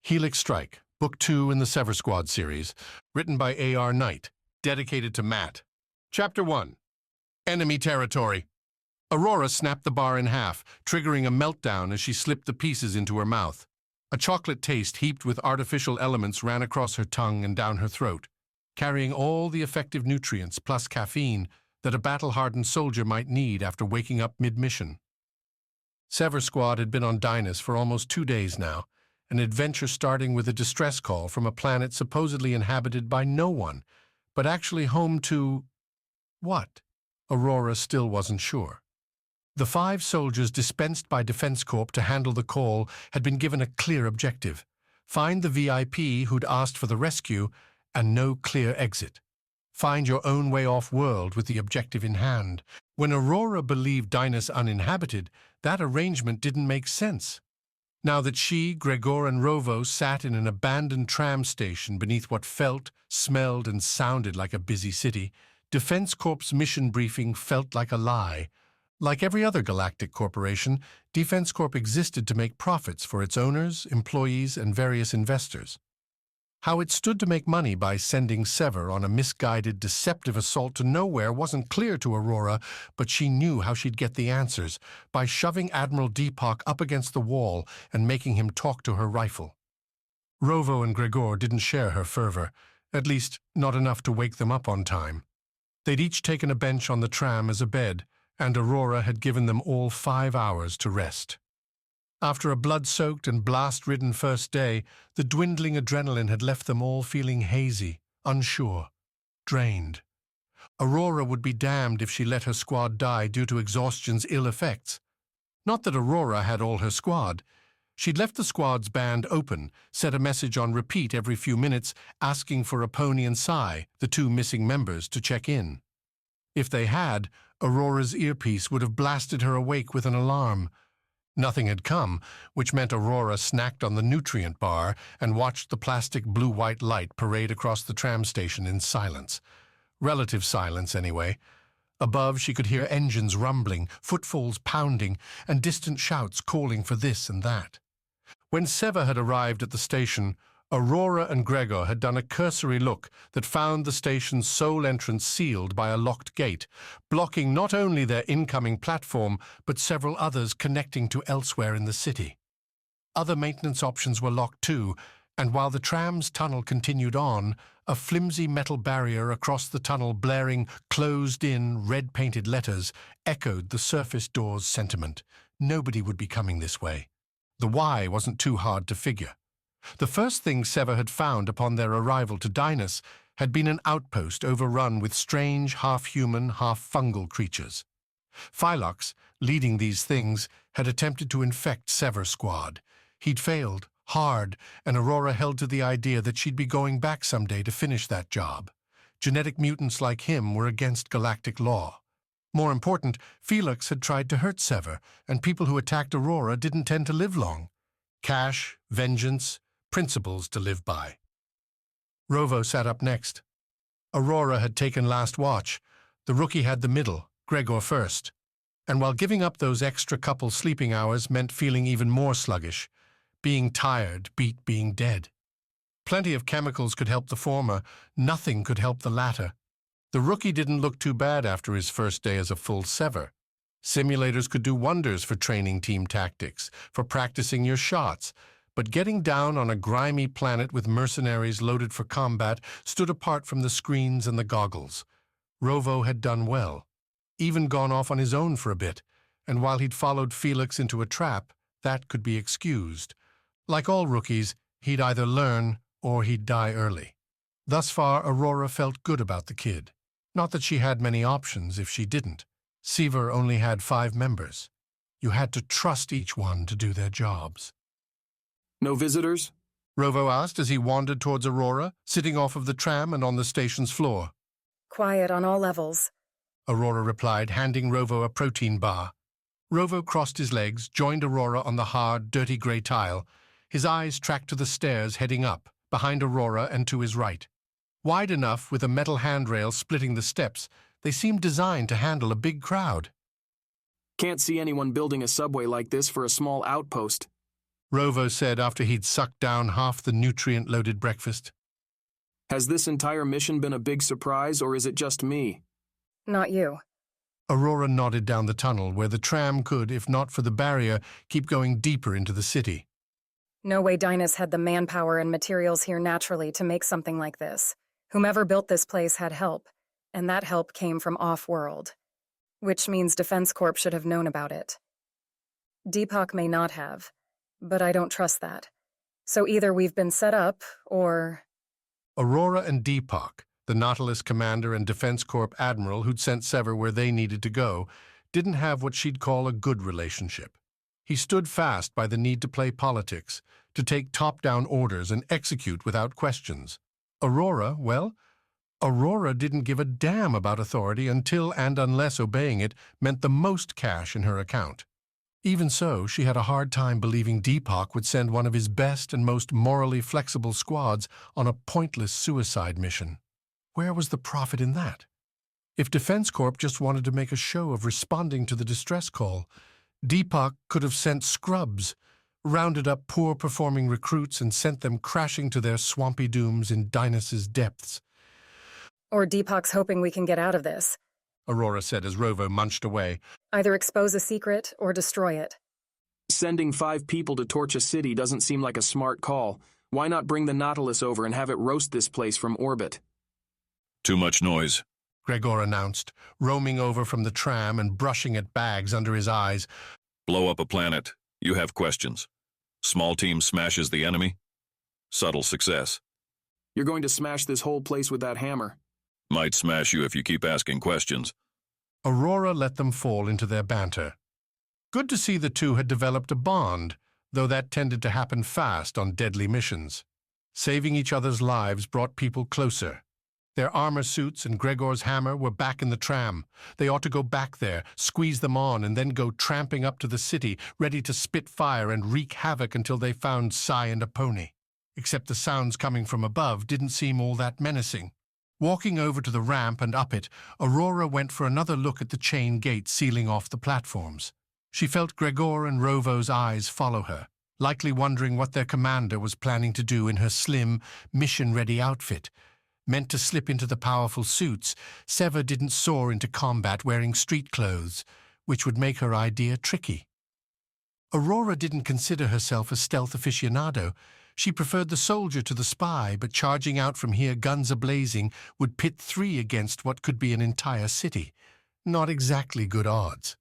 Helix Strike, Book 2 in the Sever Squad series, written by A.R. Knight, dedicated to Matt. Chapter 1. Enemy Territory. Aurora snapped the bar in half, triggering a meltdown as she slipped the pieces into her mouth. A chocolate taste heaped with artificial elements ran across her tongue and down her throat, carrying all the effective nutrients plus caffeine that a battle-hardened soldier might need after waking up mid-mission. Sever Squad had been on Dynas for almost 2 days now, an adventure starting with a distress call from a planet supposedly inhabited by no one, but actually home to... what? Aurora still wasn't sure. The 5 soldiers dispensed by Defense Corp to handle the call had been given a clear objective: find the VIP who'd asked for the rescue, and no clear exit. Find your own way off world with the objective in hand. When Aurora believed Dynas uninhabited, that arrangement didn't make sense. Now that she, Gregor, and Rovo sat in an abandoned tram station beneath what felt, smelled, and sounded like a busy city, Defense Corp's mission briefing felt like a lie. Like every other galactic corporation, Defense Corp existed to make profits for its owners, employees, and various investors. How it stood to make money by sending Sever on a misguided, deceptive assault to nowhere wasn't clear to Aurora, but she knew how she'd get the answers: by shoving Admiral Deepak up against the wall and making him talk to her rifle. Rovo and Gregor didn't share her fervor, at least not enough to wake them up on time. They'd each taken a bench on the tram as a bed, and Aurora had given them all 5 hours to rest. After a blood-soaked and blast-ridden first day, the dwindling adrenaline had left them all feeling hazy, unsure, drained. Aurora would be damned if she let her squad die due to exhaustion's ill effects. Not that Aurora had all her squad. She'd left the squad's band open, set a message on repeat every few minutes, asking for Aponi and Sai, the 2 missing members, to check in. If they had, Aurora's earpiece would have blasted her awake with an alarm. Nothing had come, which meant Aurora snacked on the nutrient bar and watched the plastic blue-white light parade across the tram station in silence. Relative silence, anyway. Above, she could hear engines rumbling, footfalls pounding, and distant shouts calling for this and that. When Sever had arrived at the station, Aurora and Gregor had done a cursory look that found the station's sole entrance sealed by a locked gate, blocking not only their incoming platform, but several others connecting to elsewhere in the city. Other maintenance options were locked too, and while the tram's tunnel continued on, a flimsy metal barrier across the tunnel blaring closed-in, red-painted letters echoed the surface door's sentiment. Nobody would be coming this way. The why wasn't too hard to figure. The first thing Sever had found upon their arrival to Dynas had been an outpost overrun with strange, half-human, half-fungal creatures. Felix, leading these things, had attempted to infect Sever Squad. He'd failed, hard, and Aurora held to the idea that she'd be going back someday to finish that job. Genetic mutants like him were against galactic law. More important, Felix had tried to hurt Sever, and people who attacked Aurora didn't tend to live long. Cash, vengeance, principles to live by. Rovo sat up next. Aurora had taken last watch. The rookie had the middle, Gregor first. And while giving up those extra couple sleeping hours meant feeling even more sluggish, being tired beat being dead. Plenty of chemicals could help the former, nothing could help the latter. The rookie didn't look too bad after his first day as a full Sever. Simulators could do wonders for training team tactics, for practicing your shots, but getting down on a grimy planet with mercenaries loaded for combat stood apart from the screens and the goggles. Rovo had done well, even gone off on his own for a bit, and while he'd followed Felix into a trap, that could be excused. Like all rookies, he'd either learn or he'd die early. Thus far, Aurora felt good about the kid. Not that she had many options if she didn't. Sever only had 5 members. You had to trust each one to do their jobs. No visitors? Rovo asked as he wandered towards Aurora, sitting off of the tram and on the station's floor. Quiet on all levels, Aurora replied, handing Rovo a protein bar. Rovo crossed his legs, joined Aurora on the hard, dirty grey tile. His eyes tracked to the stairs heading up, behind Aurora and to his right. Wide enough, with a metal handrail splitting the steps, they seemed designed to handle a big crowd. Can't see anyone building a subway like this for a small outpost. Rovo said after he'd sucked down half the nutrient-loaded breakfast. Has this entire mission been a big surprise, or is it just me? Not you. Aurora nodded down the tunnel where the tram could, if not for the barrier, keep going deeper into the city. No Way Dynas had the manpower and materials here naturally to make something like this. Whomever built this place had help, and that help came from off-world. Which means Defense Corp should have known about it. Deepak may not have, but I don't trust that. So either we've been set up, or... Aurora and Deepak, the Nautilus commander and Defense Corp admiral who'd sent Sever where they needed to go, didn't have what she'd call a good relationship. He stood fast by the need to play politics, to take top-down orders and execute without questions. Aurora, well, Aurora didn't give a damn about authority until and unless obeying it meant the most cash in her account. Even so, she had a hard time believing Deepak would send one of his best and most morally flexible squads on a pointless suicide mission. Where was the profit in that? If Defense Corp just wanted to make a show of responding to the distress call, Deepak could have sent scrubs, rounded up poor-performing recruits and sent them crashing to their swampy dooms in Dynas's depths. Or Deepak's hoping we can get out of this. Aurora said as Rovo munched away. Either expose a secret or destroy it. Sending 5 people to torch a city doesn't seem like a smart call. Why not bring the Nautilus over and have it roast this place from orbit? Too much noise, Gregor announced, roaming over from the tram and brushing at bags under his eyes. Blow up a planet. You have questions. Small team smashes the enemy. Subtle success. You're going to smash this whole place with that hammer. Might smash you if you keep asking questions. Aurora let them fall into their banter. Good to see the two had developed a bond, though that tended to happen fast on deadly missions. Saving each other's lives brought people closer. Their armor suits and Gregor's hammer were back in the tram. They ought to go back there, squeeze them on, and then go tramping up to the city, ready to spit fire and wreak havoc until they found Sai and a pony. Except the sounds coming from above didn't seem all that menacing. Walking over to the ramp and up it, Aurora went for another look at the chain gate sealing off the platforms. She felt Gregor and Rovo's eyes follow her, likely wondering what their commander was planning to do in her slim, mission-ready outfit. Meant to slip into the powerful suits, Sever didn't soar into combat wearing street clothes, which would make her idea tricky. Aurora didn't consider herself a stealth aficionado. She preferred the soldier to the spy, but charging out from here guns a-blazing would pit 3 against what could be an entire city. Not exactly good odds.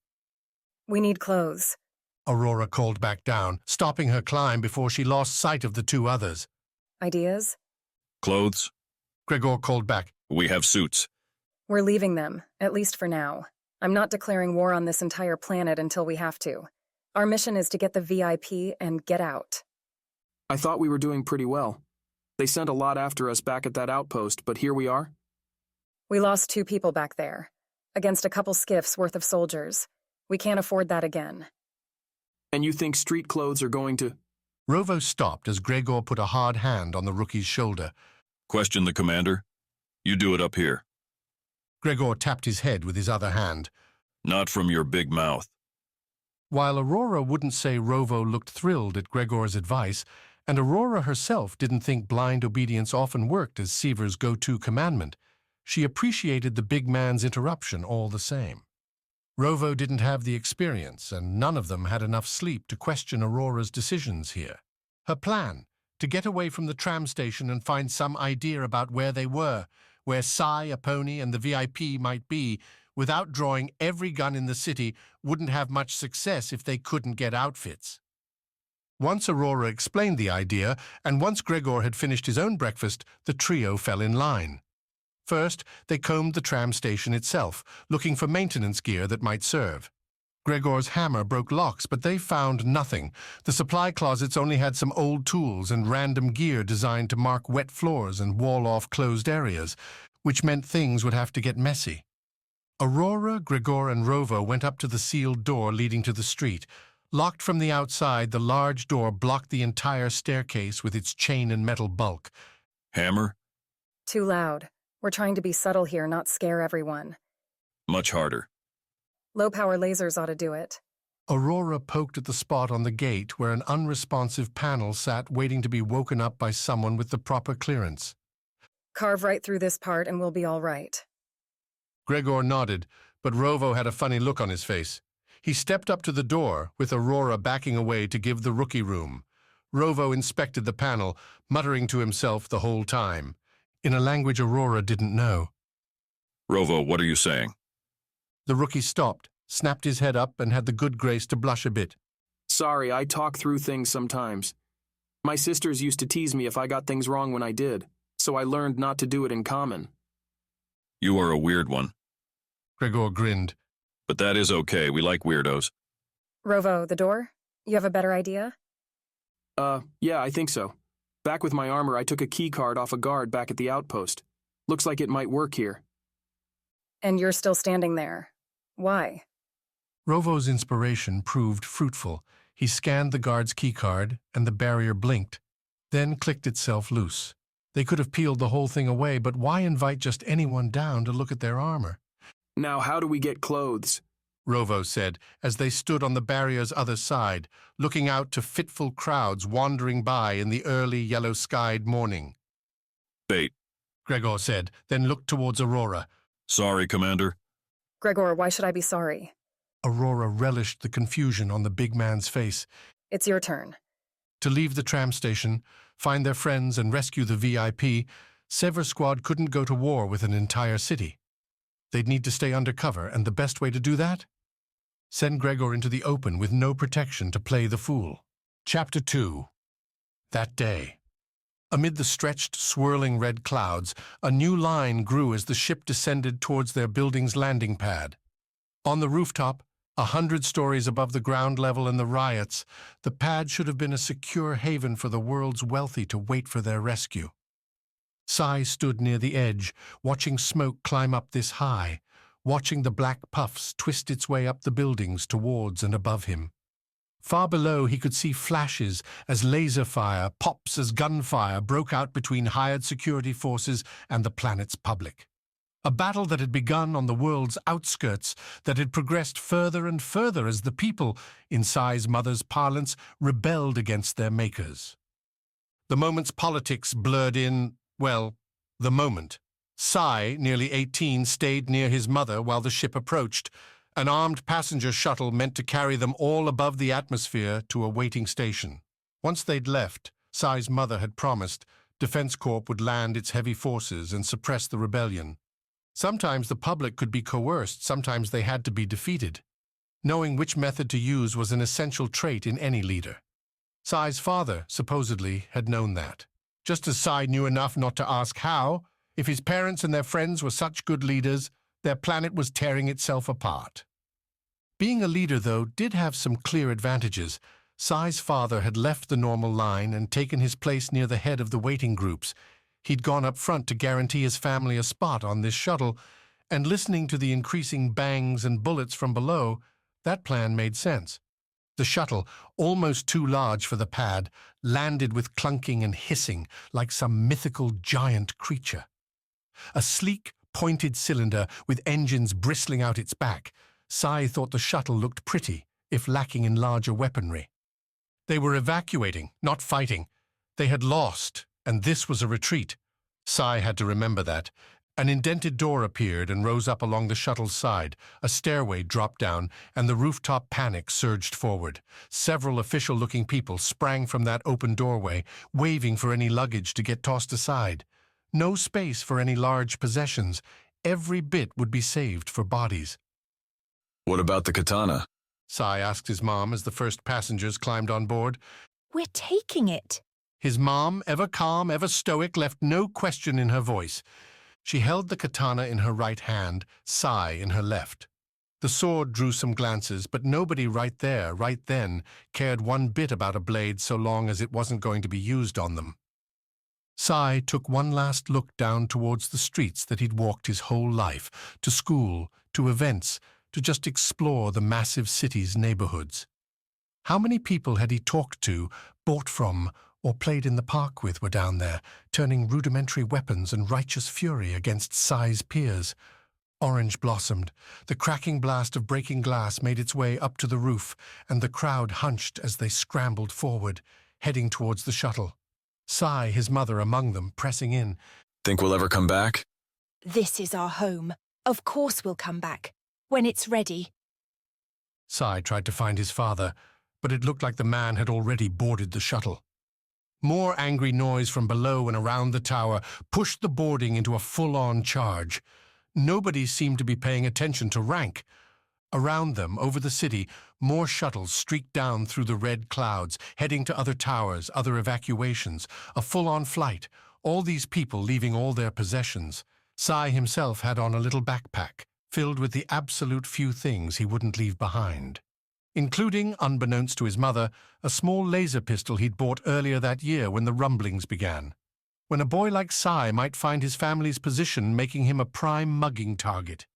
We need clothes. Aurora called back down, stopping her climb before she lost sight of the 2 others. Ideas? Clothes? Gregor called back. We have suits. We're leaving them, at least for now. I'm not declaring war on this entire planet until we have to. Our mission is to get the VIP and get out. I thought we were doing pretty well. They sent a lot after us back at that outpost, but here we are. We lost 2 people back there, against a couple skiffs worth of soldiers. We can't afford that again. And you think street clothes are going to... Rovo stopped as Gregor put a hard hand on the rookie's shoulder. Question the commander. You do it up here. Gregor tapped his head with his other hand. Not from your big mouth. While Aurora wouldn't say Rovo looked thrilled at Gregor's advice, and Aurora herself didn't think blind obedience often worked as Sever's go-to commandment, she appreciated the big man's interruption all the same. Rovo didn't have the experience, and none of them had enough sleep to question Aurora's decisions here. Her plan, to get away from the tram station and find some idea about where they were, where Sai, a pony, and the VIP might be, without drawing every gun in the city, wouldn't have much success if they couldn't get outfits. Once Aurora explained the idea, and once Gregor had finished his own breakfast, the trio fell in line. First, they combed the tram station itself, looking for maintenance gear that might serve. Gregor's hammer broke locks, but they found nothing. The supply closets only had some old tools and random gear designed to mark wet floors and wall off closed areas, which meant things would have to get messy. Aurora, Gregor, and Rovo went up to the sealed door leading to the street. Locked from the outside, the large door blocked the entire staircase with its chain and metal bulk. Hammer? Too loud. We're trying to be subtle here, not scare everyone. Much harder. Low-power lasers ought to do it. Aurora poked at the spot on the gate where an unresponsive panel sat waiting to be woken up by someone with the proper clearance. Carve right through this part and we'll be all right. Gregor nodded, but Rovo had a funny look on his face. He stepped up to the door, with Aurora backing away to give the rookie room. Rovo inspected the panel, muttering to himself the whole time, in a language Aurora didn't know. Rovo, what are you saying? The rookie stopped, snapped his head up, and had the good grace to blush a bit. Sorry, I talk through things sometimes. My sisters used to tease me if I got things wrong when I did, so I learned not to do it in common. You are a weird one. Gregor grinned. But that is okay, we like weirdos. Rovo, the door? You have a better idea? Yeah, I think so. Back with my armor, I took a key card off a guard back at the outpost. Looks like it might work here. And you're still standing there. Why? Rovo's inspiration proved fruitful. He scanned the guard's keycard, and the barrier blinked, then clicked itself loose. They could have peeled the whole thing away, but why invite just anyone down to look at their armor? Now, how do we get clothes? Rovo said, as they stood on the barrier's other side, looking out to fitful crowds wandering by in the early yellow-skied morning. Bait. Gregor said, then looked towards Aurora. Sorry, Commander. Gregor, why should I be sorry? Aurora relished the confusion on the big man's face. It's your turn. To leave the tram station, find their friends, and rescue the VIP, Sever squad couldn't go to war with an entire city. They'd need to stay undercover, and the best way to do that? Send Gregor into the open with no protection to play the fool. Chapter 2. That day. Amid the stretched, swirling red clouds, a new line grew as the ship descended towards their building's landing pad. On the rooftop, 100 stories above the ground level and the riots, the pad should have been a secure haven for the world's wealthy to wait for their rescue. Sai stood near the edge, watching smoke climb up this high, watching the black puffs twist its way up the buildings towards and above him. Far below he could see flashes as laser fire, pops as gunfire broke out between hired security forces and the planet's public. A battle that had begun on the world's outskirts, that had progressed further and further as the people, in Sai's mother's parlance, rebelled against their makers. The moment's politics blurred in, well, the moment. Sai, nearly 18, stayed near his mother while the ship approached. An armed passenger shuttle meant to carry them all above the atmosphere to a waiting station. Once they'd left, Sai's mother had promised Defense Corp would land its heavy forces and suppress the rebellion. Sometimes the public could be coerced, sometimes they had to be defeated. Knowing which method to use was an essential trait in any leader. Sai's father, supposedly, had known that. Just as Sai knew enough not to ask how, if his parents and their friends were such good leaders, their planet was tearing itself apart. Being a leader, though, did have some clear advantages. Sai's father had left the normal line and taken his place near the head of the waiting groups. He'd gone up front to guarantee his family a spot on this shuttle, and listening to the increasing bangs and bullets from below, that plan made sense. The shuttle, almost too large for the pad, landed with clunking and hissing like some mythical giant creature. A sleek, pointed cylinder with engines bristling out its back, Sai thought the shuttle looked pretty, if lacking in larger weaponry. They were evacuating, not fighting. They had lost, and this was a retreat. Sai had to remember that. An indented door appeared and rose up along the shuttle's side. A stairway dropped down, and the rooftop panic surged forward. Several official-looking people sprang from that open doorway, waving for any luggage to get tossed aside. No space for any large possessions. Every bit would be saved for bodies. What about the katana? Sai asked his mom as the first passengers climbed on board. We're taking it. His mom, ever calm, ever stoic, left no question in her voice. She held the katana in her right hand, Sai in her left. The sword drew some glances, but nobody right there, right then, cared one bit about a blade so long as it wasn't going to be used on them. Sai took one last look down towards the streets that he'd walked his whole life, to school, to events, to just explore the massive city's neighborhoods. How many people had he talked to, bought from, or played in the park with were down there, turning rudimentary weapons and righteous fury against Sai's peers? Orange blossomed. The cracking blast of breaking glass made its way up to the roof, and the crowd hunched as they scrambled forward, heading towards the shuttle. Sai, his mother, among them, pressing in. Think we'll ever come back? This is our home. Of course we'll come back. When it's ready. Sai tried to find his father, but it looked like the man had already boarded the shuttle. More angry noise from below and around the tower pushed the boarding into a full-on charge. Nobody seemed to be paying attention to rank. Around them, over the city, more shuttles streaked down through the red clouds, heading to other towers, other evacuations, a full-on flight, all these people leaving all their possessions. Sai himself had on a little backpack, filled with the absolute few things he wouldn't leave behind, including, unbeknownst to his mother, a small laser pistol he'd bought earlier that year when the rumblings began. When a boy like Sai might find his family's position making him a prime mugging target.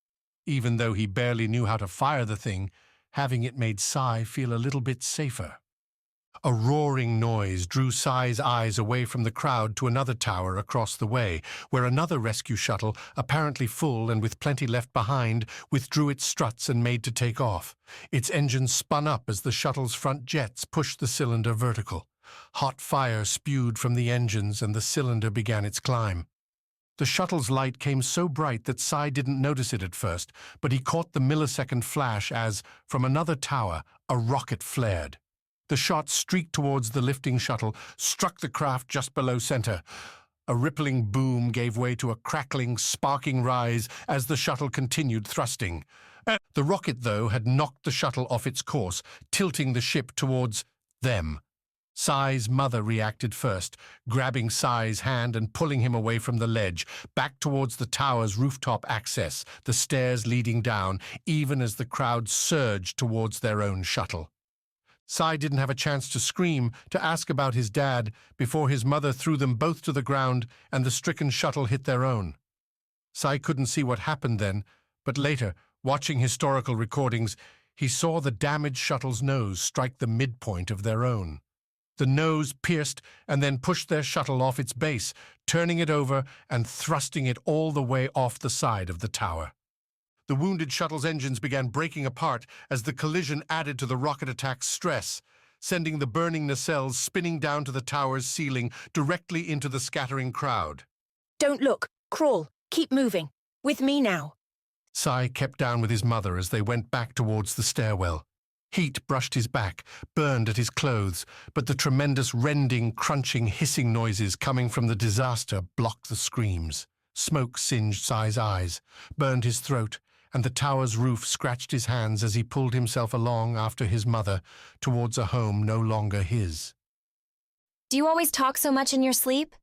Even though he barely knew how to fire the thing, having it made Sai feel a little bit safer. A roaring noise drew Sai's eyes away from the crowd to another tower across the way, where another rescue shuttle, apparently full and with plenty left behind, withdrew its struts and made to take off. Its engines spun up as the shuttle's front jets pushed the cylinder vertical. Hot fire spewed from the engines and the cylinder began its climb. The shuttle's light came so bright that Sai didn't notice it at first, but he caught the millisecond flash as, from another tower, a rocket flared. The shot streaked towards the lifting shuttle, struck the craft just below center. A rippling boom gave way to a crackling, sparking rise as the shuttle continued thrusting. The rocket, though, had knocked the shuttle off its course, tilting the ship towards them. Sai's mother reacted first, grabbing Sai's hand and pulling him away from the ledge, back towards the tower's rooftop access, the stairs leading down, even as the crowd surged towards their own shuttle. Sai didn't have a chance to scream, to ask about his dad, before his mother threw them both to the ground and the stricken shuttle hit their own. Sai couldn't see what happened then, but later, watching historical recordings, he saw the damaged shuttle's nose strike the midpoint of their own. The nose pierced and then pushed their shuttle off its base, turning it over and thrusting it all the way off the side of the tower. The wounded shuttle's engines began breaking apart as the collision added to the rocket attack's stress, sending the burning nacelles spinning down to the tower's ceiling directly into the scattering crowd. Don't look. Crawl. Keep moving. With me now. Sai kept down with his mother as they went back towards the stairwell. Heat brushed his back, burned at his clothes, but the tremendous rending, crunching, hissing noises coming from the disaster blocked the screams. Smoke singed Sai's eyes, burned his throat, and the tower's roof scratched his hands as he pulled himself along after his mother, towards a home no longer his. Do you always talk so much in your sleep?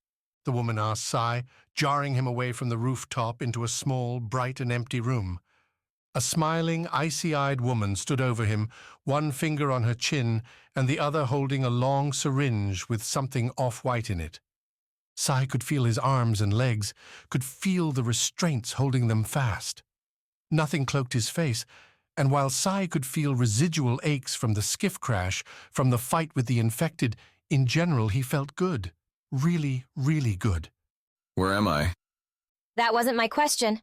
The woman asked Sai, jarring him away from the rooftop into a small, bright and empty room. A smiling, icy-eyed woman stood over him, one finger on her chin and the other holding a long syringe with something off-white in it. Sai could feel his arms and legs, could feel the restraints holding them fast. Nothing cloaked his face, and while Sai could feel residual aches from the skiff crash, from the fight with the infected, in general he felt good. Really, really good. Where am I? That wasn't my question.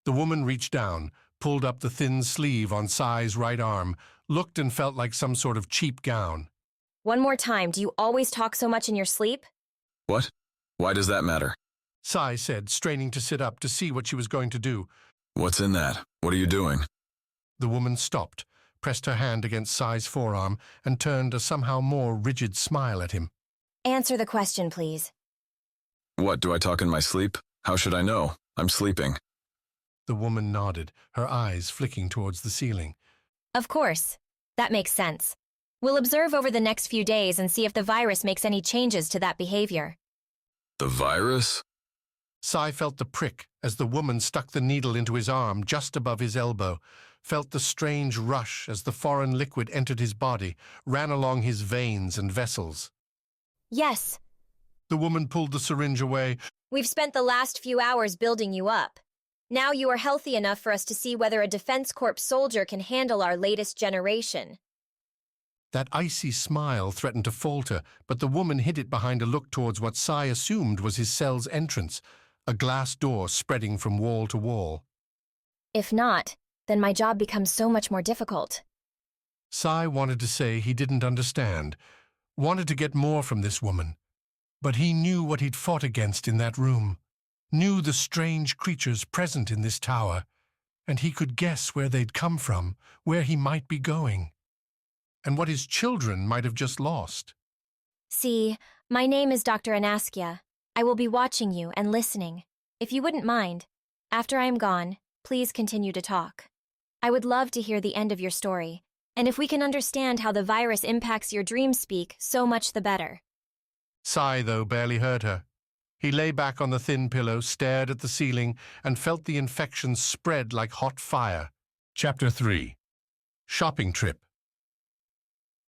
The woman reached down, pulled up the thin sleeve on Sai's right arm, looked and felt like some sort of cheap gown. One more time, do you always talk so much in your sleep? What? Why does that matter? Sai said, straining to sit up to see what she was going to do. What's in that? What are you doing? The woman stopped, pressed her hand against Sai's forearm, and turned a somehow more rigid smile at him. Answer the question, please. What, do I talk in my sleep? How should I know? I'm sleeping. The woman nodded, her eyes flicking towards the ceiling. Of course. That makes sense. We'll observe over the next few days and see if the virus makes any changes to that behavior. The virus? Sai felt the prick as the woman stuck the needle into his arm just above his elbow, felt the strange rush as the foreign liquid entered his body, ran along his veins and vessels. Yes. The woman pulled the syringe away. We've spent the last few hours building you up. Now you are healthy enough for us to see whether a Defense Corps soldier can handle our latest generation. That icy smile threatened to falter, but the woman hid it behind a look towards what Sai assumed was his cell's entrance, a glass door spreading from wall to wall. If not, then my job becomes so much more difficult. Sai wanted to say he didn't understand, wanted to get more from this woman. But he knew what he'd fought against in that room, knew the strange creatures present in this tower, and he could guess where they'd come from, where he might be going, and what his children might have just lost. See, my name is Dr. Anaskia. I will be watching you and listening. If you wouldn't mind, after I am gone, please continue to talk. I would love to hear the end of your story, and if we can understand how the virus impacts your dream speak, so much the better. Sai, though, barely heard her. He lay back on the thin pillow, stared at the ceiling, and felt the infection spread like hot fire. Chapter 3. Shopping Trip.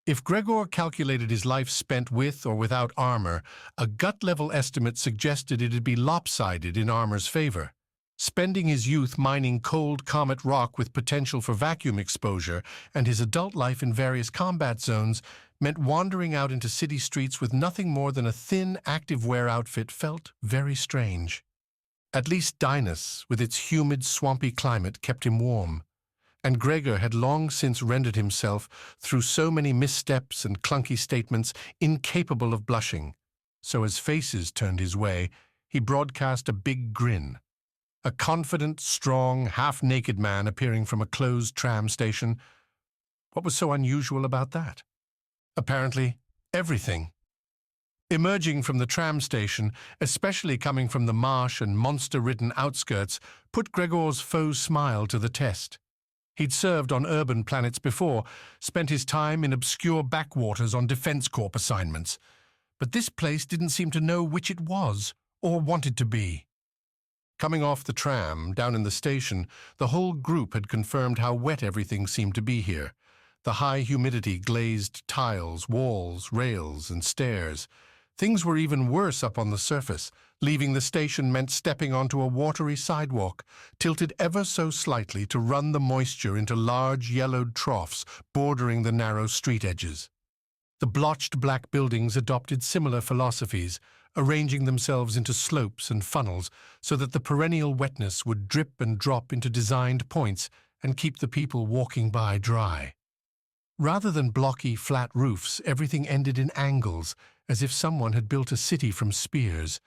If Gregor calculated his life spent with or without armor, a gut-level estimate suggested it'd be lopsided in armor's favor. Spending his youth mining cold comet rock with potential for vacuum exposure and his adult life in various combat zones meant wandering out into city streets with nothing more than a thin, active-wear outfit felt very strange. At least Dynas, with its humid, swampy climate, kept him warm. And Gregor had long since rendered himself, through so many missteps and clunky statements, incapable of blushing. So as faces turned his way, he broadcast a big grin. A confident, strong, half-naked man appearing from a closed tram station. What was so unusual about that? Apparently, everything. Emerging from the tram station, especially coming from the marsh and monster-ridden outskirts, put Gregor's faux smile to the test. He'd served on urban planets before, spent his time in obscure backwaters on Defense Corp assignments. But this place didn't seem to know which it was, or wanted to be. Coming off the tram, down in the station, the whole group had confirmed how wet everything seemed to be here. The high humidity glazed tiles, walls, rails, and stairs. Things were even worse up on the surface. Leaving the station meant stepping onto a watery sidewalk, tilted ever so slightly to run the moisture into large yellowed troughs bordering the narrow street edges. The blotched black buildings adopted similar philosophies, arranging themselves into slopes and funnels so that the perennial wetness would drip and drop into designed points and keep the people walking by dry. Rather than blocky, flat roofs, everything ended in angles, as if someone had built a city from spears.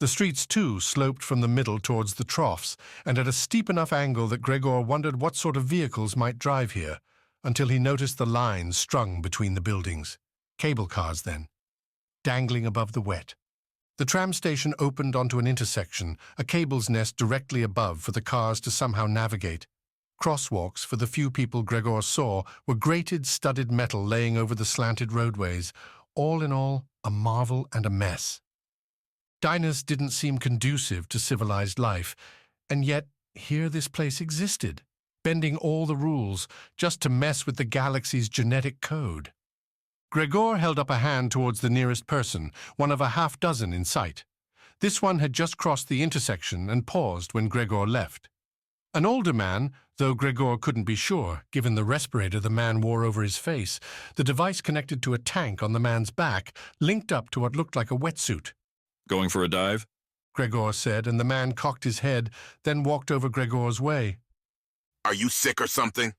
The streets, too, sloped from the middle towards the troughs, and at a steep enough angle that Gregor wondered what sort of vehicles might drive here, until he noticed the lines strung between the buildings. Cable cars, then, dangling above the wet. The tram station opened onto an intersection, a cable's nest directly above for the cars to somehow navigate. Crosswalks, for the few people Gregor saw, were grated, studded metal laying over the slanted roadways. All in all, a marvel and a mess. Dynas didn't seem conducive to civilized life, and yet here this place existed, bending all the rules just to mess with the galaxy's genetic code. Gregor held up a hand towards the nearest person, one of a half-dozen in sight. This one had just crossed the intersection and paused when Gregor left. An older man, though Gregor couldn't be sure, given the respirator the man wore over his face, the device connected to a tank on the man's back, linked up to what looked like a wetsuit. Going for a dive? Gregor said, and the man cocked his head, then walked over Gregor's way. Are you sick or something?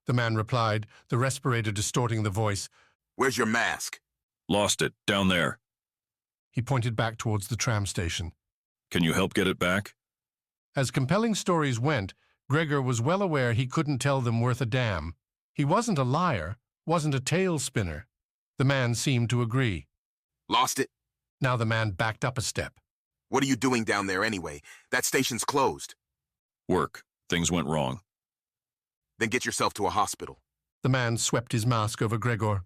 The man replied, the respirator distorting the voice. Where's your mask? Lost it, down there. He pointed back towards the tram station. Can you help get it back? As compelling stories went, Gregor was well aware he couldn't tell them worth a damn. He wasn't a liar, wasn't a tale spinner. The man seemed to agree. Lost it? Now the man backed up a step. What are you doing down there anyway? That station's closed. Work. Things went wrong. Then get yourself to a hospital. The man swept his mask over Gregor.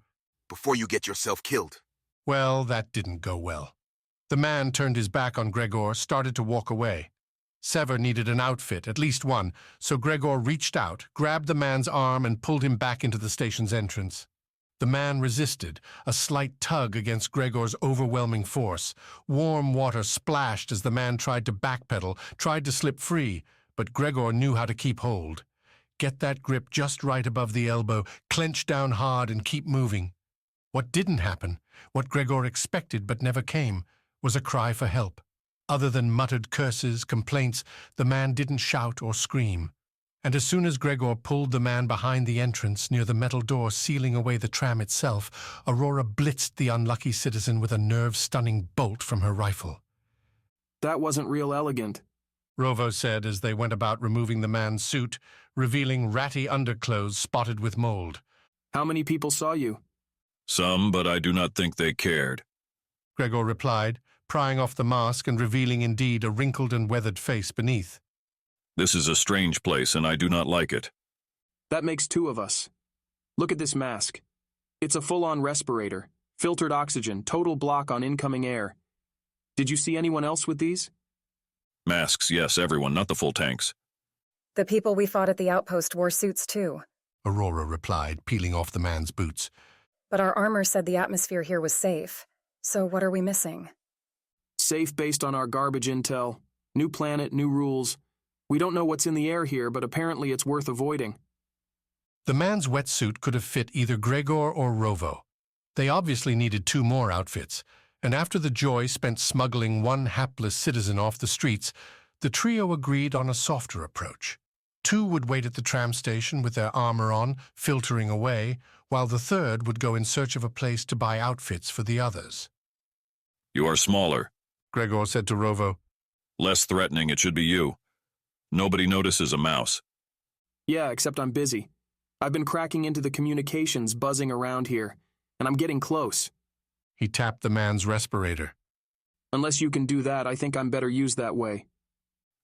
Before you get yourself killed. Well, that didn't go well. The man turned his back on Gregor, started to walk away. Sever needed an outfit, at least one, so Gregor reached out, grabbed the man's arm, and pulled him back into the station's entrance. The man resisted, a slight tug against Gregor's overwhelming force. Warm water splashed as the man tried to backpedal, tried to slip free, but Gregor knew how to keep hold. Get that grip just right above the elbow, clench down hard, and keep moving. What didn't happen, what Gregor expected but never came, was a cry for help. Other than muttered curses, complaints, the man didn't shout or scream. and as soon as Gregor pulled the man behind the entrance near the metal door sealing away the tram itself, Aurora blitzed the unlucky citizen with a nerve-stunning bolt from her rifle. That wasn't real elegant, Rovo said as they went about removing the man's suit, revealing ratty underclothes spotted with mold. How many people saw you? Some, but I do not think they cared. Gregor replied, prying off the mask and revealing indeed a wrinkled and weathered face beneath. This is a strange place, and I do not like it. That makes two of us. Look at this mask. It's a full-on respirator, filtered oxygen, total block on incoming air. Did you see anyone else with these? Masks, yes, everyone, not the full tanks. The people we fought at the outpost wore suits too. Aurora replied, peeling off the man's boots. But our armor said the atmosphere here was safe. So what are we missing? Safe based on our garbage intel. New planet, new rules. We don't know what's in the air here, but apparently it's worth avoiding. The man's wetsuit could have fit either Gregor or Rovo. They obviously needed two more outfits, and after the joy spent smuggling one hapless citizen off the streets, the trio agreed on a softer approach. Two would wait at the tram station with their armor on, filtering away, while the third would go in search of a place to buy outfits for the others. You are smaller. Gregor said to Rovo. Less threatening, it should be you. Nobody notices a mouse. Yeah, except I'm busy. I've been cracking into the communications buzzing around here, and I'm getting close. He tapped the man's respirator. Unless you can do that, I think I'm better used that way.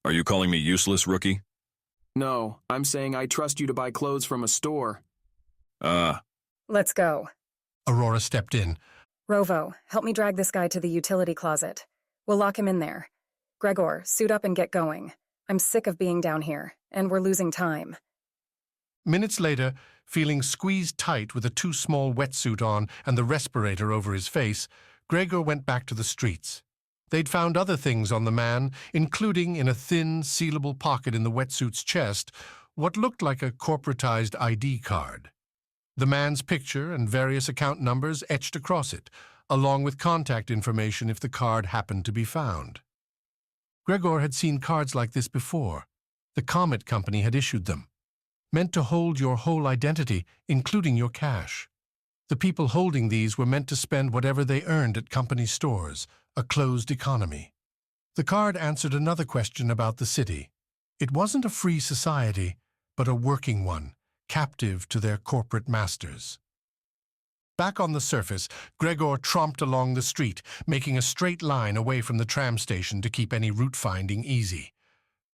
Are you calling me useless, rookie? No, I'm saying I trust you to buy clothes from a store. Let's go. Aurora stepped in. Rovo, help me drag this guy to the utility closet. We'll lock him in there. Gregor, suit up and get going. I'm sick of being down here, and we're losing time. Minutes later, feeling squeezed tight with a too small wetsuit on and the respirator over his face, Gregor went back to the streets. They'd found other things on the man, including in a thin, sealable pocket in the wetsuit's chest, what looked like a corporatized ID card. The man's picture and various account numbers etched across it, along with contact information if the card happened to be found. Gregor had seen cards like this before. The Comet Company had issued them, meant to hold your whole identity, including your cash. The people holding these were meant to spend whatever they earned at company stores, a closed economy. The card answered another question about the city. It wasn't a free society, but a working one, captive to their corporate masters. Back on the surface, Gregor tromped along the street, making a straight line away from the tram station to keep any route finding easy.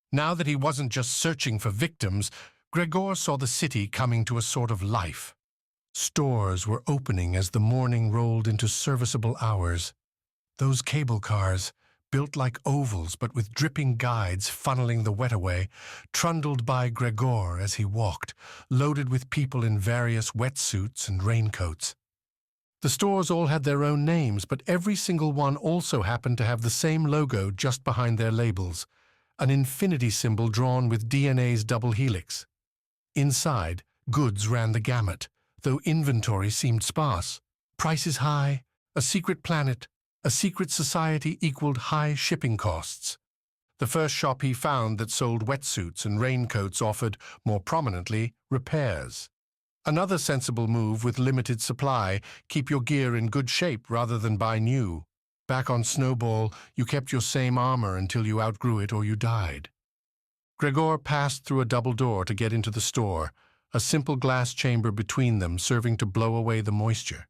Now that he wasn't just searching for victims, Gregor saw the city coming to a sort of life. Stores were opening as the morning rolled into serviceable hours. Those cable cars, built like ovals but with dripping guides funneling the wet away, trundled by Gregor as he walked, loaded with people in various wetsuits and raincoats. The stores all had their own names, but every single one also happened to have the same logo just behind their labels, an infinity symbol drawn with DNA's double helix. Inside, goods ran the gamut, though inventory seemed sparse. Prices high, a secret planet, a secret society equaled high shipping costs. The first shop he found that sold wetsuits and raincoats offered, more prominently, repairs. Another sensible move with limited supply, keep your gear in good shape rather than buy new. Back on Snowball, you kept your same armor until you outgrew it or you died. Gregor passed through a double door to get into the store, a simple glass chamber between them serving to blow away the moisture.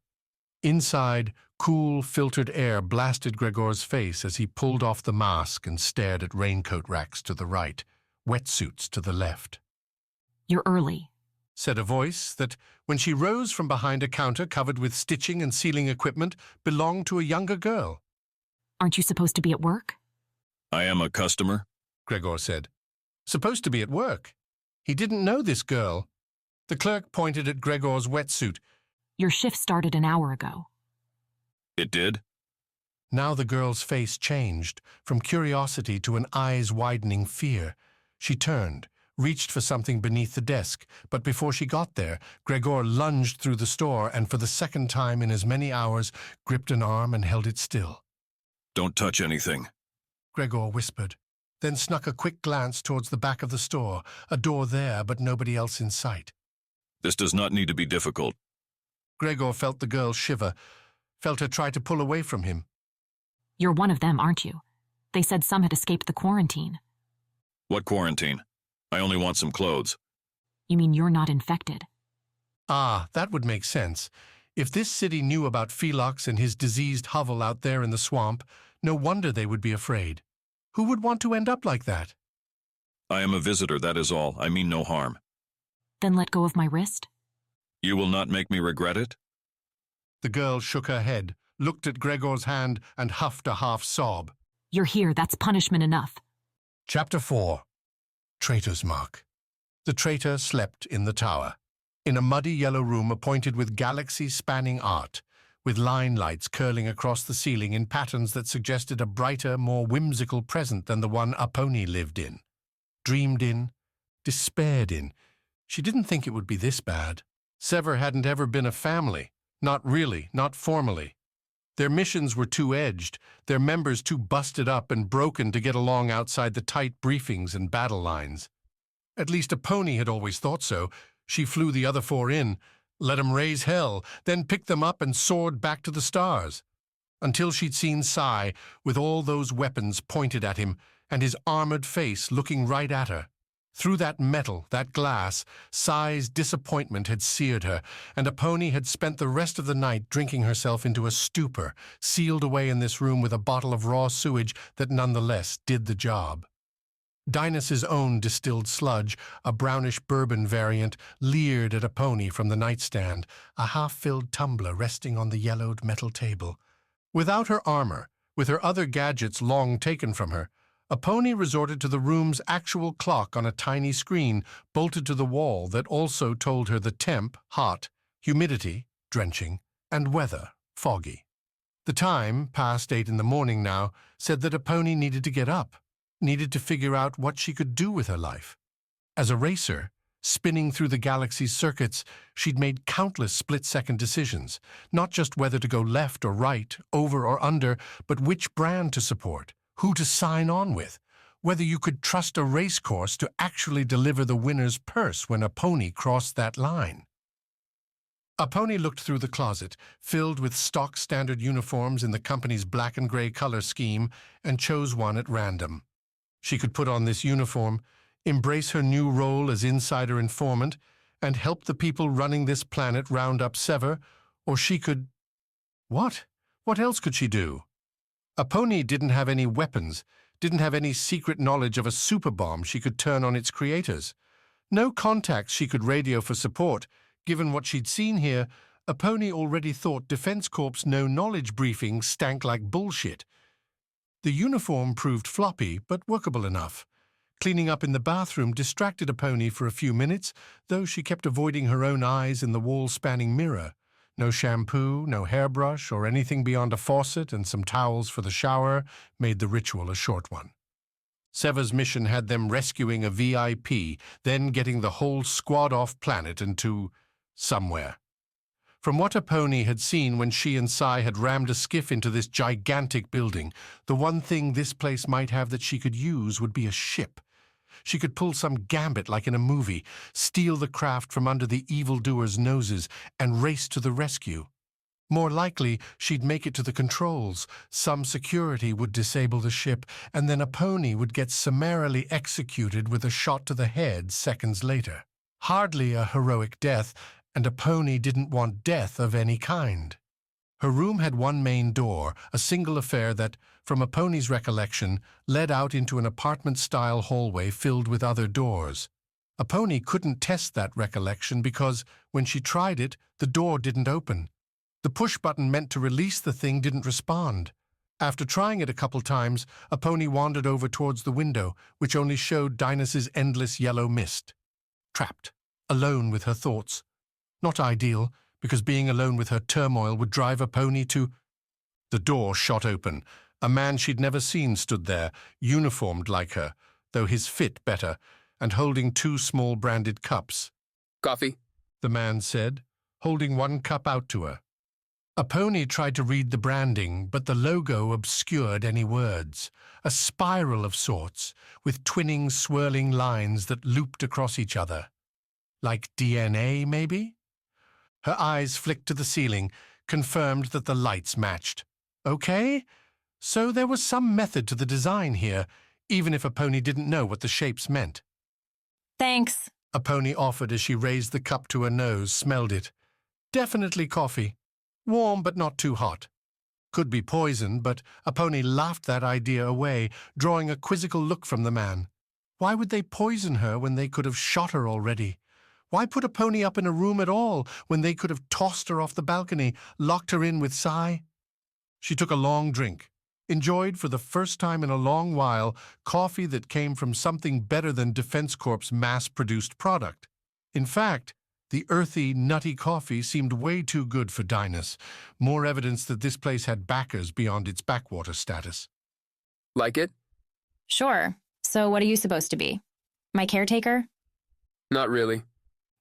Inside, cool, filtered air blasted Gregor's face as he pulled off the mask and stared at raincoat racks to the right, wetsuits to the left. "You're early," said a voice that, when she rose from behind a counter covered with stitching and sealing equipment, belonged to a younger girl. "Aren't you supposed to be at work?" I am a customer. Gregor said. Supposed to be at work. He didn't know this girl. The clerk pointed at Gregor's wetsuit. "Your shift started an hour ago." It did? Now the girl's face changed, from curiosity to an eyes-widening fear. She turned, reached for something beneath the desk, but before she got there, Gregor lunged through the store and for the second time in as many hours gripped an arm and held it still. Don't touch anything. Gregor whispered. then snuck a quick glance towards the back of the store, a door there but nobody else in sight. This does not need to be difficult. Gregor felt the girl shiver, felt her try to pull away from him. You're one of them, aren't you? They said some had escaped the quarantine. What quarantine? I only want some clothes. You mean you're not infected? Ah, that would make sense. If this city knew about Felix and his diseased hovel out there in the swamp, no wonder they would be afraid. Who would want to end up like that? I am a visitor, that is all. I mean no harm. Then let go of my wrist? You will not make me regret it? The girl shook her head, looked at Gregor's hand, and huffed a half-sob. You're here, that's punishment enough. Chapter 4. Traitor's Mark. The traitor slept in the tower, in a muddy yellow room appointed with galaxy-spanning art, with line lights curling across the ceiling in patterns that suggested a brighter, more whimsical present than the one Aponi lived in, dreamed in, despaired in. She didn't think it would be this bad. Sever hadn't ever been a family. Not really, not formally. Their missions were two-edged, their members too busted up and broken to get along outside the tight briefings and battle lines. At least Aponi had always thought so. She flew the other four in, let 'em raise hell, then picked them up and soared back to the stars. Until she'd seen Sai, with all those weapons pointed at him, and his armored face looking right at her. Through that metal, that glass, Sai's disappointment had seared her, and Aponi had spent the rest of the night drinking herself into a stupor, sealed away in this room with a bottle of raw sewage that nonetheless did the job. Dynas's own distilled sludge, a brownish bourbon variant, leered at Aponi from the nightstand, a half-filled tumbler resting on the yellowed metal table. Without her armor, with her other gadgets long taken from her, Aponi resorted to the room's actual clock on a tiny screen bolted to the wall that also told her the temp, hot, humidity, drenching, and weather, foggy. The time, past 8 in the morning now, said that Aponi needed to get up, needed to figure out what she could do with her life. As a racer, spinning through the galaxy's circuits, she'd made countless split-second decisions, not just whether to go left or right, over or under, but which brand to support, who to sign on with, whether you could trust a race course to actually deliver the winner's purse when Aponi crossed that line. Aponi looked through the closet, filled with stock standard uniforms in the company's black and gray color scheme, and chose one at random. She could put on this uniform, embrace her new role as insider informant, and help the people running this planet round up Sever, or she could... What? What else could she do? Aponi didn't have any weapons, didn't have any secret knowledge of a superbomb she could turn on its creators. No contacts she could radio for support. Given what she'd seen here, Aponi already thought Defense Corp's no-knowledge briefing stank like bullshit. The uniform proved floppy, but workable enough. Cleaning up in the bathroom distracted Aponi for a few minutes, though she kept avoiding her own eyes in the wall-spanning mirror. No shampoo, no hairbrush, or anything beyond a faucet and some towels for the shower made the ritual a short one. Sever's mission had them rescuing a VIP, then getting the whole squad off planet and to... somewhere. From what Aponi had seen when she and Sai had rammed a skiff into this gigantic building, the one thing this place might have that she could use would be a ship. She could pull some gambit like in a movie, steal the craft from under the evildoers' noses, and race to the rescue. More likely, she'd make it to the controls. Some security would disable the ship, and then Aponi would get summarily executed with a shot to the head seconds later. Hardly a heroic death, and Aponi didn't want death of any kind. Her room had one main door, a single affair that, from Aponi's recollection, led out into an apartment-style hallway filled with other doors. Aponi couldn't test that recollection because, when she tried it, the door didn't open. The push button meant to release the thing didn't respond. After trying it a couple times, Aponi wandered over towards the window, which only showed Dynas's endless yellow mist. Trapped, alone with her thoughts. Not ideal, because being alone with her turmoil would drive Aponi to... The door shot open. A man she'd never seen stood there, uniformed like her, though his fit better, and holding 2 small branded cups. Coffee? The man said, holding one cup out to her. A pony tried to read the branding, but the logo obscured any words. A spiral of sorts, with twinning, swirling lines that looped across each other. Like DNA, maybe? Her eyes flicked to the ceiling, confirmed that the lights matched. Okay, so there was some method to the design here, even if a pony didn't know what the shapes meant. Thanks. A pony offered as she raised the cup to her nose, smelled it. Definitely coffee. Warm but not too hot. Could be poison, but a pony laughed that idea away, drawing a quizzical look from the man. Why would they poison her when they could have shot her already? Why put a pony up in a room at all when they could have tossed her off the balcony, locked her in with Sai? She took a long drink, enjoyed for the first time in a long while coffee that came from something better than Defense Corp's mass-produced product. In fact, the earthy, nutty coffee seemed way too good for Dynas, more evidence that this place had backers beyond its backwater status. Like it? Sure. So what are you supposed to be? My caretaker? Not really.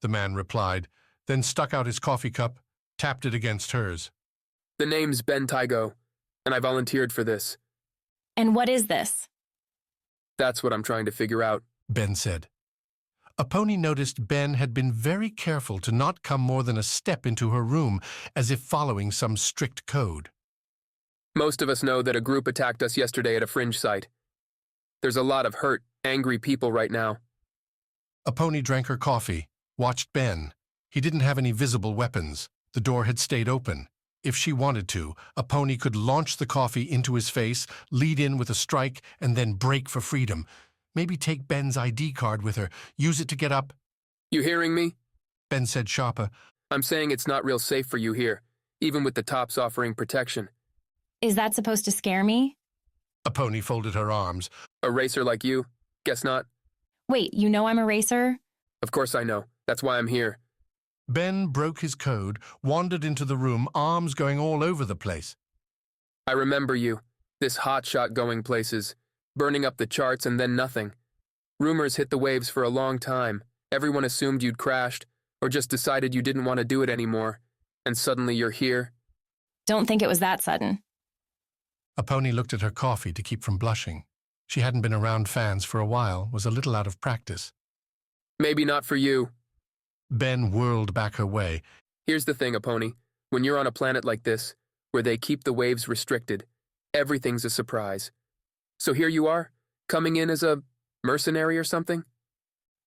The man replied, then stuck out his coffee cup, tapped it against hers. The name's Ben Tygo, and I volunteered for this. And what is this? That's what I'm trying to figure out, Ben said. A pony noticed Ben had been very careful to not come more than a step into her room, as if following some strict code. Most of us know that a group attacked us yesterday at a fringe site. There's a lot of hurt, angry people right now. A pony drank her coffee, watched Ben. He didn't have any visible weapons. The door had stayed open. If she wanted to, a pony could launch the coffee into his face, lead in with a strike, and then break for freedom. Maybe take Ben's ID card with her, use it to get up. You hearing me? Ben said sharper. I'm saying it's not real safe for you here, even with the tops offering protection. Is that supposed to scare me? A pony folded her arms. A racer like you? Guess not. Wait, you know I'm a racer? Of course I know. That's why I'm here. Ben broke his code, wandered into the room, arms going all over the place. I remember you. This hotshot going places. Burning up the charts and then nothing. Rumors hit the waves for a long time. Everyone assumed you'd crashed, or just decided you didn't want to do it anymore. And suddenly you're here. Don't think it was that sudden. A pony looked at her coffee to keep from blushing. She hadn't been around fans for a while, was a little out of practice. Maybe not for you. Ben whirled back her way. Here's the thing, a pony. When you're on a planet like this, where they keep the waves restricted, everything's a surprise. So here you are, coming in as a mercenary or something?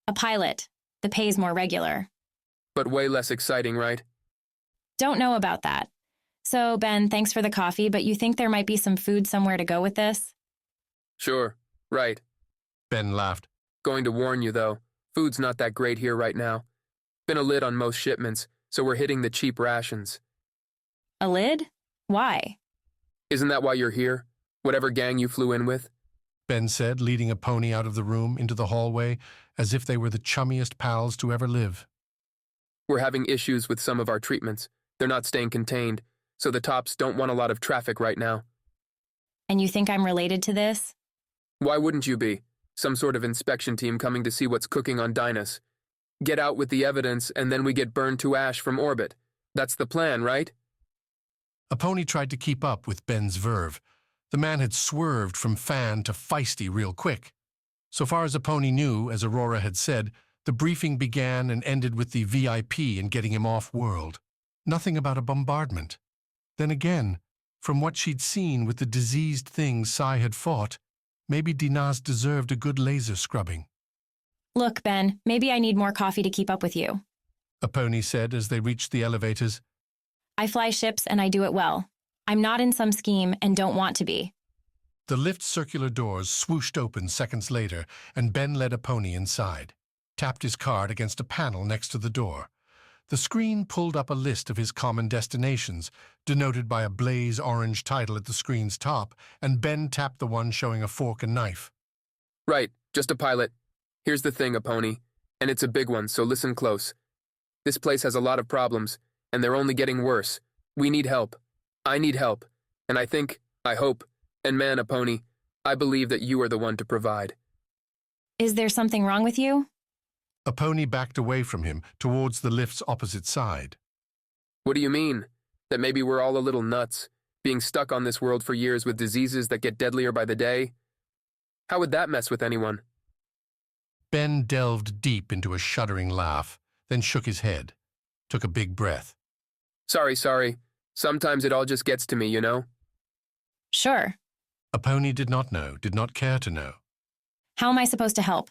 A pilot. The pay's more regular. But way less exciting, right? Don't know about that. So, Ben, thanks for the coffee, but you think there might be some food somewhere to go with this? Sure, right. Ben laughed. Going to warn you, though, food's not that great here right now. Been a lid on most shipments, so we're hitting the cheap rations. A lid? Why? Isn't that why you're here? Whatever gang you flew in with? Ben said, leading a pony out of the room into the hallway, as if they were the chummiest pals to ever live. We're having issues with some of our treatments. They're not staying contained, so the tops don't want a lot of traffic right now. And you think I'm related to this? Why wouldn't you be? Some sort of inspection team coming to see what's cooking on Dynas. Get out with the evidence, and then we get burned to ash from orbit. That's the plan, right? A pony tried to keep up with Ben's verve. The man had swerved from fan to feisty real quick. So far as a pony knew, as Aurora had said, the briefing began and ended with the VIP and getting him off-world. Nothing about a bombardment. Then again, from what she'd seen with the diseased things Sai had fought, maybe Dynas deserved a good laser scrubbing. Look, Ben, maybe I need more coffee to keep up with you. A pony said as they reached the elevators. I fly ships and I do it well. I'm not in some scheme and don't want to be. The lift's circular doors swooshed open seconds later, and Ben led a pony inside, tapped his card against a panel next to the door. The screen pulled up a list of his common destinations, denoted by a blaze orange title at the screen's top, and Ben tapped the one showing a fork and knife. Right, just a pilot. Here's the thing, a pony, and it's a big one, so listen close. This place has a lot of problems, and they're only getting worse. We need help. I need help. And I think, I hope, and man, a pony, I believe that you are the one to provide. Is there something wrong with you? A pony backed away from him, towards the lift's opposite side. What do you mean? That maybe we're all a little nuts, being stuck on this world for years with diseases that get deadlier by the day? How would that mess with anyone? Ben delved deep into a shuddering laugh, then shook his head, took a big breath. Sorry. Sometimes it all just gets to me, you know? Sure. Aponi did not know, did not care to know. How am I supposed to help?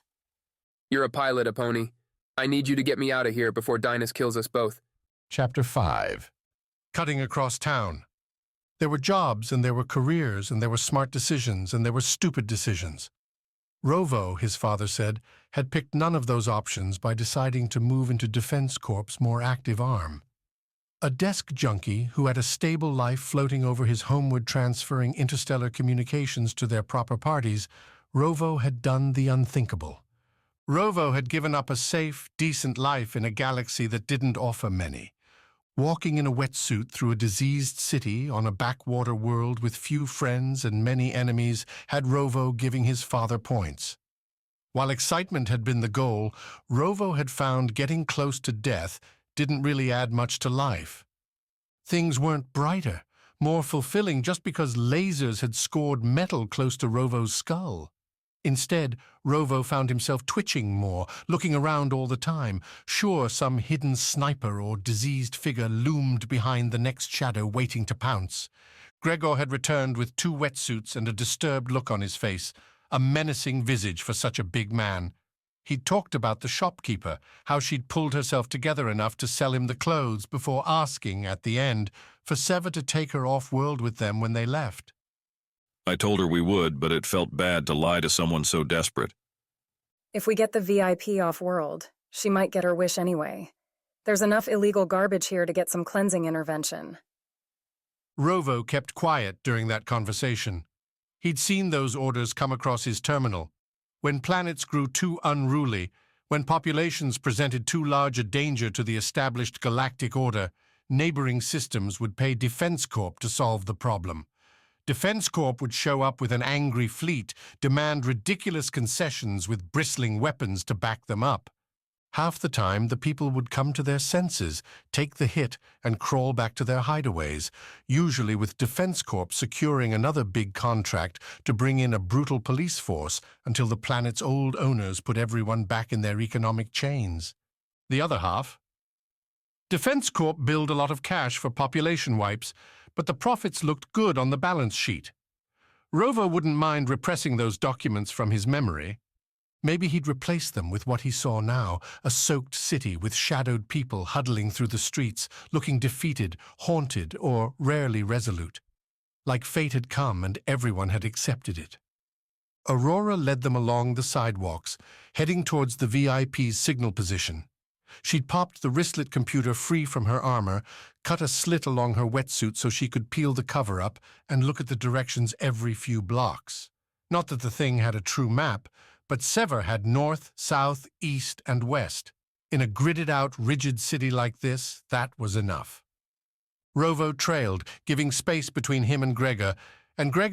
You're a pilot, Aponi. I need you to get me out of here before Dynas kills us both. Chapter 5. Cutting across town. There were jobs, and there were careers, and there were smart decisions, and there were stupid decisions. Rovo, his father said, had picked none of those options by deciding to move into Defense Corp's more active arm. A desk junkie who had a stable life floating over his homeward transferring interstellar communications to their proper parties, Rovo had done the unthinkable. Rovo had given up a safe, decent life in a galaxy that didn't offer many. Walking in a wetsuit through a diseased city on a backwater world with few friends and many enemies had Rovo giving his father points. While excitement had been the goal, Rovo had found getting close to death didn't really add much to life. Things weren't brighter, more fulfilling just because lasers had scored metal close to Rovo's skull. Instead, Rovo found himself twitching more, looking around all the time, sure some hidden sniper or diseased figure loomed behind the next shadow waiting to pounce. Gregor had returned with 2 wetsuits and a disturbed look on his face, a menacing visage for such a big man. He'd talked about the shopkeeper, how she'd pulled herself together enough to sell him the clothes before asking, at the end, for Sever to take her off-world with them when they left. I told her we would, but it felt bad to lie to someone so desperate. If we get the VIP off-world, she might get her wish anyway. There's enough illegal garbage here to get some cleansing intervention. Rovo kept quiet during that conversation. He'd seen those orders come across his terminal. When planets grew too unruly, when populations presented too large a danger to the established galactic order, neighboring systems would pay Defense Corp to solve the problem. Defense Corp would show up with an angry fleet, demand ridiculous concessions with bristling weapons to back them up. Half the time, the people would come to their senses, take the hit, and crawl back to their hideaways, usually with Defense Corp securing another big contract to bring in a brutal police force until the planet's old owners put everyone back in their economic chains. The other half? Defense Corp billed a lot of cash for population wipes, but the profits looked good on the balance sheet. Rovo wouldn't mind repressing those documents from his memory. Maybe he'd replace them with what he saw now, a soaked city with shadowed people huddling through the streets, looking defeated, haunted, or rarely resolute. Like fate had come and everyone had accepted it. Aurora led them along the sidewalks, heading towards the VIP's signal position. She'd popped the wristlet computer free from her armor, cut a slit along her wetsuit so she could peel the cover up and look at the directions every few blocks. Not that the thing had a true map, but Sever had north, south, east, and west. In a gridded-out, rigid city like this, that was enough. Rovo trailed, giving space between him and Gregor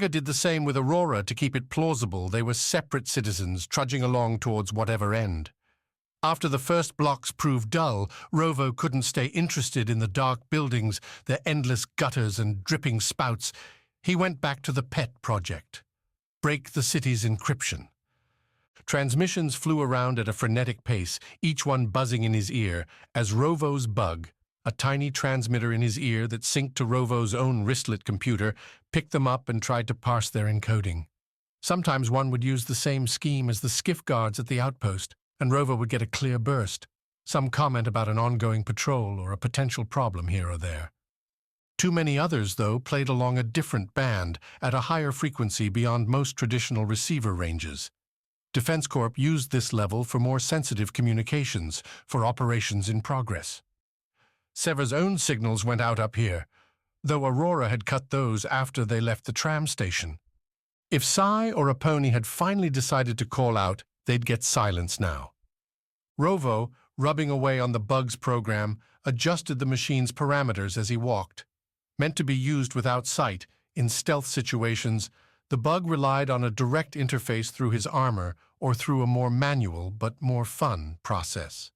did the same with Aurora to keep it plausible they were separate citizens trudging along towards whatever end. After the first blocks proved dull, Rovo couldn't stay interested in the dark buildings, their endless gutters and dripping spouts. He went back to the pet project. Break the city's encryption. Transmissions flew around at a frenetic pace, each one buzzing in his ear, as Rovo's bug, a tiny transmitter in his ear that synced to Rovo's own wristlet computer, picked them up and tried to parse their encoding. Sometimes one would use the same scheme as the skiff guards at the outpost, and Rovo would get a clear burst, some comment about an ongoing patrol or a potential problem here or there. Too many others, though, played along a different band, at a higher frequency beyond most traditional receiver ranges. Defense Corp used this level for more sensitive communications, for operations in progress. Sever's own signals went out up here, though Aurora had cut those after they left the tram station. If Sai or Aponi had finally decided to call out, they'd get silence now. Rovo, rubbing away on the bug's program, adjusted the machine's parameters as he walked. Meant to be used without sight, in stealth situations, the bug relied on a direct interface through his armor or through a more manual but more fun process.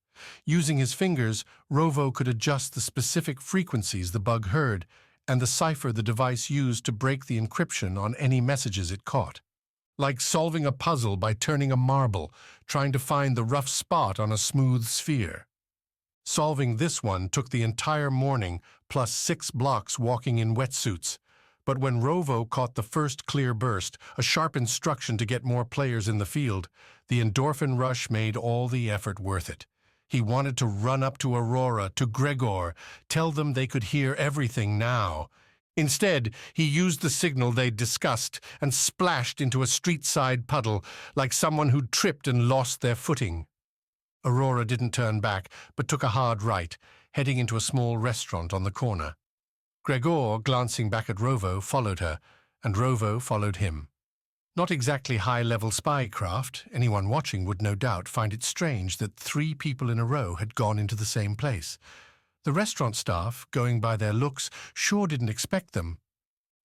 Using his fingers, Rovo could adjust the specific frequencies the bug heard and the cipher the device used to break the encryption on any messages it caught. Like solving a puzzle by turning a marble, trying to find the rough spot on a smooth sphere. Solving this one took the entire morning, plus 6 blocks walking in wetsuits. But when Rovo caught the first clear burst, a sharp instruction to get more players in the field, the endorphin rush made all the effort worth it. He wanted to run up to Aurora, to Gregor, tell them they could hear everything now. Instead, he used the signal they'd discussed and splashed into a street-side puddle like someone who'd tripped and lost their footing. Aurora didn't turn back, but took a hard right, heading into a small restaurant on the corner. Gregor, glancing back at Rovo, followed her, and Rovo followed him. Not exactly high-level spy craft, anyone watching would no doubt find it strange that 3 people in a row had gone into the same place. The restaurant staff, going by their looks, sure didn't expect them.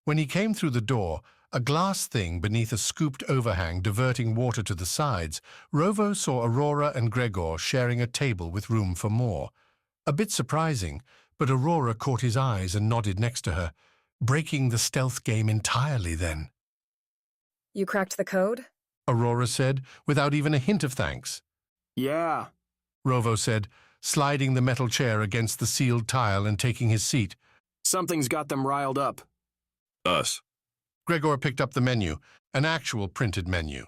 When he came through the door, a glass thing beneath a scooped overhang diverting water to the sides, Rovo saw Aurora and Gregor sharing a table with room for more. A bit surprising, but Aurora caught his eyes and nodded next to her, breaking the stealth game entirely then. You cracked the code? Aurora said, without even a hint of thanks. Yeah, Rovo said, sliding the metal chair against the sealed tile and taking his seat. something's got them riled up. Us. Gregor picked up the menu, an actual printed menu.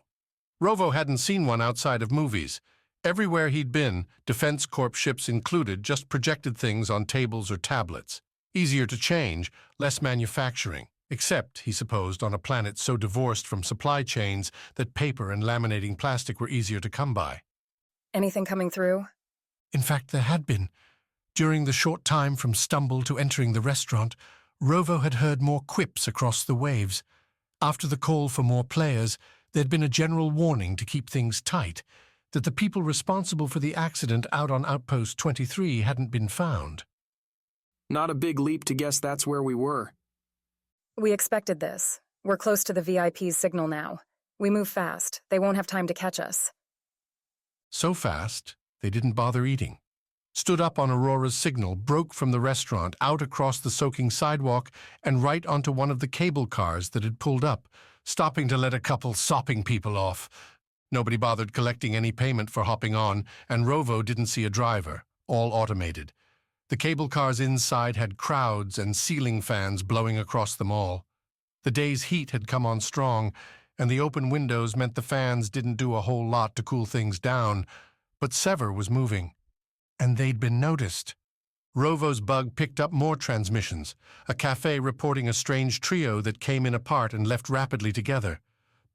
Rovo hadn't seen one outside of movies. Everywhere he'd been, Defense Corp ships included, just projected things on tables or tablets. Easier to change, less manufacturing, except, he supposed, on a planet so divorced from supply chains that paper and laminating plastic were easier to come by. Anything coming through? In fact, there had been. During the short time from stumble to entering the restaurant, Rovo had heard more quips across the waves. After the call for more players, there'd been a general warning to keep things tight, that the people responsible for the accident out on Outpost 23 hadn't been found. Not a big leap to guess that's where we were. We expected this. We're close to the VIP's signal now. We move fast. They won't have time to catch us. So fast, they didn't bother eating. Stood up on Aurora's signal, broke from the restaurant, out across the soaking sidewalk, and right onto one of the cable cars that had pulled up, stopping to let a couple sopping people off. Nobody bothered collecting any payment for hopping on, and Rovo didn't see a driver, all automated. The cable cars inside had crowds and ceiling fans blowing across them all. The day's heat had come on strong, and the open windows meant the fans didn't do a whole lot to cool things down, but Sever was moving, and they'd been noticed. Rovo's bug picked up more transmissions, a cafe reporting a strange trio that came in apart and left rapidly together.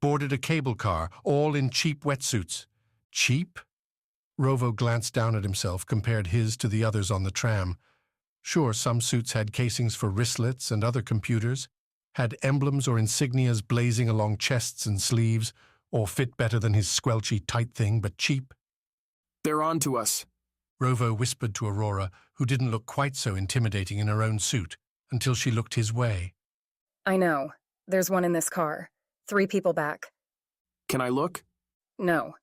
Boarded a cable car, all in cheap wetsuits. Cheap? Rovo glanced down at himself, compared his to the others on the tram. Sure, some suits had casings for wristlets and other computers, had emblems or insignias blazing along chests and sleeves, or fit better than his squelchy tight thing, but cheap. They're on to us. Rovo whispered to Aurora, who didn't look quite so intimidating in her own suit, until she looked his way. I know. There's one in this car. 3 people back. Can I look? No.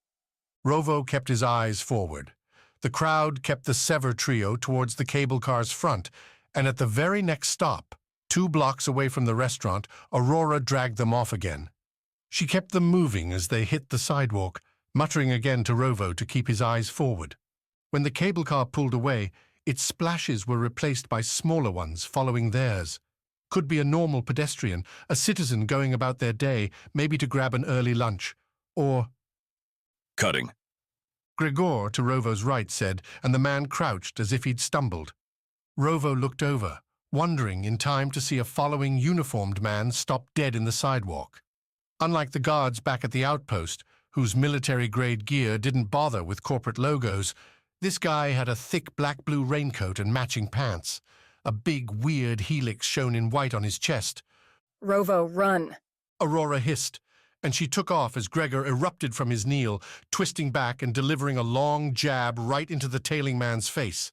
Rovo kept his eyes forward. The crowd kept the Sever trio towards the cable car's front, and at the very next stop, 2 blocks away from the restaurant, Aurora dragged them off again. She kept them moving as they hit the sidewalk, muttering again to Rovo to keep his eyes forward. When the cable car pulled away, its splashes were replaced by smaller ones following theirs. Could be a normal pedestrian, a citizen going about their day, maybe to grab an early lunch, or... Cutting. Gregor, to Rovo's right, said, and the man crouched as if he'd stumbled. Rovo looked over, wondering in time to see a following uniformed man stop dead in the sidewalk. Unlike the guards back at the outpost, whose military-grade gear didn't bother with corporate logos, this guy had a thick black-blue raincoat and matching pants, a big, weird helix shown in white on his chest. Rovo, run! Aurora hissed, and she took off as Gregor erupted from his kneel, twisting back and delivering a long jab right into the tailing man's face.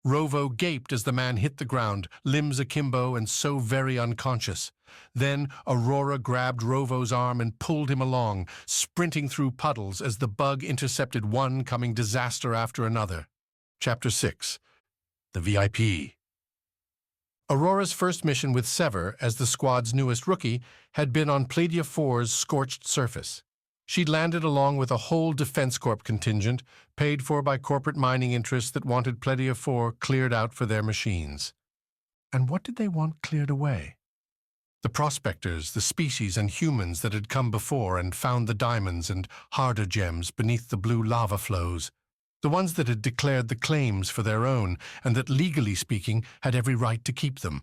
Rovo gaped as the man hit the ground, limbs akimbo and so very unconscious. Then Aurora grabbed Rovo's arm and pulled him along, sprinting through puddles as the bug intercepted one coming disaster after another. Chapter 6. The VIP. Aurora's first mission with Sever, as the squad's newest rookie, had been on Pleidia 4's scorched surface. She'd landed along with a whole Defense Corp contingent, paid for by corporate mining interests that wanted Pleidia 4 cleared out for their machines. And what did they want cleared away? The prospectors, the species and humans that had come before and found the diamonds and harder gems beneath the blue lava flows. The ones that had declared the claims for their own and that, legally speaking, had every right to keep them.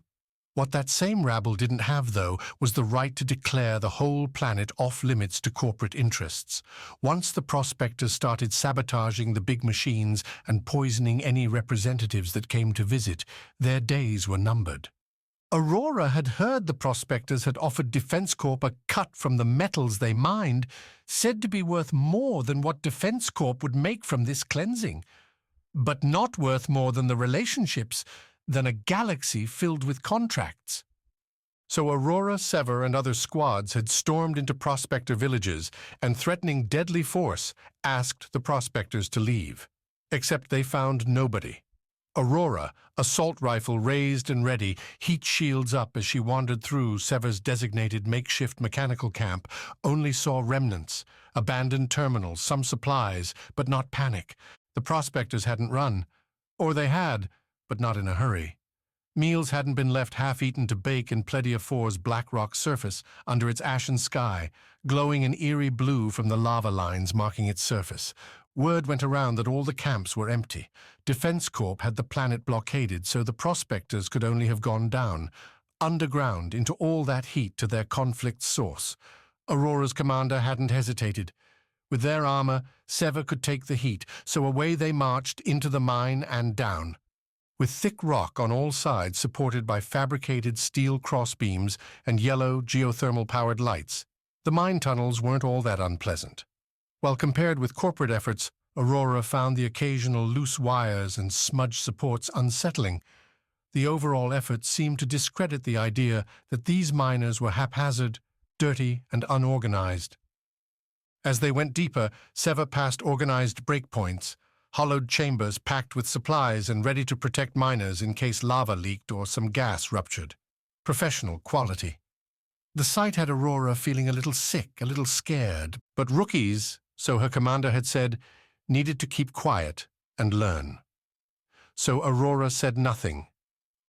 What that same rabble didn't have, though, was the right to declare the whole planet off-limits to corporate interests. Once the prospectors started sabotaging the big machines and poisoning any representatives that came to visit, their days were numbered. Aurora had heard the prospectors had offered Defense Corp a cut from the metals they mined, said to be worth more than what Defense Corp would make from this cleansing, but not worth more than the relationships, than a galaxy filled with contracts. So Aurora, Sever, and other squads had stormed into prospector villages and, threatening deadly force, asked the prospectors to leave. Except they found nobody. Aurora, assault rifle raised and ready, heat shields up as she wandered through Sever's designated makeshift mechanical camp, only saw remnants, abandoned terminals, some supplies, but not panic. The prospectors hadn't run. Or they had, but not in a hurry. Meals hadn't been left half-eaten to bake in Pleidia 4's black rock surface under its ashen sky, glowing an eerie blue from the lava lines marking its surface. Word went around that all the camps were empty. Defense Corp had the planet blockaded, so the prospectors could only have gone down, underground into all that heat to their conflict source. Aurora's commander hadn't hesitated. With their armor, Sever could take the heat, so away they marched into the mine and down. With thick rock on all sides supported by fabricated steel crossbeams and yellow geothermal-powered lights, the mine tunnels weren't all that unpleasant. While compared with corporate efforts, Aurora found the occasional loose wires and smudged supports unsettling. The overall effort seemed to discredit the idea that these miners were haphazard, dirty, and unorganized. As they went deeper, Sever passed organized breakpoints, hollowed chambers packed with supplies and ready to protect miners in case lava leaked or some gas ruptured. Professional quality. The sight had Aurora feeling a little sick, a little scared, but rookies, so her commander had said, needed to keep quiet and learn. So Aurora said nothing,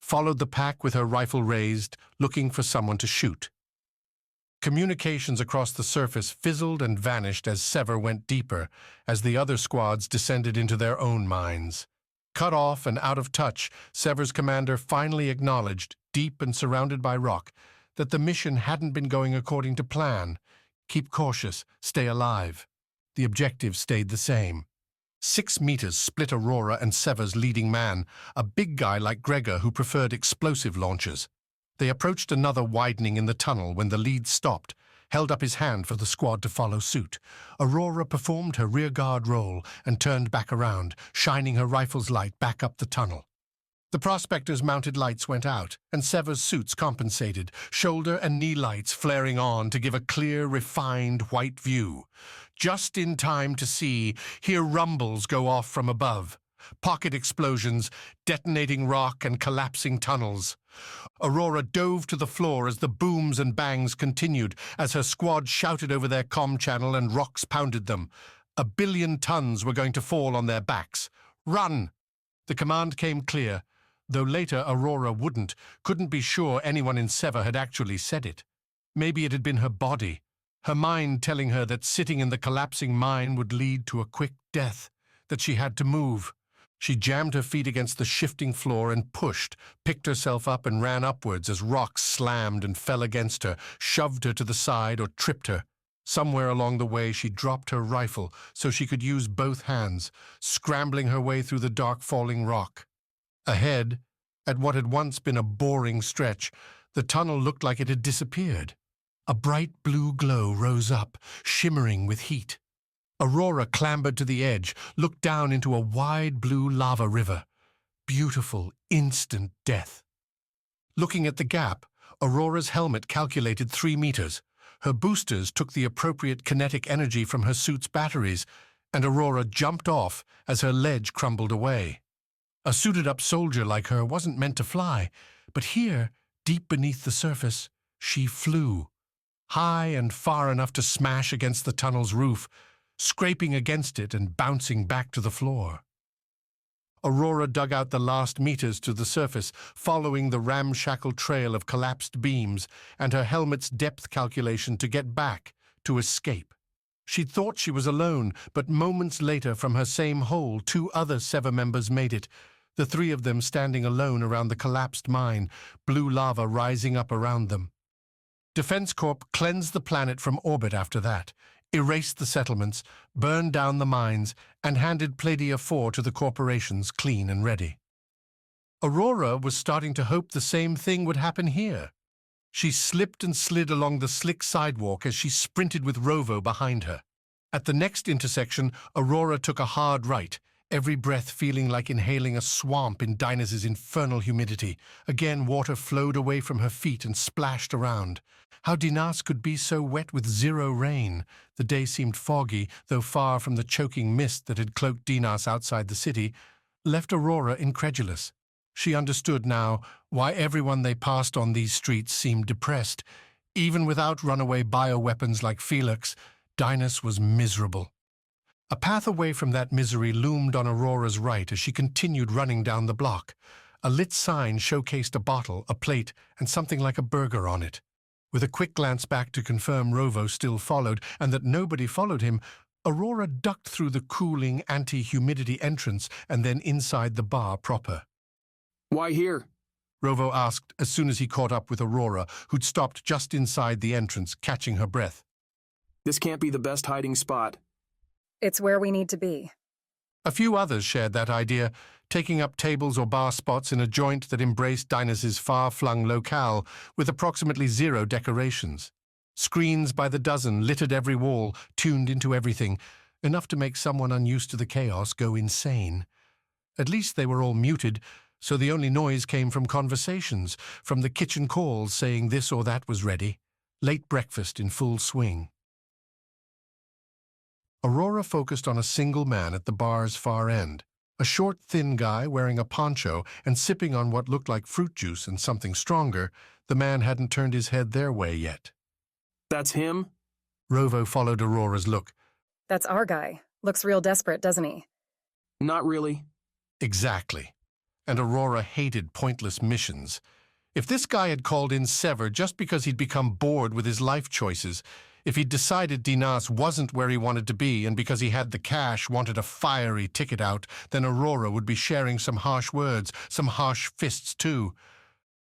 followed the pack with her rifle raised, looking for someone to shoot. Communications across the surface fizzled and vanished as Sever went deeper, as the other squads descended into their own mines. Cut off and out of touch, Sever's commander finally acknowledged, deep and surrounded by rock, that the mission hadn't been going according to plan. Keep cautious, stay alive. The objective stayed the same. 6 meters split Aurora and Sever's leading man, a big guy like Gregor who preferred explosive launchers. They approached another widening in the tunnel when the lead stopped, held up his hand for the squad to follow suit. Aurora performed her rearguard role and turned back around, shining her rifle's light back up the tunnel. The prospectors' mounted lights went out, and Sever's suits compensated, shoulder and knee lights flaring on to give a clear, refined white view. Just in time to hear rumbles go off from above. Pocket explosions, detonating rock and collapsing tunnels. Aurora dove to the floor as the booms and bangs continued, as her squad shouted over their comm channel and rocks pounded them. 1 billion tons were going to fall on their backs. Run! The command came clear, though later Aurora couldn't be sure anyone in Sever had actually said it. Maybe it had been her body, her mind telling her that sitting in the collapsing mine would lead to a quick death, that she had to move. She jammed her feet against the shifting floor and pushed, picked herself up and ran upwards as rocks slammed and fell against her, shoved her to the side or tripped her. Somewhere along the way she dropped her rifle so she could use both hands, scrambling her way through the dark falling rock. Ahead, at what had once been a boring stretch, the tunnel looked like it had disappeared. A bright blue glow rose up, shimmering with heat. Aurora clambered to the edge, looked down into a wide blue lava river. Beautiful, instant death. Looking at the gap, Aurora's helmet calculated 3 meters. Her boosters took the appropriate kinetic energy from her suit's batteries, and Aurora jumped off as her ledge crumbled away. A suited-up soldier like her wasn't meant to fly, but here, deep beneath the surface, she flew, high and far enough to smash against the tunnel's roof, scraping against it and bouncing back to the floor. Aurora dug out the last meters to the surface, following the ramshackle trail of collapsed beams and her helmet's depth calculation to get back, to escape. She'd thought she was alone, but moments later from her same hole, 2 other Sever members made it, the 3 of them standing alone around the collapsed mine, blue lava rising up around them. Defense Corp cleansed the planet from orbit after that, erased the settlements, burned down the mines, and handed Pleidia 4 to the corporations clean and ready. Aurora was starting to hope the same thing would happen here. She slipped and slid along the slick sidewalk as she sprinted with Rovo behind her. At the next intersection, Aurora took a hard right, every breath feeling like inhaling a swamp in Dynas's infernal humidity. Again, water flowed away from her feet and splashed around. How Dynas could be so wet with 0 rain. The day seemed foggy, though far from the choking mist that had cloaked Dynas outside the city, left Aurora incredulous. She understood now why everyone they passed on these streets seemed depressed. Even without runaway bioweapons like Felix, Dynas was miserable. A path away from that misery loomed on Aurora's right as she continued running down the block. A lit sign showcased a bottle, a plate, and something like a burger on it. With a quick glance back to confirm Rovo still followed and that nobody followed him, Aurora ducked through the cooling anti-humidity entrance and then inside the bar proper. Why here? Rovo asked as soon as he caught up with Aurora, who'd stopped just inside the entrance, catching her breath. This can't be the best hiding spot. It's where we need to be. A few others shared that idea, taking up tables or bar spots in a joint that embraced Dynas's far-flung locale with approximately 0 decorations. Screens by the dozen littered every wall, tuned into everything, enough to make someone unused to the chaos go insane. At least they were all muted, so the only noise came from conversations, from the kitchen calls saying this or that was ready, late breakfast in full swing. Aurora focused on a single man at the bar's far end, a short, thin guy wearing a poncho and sipping on what looked like fruit juice and something stronger. The man hadn't turned his head their way yet. That's him? Rovo followed Aurora's look. That's our guy. Looks real desperate, doesn't he? Not really. Exactly. And Aurora hated pointless missions. If this guy had called in Sever just because he'd become bored with his life choices, if he'd decided Dynas wasn't where he wanted to be and because he had the cash wanted a fiery ticket out, then Aurora would be sharing some harsh words, some harsh fists too.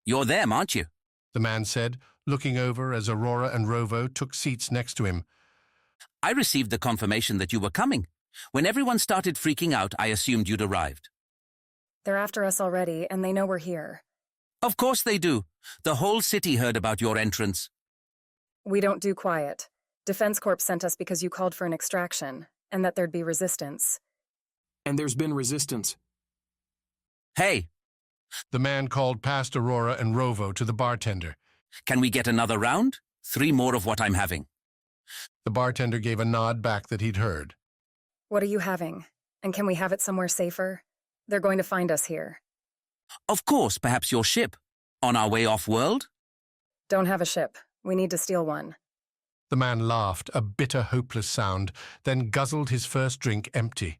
You're them, aren't you? The man said, looking over as Aurora and Rovo took seats next to him. I received the confirmation that you were coming. When everyone started freaking out, I assumed you'd arrived. They're after us already, and they know we're here. Of course they do. The whole city heard about your entrance. We don't do quiet. Defense Corp sent us because you called for an extraction, and that there'd be resistance. And there's been resistance. Hey! The man called past Aurora and Rovo to the bartender. Can we get another round? 3 more of what I'm having. The bartender gave a nod back that he'd heard. What are you having? And can we have it somewhere safer? They're going to find us here. Of course, perhaps your ship. On our way off-world? Don't have a ship. We need to steal one. The man laughed, a bitter, hopeless sound, then guzzled his first drink empty.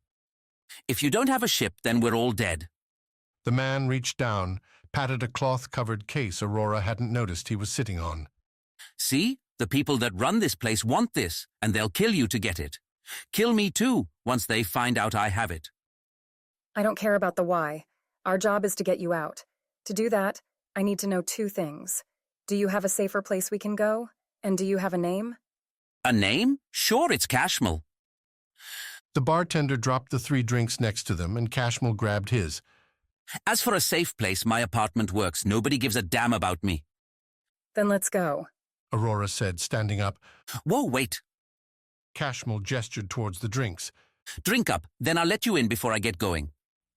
If you don't have a ship, then we're all dead. The man reached down, patted a cloth-covered case Aurora hadn't noticed he was sitting on. See? The people that run this place want this, and they'll kill you to get it. Kill me too, once they find out I have it. I don't care about the why. Our job is to get you out. To do that, I need to know 2 things. Do you have a safer place we can go? And do you have a name? A name? Sure, it's Cashmel. The bartender dropped the 3 drinks next to them, and Cashmel grabbed his. As for a safe place, my apartment works. Nobody gives a damn about me. Then let's go, Aurora said, standing up. Whoa, wait. Cashmel gestured towards the drinks. Drink up, then I'll let you in before I get going.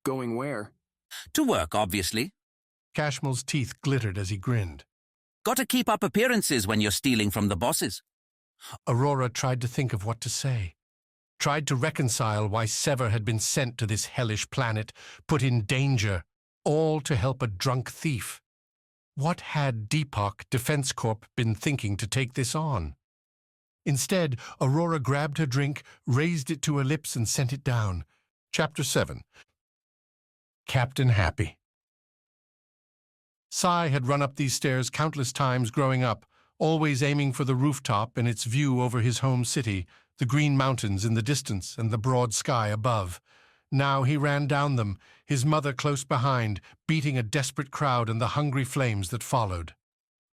Going where? To work, obviously. Cashmel's teeth glittered as he grinned. Gotta keep up appearances when you're stealing from the bosses. Aurora tried to think of what to say. tried to reconcile why Sever had been sent to this hellish planet, put in danger, all to help a drunk thief. What had Deepak Defense Corp been thinking to take this on? Instead, Aurora grabbed her drink, raised it to her lips, and sent it down. Chapter 7. Captain Happy. Sai had run up these stairs countless times growing up, always aiming for the rooftop and its view over his home city, the green mountains in the distance and the broad sky above. Now he ran down them, his mother close behind, beating a desperate crowd and the hungry flames that followed.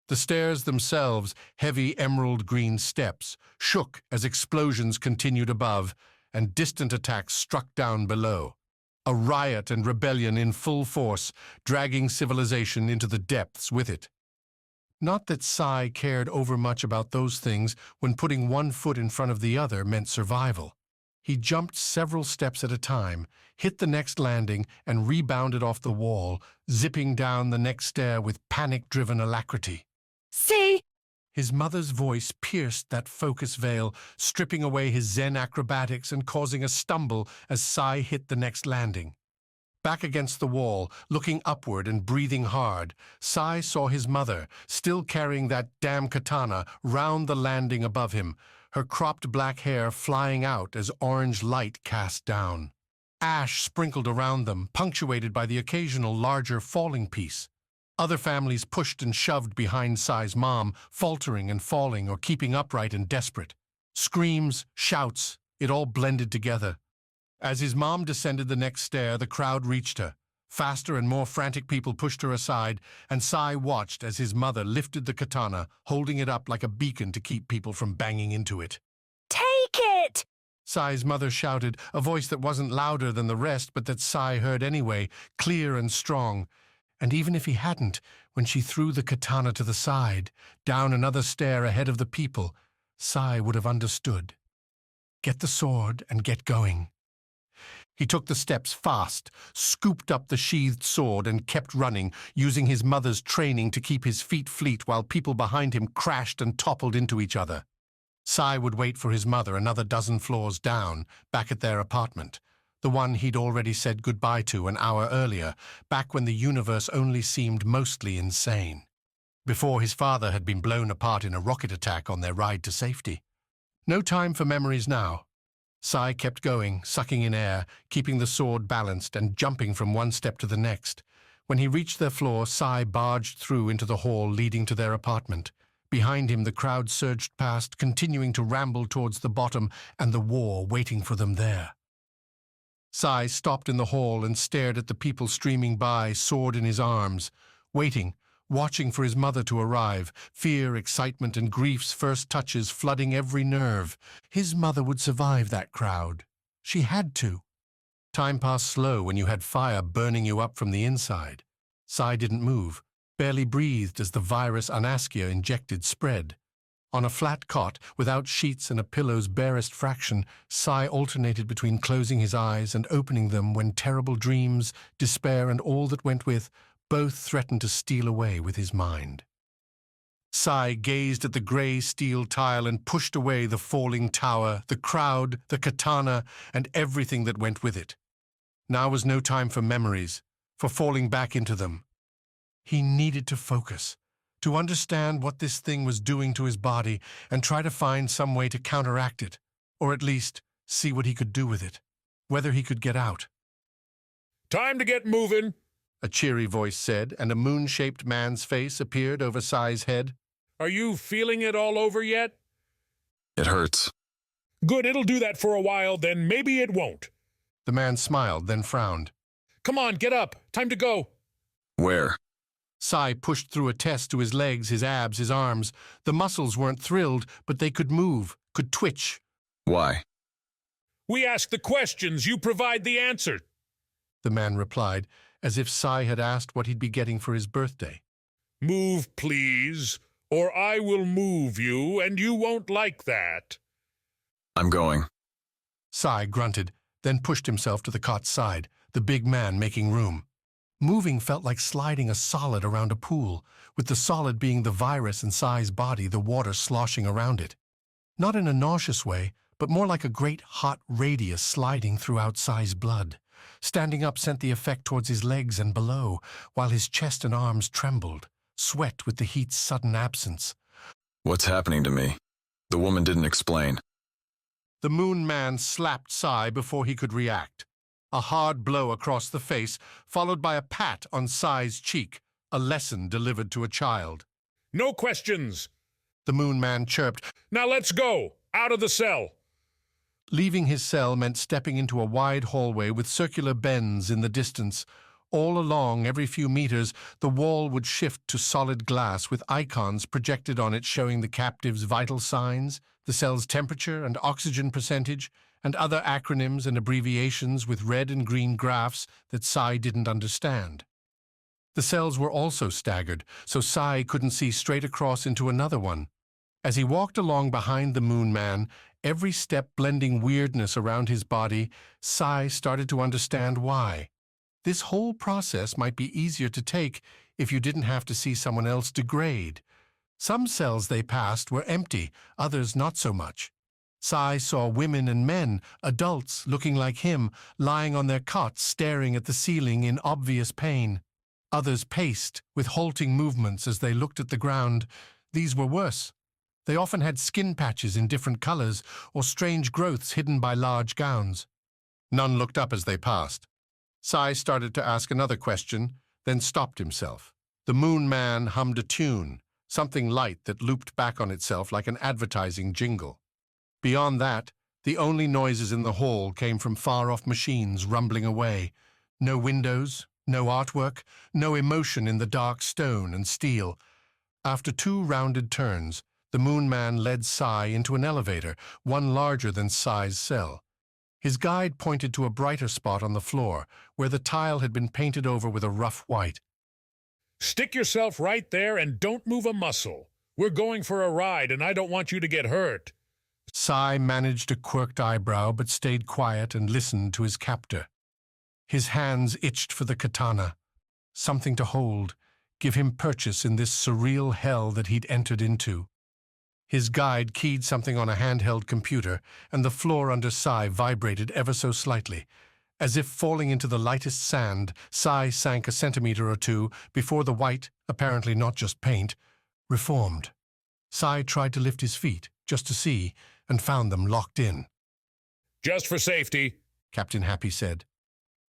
The stairs themselves, heavy emerald green steps, shook as explosions continued above, and distant attacks struck down below. A riot and rebellion in full force, dragging civilization into the depths with it. Not that Sai cared overmuch about those things when putting one foot in front of the other meant survival. He jumped several steps at a time, hit the next landing, and rebounded off the wall, zipping down the next stair with panic-driven alacrity. See? His mother's voice pierced that focus veil, stripping away his Zen acrobatics and causing a stumble as Sai hit the next landing. Back against the wall, looking upward and breathing hard, Sai saw his mother, still carrying that damn katana, round the landing above him, her cropped black hair flying out as orange light cast down. Ash sprinkled around them, punctuated by the occasional larger falling piece. Other families pushed and shoved behind Sai's mom, faltering and falling or keeping upright and desperate. Screams, shouts, it all blended together. As his mom descended the next stair, the crowd reached her. Faster and more frantic people pushed her aside, and Sai watched as his mother lifted the katana, holding it up like a beacon to keep people from banging into it. Take it! Sai's mother shouted, a voice that wasn't louder than the rest, but that Sai heard anyway, clear and strong. And even if he hadn't, when she threw the katana to the side, down another stair ahead of the people, Sai would have understood. Get the sword and get going. He took the steps fast, scooped up the sheathed sword and kept running, using his mother's training to keep his feet fleet while people behind him crashed and toppled into each other. Sai would wait for his mother another dozen floors down, back at their apartment, the one he'd already said goodbye to an hour earlier, back when the universe only seemed mostly insane, before his father had been blown apart in a rocket attack on their ride to safety. No time for memories now. Sai kept going, sucking in air, keeping the sword balanced and jumping from one step to the next. When he reached their floor, Sai barged through into the hall leading to their apartment. Behind him, the crowd surged past, continuing to ramble towards the bottom and the war waiting for them there. Sai stopped in the hall and stared at the people streaming by, sword in his arms, waiting, watching for his mother to arrive, fear, excitement, and grief's first touches flooding every nerve. His mother would survive that crowd. She had to. Time passed slow when you had fire burning you up from the inside. Sai didn't move, barely breathed as the virus Unaskia injected spread. On a flat cot, without sheets and a pillow's barest fraction, Sai alternated between closing his eyes and opening them when terrible dreams, despair, and all that went with both threatened to steal away with his mind. Sai gazed at the grey steel tile and pushed away the falling tower, the crowd, the katana, and everything that went with it. Now was no time for memories, for falling back into them. He needed to focus, to understand what this thing was doing to his body and try to find some way to counteract it, or at least see what he could do with it, whether he could get out. Time to get moving, a cheery voice said, and a moon-shaped man's face appeared over Sai's head. Are you feeling it all over yet? It hurts. Good, it'll do that for a while, then maybe it won't. The man smiled, then frowned. Come on, get up. Time to go. Where? Sai pushed through a test to his legs, his abs, his arms. The muscles weren't thrilled, but they could move, could twitch. Why? We ask the questions, you provide the answer, the man replied, as if Sai had asked what he'd be getting for his birthday. Move, please, or I will move you, and you won't like that. I'm going. Sai grunted, then pushed himself to the cot's side, the big man making room. Moving felt like sliding a solid around a pool, with the solid being the virus in Sai's body, the water sloshing around it. Not in a nauseous way, but more like a great hot radius sliding throughout Sai's blood. Standing up sent the effect towards his legs and below, while his chest and arms trembled, sweat with the heat's sudden absence. What's happening to me? The woman didn't explain. The Moon Man slapped Sai before he could react. A hard blow across the face, followed by a pat on Sai's cheek, a lesson delivered to a child. No questions, the Moon Man chirped. Now let's go, out of the cell. Leaving his cell meant stepping into a wide hallway with circular bends in the distance. All along, every few meters, the wall would shift to solid glass with icons projected on it showing the captive's vital signs, the cell's temperature and oxygen percentage, and other acronyms and abbreviations with red and green graphs that Sai didn't understand. The cells were also staggered, so Sai couldn't see straight across into another one. As he walked along behind the Moon Man, every step blending weirdness around his body, Sai started to understand why. This whole process might be easier to take if you didn't have to see someone else degrade. Some cells they passed were empty, others not so much. Sai saw women and men, adults looking like him, lying on their cots staring at the ceiling in obvious pain. Others paced, with halting movements as they looked at the ground. These were worse. They often had skin patches in different colors or strange growths hidden by large gowns. None looked up as they passed. Sai started to ask another question, then stopped himself. The Moon Man hummed a tune, something light that looped back on itself like an advertising jingle. Beyond that, the only noises in the hall came from far-off machines rumbling away. No windows, no artwork, no emotion in the dark stone and steel. After 2 rounded turns, the Moon Man led Sai into an elevator, one larger than Sai's cell. His guide pointed to a brighter spot on the floor, where the tile had been painted over with a rough white. Stick yourself right there and don't move a muscle. We're going for a ride and I don't want you to get hurt. Sai managed a quirked eyebrow but stayed quiet and listened to his captor. His hands itched for the katana. Something to hold, give him purchase in this surreal hell that he'd entered into. His guide keyed something on a handheld computer, and the floor under Sai vibrated ever so slightly. As if falling into the lightest sand, Sai sank a centimeter or two before the white, apparently not just paint, reformed. Sai tried to lift his feet, just to see, and found them locked in. Just for safety, Captain Happy said.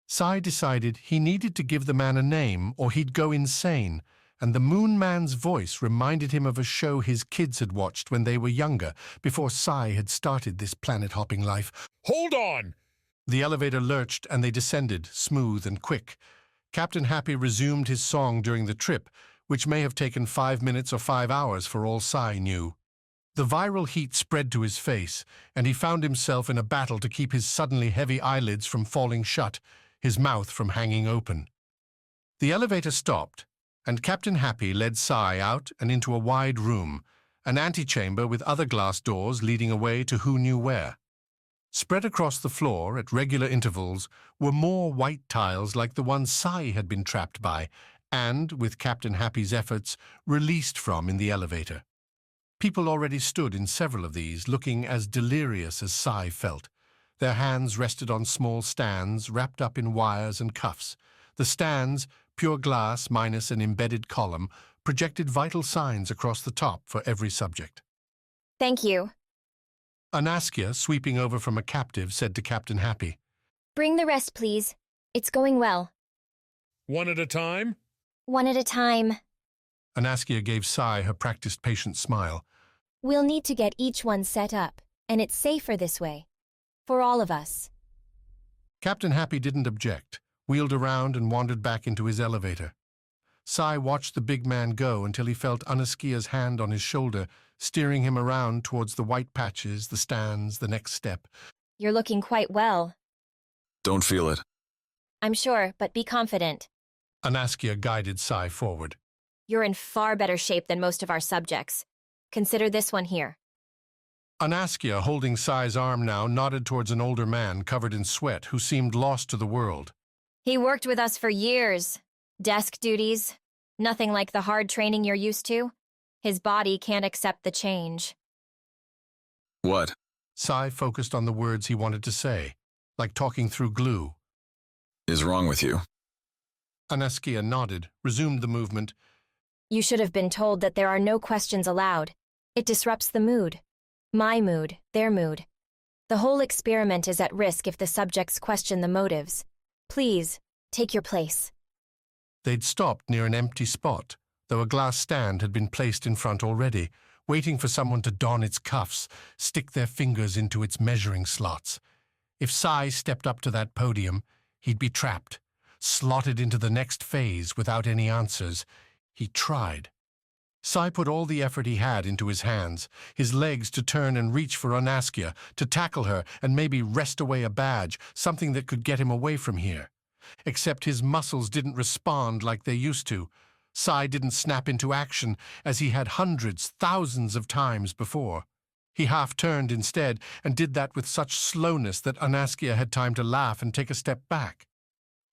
Sai decided he needed to give the man a name or he'd go insane, and the Moon Man's voice reminded him of a show his kids had watched when they were younger, before Sai had started this planet-hopping life. Hold on! The elevator lurched and they descended, smooth and quick. Captain Happy resumed his song during the trip, which may have taken 5 minutes or 5 hours for all Sai knew. The viral heat spread to his face, and he found himself in a battle to keep his suddenly heavy eyelids from falling shut, his mouth from hanging open. The elevator stopped, and Captain Happy led Sai out and into a wide room, an antechamber with other glass doors leading away to who knew where. Spread across the floor at regular intervals were more white tiles like the ones Sai had been trapped by, and, with Captain Happy's efforts, released from in the elevator. People already stood in several of these, looking as delirious as Sai felt. Their hands rested on small stands wrapped up in wires and cuffs. The stands, pure glass minus an embedded column, projected vital signs across the top for every subject. Thank you. Anaskia, sweeping over from a captive, said to Captain Happy, Bring the rest, please. It's going well. One at a time? One at a time. Anaskia gave Sai her practiced patient smile. We'll need to get each one set up, and it's safer this way. For all of us. Captain Happy didn't object, wheeled around and wandered back into his elevator. Sai watched the big man go until he felt Anaskia's hand on his shoulder, steering him around towards the white patches, the stands, the next step. You're looking quite well. Don't feel it. I'm sure, but be confident. Anaskia guided Sai forward. You're in far better shape than most of our subjects. Consider this one here. Anaskia, holding Sai's arm now, nodded towards an older man covered in sweat who seemed lost to the world. He worked with us for years. Desk duties. Nothing like the hard training you're used to. His body can't accept the change. What? Sai focused on the words he wanted to say, like talking through glue. Is wrong with you? Anaskia nodded, resumed the movement. You should have been told that there are no questions allowed. It disrupts the mood. My mood, their mood. The whole experiment is at risk if the subjects question the motives. Please, take your place. They'd stopped near an empty spot, though a glass stand had been placed in front already, waiting for someone to don its cuffs, stick their fingers into its measuring slots. If Sai stepped up to that podium, he'd be trapped, slotted into the next phase without any answers. He tried. Sai put all the effort he had into his hands, his legs to turn and reach for Anaskia, to tackle her and maybe wrest away a badge, something that could get him away from here. Except his muscles didn't respond like they used to. Sai didn't snap into action as he had hundreds, thousands of times before. He half-turned instead and did that with such slowness that Anaskia had time to laugh and take a step back.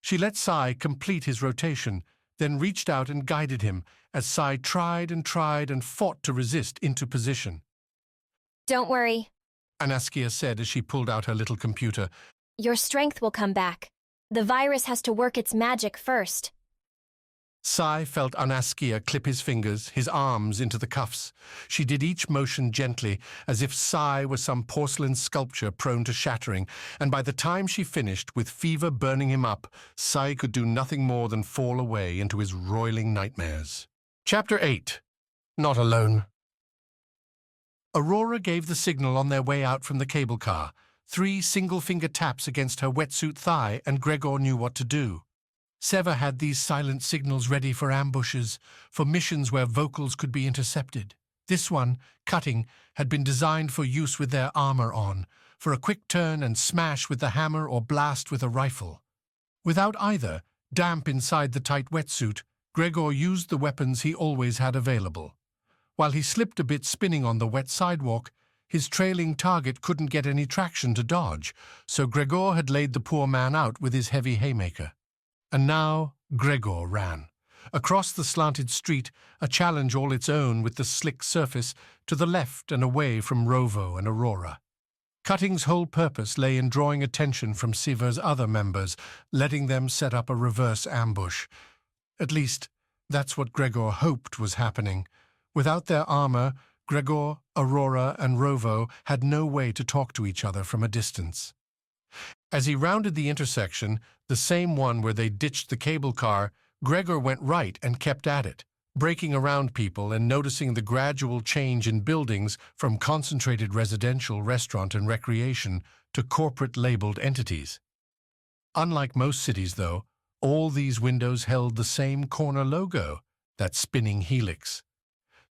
She let Sai complete his rotation, then reached out and guided him as Sai tried and fought to resist into position. Don't worry, Anaskia said as she pulled out her little computer. Your strength will come back. The virus has to work its magic first. Sai felt Anaskia clip his fingers, his arms into the cuffs. She did each motion gently, as if Sai was some porcelain sculpture prone to shattering, and by the time she finished, with fever burning him up, Sai could do nothing more than fall away into his roiling nightmares. Chapter 8. Not Alone. Aurora gave the signal on their way out from the cable car. 3 single-finger taps against her wetsuit thigh, and Gregor knew what to do. Sever had these silent signals ready for ambushes, for missions where vocals could be intercepted. This one, cutting, had been designed for use with their armor on, for a quick turn and smash with the hammer or blast with a rifle. Without either, damp inside the tight wetsuit, Gregor used the weapons he always had available. While he slipped a bit spinning on the wet sidewalk, his trailing target couldn't get any traction to dodge, so Gregor had laid the poor man out with his heavy haymaker. And now Gregor ran. Across the slanted street, a challenge all its own with the slick surface, to the left and away from Rovo and Aurora. Cutting's whole purpose lay in drawing attention from Sever's other members, letting them set up a reverse ambush. At least, that's what Gregor hoped was happening. Without their armor, Gregor, Aurora, and Rovo had no way to talk to each other from a distance. As he rounded the intersection, the same one where they ditched the cable car, Gregor went right and kept at it, breaking around people and noticing the gradual change in buildings from concentrated residential, restaurant, and recreation to corporate-labeled entities. Unlike most cities, though, all these windows held the same corner logo, that spinning helix.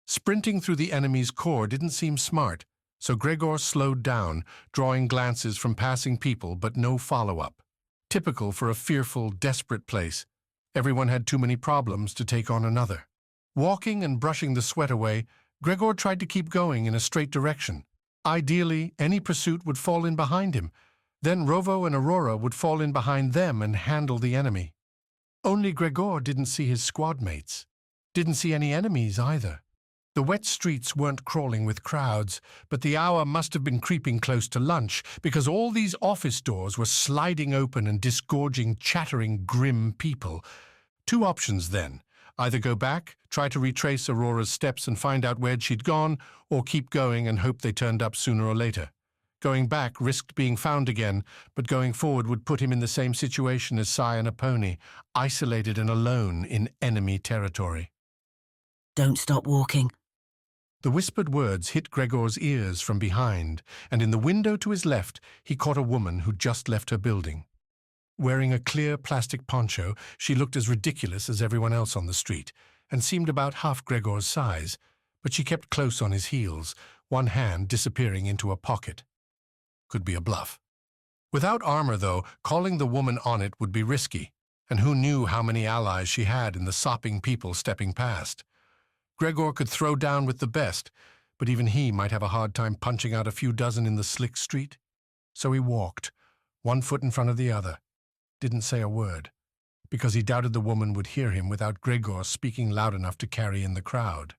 Sprinting through the enemy's core didn't seem smart, so Gregor slowed down, drawing glances from passing people but no follow-up. Typical for a fearful, desperate place. Everyone had too many problems to take on another. Walking and brushing the sweat away, Gregor tried to keep going in a straight direction. Ideally, any pursuit would fall in behind him. Then Rovo and Aurora would fall in behind them and handle the enemy. Only Gregor didn't see his squad mates. Didn't see any enemies either. The wet streets weren't crawling with crowds, but the hour must have been creeping close to lunch, because all these office doors were sliding open and disgorging chattering, grim people. 2 options then. Either go back, try to retrace Aurora's steps and find out where she'd gone, or keep going and hope they turned up sooner or later. Going back risked being found again, but going forward would put him in the same situation as Sai and a pony, isolated and alone in enemy territory. Don't stop walking. The whispered words hit Gregor's ears from behind, and in the window to his left he caught a woman who'd just left her building. Wearing a clear plastic poncho, she looked as ridiculous as everyone else on the street, and seemed about half Gregor's size, but she kept close on his heels, one hand disappearing into a pocket. Could be a bluff. Without armor, though, calling the woman on it would be risky, and who knew how many allies she had in the sopping people stepping past. Gregor could throw down with the best, but even he might have a hard time punching out a few dozen in the slick street. So he walked, one foot in front of the other, didn't say a word, because he doubted the woman would hear him without Gregor speaking loud enough to carry in the crowd.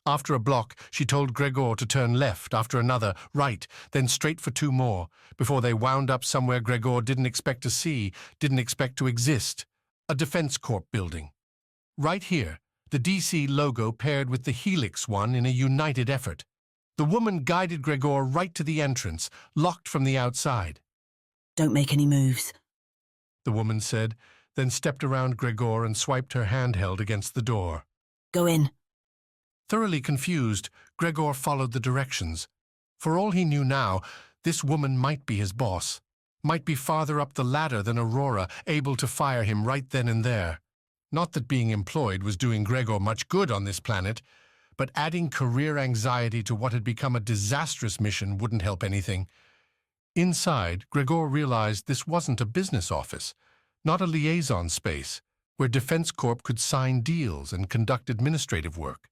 After a block, she told Gregor to turn left, after another, right, then straight for 2 more, before they wound up somewhere Gregor didn't expect to see, didn't expect to exist. A Defense Corp building. Right here, the DC logo paired with the Helix one in a united effort. The woman guided Gregor right to the entrance, locked from the outside. Don't make any moves, the woman said, then stepped around Gregor and swiped her handheld against the door. Go in. Thoroughly confused, Gregor followed the directions. For all he knew now, this woman might be his boss, might be farther up the ladder than Aurora, able to fire him right then and there. Not that being employed was doing Gregor much good on this planet, but adding career anxiety to what had become a disastrous mission wouldn't help anything. Inside, Gregor realized this wasn't a business office, not a liaison space, where Defense Corp could sign deals and conduct administrative work.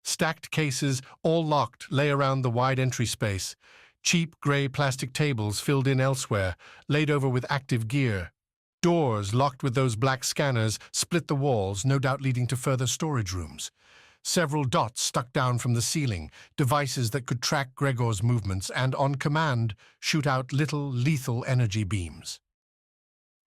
Stacked cases, all locked, lay around the wide entry space. Cheap gray plastic tables filled in elsewhere, laid over with active gear. Doors, locked with those black scanners, split the walls, no doubt leading to further storage rooms. Several dots stuck down from the ceiling, devices that could track Gregor's movements and, on command, shoot out little, lethal energy beams.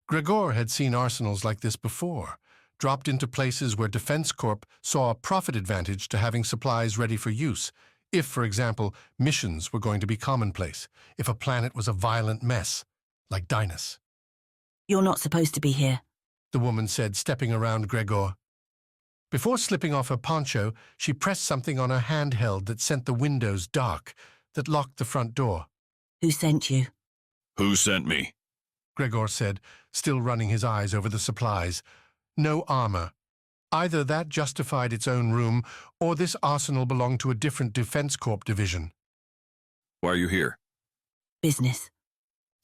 Gregor had seen arsenals like this before, dropped into places where Defense Corp saw a profit advantage to having supplies ready for use, if, for example, missions were going to be commonplace, if a planet was a violent mess, like Dynas. You're not supposed to be here, the woman said, stepping around Gregor. Before slipping off her poncho, she pressed something on her handheld that sent the windows dark, that locked the front door. Who sent you? Who sent me? Gregor said, still running his eyes over the supplies. No armor. Either that justified its own room, or this arsenal belonged to a different Defense Corp division. Why are you here? Business,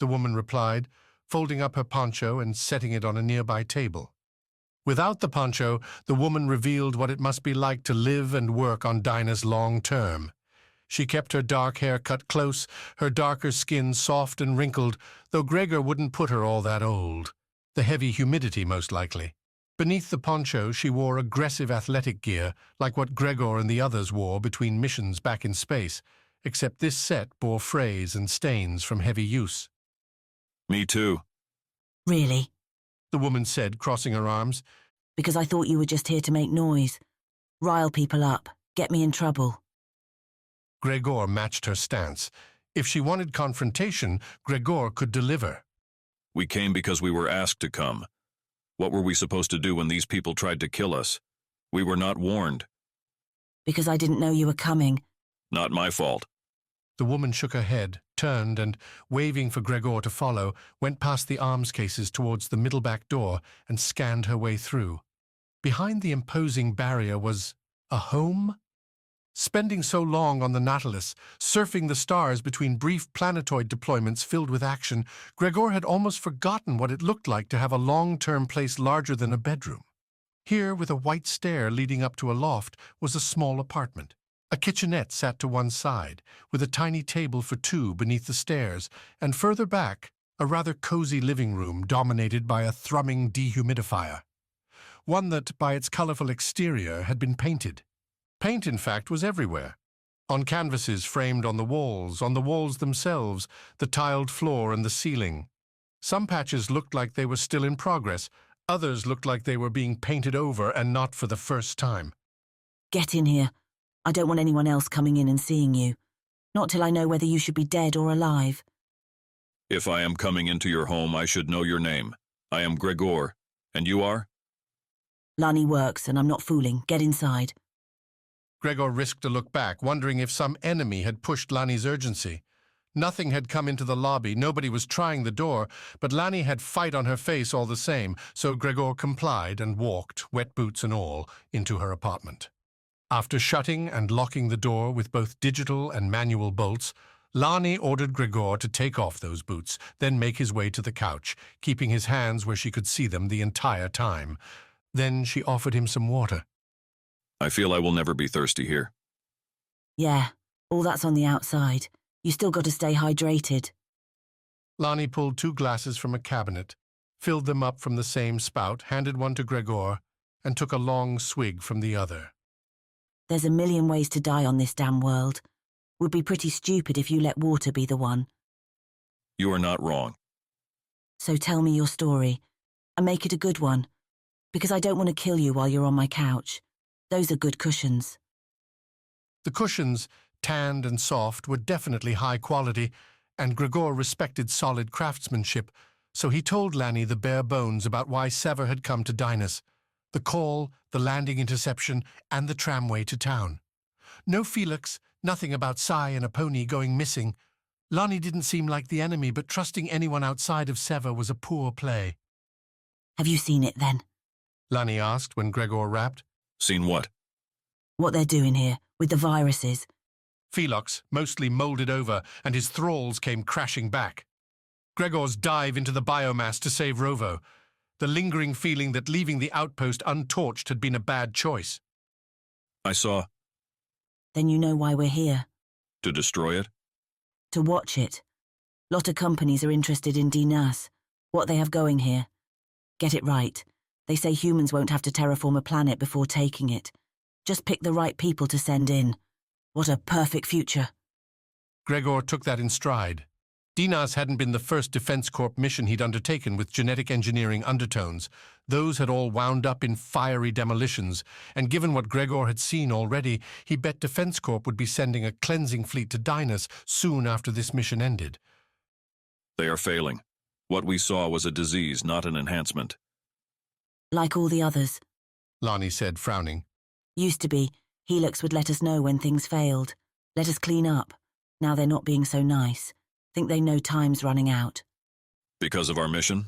the woman replied, folding up her poncho and setting it on a nearby table. Without the poncho, the woman revealed what it must be like to live and work on Dynas long term. She kept her dark hair cut close, her darker skin soft and wrinkled, though Gregor wouldn't put her all that old. The heavy humidity, most likely. Beneath the poncho, she wore aggressive athletic gear, like what Gregor and the others wore between missions back in space, except this set bore frays and stains from heavy use. Me too. Really? The woman said, crossing her arms. Because I thought you were just here to make noise. Rile people up, get me in trouble. Gregor matched her stance. If she wanted confrontation, Gregor could deliver. We came because we were asked to come. What were we supposed to do when these people tried to kill us? We were not warned. Because I didn't know you were coming. Not my fault. The woman shook her head, turned, and, waving for Gregor to follow, went past the arms cases towards the middle back door and scanned her way through. Behind the imposing barrier was a home? Spending so long on the Nautilus, surfing the stars between brief planetoid deployments filled with action, Gregor had almost forgotten what it looked like to have a long-term place larger than a bedroom. Here, with a white stair leading up to a loft, was a small apartment. A kitchenette sat to one side, with a tiny table for 2 beneath the stairs, and further back, a rather cozy living room dominated by a thrumming dehumidifier. One that, by its colorful exterior, had been painted. Paint, in fact, was everywhere. On canvases framed on the walls themselves, the tiled floor and the ceiling. Some patches looked like they were still in progress, others looked like they were being painted over and not for the first time. Get in here. I don't want anyone else coming in and seeing you. Not till I know whether you should be dead or alive. If I am coming into your home, I should know your name. I am Gregor. And you are? Lani works, and I'm not fooling. Get inside. Gregor risked a look back, wondering if some enemy had pushed Lani's urgency. Nothing had come into the lobby, nobody was trying the door, but Lani had fight on her face all the same, so Gregor complied and walked, wet boots and all, into her apartment. After shutting and locking the door with both digital and manual bolts, Lani ordered Gregor to take off those boots, then make his way to the couch, keeping his hands where she could see them the entire time. Then she offered him some water. I feel I will never be thirsty here. Yeah, all that's on the outside. You still got to stay hydrated. Lani pulled 2 glasses from a cabinet, filled them up from the same spout, handed one to Gregor, and took a long swig from the other. There's a million ways to die on this damn world. Would be pretty stupid if you let water be the one. You are not wrong. So tell me your story, and make it a good one, because I don't want to kill you while you're on my couch. Those are good cushions. The cushions, tanned and soft, were definitely high quality, and Gregor respected solid craftsmanship, so he told Lanny the bare bones about why Sever had come to Dynas, the call, the landing interception, and the tramway to town. No Felix, nothing about Sai and a pony going missing. Lonnie didn't seem like the enemy, but trusting anyone outside of Sever was a poor play. Have you seen it, then? Lonnie asked when Gregor rapped. Seen what? What they're doing here, with the viruses. Felix, mostly moulded over, and his thralls came crashing back. Gregor's dive into the biomass to save Rovo, the lingering feeling that leaving the outpost untorched had been a bad choice. I saw. Then you know why we're here. To destroy it? To watch it. Lot of companies are interested in Dynas, what they have going here. Get it right. They say humans won't have to terraform a planet before taking it. Just pick the right people to send in. What a perfect future. Gregor took that in stride. Dynas hadn't been the first Defense Corp mission he'd undertaken with genetic engineering undertones. Those had all wound up in fiery demolitions, and given what Gregor had seen already, he bet Defense Corp would be sending a cleansing fleet to Dynas soon after this mission ended. They are failing. What we saw was a disease, not an enhancement. Like all the others, Lonnie said, frowning. Used to be, Helix would let us know when things failed. Let us clean up. Now they're not being so nice. Think they know time's running out. Because of our mission?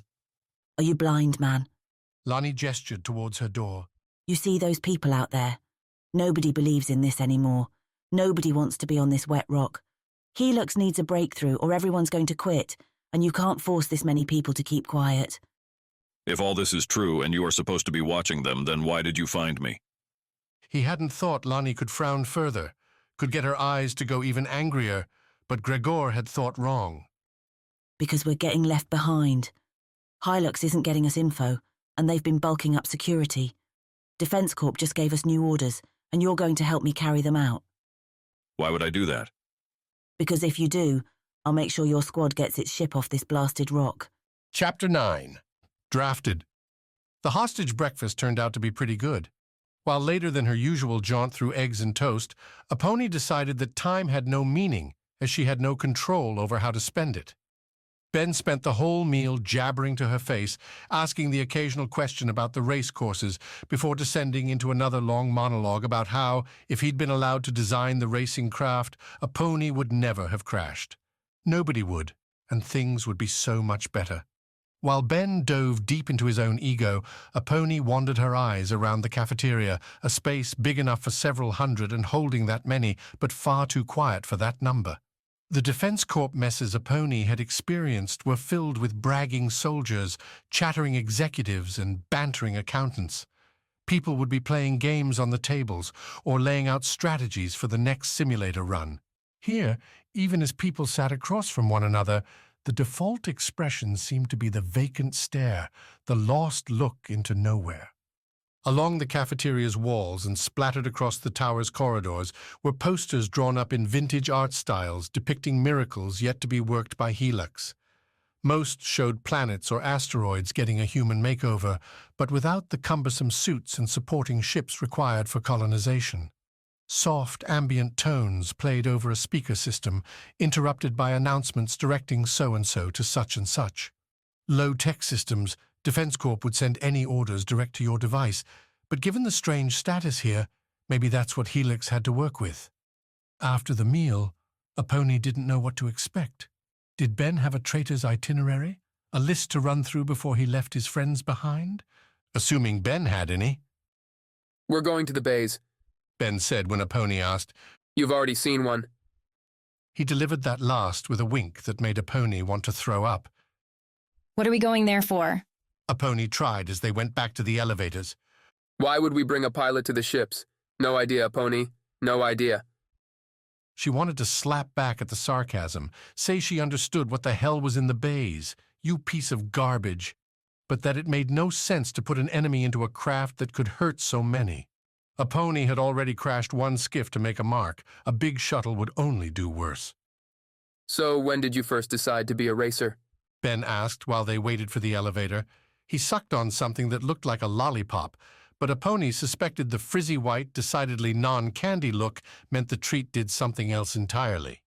Are you blind, man? Lonnie gestured towards her door. You see those people out there? Nobody believes in this anymore. Nobody wants to be on this wet rock. Helix needs a breakthrough or everyone's going to quit, and you can't force this many people to keep quiet. If all this is true and you are supposed to be watching them, then why did you find me? He hadn't thought Lonnie could frown further, could get her eyes to go even angrier, but Gregor had thought wrong. Because we're getting left behind. Hilux isn't getting us info, and they've been bulking up security. Defense Corp just gave us new orders, and you're going to help me carry them out. Why would I do that? Because if you do, I'll make sure your squad gets its ship off this blasted rock. Chapter 9. Drafted. The hostage breakfast turned out to be pretty good. While later than her usual jaunt through eggs and toast, Aponi decided that time had no meaning, as she had no control over how to spend it. Ben spent the whole meal jabbering to her face, asking the occasional question about the race courses, before descending into another long monologue about how, if he'd been allowed to design the racing craft, Aponi would never have crashed. Nobody would, and things would be so much better. While Ben dove deep into his own ego, Aponi wandered her eyes around the cafeteria, a space big enough for several hundred and holding that many, but far too quiet for that number. The Defense Corp messes Aponi had experienced were filled with bragging soldiers, chattering executives, and bantering accountants. People would be playing games on the tables or laying out strategies for the next simulator run. Here, even as people sat across from one another, the default expression seemed to be the vacant stare, the lost look into nowhere. Along the cafeteria's walls and splattered across the tower's corridors were posters drawn up in vintage art styles depicting miracles yet to be worked by Helix. Most showed planets or asteroids getting a human makeover, but without the cumbersome suits and supporting ships required for colonization. Soft, ambient tones played over a speaker system, interrupted by announcements directing so-and-so to such and such. Low-tech systems, Defense Corp would send any orders direct to your device, but given the strange status here, maybe that's what Helix had to work with. After the meal, Aponi didn't know what to expect. Did Ben have a traitor's itinerary? A list to run through before he left his friends behind? Assuming Ben had any. We're going to the bays, Ben said when Aponi asked. You've already seen one. He delivered that last with a wink that made Aponi want to throw up. What are we going there for? Aponi tried as they went back to the elevators. Why would we bring a pilot to the ships? No idea, Aponi. No idea. She wanted to slap back at the sarcasm, say she understood what the hell was in the bays, you piece of garbage, but that it made no sense to put an enemy into a craft that could hurt so many. A pony had already crashed one skiff to make a mark. A big shuttle would only do worse. So when did you first decide to be a racer? Ben asked while they waited for the elevator. He sucked on something that looked like a lollipop, but a pony suspected the frizzy white, decidedly non-candy look meant the treat did something else entirely.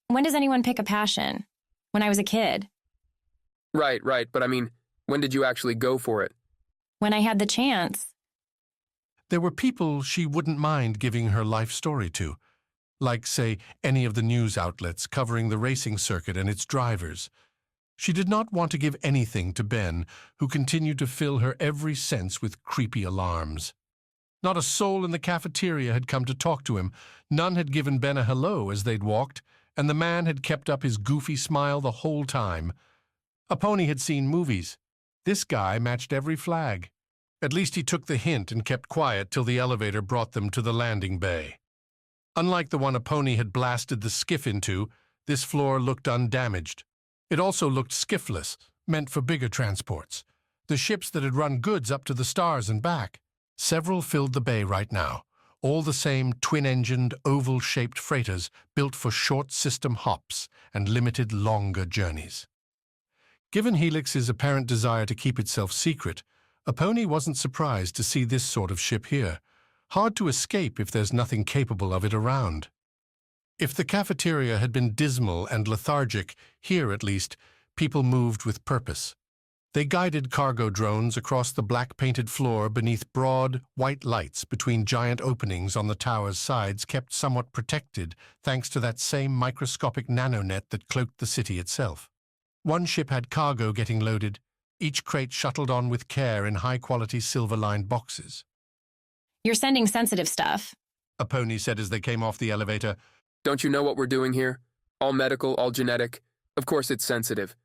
When does anyone pick a passion? When I was a kid. Right, but I mean, when did you actually go for it? When I had the chance. There were people she wouldn't mind giving her life story to, like, say, any of the news outlets covering the racing circuit and its drivers. She did not want to give anything to Ben, who continued to fill her every sense with creepy alarms. Not a soul in the cafeteria had come to talk to him. None had given Ben a hello as they'd walked, and the man had kept up his goofy smile the whole time. A pony had seen movies. This guy matched every flag. At least he took the hint and kept quiet till the elevator brought them to the landing bay. Unlike the one a pony had blasted the skiff into, this floor looked undamaged. It also looked skiffless, meant for bigger transports. The ships that had run goods up to the stars and back. Several filled the bay right now, all the same twin-engined, oval-shaped freighters built for short-system hops and limited longer journeys. Given Helix's apparent desire to keep itself secret, a pony wasn't surprised to see this sort of ship here. Hard to escape if there's nothing capable of it around. If the cafeteria had been dismal and lethargic, here, at least, people moved with purpose. They guided cargo drones across the black-painted floor beneath broad, white lights between giant openings on the tower's sides kept somewhat protected thanks to that same microscopic nanonet that cloaked the city itself. One ship had cargo getting loaded, each crate shuttled on with care in high-quality silver-lined boxes. You're sending sensitive stuff, a pony said as they came off the elevator. Don't you know what we're doing here? All medical, all genetic. Of course it's sensitive.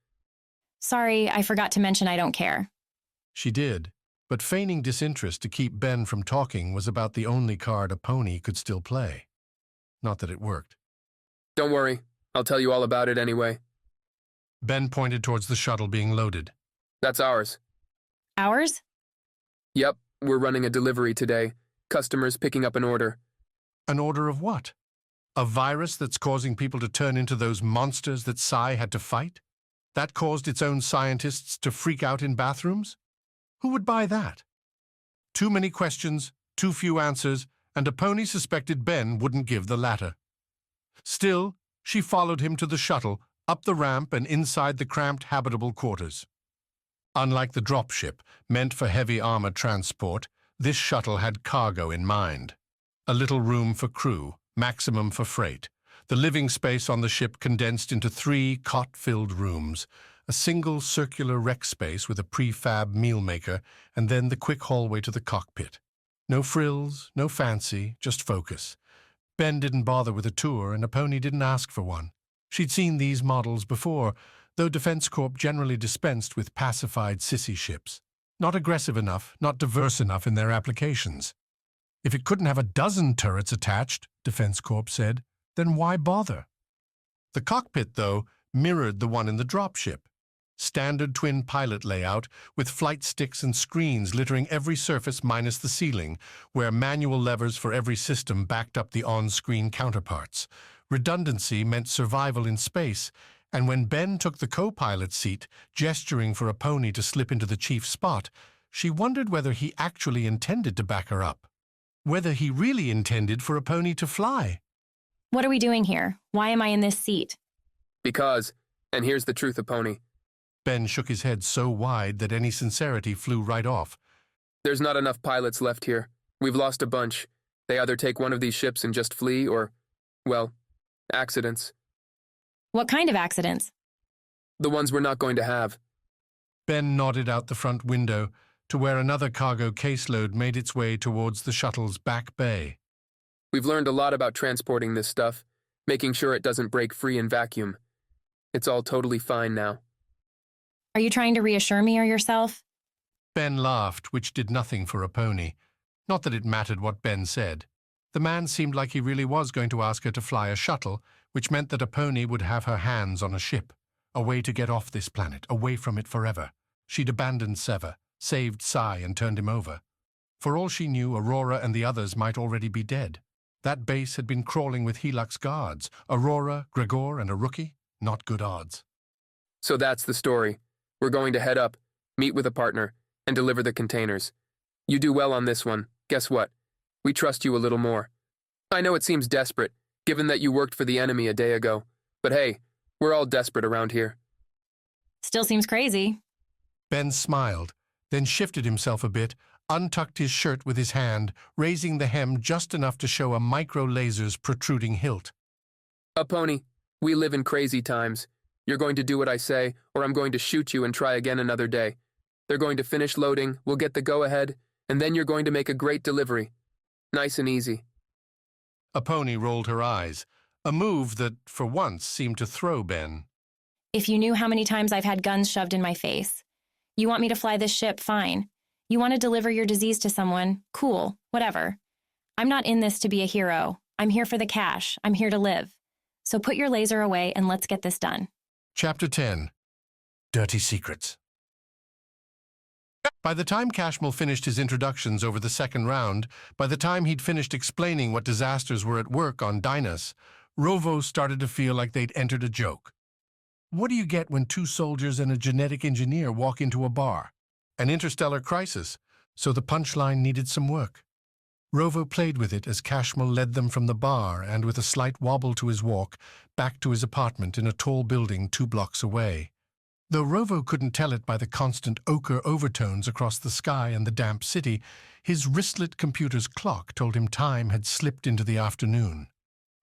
Sorry, I forgot to mention I don't care. She did, but feigning disinterest to keep Ben from talking was about the only card a pony could still play. Not that it worked. Don't worry, I'll tell you all about it anyway. Ben pointed towards the shuttle being loaded. That's ours. Ours? Yep, we're running a delivery today. Customers picking up an order. An order of what? A virus that's causing people to turn into those monsters that Psy had to fight? That caused its own scientists to freak out in bathrooms? Who would buy that? Too many questions, too few answers, and a pony suspected Ben wouldn't give the latter. Still, she followed him to the shuttle, up the ramp and inside the cramped habitable quarters. Unlike the dropship, meant for heavy armor transport, this shuttle had cargo in mind. A little room for crew, maximum for freight. The living space on the ship condensed into 3 cot-filled rooms, a single circular rec space with a prefab meal maker, and then the quick hallway to the cockpit. No frills, no fancy, just focus. Ben didn't bother with a tour, and a pony didn't ask for one. She'd seen these models before, though Defense Corp generally dispensed with pacified sissy ships. Not aggressive enough, not diverse enough in their applications. If it couldn't have a dozen turrets attached, Defense Corp said, then why bother? The cockpit, though, mirrored the one in the dropship. Standard twin pilot layout, with flight sticks and screens littering every surface minus the ceiling, where manual levers for every system backed up the on-screen counterparts. Redundancy meant survival in space, and when Ben took the co-pilot seat, gesturing for a pony to slip into the chief's spot, she wondered whether he actually intended to back her up. Whether he really intended for a pony to fly. What are we doing here? Why am I in this seat? Because, and here's the truth, a pony. Ben shook his head so wide that any sincerity flew right off. There's not enough pilots left here. We've lost a bunch. They either take one of these ships and just flee or, well, accidents. What kind of accidents? The ones we're not going to have. Ben nodded out the front window to where another cargo caseload made its way towards the shuttle's back bay. We've learned a lot about transporting this stuff, making sure it doesn't break free in vacuum. It's all totally fine now. Are you trying to reassure me or yourself? Ben laughed, which did nothing for a pony. Not that it mattered what Ben said. The man seemed like he really was going to ask her to fly a shuttle, which meant that a pony would have her hands on a ship, a way to get off this planet, away from it forever. She'd abandoned Sever, saved Psy and turned him over. For all she knew, Aurora and the others might already be dead. That base had been crawling with Helix guards. Aurora, Gregor, and a rookie? Not good odds. So that's the story. We're going to head up, meet with a partner, and deliver the containers. You do well on this one. Guess what? We trust you a little more. I know it seems desperate, given that you worked for the enemy a day ago. But hey, we're all desperate around here. Still seems crazy. Ben smiled, then shifted himself a bit, untucked his shirt with his hand, raising the hem just enough to show a micro-laser's protruding hilt. A pony. We live in crazy times. You're going to do what I say, or I'm going to shoot you and try again another day. They're going to finish loading, we'll get the go-ahead, and then you're going to make a great delivery. Nice and easy. A pony rolled her eyes, a move that, for once, seemed to throw Ben. If you knew how many times I've had guns shoved in my face. You want me to fly this ship, fine. You want to deliver your disease to someone, cool, whatever. I'm not in this to be a hero. I'm here for the cash. I'm here to live. So put your laser away and let's get this done. Chapter 10. Dirty Secrets. By the time Cashmel finished his introductions over the second round, by the time he'd finished explaining what disasters were at work on Dynas, Rovo started to feel like they'd entered a joke. What do you get when two soldiers and a genetic engineer walk into a bar? An interstellar crisis, so the punchline needed some work. Rovo played with it as Cashmel led them from the bar and, with a slight wobble to his walk, back to his apartment in a tall building 2 blocks away. Though Rovo couldn't tell it by the constant ochre overtones across the sky and the damp city, his wristlet computer's clock told him time had slipped into the afternoon.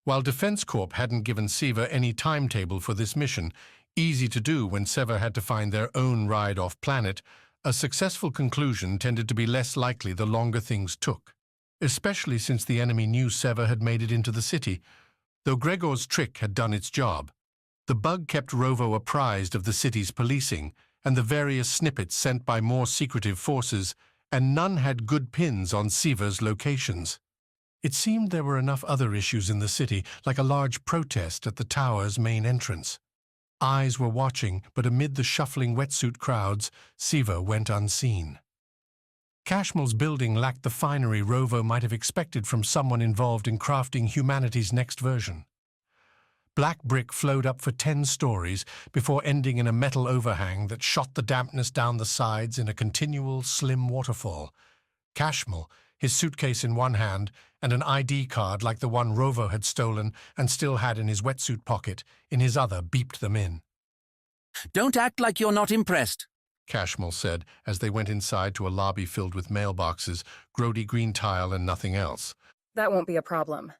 While Defense Corp hadn't given Sever any timetable for this mission, easy to do when Sever had to find their own ride off planet, a successful conclusion tended to be less likely the longer things took, especially since the enemy knew Sever had made it into the city. Though Gregor's trick had done its job, the bug kept Rovo apprised of the city's policing and the various snippets sent by more secretive forces, and none had good pins on Sever's locations. It seemed there were enough other issues in the city, like a large protest at the tower's main entrance. Eyes were watching, but amid the shuffling wetsuit crowds, Sever went unseen. Cashmel's building lacked the finery Rovo might have expected from someone involved in crafting humanity's next version. Black brick flowed up for 10 stories before ending in a metal overhang that shot the dampness down the sides in a continual, slim waterfall. Cashmel, his suitcase in one hand and an ID card like the one Rovo had stolen and still had in his wetsuit pocket, in his other beeped them in. "Don't act like you're not impressed," Cashmel said as they went inside to a lobby filled with mailboxes, grody green tile and nothing else. That won't be a problem.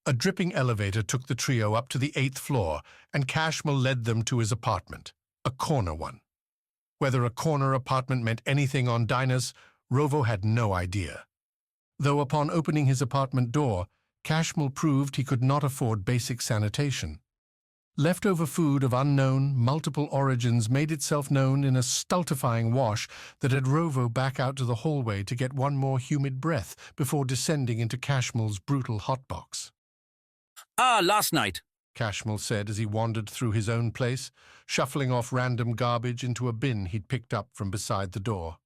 A dripping elevator took the trio up to the 8th floor, and Cashmel led them to his apartment, a corner one. Whether a corner apartment meant anything on Dynas, Rovo had no idea. Though upon opening his apartment door, Cashmel proved he could not afford basic sanitation. Leftover food of unknown, multiple origins made itself known in a stultifying wash that had Rovo back out to the hallway to get one more humid breath before descending into Cashmel's brutal hotbox. Last night," Cashmel said as he wandered through his own place, shuffling off random garbage into a bin he'd picked up from beside the door.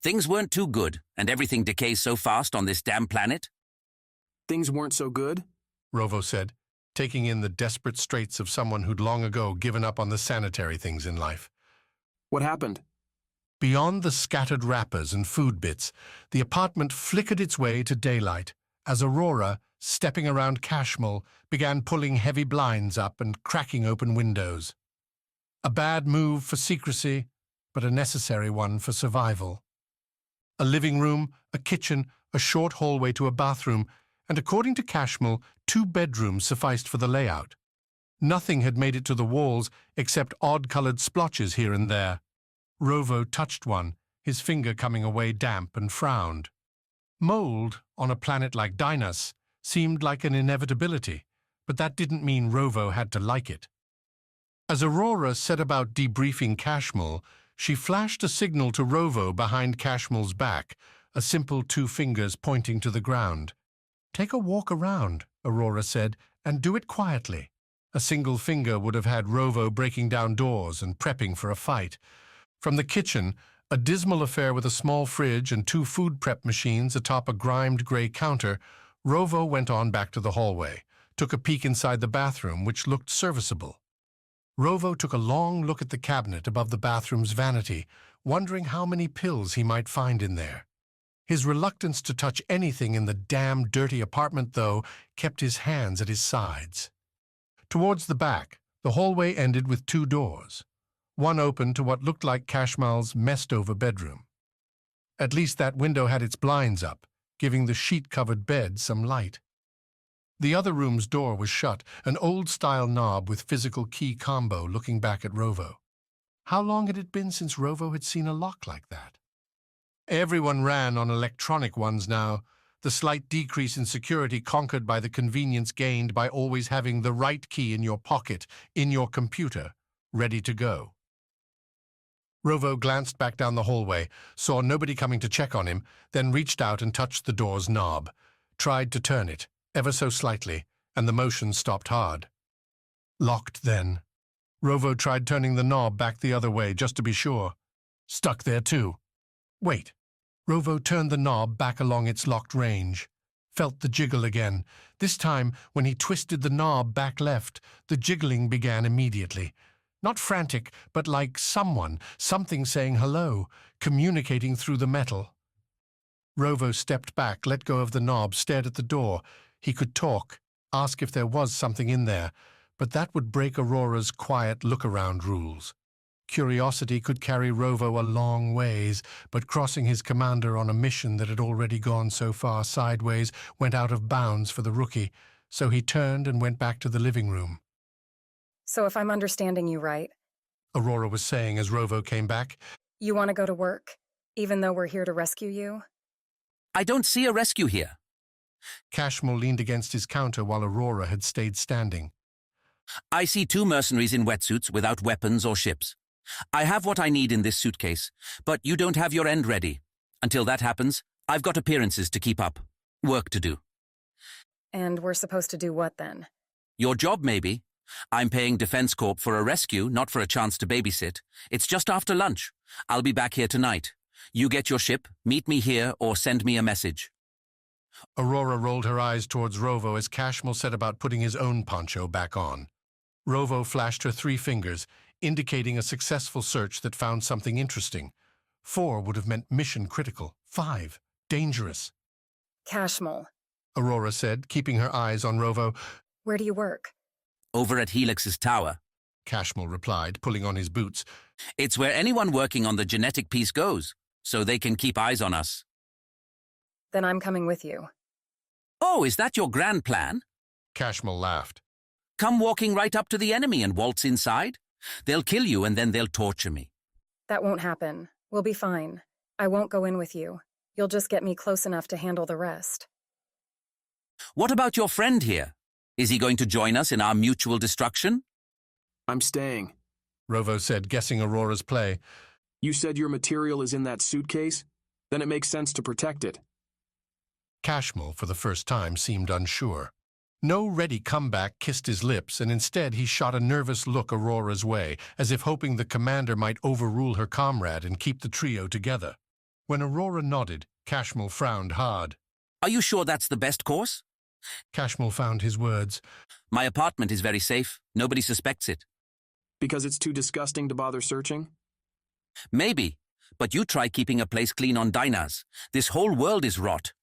"Things weren't too good, and everything decays so fast on this damn planet." "Things weren't so good?" Rovo said, taking in the desperate straits of someone who'd long ago given up on the sanitary things in life. "What happened?" Beyond the scattered wrappers and food bits, the apartment flickered its way to daylight as Aurora, stepping around Cashmel, began pulling heavy blinds up and cracking open windows. A bad move for secrecy, but a necessary one for survival. A living room, a kitchen, a short hallway to a bathroom, and according to Cashmel, 2 bedrooms sufficed for the layout. Nothing had made it to the walls except odd-colored splotches here and there. Rovo touched one, his finger coming away damp, and frowned. Mold, on a planet like Dynas, seemed like an inevitability, but that didn't mean Rovo had to like it. As Aurora set about debriefing Cashmel, she flashed a signal to Rovo behind Cashmel's back, a simple 2 fingers pointing to the ground. "Take a walk around," Aurora said, "and do it quietly." A single finger would have had Rovo breaking down doors and prepping for a fight. From the kitchen, A dismal affair with a small fridge and 2 food prep machines atop a grimed gray counter, Rovo went on back to the hallway, took a peek inside the bathroom, which looked serviceable. Rovo took a long look at the cabinet above the bathroom's vanity, wondering how many pills he might find in there. His reluctance to touch anything in the damn dirty apartment, though, kept his hands at his sides. Towards the back, the hallway ended with 2 doors. One opened to what looked like Kashmal's messed-over bedroom. At least that window had its blinds up, giving the sheet-covered bed some light. The other room's door was shut, an old-style knob with physical key combo looking back at Rovo. How long had it been since Rovo had seen a lock like that? Everyone ran on electronic ones now, the slight decrease in security conquered by the convenience gained by always having the right key in your pocket, in your computer, ready to go. Rovo glanced back down the hallway, saw nobody coming to check on him, then reached out and touched the door's knob, tried to turn it, ever so slightly, and the motion stopped hard. Locked then. Rovo tried turning the knob back the other way, just to be sure. Stuck there too. Wait. Rovo turned the knob back along its locked range. Felt the jiggle again. This time, when he twisted the knob back left, the jiggling began immediately. Not frantic, but like something saying hello, communicating through the metal. Rovo stepped back, let go of the knob, stared at the door. He could talk, ask if there was something in there, but that would break Aurora's quiet look-around rules. Curiosity could carry Rovo a long ways, but crossing his commander on a mission that had already gone so far sideways went out of bounds for the rookie, so he turned and went back to the living room. So if I'm understanding you right, Aurora was saying as Rovo came back, you want to go to work, even though we're here to rescue you? I don't see a rescue here. Kashmal leaned against his counter while Aurora had stayed standing. I see 2 mercenaries in wetsuits without weapons or ships. I have what I need in this suitcase, but you don't have your end ready. Until that happens, I've got appearances to keep up. Work to do. And we're supposed to do what then? Your job, maybe. I'm paying Defense Corp for a rescue, not for a chance to babysit. It's just after lunch. I'll be back here tonight. You get your ship, meet me here, or send me a message. Aurora rolled her eyes towards Rovo as Kashmal set about putting his own poncho back on. Rovo flashed her 3 fingers, indicating a successful search that found something interesting. 4 would have meant mission critical. 5, dangerous. Kashmal, Aurora said, keeping her eyes on Rovo. Where do you work? Over at Helix's tower. Kashmal replied, pulling on his boots. It's where anyone working on the genetic piece goes, so they can keep eyes on us. Then I'm coming with you. Oh, is that your grand plan? Kashmal laughed. Come walking right up to the enemy and waltz inside. They'll kill you and then they'll torture me. That won't happen. We'll be fine. I won't go in with you. You'll just get me close enough to handle the rest. What about your friend here? Is he going to join us in our mutual destruction? I'm staying. Rovo said, guessing Aurora's play. You said your material is in that suitcase? Then it makes sense to protect it. Kashmal, for the first time, seemed unsure. No ready comeback kissed his lips, and instead he shot a nervous look Aurora's way, as if hoping the commander might overrule her comrade and keep the trio together. When Aurora nodded, Kashmal frowned hard. Are you sure that's the best course? Kashmal found his words. My apartment is very safe. Nobody suspects it. Because it's too disgusting to bother searching? Maybe, but you try keeping a place clean on Dynas. This whole world is rot.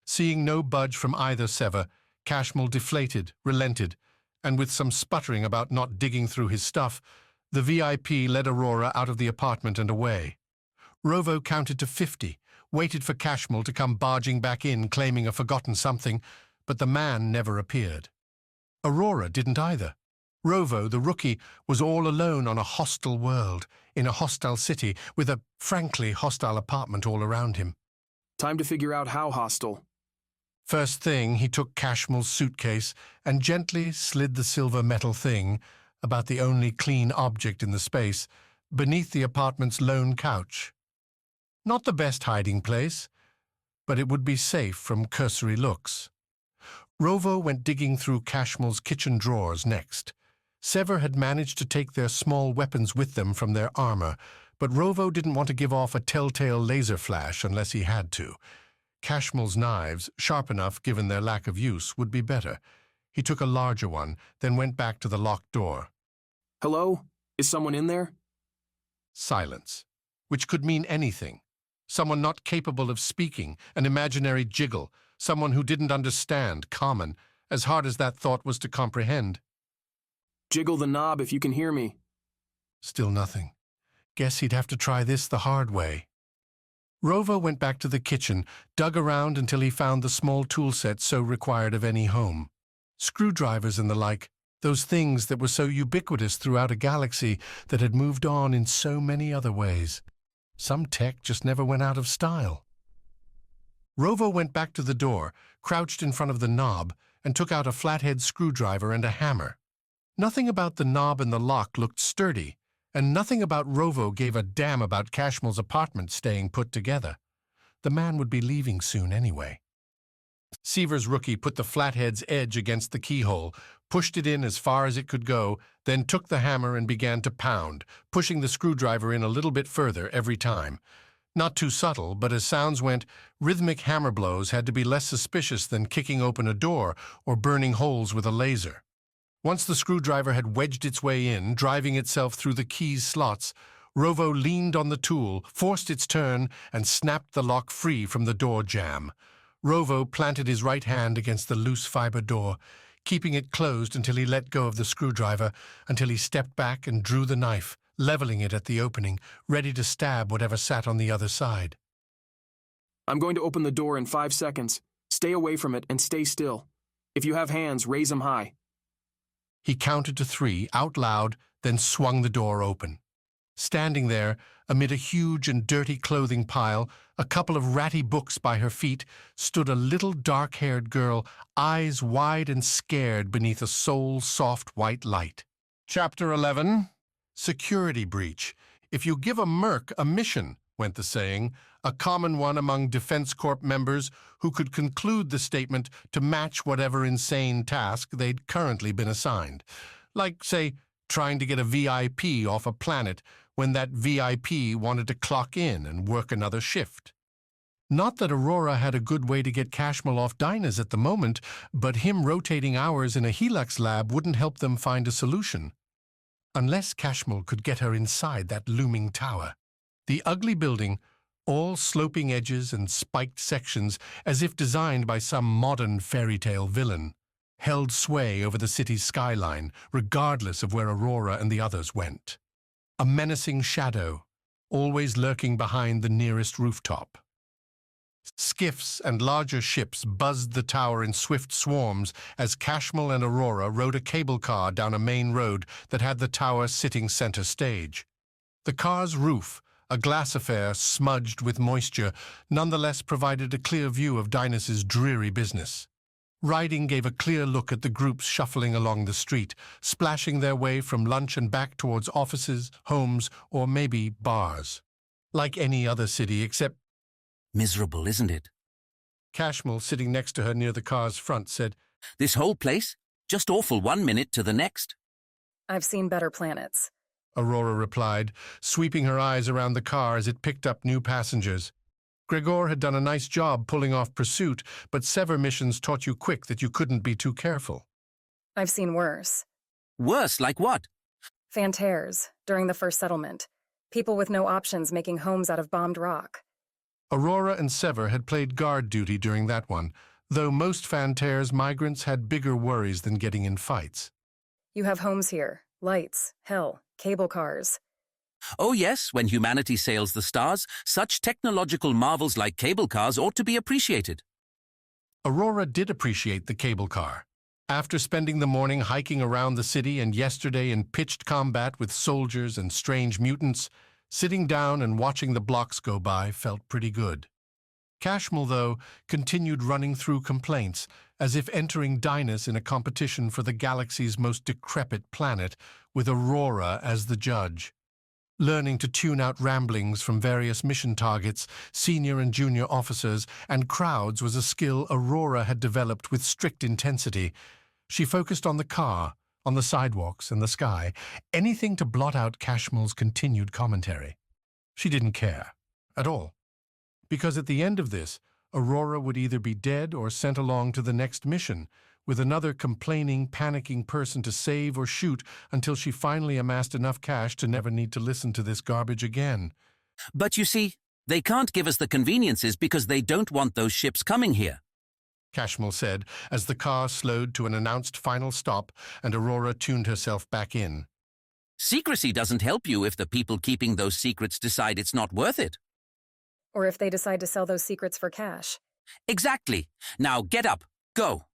Seeing no budge from either Sever, Kashmal deflated, relented, and with some sputtering about not digging through his stuff, the VIP led Aurora out of the apartment and away. Rovo counted to 50, waited for Kashmal to come barging back in claiming a forgotten something, but the man never appeared. Aurora didn't either. Rovo, the rookie, was all alone on a hostile world, in a hostile city, with a frankly hostile apartment all around him. Time to figure out how hostile. First thing, he took Kashmal's suitcase and gently slid the silver metal thing, about the only clean object in the space, beneath the apartment's lone couch. Not the best hiding place, but it would be safe from cursory looks. Rovo went digging through Kashmal's kitchen drawers next. Sever had managed to take their small weapons with them from their armor, but Rovo didn't want to give off a telltale laser flash unless he had to. Cashmel's knives, sharp enough given their lack of use, would be better. He took a larger one, then went back to the locked door. Hello? Is someone in there? Silence, which could mean anything. Someone not capable of speaking, an imaginary jiggle, someone who didn't understand, common, as hard as that thought was to comprehend. Jiggle the knob if you can hear me. Still nothing. Guess he'd have to try this the hard way. Rovo went back to the kitchen, dug around until he found the small tool set so required of any home. Screwdrivers and the like, those things that were so ubiquitous throughout a galaxy that had moved on in so many other ways. Some tech just never went out of style. Rovo went back to the door, crouched in front of the knob, and took out a flathead screwdriver and a hammer. Nothing about the knob and the lock looked sturdy, and nothing about Rovo gave a damn about Cashmel's apartment staying put together. The man would be leaving soon anyway. Sever's rookie put the flathead's edge against the keyhole, pushed it in as far as it could go, then took the hammer and began to pound, pushing the screwdriver in a little bit further every time. Not too subtle, but as sounds went, rhythmic hammer blows had to be less suspicious than kicking open a door or burning holes with a laser. Once the screwdriver had wedged its way in, driving itself through the key's slots, Rovo leaned on the tool, forced its turn, and snapped the lock free from the door jamb. Rovo planted his right hand against the loose fiber door, keeping it closed until he let go of the screwdriver, until he stepped back and drew the knife, leveling it at the opening, ready to stab whatever sat on the other side. I'm going to open the door in 5 seconds. Stay away from it and stay still. If you have hands, raise them high. He counted to 3, out loud, then swung the door open. Standing there, amid a huge and dirty clothing pile, a couple of ratty books by her feet, stood a little dark-haired girl, eyes wide and scared beneath a soul-soft white light. Chapter 11. Security breach. If you give a merc a mission, went the saying, a common one among Defense Corp members who could conclude the statement to match whatever insane task they'd currently been assigned. Like, say, trying to get a VIP off a planet when that VIP wanted to clock in and work another shift. Not that Aurora had a good way to get Cashmel off Dynas at the moment, but him rotating hours in a Helix lab wouldn't help them find a solution. Unless Cashmel could get her inside that looming tower. The ugly building, all sloping edges and spiked sections as if designed by some modern fairy tale villain, held sway over the city's skyline, regardless of where Aurora and the others went. A menacing shadow, always lurking behind the nearest rooftop. Skiffs and larger ships buzzed the tower in swift swarms as Cashmel and Aurora rode a cable car down a main road that had the tower sitting center stage. The car's roof, a glass affair smudged with moisture, nonetheless provided a clear view of Dynas's dreary business. Riding gave a clear look at the groups shuffling along the street, splashing their way from lunch and back towards offices, homes, or maybe bars. Like any other city except... Miserable, isn't it? Cashmel, sitting next to her near the car's front, said, This whole place? Just awful 1 minute to the next. I've seen better planets. Aurora replied, sweeping her eyes around the car as it picked up new passengers. Gregor had done a nice job pulling off pursuit, but Sever missions taught you quick that you couldn't be too careful. I've seen worse. Worse, like what? Fantares, during the first settlement. People with no options making homes out of bombed rock. Aurora and Sever had played guard duty during that one, though most Fantares migrants had bigger worries than getting in fights. You have homes here, lights, hell, cable cars. Oh yes, when humanity sails the stars, such technological marvels like cable cars ought to be appreciated. Aurora did appreciate the cable car. After spending the morning hiking around the city and yesterday in pitched combat with soldiers and strange mutants, sitting down and watching the blocks go by felt pretty good. Cashmel, though, continued running through complaints, as if entering Dynas in a competition for the galaxy's most decrepit planet, with Aurora as the judge. Learning to tune out ramblings from various mission targets, senior and junior officers, and crowds was a skill Aurora had developed with strict intensity. She focused on the car, on the sidewalks and the sky, anything to blot out Cashmel's continued commentary. She didn't care, at all. Because at the end of this, Aurora would either be dead or sent along to the next mission, with another complaining, panicking person to save or shoot until she finally amassed enough cash to never need to listen to this garbage again. But you see, they can't give us the conveniences because they don't want those ships coming here, Cashmel said as the car slowed to an announced final stop and Aurora tuned herself back in. Secrecy doesn't help you if the people keeping those secrets decide it's not worth it. Or if they decide to sell those secrets for cash. Exactly. Now get up. Go.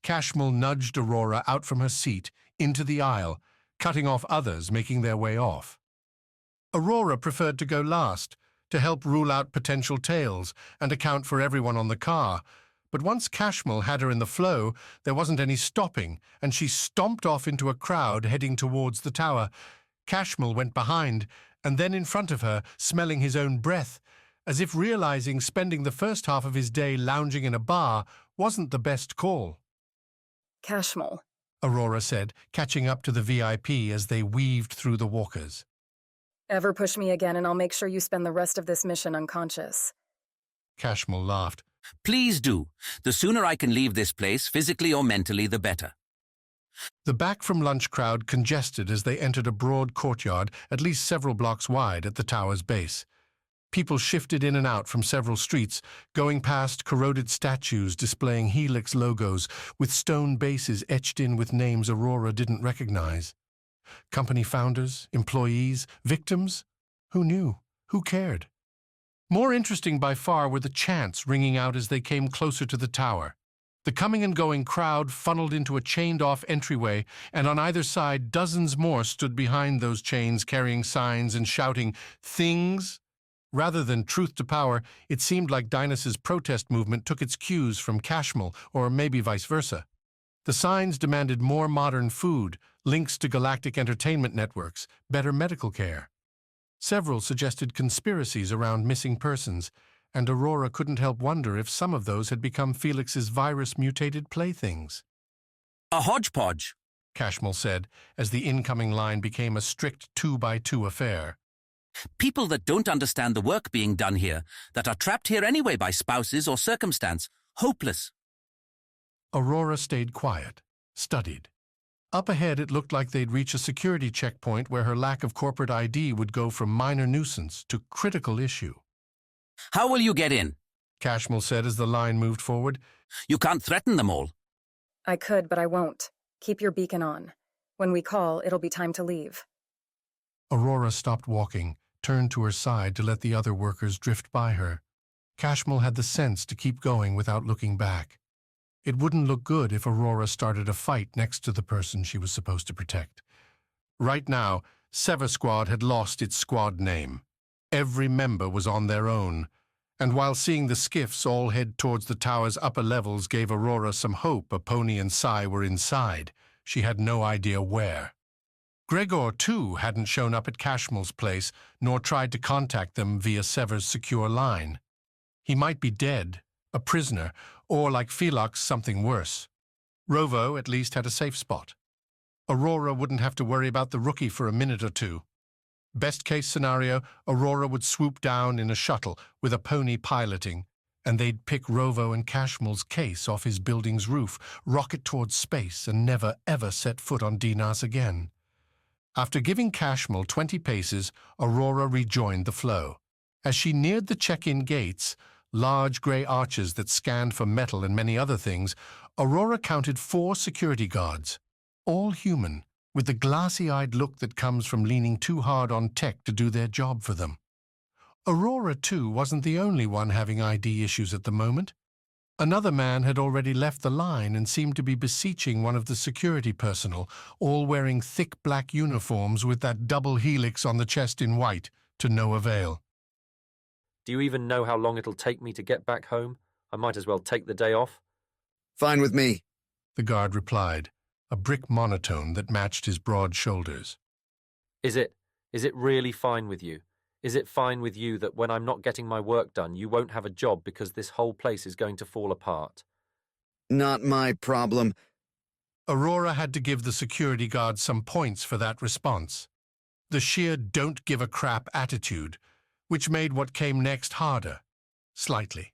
Cashmel nudged Aurora out from her seat, into the aisle, cutting off others making their way off. Aurora preferred to go last, to help rule out potential tails and account for everyone on the car, but once Cashmel had her in the flow, there wasn't any stopping, and she stomped off into a crowd heading towards the tower. Cashmel went behind, and then in front of her, smelling his own breath, as if realizing spending the first half of his day lounging in a bar wasn't the best call. Cashmel, Aurora said, catching up to the VIP as they weaved through the walkers. Ever push me again and I'll make sure you spend the rest of this mission unconscious. Cashmel laughed. Please do. The sooner I can leave this place, physically or mentally, the better. The back-from-lunch crowd congested as they entered a broad courtyard at least several blocks wide at the tower's base. People shifted in and out from several streets, going past corroded statues displaying Helix logos with stone bases etched in with names Aurora didn't recognize. Company founders, employees, victims? Who knew? Who cared? More interesting by far were the chants ringing out as they came closer to the tower. The coming and going crowd funneled into a chained-off entryway, and on either side dozens more stood behind those chains carrying signs and shouting, "Things?" Rather than truth to power, it seemed like Dynas's protest movement took its cues from Cashmel, or maybe vice versa. The signs demanded more modern food, links to galactic entertainment networks, better medical care. Several suggested conspiracies around missing persons, and Aurora couldn't help wonder if some of those had become Felix's virus-mutated playthings. A hodgepodge, Cashmel said, as the incoming line became a strict 2-by-2 affair. People that don't understand the work being done here, that are trapped here anyway by spouses or circumstance, hopeless. Aurora stayed quiet, studied. Up ahead it looked like they'd reach a security checkpoint where her lack of corporate ID would go from minor nuisance to critical issue. How will you get in? Cashmel said as the line moved forward. You can't threaten them all. I could, but I won't. Keep your beacon on. When we call, it'll be time to leave. Aurora stopped walking, turned to her side to let the other workers drift by her. Cashmel had the sense to keep going without looking back. It wouldn't look good if Aurora started a fight next to the person she was supposed to protect. Right now, Sever Squad had lost its squad name. Every member was on their own, and while seeing the skiffs all head towards the tower's upper levels gave Aurora some hope a Pony and Sai were inside, she had no idea where. Gregor, too, hadn't shown up at Cashmel's place, nor tried to contact them via Sever's secure line. He might be dead, a prisoner, or, like Felix, something worse. Rovo at least had a safe spot. Aurora wouldn't have to worry about the rookie for a minute or two. Best-case scenario, Aurora would swoop down in a shuttle with a Pony piloting, and they'd pick Rovo and Cashmel's case off his building's roof, rocket towards space, and never, ever set foot on Dynas again. After giving Cashmel 20 paces, Aurora rejoined the flow. As she neared the check-in gates, large grey arches that scanned for metal and many other things, Aurora counted 4 security guards, all human, with the glassy-eyed look that comes from leaning too hard on tech to do their job for them. Aurora, too, wasn't the only one having ID issues at the moment. Another man had already left the line and seemed to be beseeching one of the security personnel, all wearing thick black uniforms with that double helix on the chest in white, to no avail. Do you even know how long it'll take me to get back home? I might as well take the day off. Fine with me, the guard replied, a brick monotone that matched his broad shoulders. Is it really fine with you? Is it fine with you that when I'm not getting my work done, you won't have a job because this whole place is going to fall apart? Not my problem. Aurora had to give the security guard some points for that response. The sheer don't-give-a-crap attitude, which made what came next harder, slightly.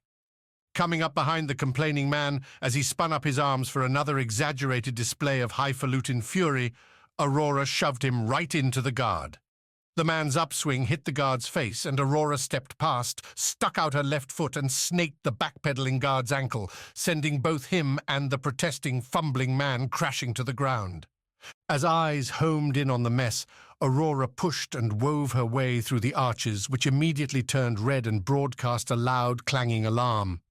Coming up behind the complaining man as he spun up his arms for another exaggerated display of highfalutin fury, Aurora shoved him right into the guard. The man's upswing hit the guard's face, and Aurora stepped past, stuck out her left foot, and snaked the backpedaling guard's ankle, sending both him and the protesting, fumbling man crashing to the ground. As eyes homed in on the mess, Aurora pushed and wove her way through the arches, which immediately turned red and broadcast a loud, clanging alarm.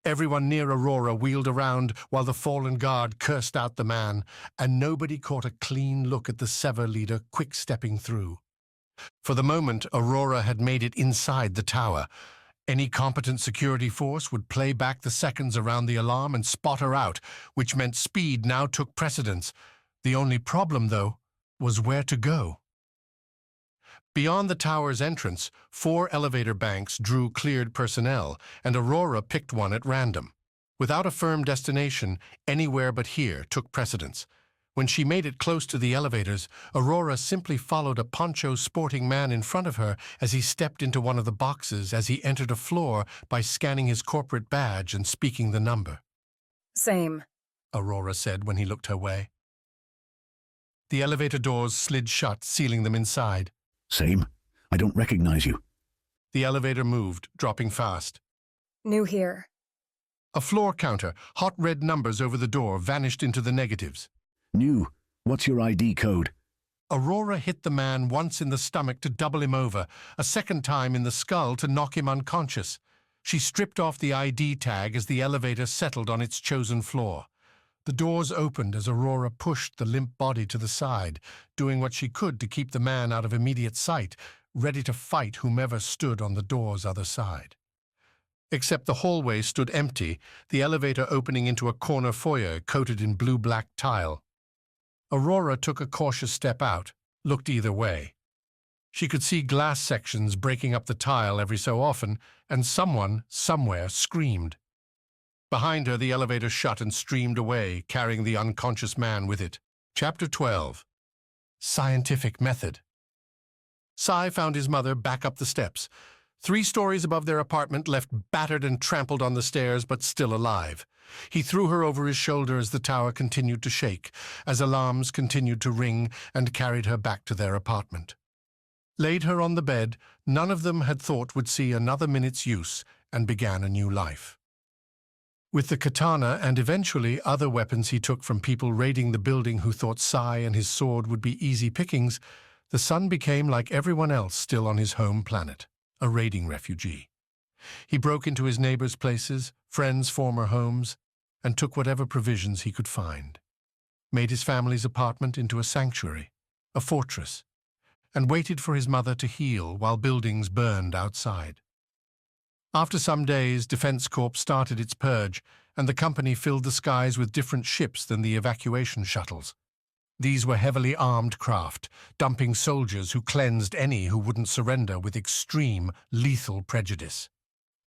Everyone near Aurora wheeled around while the fallen guard cursed out the man, and nobody caught a clean look at the Sever leader quick-stepping through. For the moment, Aurora had made it inside the tower. Any competent security force would play back the seconds around the alarm and spot her out, which meant speed now took precedence. The only problem, though, was where to go. Beyond the tower's entrance, 4 elevator banks drew cleared personnel, and Aurora picked one at random. Without a firm destination, anywhere but here took precedence. When she made it close to the elevators, Aurora simply followed a poncho-sporting man in front of her as he stepped into one of the boxes as he entered a floor by scanning his corporate badge and speaking the number. Same, Aurora said when he looked her way. The elevator doors slid shut, sealing them inside. Same. I don't recognize you. The elevator moved, dropping fast. New here. A floor counter, hot red numbers over the door, vanished into the negatives. New. What's your ID code? Aurora hit the man once in the stomach to double him over, a second time in the skull to knock him unconscious. She stripped off the ID tag as the elevator settled on its chosen floor. The doors opened as Aurora pushed the limp body to the side, doing what she could to keep the man out of immediate sight, ready to fight whomever stood on the door's other side. Except the hallway stood empty, the elevator opening into a corner foyer coated in blue-black tile. Aurora took a cautious step out, looked either way. She could see glass sections breaking up the tile every so often, and someone, somewhere, screamed. Behind her, the elevator shut and streamed away, carrying the unconscious man with it. Chapter 12. Scientific Method. Sai found his mother back up the steps. 3 stories above their apartment, left battered and trampled on the stairs, but still alive. He threw her over his shoulder as the tower continued to shake, as alarms continued to ring, and carried her back to their apartment. Laid her on the bed, none of them had thought would see another minute's use, and began a new life. With the katana and eventually other weapons he took from people raiding the building who thought Sai and his sword would be easy pickings, the son became like everyone else still on his home planet, a raiding refugee. He broke into his neighbors' places, friends' former homes, and took whatever provisions he could find. Made his family's apartment into a sanctuary, a fortress, and waited for his mother to heal while buildings burned outside. After some days, Defense Corp started its purge, and the company filled the skies with different ships than the evacuation shuttles. These were heavily armed craft, dumping soldiers who cleansed any who wouldn't surrender with extreme, lethal prejudice.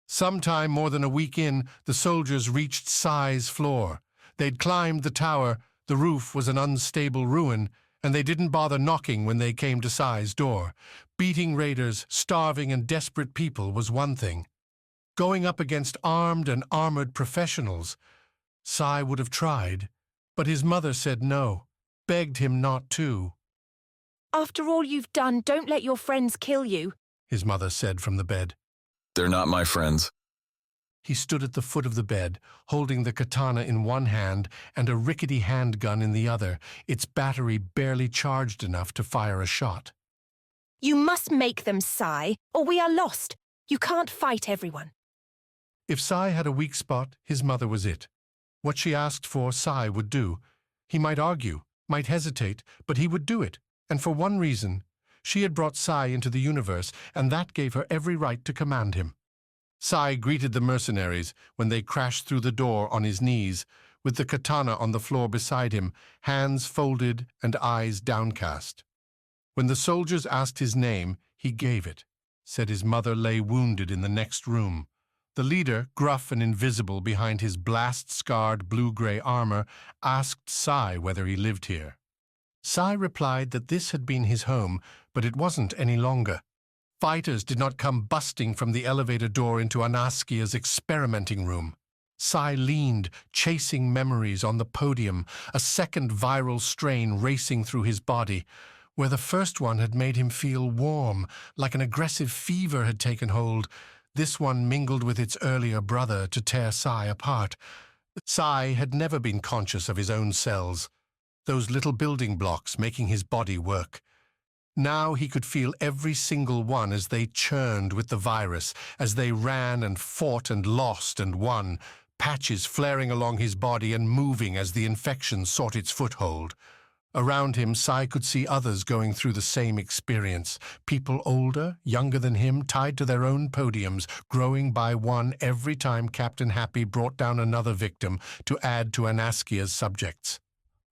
Sometime more than a week in, the soldiers reached Sai's floor. They'd climbed the tower, the roof was an unstable ruin, and they didn't bother knocking when they came to Sai's door. Beating raiders, starving and desperate people was one thing. Going up against armed and armored professionals, Sai would have tried, but his mother said no, begged him not to. After all you've done, don't let your friends kill you, his mother said from the bed. They're not my friends. He stood at the foot of the bed, holding the katana in one hand and a rickety handgun in the other, its battery barely charged enough to fire a shot. You must make them, Sai, or we are lost. You can't fight everyone. If Sai had a weak spot, his mother was it. What she asked for, Sai would do. He might argue, might hesitate, but he would do it, and for one reason. She had brought Sai into the universe, and that gave her every right to command him. Sai greeted the mercenaries when they crashed through the door on his knees, with the katana on the floor beside him, hands folded and eyes downcast. When the soldiers asked his name, he gave it, said his mother lay wounded in the next room. The leader, gruff and invisible behind his blast-scarred blue-gray armor, asked Sai whether he lived here. Sai replied that this had been his home, but it wasn't any longer. Fighters did not come busting from the elevator door into Anaskia's experimenting room. Sai leaned, chasing memories on the podium, a second viral strain racing through his body. Where the first one had made him feel warm, like an aggressive fever had taken hold, this one mingled with its earlier brother to tear Sai apart. Sai had never been conscious of his own cells, those little building blocks making his body work. Now he could feel every single one as they churned with the virus, as they ran and fought and lost and won, patches flaring along his body and moving as the infection sought its foothold. Around him, Sai could see others going through the same experience, people older, younger than him, tied to their own podiums, growing by one every time Captain Happy brought down another victim to add to Anaskia's subjects.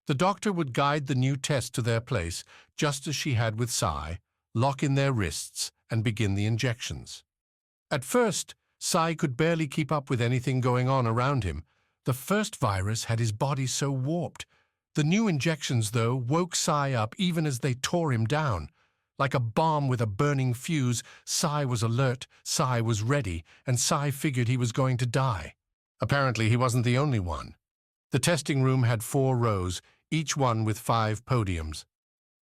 The doctor would guide the new test to their place, just as she had with Sai, lock in their wrists, and begin the injections. At first, Sai could barely keep up with anything going on around him. The first virus had his body so warped. The new injections, though, woke Sai up even as they tore him down. Like a bomb with a burning fuse, Sai was alert, Sai was ready, and Sai figured he was going to die. Apparently, he wasn't the only one. The testing room had 4 rows, each one with 5 podiums.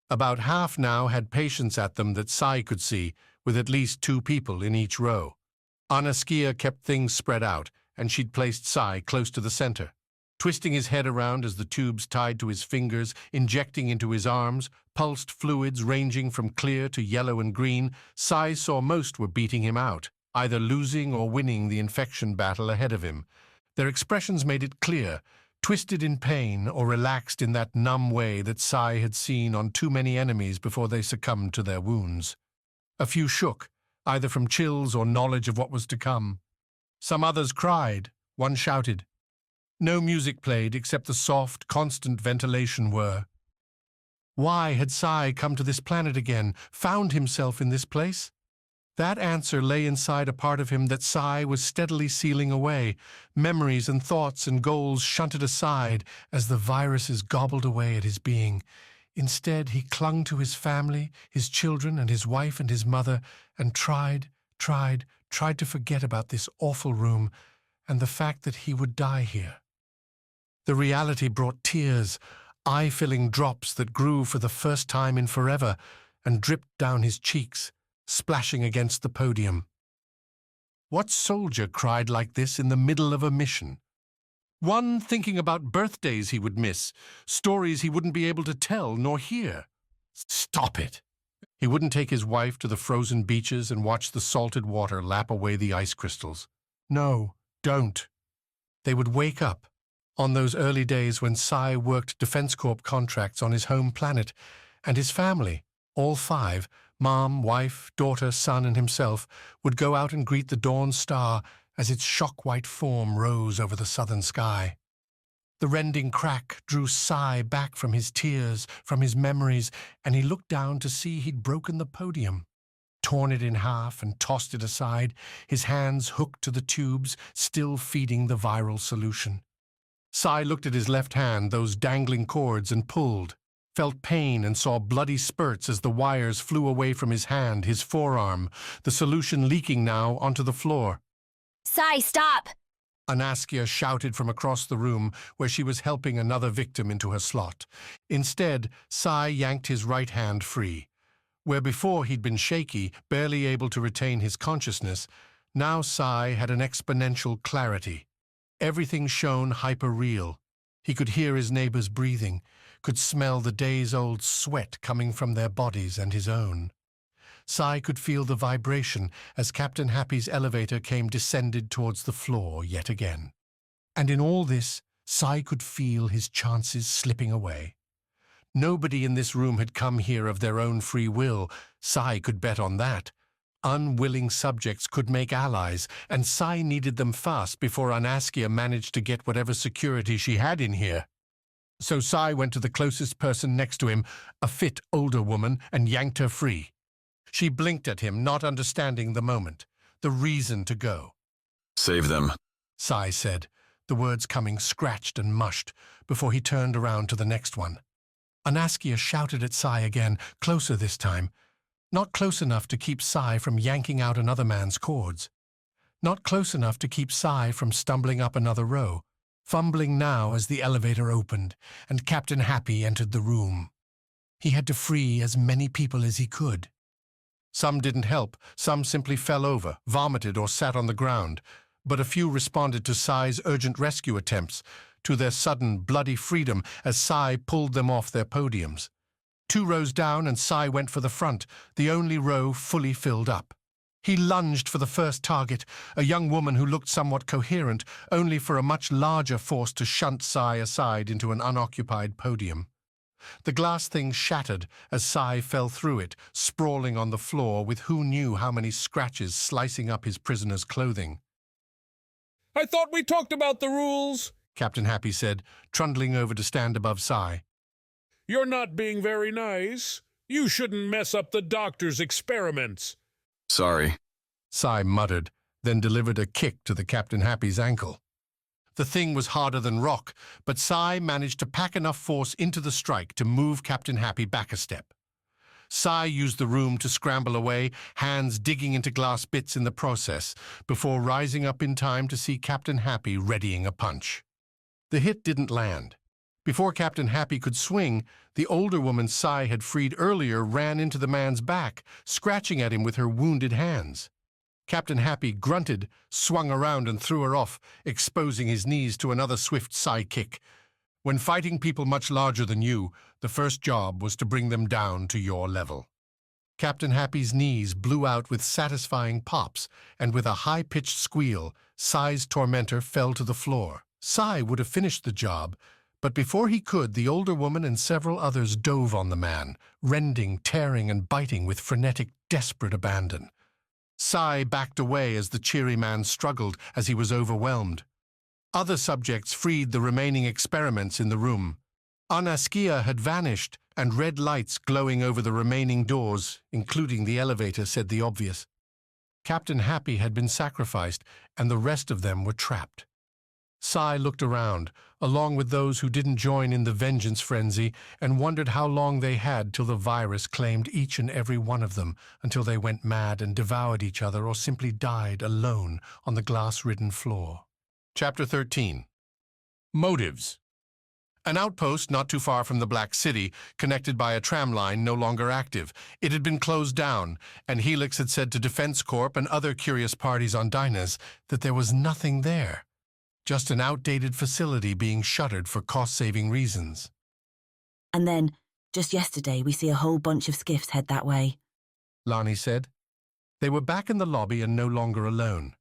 About half now had patients at them that Sai could see, with at least 2 people in each row. Anaskia kept things spread out, and she'd placed Sai close to the center. Twisting his head around as the tubes tied to his fingers, injecting into his arms, pulsed fluids ranging from clear to yellow and green, Sai saw most were beating him out, either losing or winning the infection battle ahead of him. Their expressions made it clear, twisted in pain or relaxed in that numb way that Sai had seen on too many enemies before they succumbed to their wounds. A few shook, either from chills or knowledge of what was to come. Some others cried, one shouted. No music played except the soft, constant ventilation whir. Why had Sai come to this planet again, found himself in this place? That answer lay inside a part of him that Sai was steadily sealing away, memories and thoughts and goals shunted aside as the viruses gobbled away at his being. Instead, he clung to his family, his children and his wife and his mother, and tried to forget about this awful room and the fact that he would die here. The reality brought tears, eye-filling drops that grew for the first time in forever and dripped down his cheeks, splashing against the podium. What soldier cried like this in the middle of a mission? One thinking about birthdays he would miss, stories he wouldn't be able to tell nor hear. Stop it! He wouldn't take his wife to the frozen beaches and watch the salted water lap away the ice crystals. No, don't. They would wake up. On those early days when Sai worked Defense Corp contracts on his home planet, and his family, all 5, mom, wife, daughter, son, and himself, would go out and greet the dawn star as its shock-white form rose over the southern sky. The rending crack drew Sai back from his tears, from his memories, and he looked down to see he'd broken the podium, torn it in half and tossed it aside, his hands hooked to the tubes, still feeding the viral solution. Sai looked at his left hand, those dangling cords, and pulled, felt pain and saw bloody spurts as the wires flew away from his hand, his forearm, the solution leaking now onto the floor. Sai, stop! Anaskia shouted from across the room where she was helping another victim into her slot. Instead, Sai yanked his right hand free. Where before he'd been shaky, barely able to retain his consciousness, now Sai had an exponential clarity. Everything shone hyper-real. He could hear his neighbors breathing, could smell the days-old sweat coming from their bodies and his own. Sai could feel the vibration as Captain Happy's elevator came descended towards the floor yet again. And in all this, Sai could feel his chances slipping away. Nobody in this room had come here of their own free will. Sai could bet on that. Unwilling subjects could make allies, and Sai needed them fast before Anaskia managed to get whatever security she had in here. So Sai went to the closest person next to him, a fit older woman, and yanked her free. She blinked at him, not understanding the moment, the reason to go. Save them. Sai said, the words coming scratched and mushed before he turned around to the next one. Anaskia shouted at Sai again, closer this time. Not close enough to keep Sai from yanking out another man's cords. Not close enough to keep Sai from stumbling up another row, fumbling now as the elevator opened and Captain Happy entered the room. He had to free as many people as he could. Some didn't help, some simply fell over, vomited or sat on the ground, but a few responded to Sai's urgent rescue attempts, to their sudden, bloody freedom as Sai pulled them off their podiums. 2 rows down and Sai went for the front, the only row fully filled up. He lunged for the first target, a young woman who looked somewhat coherent, only for a much larger force to shunt Sai aside into an unoccupied podium. The glass thing shattered as Sai fell through it, sprawling on the floor with who knew how many scratches slicing up his prisoner's clothing. I thought we talked about the rules, Captain Happy said, trundling over to stand above Sai. You're not being very nice. You shouldn't mess up the doctor's experiments. Sorry. Sai muttered, then delivered a kick to the Captain Happy's ankle. The thing was harder than rock, but Sai managed to pack enough force into the strike to move Captain Happy back a step. Sai used the room to scramble away, hands digging into glass bits in the process, before rising up in time to see Captain Happy readying a punch. The hit didn't land. Before Captain Happy could swing, the older woman Sai had freed earlier ran into the man's back, scratching at him with her wounded hands. Captain Happy grunted, swung around and threw her off, exposing his knees to another swift Sai kick. When fighting people much larger than you, the first job was to bring them down to your level. Captain Happy's knees blew out with satisfying pops, and with a high-pitched squeal, Sai's tormentor fell to the floor. Sai would have finished the job, but before he could, the older woman and several others dove on the man, rending, tearing, and biting with frenetic, desperate abandon. Sai backed away as the cheery man struggled, as he was overwhelmed. Other subjects freed the remaining experiments in the room. Anaskia had vanished, and red lights glowing over the remaining doors, including the elevator, said the obvious. Captain Happy had been sacrificed, and the rest of them were trapped. Sai looked around, along with those who didn't join in the vengeance frenzy, and wondered how long they had till the virus claimed each and every one of them, until they went mad and devoured each other or simply died alone on the glass-ridden floor. Chapter 13. Motives. An outpost not too far from the Black City, connected by a tram line, no longer active. It had been closed down, and Helix had said to Defense Corp and other curious parties on Dynas that there was nothing there. Just an outdated facility being shuttered for cost-saving reasons. And then, just yesterday, we see a whole bunch of skiffs head that way. Lani said. They were back in the lobby and no longer alone.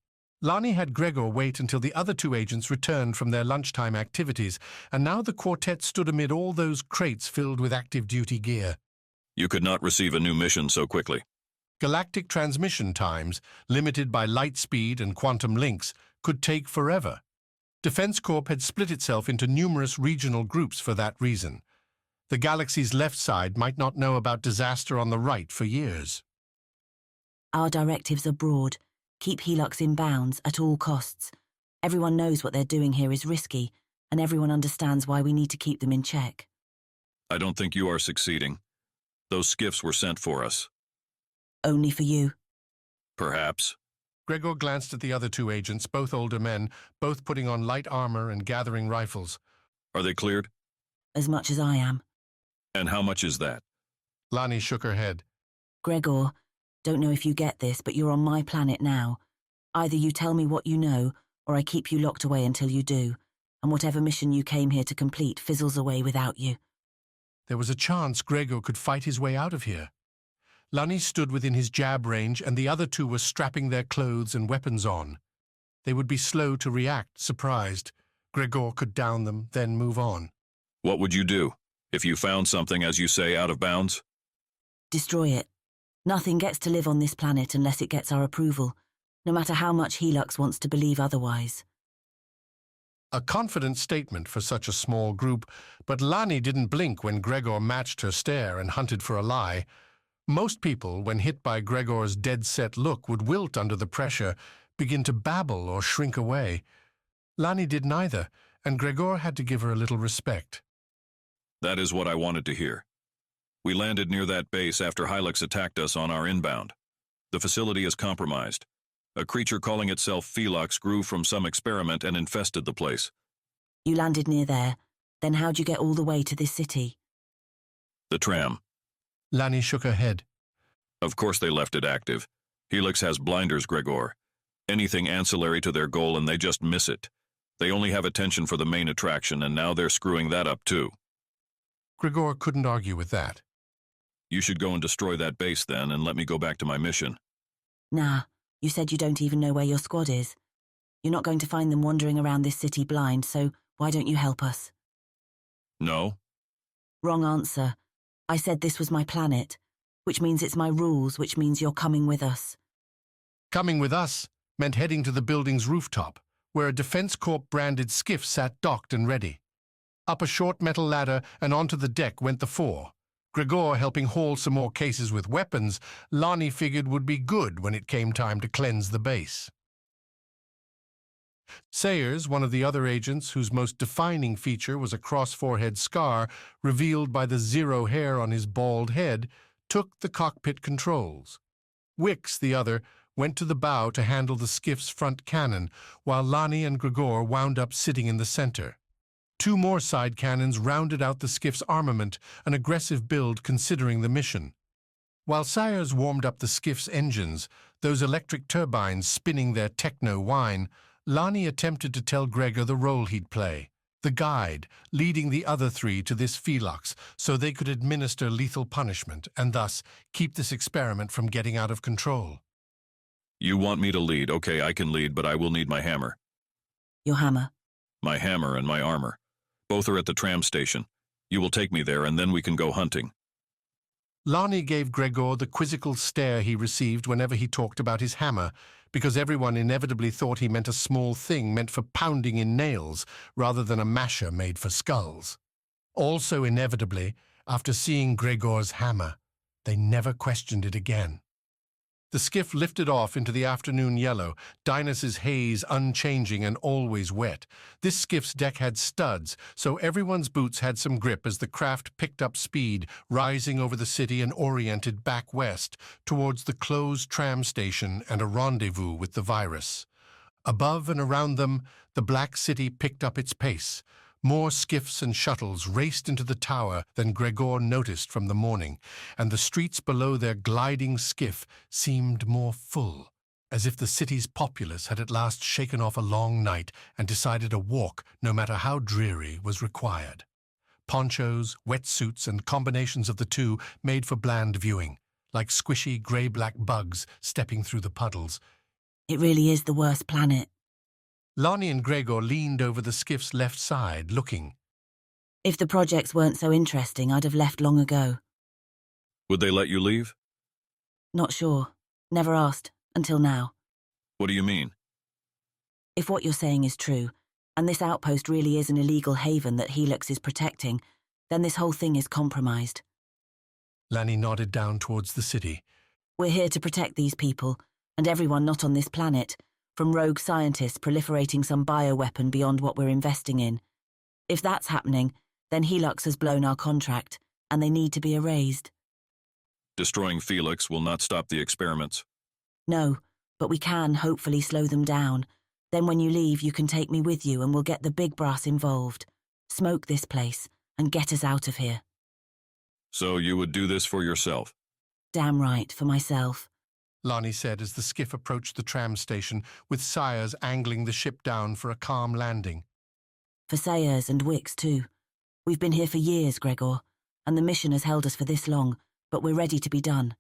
Lani had Gregor wait until the other 2 agents returned from their lunchtime activities, and now the quartet stood amid all those crates filled with active duty gear. You could not receive a new mission so quickly. Galactic transmission times, limited by light speed and quantum links, could take forever. Defense Corp had split itself into numerous regional groups for that reason. The galaxy's left side might not know about disaster on the right for years. Our directives are broad. Keep Helix in bounds at all costs. Everyone knows what they're doing here is risky, and everyone understands why we need to keep them in check. I don't think you are succeeding. Those skiffs were sent for us. Only for you. Perhaps. Gregor glanced at the other 2 agents, both older men, both putting on light armor and gathering rifles. Are they cleared? As much as I am. And how much is that? Lani shook her head. Gregor, don't know if you get this, but you're on my planet now. Either you tell me what you know, or I keep you locked away until you do, and whatever mission you came here to complete fizzles away without you. There was a chance Gregor could fight his way out of here. Lani stood within his jab range, and the other 2 were strapping their clothes and weapons on. They would be slow to react, surprised. Gregor could down them, then move on. What would you do, if you found something, as you say, out of bounds? Destroy it. Nothing gets to live on this planet unless it gets our approval, no matter how much Helix wants to believe otherwise. A confident statement for such a small group, but Lani didn't blink when Gregor matched her stare and hunted for a lie. Most people, when hit by Gregor's dead-set look, would wilt under the pressure, begin to babble or shrink away. Lani did neither, and Gregor had to give her a little respect. That is what I wanted to hear. We landed near that base after Helix attacked us on our inbound. The facility is compromised. A creature calling itself Felix grew from some experiment and infested the place. You landed near there. Then how'd you get all the way to this city? The tram. Lani shook her head. Of course they left it active. Helix has blinders, Gregor. Anything ancillary to their goal and they just miss it. They only have attention for the main attraction, and now they're screwing that up too. Gregor couldn't argue with that. You should go and destroy that base then, and let me go back to my mission. Nah, you said you don't even know where your squad is. You're not going to find them wandering around this city blind, so why don't you help us? No? Wrong answer. I said this was my planet, which means it's my rules, which means you're coming with us. Coming with us meant heading to the building's rooftop, where a Defense Corp branded skiff sat docked and ready. Up a short metal ladder and onto the deck went the four. Gregor helping haul some more cases with weapons Lani figured would be good when it came time to cleanse the base. Sayers, one of the other agents whose most defining feature was a cross-forehead scar revealed by the zero hair on his bald head, took the cockpit controls. Wicks, the other, went to the bow to handle the skiff's front cannon, while Lani and Gregor wound up sitting in the center. Two more side cannons rounded out the skiff's armament, an aggressive build considering the mission. While Sayers warmed up the skiff's engines, those electric turbines spinning their techno whine, Lani attempted to tell Gregor the role he'd play, the guide, leading the other three to this Felix so they could administer lethal punishment and thus keep this experiment from getting out of control. You want me to lead? Okay, I can lead, but I will need my hammer. Your hammer? My hammer and my armor. Both are at the tram station. You will take me there, and then we can go hunting. Lani gave Gregor the quizzical stare he received whenever he talked about his hammer, because everyone inevitably thought he meant a small thing meant for pounding in nails rather than a masher made for skulls. Also inevitably, after seeing Gregor's hammer, they never questioned it again. The skiff lifted off into the afternoon yellow, Dynas's haze unchanging and always wet. This skiff's deck had studs, so everyone's boots had some grip as the craft picked up speed, rising over the city and oriented back west, towards the closed tram station and a rendezvous with the virus. Above and around them, the black city picked up its pace. More skiffs and shuttles raced into the tower than Gregor noticed from the morning, and the streets below their gliding skiff seemed more full, as if the city's populace had at last shaken off a long night and decided a walk, no matter how dreary, was required. Ponchos, wetsuits, and combinations of the two made for bland viewing, like squishy grey-black bugs stepping through the puddles. It really is the worst planet. Lani and Gregor leaned over the skiff's left side, looking. If the projects weren't so interesting, I'd have left long ago. Would they let you leave? Not sure. Never asked, until now. What do you mean? If what you're saying is true, and this outpost really is an illegal haven that Helix is protecting, then this whole thing is compromised. Lani nodded down towards the city. We're here to protect these people, and everyone not on this planet, from rogue scientists proliferating some bioweapon beyond what we're investing in. If that's happening, then Helix has blown our contract, and they need to be erased. Destroying Felix will not stop the experiments. No, but we can hopefully slow them down. Then when you leave, you can take me with you and we'll get the big brass involved. Smoke this place, and get us out of here. So you would do this for yourself? Damn right, for myself. Lani said as the skiff approached the tram station, with Sayers angling the ship down for a calm landing. For Sayers and Wicks, too. We've been here for years, Gregor, and the mission has held us for this long, but we're ready to be done.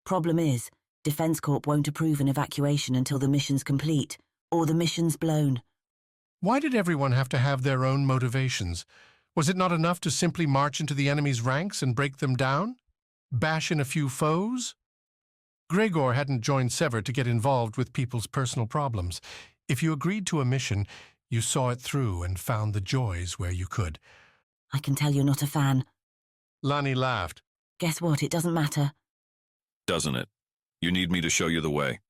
Problem is, Defense Corp won't approve an evacuation until the mission's complete, or the mission's blown. Why did everyone have to have their own motivations? Was it not enough to simply march into the enemy's ranks and break them down? Bash in a few foes? Gregor hadn't joined Sever to get involved with people's personal problems. If you agreed to a mission, you saw it through and found the joys where you could. I can tell you're not a fan. Lani laughed. Guess what? It doesn't matter. Doesn't it? You need me to show you the way.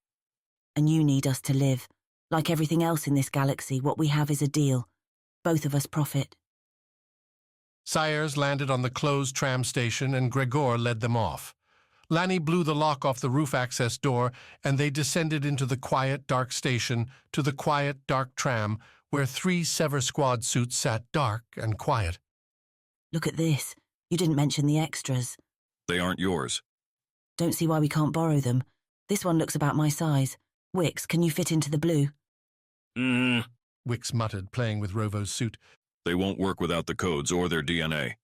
And you need us to live. Like everything else in this galaxy, what we have is a deal. Both of us profit. Sires landed on the closed tram station and Gregor led them off. Lanny blew the lock off the roof access door and they descended into the quiet, dark station to the quiet, dark tram where 3 Sever squad suits sat dark and quiet. Look at this. You didn't mention the extras. They aren't yours. Don't see why we can't borrow them. This one looks about my size. Wix, can you fit into the blue? Wix muttered, playing with Rovo's suit. They won't work without the codes or their DNA.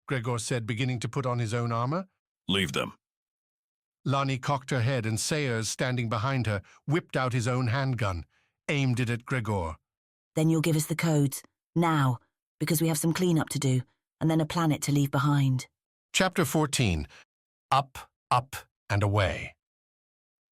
Gregor said, beginning to put on his own armor. Leave them. Lani cocked her head and Sayers, standing behind her, whipped out his own handgun, aimed it at Gregor. Then you'll give us the codes. Now. Because we have some cleanup to do, and then a planet to leave behind. Chapter 14. Up, up, and away.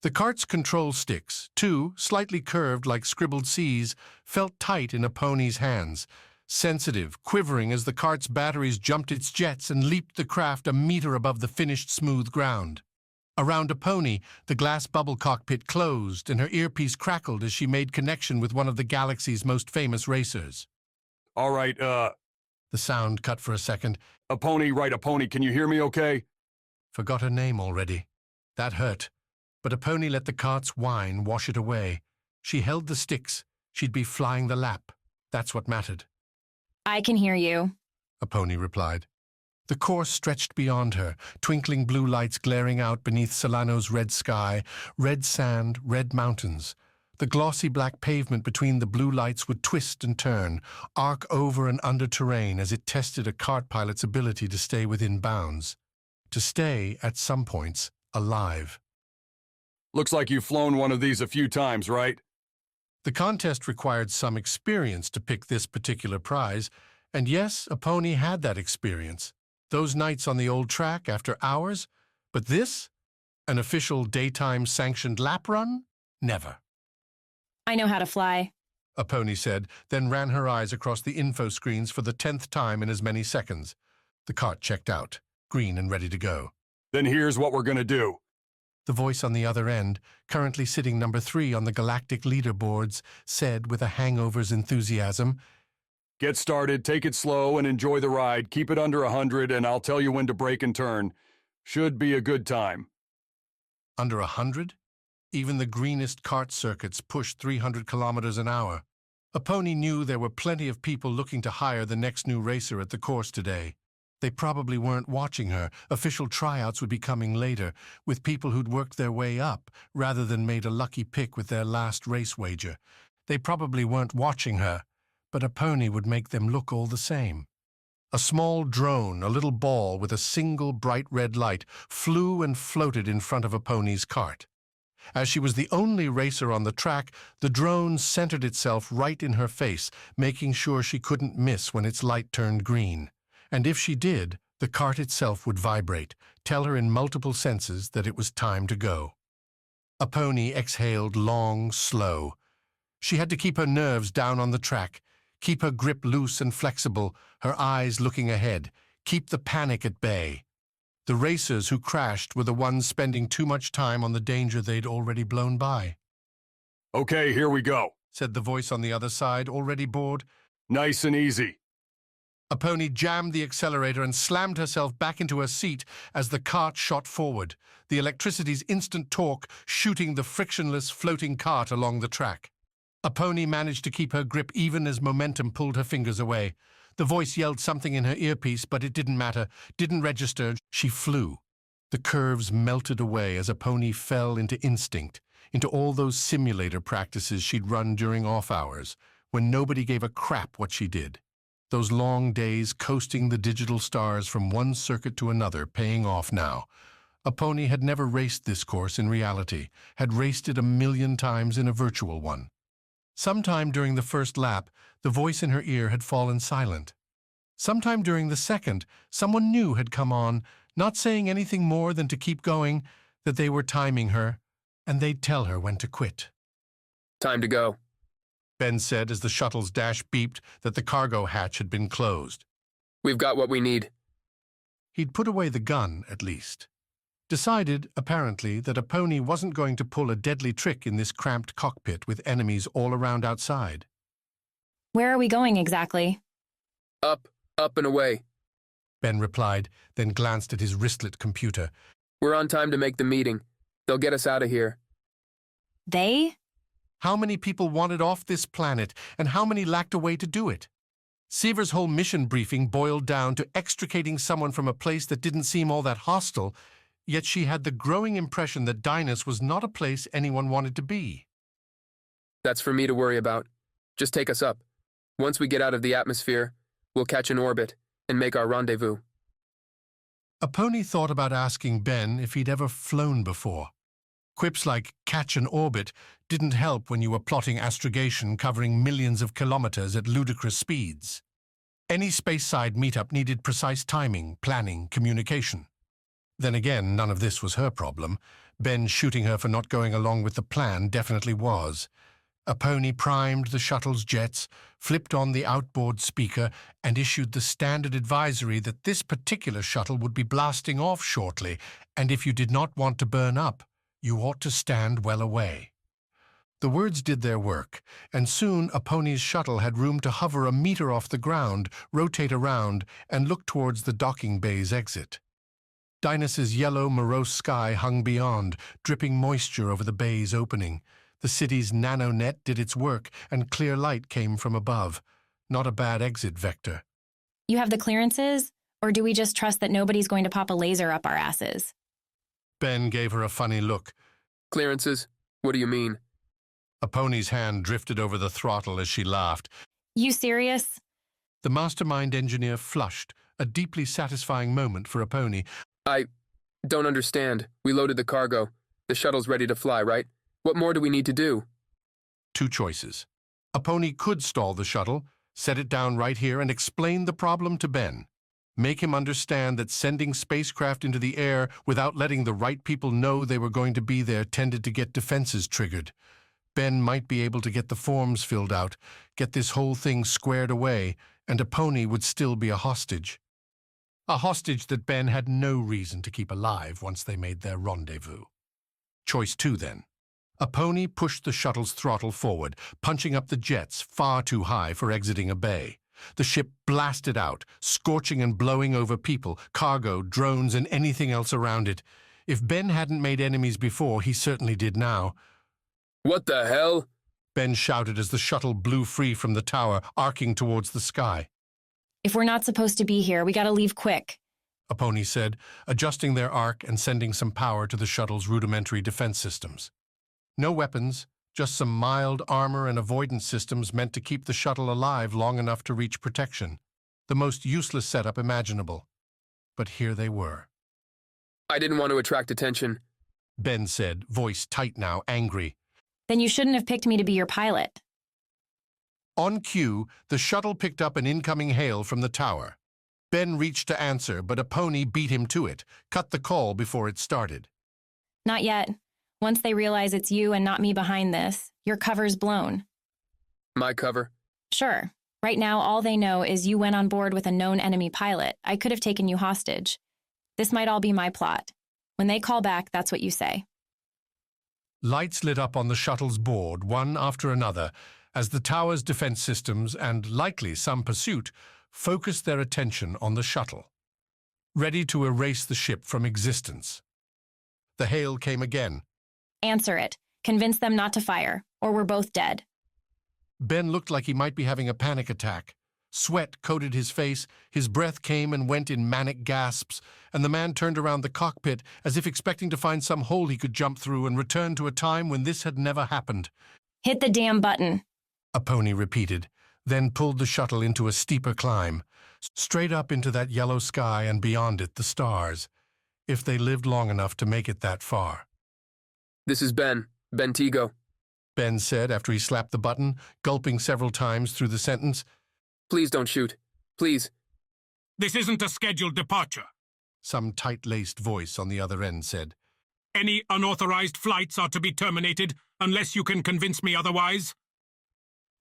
The cart's control sticks, 2, slightly curved like scribbled C's, felt tight in a pony's hands, sensitive, quivering as the cart's batteries jumped its jets and leaped the craft a meter above the finished smooth ground. Around a pony, the glass bubble cockpit closed and her earpiece crackled as she made connection with one of the galaxy's most famous racers. All right, The sound cut for a second. A pony, right, a pony, can you hear me okay? Forgot her name already. That hurt. But a pony let the cart's whine wash it away. She held the sticks. She'd be flying the lap. That's what mattered. I can hear you, a pony replied. The course stretched beyond her, twinkling blue lights glaring out beneath Solano's red sky, red sand, red mountains. The glossy black pavement between the blue lights would twist and turn, arc over and under terrain as it tested a cart pilot's ability to stay within bounds. To stay, at some points, alive. Looks like you've flown one of these a few times, right? The contest required some experience to pick this particular prize, and yes, a pony had that experience. Those nights on the old track after hours, but this? An official daytime sanctioned lap run? Never. I know how to fly, a pony said, then ran her eyes across the info screens for the 10th time in as many seconds. The cart checked out, green and ready to go. Then here's what we're gonna do. The voice on the other end, currently sitting number 3 on the galactic leaderboards, said with a hangover's enthusiasm, Get started, take it slow, and enjoy the ride. Keep it under 100, and I'll tell you when to brake and turn. Should be a good time. Under 100? Even the greenest kart circuits pushed 300 kilometers an hour. A pony knew there were plenty of people looking to hire the next new racer at the course today. They probably weren't watching her. Official tryouts would be coming later, with people who'd worked their way up, rather than made a lucky pick with their last race wager. They probably weren't watching her, but a pony would make them look all the same. A small drone, a little ball with a single bright red light, flew and floated in front of a pony's cart. As she was the only racer on the track, the drone centered itself right in her face, making sure she couldn't miss when its light turned green. And if she did, the cart itself would vibrate, tell her in multiple senses that it was time to go. A pony exhaled long, slow. She had to keep her nerves down on the track, keep her grip loose and flexible, her eyes looking ahead, keep the panic at bay. The racers who crashed were the ones spending too much time on the danger they'd already blown by. Okay, here we go, said the voice on the other side, already bored. Nice and easy. A pony jammed the accelerator and slammed herself back into her seat as the cart shot forward, the electricity's instant torque shooting the frictionless floating cart along the track. A pony managed to keep her grip even as momentum pulled her fingers away. The voice yelled something in her earpiece, but it didn't matter, didn't register. She flew. The curves melted away as a pony fell into instinct, into all those simulator practices she'd run during off hours, when nobody gave a crap what she did. Those long days coasting the digital stars from one circuit to another, paying off now. A pony had never raced this course in reality, had raced it 1,000,000 times in a virtual one. Sometime during the first lap, the voice in her ear had fallen silent. Sometime during the second, someone new had come on, not saying anything more than to keep going, that they were timing her, and they'd tell her when to quit. Time to go, Ben said as the shuttle's dash beeped that the cargo hatch had been closed. We've got what we need. He'd put away the gun, at least. decided, apparently, that a pony wasn't going to pull a deadly trick in this cramped cockpit with enemies all around outside. Where are we going exactly? Up and away. Ben replied, then glanced at his wristlet computer. We're on time to make the meeting. They'll get us out of here. They? How many people wanted off this planet, and how many lacked a way to do it? Sever's whole mission briefing boiled down to extricating someone from a place that didn't seem all that hostile, yet she had the growing impression that Dynas was not a place anyone wanted to be. That's for me to worry about. Just take us up. Once we get out of the atmosphere, we'll catch an orbit and make our rendezvous. A pony thought about asking Ben if he'd ever flown before. Quips like catch an orbit didn't help when you were plotting astrogation covering millions of kilometers at ludicrous speeds. Any space-side meetup needed precise timing, planning, communication. Then again, none of this was her problem. Ben shooting her for not going along with the plan definitely was. A pony primed the shuttle's jets, flipped on the outboard speaker, and issued the standard advisory that this particular shuttle would be blasting off shortly, and if you did not want to burn up, you ought to stand well away. The words did their work, and soon a pony's shuttle had room to hover a meter off the ground, rotate around, and look towards the docking bay's exit. Dynas's yellow, morose sky hung beyond, dripping moisture over the bay's opening. The city's nanonet did its work, and clear light came from above. Not a bad exit vector. You have the clearances? Or do we just trust that nobody's going to pop a laser up our asses? Ben gave her a funny look. Clearances? What do you mean? A pony's hand drifted over the throttle as she laughed. You serious? The mastermind engineer flushed, a deeply satisfying moment for a pony. I don't understand. We loaded the cargo. The shuttle's ready to fly, right? What more do we need to do? Two choices. A pony could stall the shuttle, set it down right here, and explain the problem to Ben. Make him understand that sending spacecraft into the air without letting the right people know they were going to be there tended to get defenses triggered. Ben might be able to get the forms filled out, get this whole thing squared away, and a pony would still be a hostage. A hostage that Ben had no reason to keep alive once they made their rendezvous. Choice 2, then. A pony pushed the shuttle's throttle forward, punching up the jets far too high for exiting a bay. The ship blasted out, scorching and blowing over people, cargo, drones, and anything else around it. If Ben hadn't made enemies before, he certainly did now. What the hell? Ben shouted as the shuttle blew free from the tower, arcing towards the sky. If we're not supposed to be here, we gotta leave quick. A pony said, adjusting their arc and sending some power to the shuttle's rudimentary defense systems. No weapons, just some mild armor and avoidance systems meant to keep the shuttle alive long enough to reach protection. The most useless setup imaginable. But here they were. I didn't want to attract attention, Ben said, voice tight now, angry. Then you shouldn't have picked me to be your pilot. On cue, the shuttle picked up an incoming hail from the tower. Ben reached to answer, but a pony beat him to it, cut the call before it started. Not yet. Once they realize it's you and not me behind this, your cover's blown. My cover? Sure. Right now, all they know is you went on board with a known enemy pilot. I could have taken you hostage. This might all be my plot. When they call back, that's what you say. Lights lit up on the shuttle's board, one after another, as the tower's defense systems, and likely some pursuit, focused their attention on the shuttle, ready to erase the ship from existence. The hail came again. Answer it. Convince them not to fire, or we're both dead. Ben looked like he might be having a panic attack. Sweat coated his face, his breath came and went in manic gasps, and the man turned around the cockpit as if expecting to find some hole he could jump through and return to a time when this had never happened. Hit the damn button, a pony repeated, then pulled the shuttle into a steeper climb, straight up into that yellow sky and beyond it the stars, if they lived long enough to make it that far. This is Ben Tigo, Ben said after he slapped the button, gulping several times through the sentence. Please don't shoot. Please. This isn't a scheduled departure, some tight-laced voice on the other end said. Any unauthorized flights are to be terminated unless you can convince me otherwise.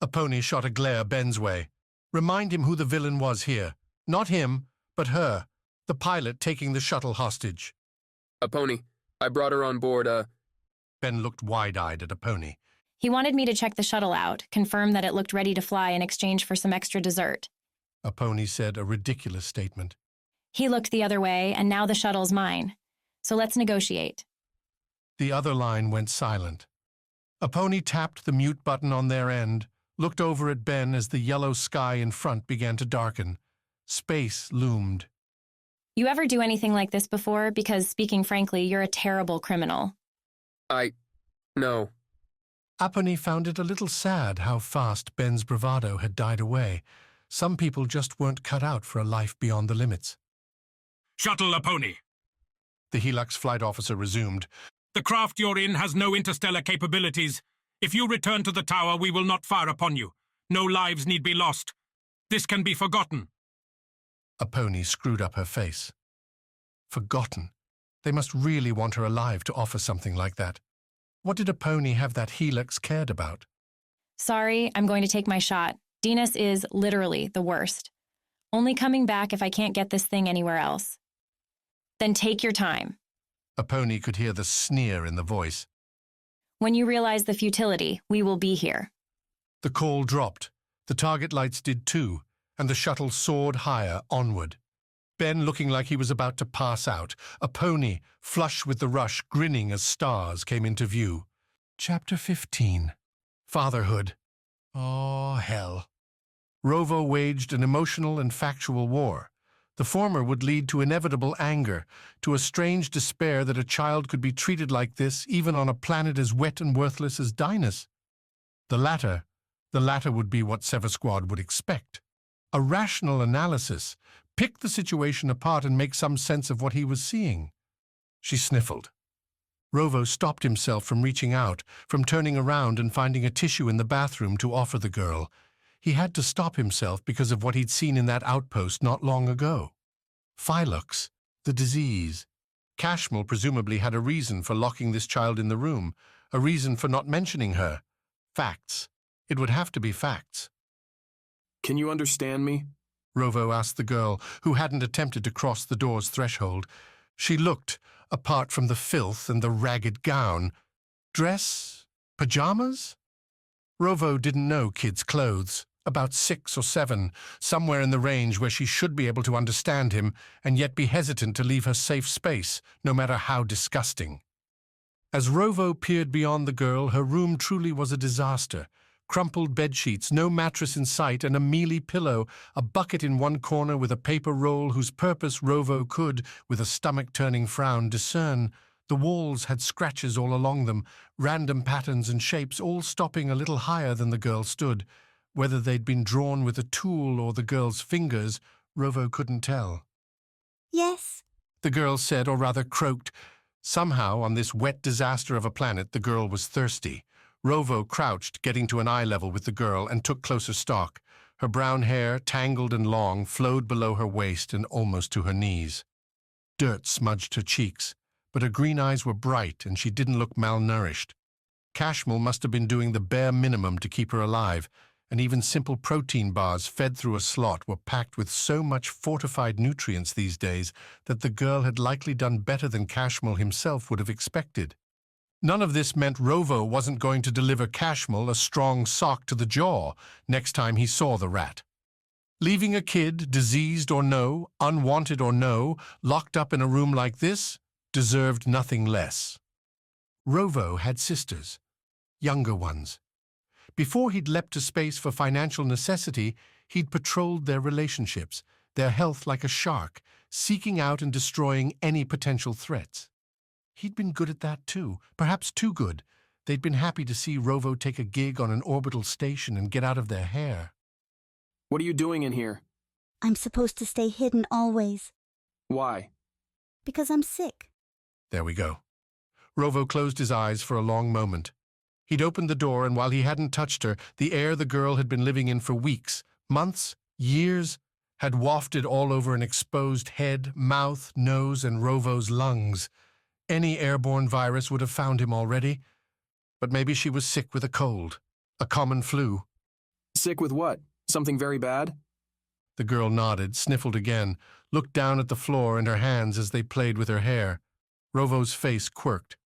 A pony shot a glare Ben's way. Remind him who the villain was here. Not him, but her, the pilot taking the shuttle hostage. A pony. I brought her on board, Ben looked wide-eyed at a pony. He wanted me to check the shuttle out, confirm that it looked ready to fly in exchange for some extra dessert. A pony said a ridiculous statement. He looked the other way, and now the shuttle's mine. So let's negotiate. The other line went silent. A pony tapped the mute button on their end, looked over at Ben as the yellow sky in front began to darken. Space loomed. You ever do anything like this before? Because, speaking frankly, you're a terrible criminal. No. Apony found it a little sad how fast Ben's bravado had died away. Some people just weren't cut out for a life beyond the limits. Shuttle a pony. The Helix flight officer resumed. The craft you're in has no interstellar capabilities. If you return to the tower, we will not fire upon you. No lives need be lost. This can be forgotten. A pony screwed up her face. Forgotten? They must really want her alive to offer something like that. What did a pony have that Helix cared about? Sorry, I'm going to take my shot. Dynas is literally the worst. Only coming back if I can't get this thing anywhere else. Then take your time. A pony could hear the sneer in the voice. When you realize the futility, we will be here. The call dropped. The target lights did too, and the shuttle soared higher onward. Ben looking like he was about to pass out. A pony, flush with the rush, grinning as stars came into view. Chapter 15. Fatherhood. Oh, hell. Rovo waged an emotional and factual war. The former would lead to inevitable anger, to a strange despair that a child could be treated like this even on a planet as wet and worthless as Dynas. The latter would be what Sever Squad would expect. A rational analysis, pick the situation apart and make some sense of what he was seeing. She sniffled. Rovo stopped himself from reaching out, from turning around and finding a tissue in the bathroom to offer the girl. He had to stop himself because of what he'd seen in that outpost not long ago. Felix, the disease. Cashmel presumably had a reason for locking this child in the room, a reason for not mentioning her. Facts. It would have to be facts. Can you understand me? Rovo asked the girl, who hadn't attempted to cross the door's threshold. She looked, apart from the filth and the ragged gown. Dress? Pajamas? Rovo didn't know kids' clothes. About 6 or 7, somewhere in the range where she should be able to understand him and yet be hesitant to leave her safe space, no matter how disgusting. As Rovo peered beyond the girl, her room truly was a disaster. Crumpled bedsheets, no mattress in sight, and a mealy pillow, a bucket in one corner with a paper roll whose purpose Rovo could, with a stomach-turning frown, discern. The walls had scratches all along them, random patterns and shapes, all stopping a little higher than the girl stood. Whether they'd been drawn with a tool or the girl's fingers, Rovo couldn't tell. Yes, the girl said, or rather croaked. Somehow, on this wet disaster of a planet, the girl was thirsty. Rovo crouched, getting to an eye level with the girl, and took closer stock. Her brown hair, tangled and long, flowed below her waist and almost to her knees. Dirt smudged her cheeks, but her green eyes were bright and she didn't look malnourished. Cashmel must have been doing the bare minimum to keep her alive, and even simple protein bars fed through a slot were packed with so much fortified nutrients these days that the girl had likely done better than Cashmel himself would have expected. None of this meant Rovo wasn't going to deliver Cashmel a strong sock to the jaw next time he saw the rat. Leaving a kid, diseased or no, unwanted or no, locked up in a room like this, deserved nothing less. Rovo had sisters, younger ones. Before he'd leapt to space for financial necessity, he'd patrolled their relationships, their health like a shark, seeking out and destroying any potential threats. He'd been good at that too, perhaps too good. They'd been happy to see Rovo take a gig on an orbital station and get out of their hair. What are you doing in here? I'm supposed to stay hidden always. Why? Because I'm sick. There we go. Rovo closed his eyes for a long moment. He'd opened the door, and while he hadn't touched her, the air the girl had been living in for weeks, months, years, had wafted all over an exposed head, mouth, nose, and Rovo's lungs. Any airborne virus would have found him already. But maybe she was sick with a cold, a common flu. Sick with what? Something very bad? The girl nodded, sniffled again, looked down at the floor and her hands as they played with her hair. Rovo's face quirked.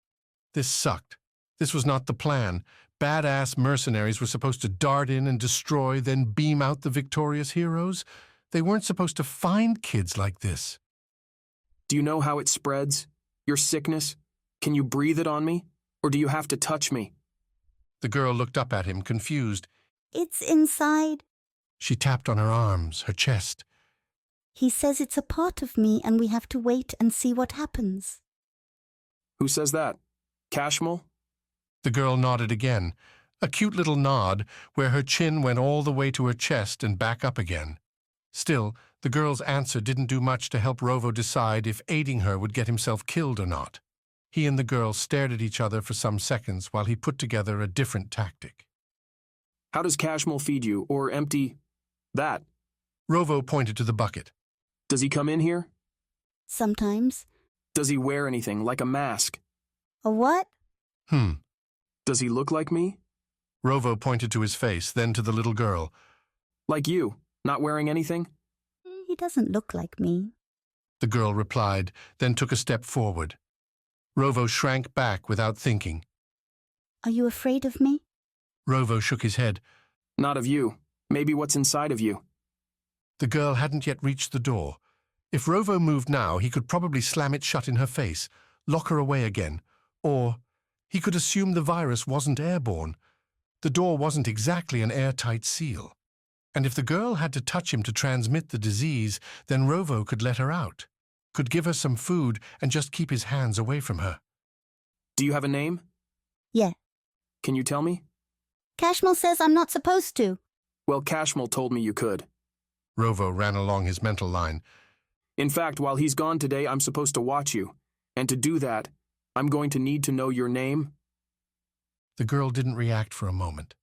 This sucked. This was not the plan. Badass mercenaries were supposed to dart in and destroy, then beam out the victorious heroes. They weren't supposed to find kids like this. Do you know how it spreads? Your sickness? Can you breathe it on me? Or do you have to touch me? The girl looked up at him, confused. It's inside. She tapped on her arms, her chest. He says it's a part of me and we have to wait and see what happens. Who says that? Cashmel? The girl nodded again, a cute little nod where her chin went all the way to her chest and back up again. Still, the girl's answer didn't do much to help Rovo decide if aiding her would get himself killed or not. He and the girl stared at each other for some seconds while he put together a different tactic. How does Cashmel feed you, or empty that? Rovo pointed to the bucket. Does he come in here? Sometimes. Does he wear anything, like a mask? A what? Does he look like me? Rovo pointed to his face, then to the little girl. Like you, not wearing anything? He doesn't look like me. The girl replied, then took a step forward. Rovo shrank back without thinking. Are you afraid of me? Rovo shook his head. Not of you. Maybe what's inside of you. The girl hadn't yet reached the door. If Rovo moved now, he could probably slam it shut in her face, lock her away again, or he could assume the virus wasn't airborne. The door wasn't exactly an airtight seal. And if the girl had to touch him to transmit the disease, then Rovo could let her out, could give her some food and just keep his hands away from her. Do you have a name? Yeah. Can you tell me? Cashmel says I'm not supposed to. Well, Cashmel told me you could. Rovo ran along his mental line. In fact, while he's gone today, I'm supposed to watch you. And to do that, I'm going to need to know your name. The girl didn't react for a moment,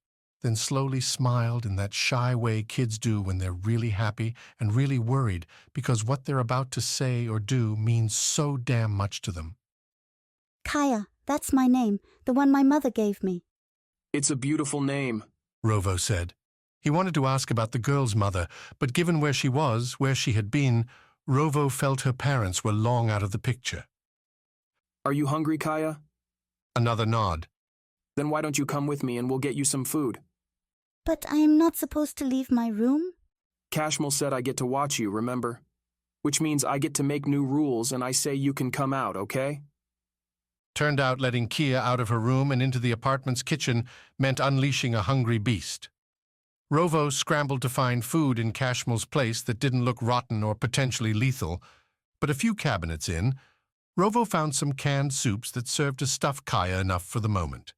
then slowly smiled in that shy way kids do when they're really happy and really worried because what they're about to say or do means so damn much to them. Kaya, that's my name, the one my mother gave me. It's a beautiful name, Rovo said. He wanted to ask about the girl's mother, but given where she was, where she had been, Rovo felt her parents were long out of the picture. Are you hungry, Kaya? Another nod. Then why don't you come with me and we'll get you some food? But I am not supposed to leave my room? Cashmel said I get to watch you, remember? Which means I get to make new rules and I say you can come out, okay? Turned out letting Kia out of her room and into the apartment's kitchen meant unleashing a hungry beast. Rovo scrambled to find food in Cashmel's place that didn't look rotten or potentially lethal, but a few cabinets in, Rovo found some canned soups that served to stuff Kaya enough for the moment.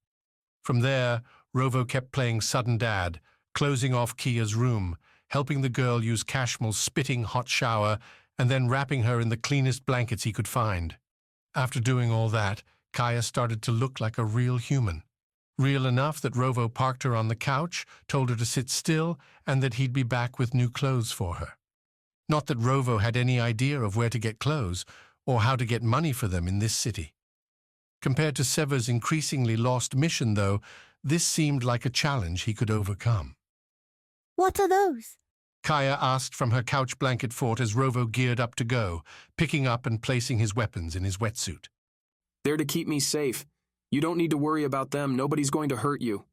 From there, Rovo kept playing Sudden Dad, closing off Kia's room, helping the girl use Cashmel's spitting hot shower, and then wrapping her in the cleanest blankets he could find. After doing all that, Kaya started to look like a real human. Real enough that Rovo parked her on the couch, told her to sit still, and that he'd be back with new clothes for her. Not that Rovo had any idea of where to get clothes, or how to get money for them in this city. Compared to Sever's increasingly lost mission, though, this seemed like a challenge he could overcome. What are those? Kaya asked from her couch blanket fort as Rovo geared up to go, picking up and placing his weapons in his wetsuit. They're to keep me safe. You don't need to worry about them. Nobody's going to hurt you.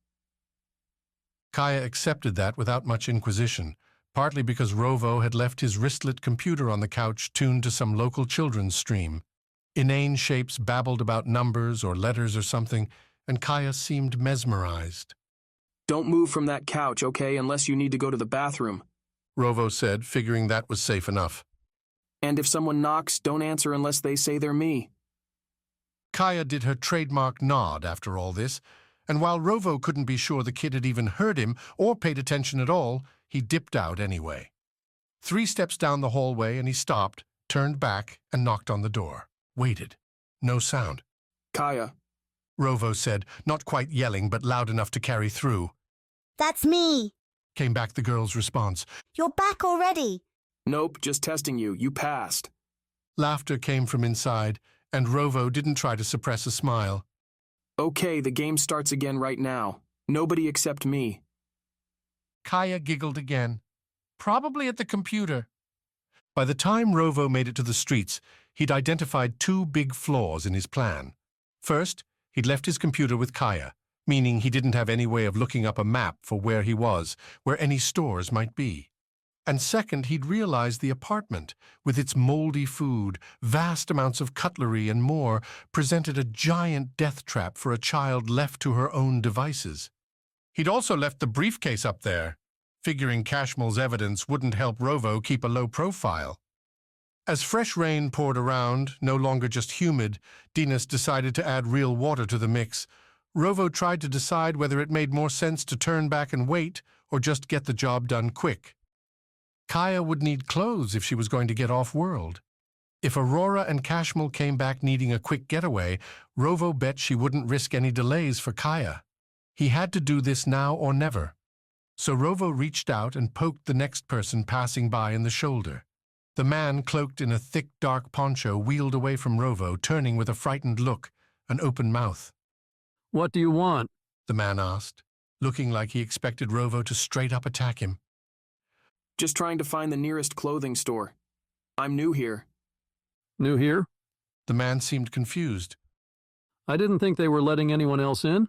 Kaya accepted that without much inquisition, partly because Rovo had left his wristlet computer on the couch tuned to some local children's stream. Inane shapes babbled about numbers or letters or something, and Kaya seemed mesmerized. Don't move from that couch, okay, unless you need to go to the bathroom, Rovo said, figuring that was safe enough. And if someone knocks, don't answer unless they say they're me. Kaya did her trademark nod after all this, and while Rovo couldn't be sure the kid had even heard him or paid attention at all, he dipped out anyway. 3 steps down the hallway and he stopped, turned back, and knocked on the door. Waited. No sound. Kaya, Rovo said, not quite yelling but loud enough to carry through. That's me, Came back the girl's response. You're back already. Nope, just testing you. You passed. Laughter came from inside, and Rovo didn't try to suppress a smile. Okay, the game starts again right now. Nobody except me. Kaya giggled again. Probably at the computer. By the time Rovo made it to the streets, he'd identified two big flaws in his plan. First, he'd left his computer with Kaya, meaning he didn't have any way of looking up a map for where he was, where any stores might be. And second, he'd realized the apartment, with its moldy food, vast amounts of cutlery and more, presented a giant death trap for a child left to her own devices. He'd also left the briefcase up there, figuring Cashmel's evidence wouldn't help Rovo keep a low profile. As fresh rain poured around, no longer just humid, Dynas decided to add real water to the mix. Rovo tried to decide whether it made more sense to turn back and wait, or just get the job done quick. Kaya would need clothes if she was going to get off-world. If Aurora and Cashmel came back needing a quick getaway, Rovo bet she wouldn't risk any delays for Kaya. He had to do this now or never. So Rovo reached out and poked the next person passing by in the shoulder. The man, cloaked in a thick, dark poncho, wheeled away from Rovo, turning with a frightened look, an open mouth. "What do you want?" the man asked, looking like he expected Rovo to straight up attack him. Just trying to find the nearest clothing store. I'm new here. New here? The man seemed confused. I didn't think they were letting anyone else in.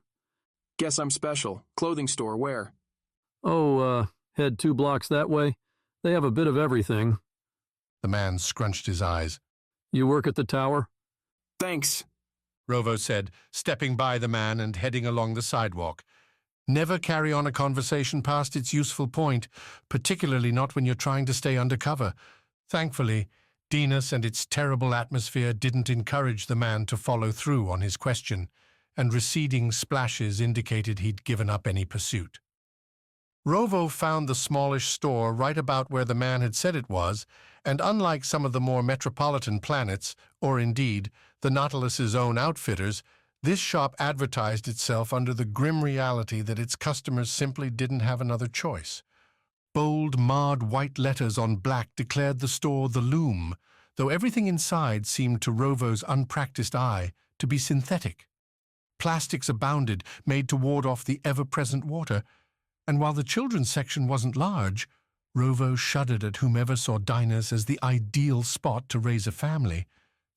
Guess I'm special. Clothing store, where? Oh, head 2 blocks that way. They have a bit of everything. The man scrunched his eyes. You work at the tower? Thanks, Rovo said, stepping by the man and heading along the sidewalk. Never carry on a conversation past its useful point, particularly not when you're trying to stay undercover. Thankfully, Dynas and its terrible atmosphere didn't encourage the man to follow through on his question, and receding splashes indicated he'd given up any pursuit. Rovo found the smallish store right about where the man had said it was, and unlike some of the more metropolitan planets, or indeed the Nautilus's own outfitters, this shop advertised itself under the grim reality that its customers simply didn't have another choice. Bold, marred white letters on black declared the store the Loom, though everything inside seemed to Rovo's unpracticed eye to be synthetic. Plastics abounded, made to ward off the ever-present water, and while the children's section wasn't large, Rovo shuddered at whomever saw Dynas as the ideal spot to raise a family.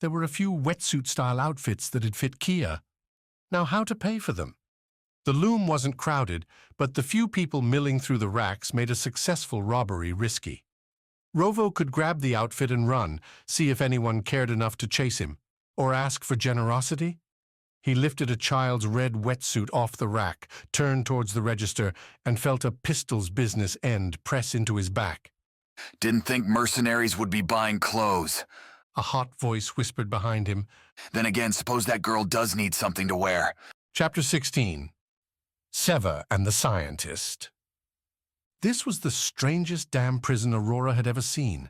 There were a few wetsuit-style outfits that'd fit Kia. Now, how to pay for them? The Loom wasn't crowded, but the few people milling through the racks made a successful robbery risky. Rovo could grab the outfit and run, see if anyone cared enough to chase him, or ask for generosity. He lifted a child's red wetsuit off the rack, turned towards the register, and felt a pistol's business end press into his back. Didn't think mercenaries would be buying clothes, a hot voice whispered behind him. Then again, suppose that girl does need something to wear. Chapter 16. Sever and the Scientist. This was the strangest damn prison Aurora had ever seen.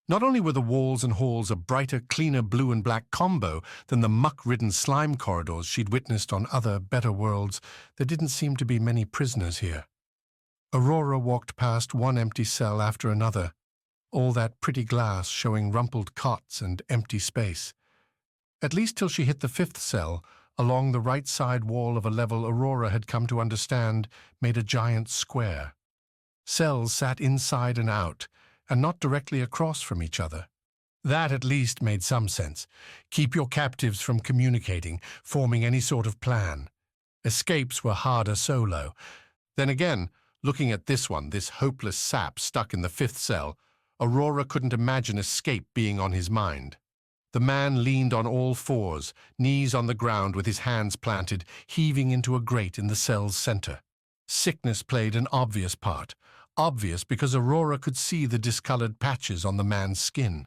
Not only were the walls and halls a brighter, cleaner blue and black combo than the muck-ridden slime corridors she'd witnessed on other, better worlds, there didn't seem to be many prisoners here. Aurora walked past one empty cell after another, all that pretty glass showing rumpled cots and empty space. At least till she hit the 5th cell, along the right side wall of a level Aurora had come to understand made a giant square. Cells sat inside and out, and not directly across from each other. That at least made some sense. Keep your captives from communicating, forming any sort of plan. Escapes were harder solo. Then again, looking at this one, this hopeless sap stuck in the 5th cell, Aurora couldn't imagine escape being on his mind. The man leaned on all fours, knees on the ground with his hands planted, heaving into a grate in the cell's center. Sickness played an obvious part. Obvious because Aurora could see the discolored patches on the man's skin.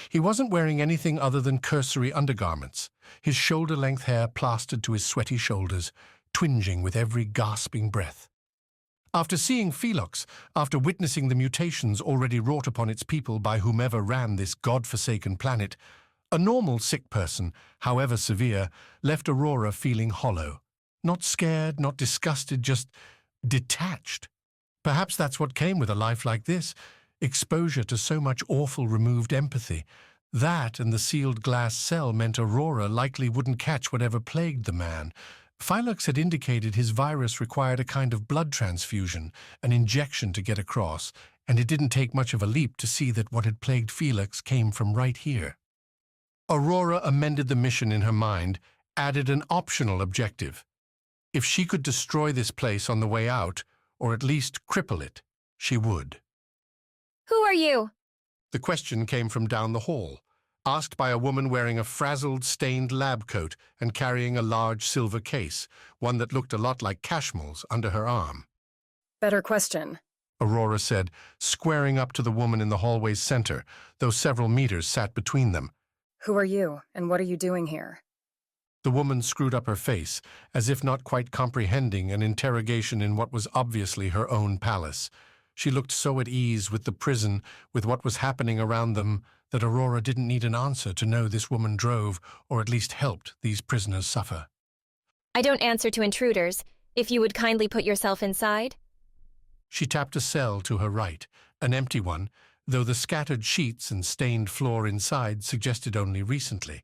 He wasn't wearing anything other than cursory undergarments, his shoulder-length hair plastered to his sweaty shoulders, twinging with every gasping breath. After seeing Felix, after witnessing the mutations already wrought upon its people by whomever ran this god-forsaken planet, a normal sick person, however severe, left Aurora feeling hollow. Not scared, not disgusted, just detached. Perhaps that's what came with a life like this, exposure to so much awful removed empathy. That and the sealed glass cell meant Aurora likely wouldn't catch whatever plagued the man. Felix had indicated his virus required a kind of blood transfusion, an injection to get across, and it didn't take much of a leap to see that what had plagued Felix came from right here. Aurora amended the mission in her mind, added an optional objective. If she could destroy this place on the way out, or at least cripple it, she would. Who are you? The question came from down the hall, asked by a woman wearing a frazzled, stained lab coat and carrying a large silver case, one that looked a lot like Cashmel's, under her arm. Better question, Aurora said, squaring up to the woman in the hallway's center, though several meters sat between them. Who are you, and what are you doing here? The woman screwed up her face, as if not quite comprehending an interrogation in what was obviously her own palace. She looked so at ease with the prison, with what was happening around them, that Aurora didn't need an answer to know this woman drove, or at least helped, these prisoners suffer. I don't answer to intruders. If you would kindly put yourself inside. She tapped a cell to her right, an empty one, though the scattered sheets and stained floor inside suggested only recently.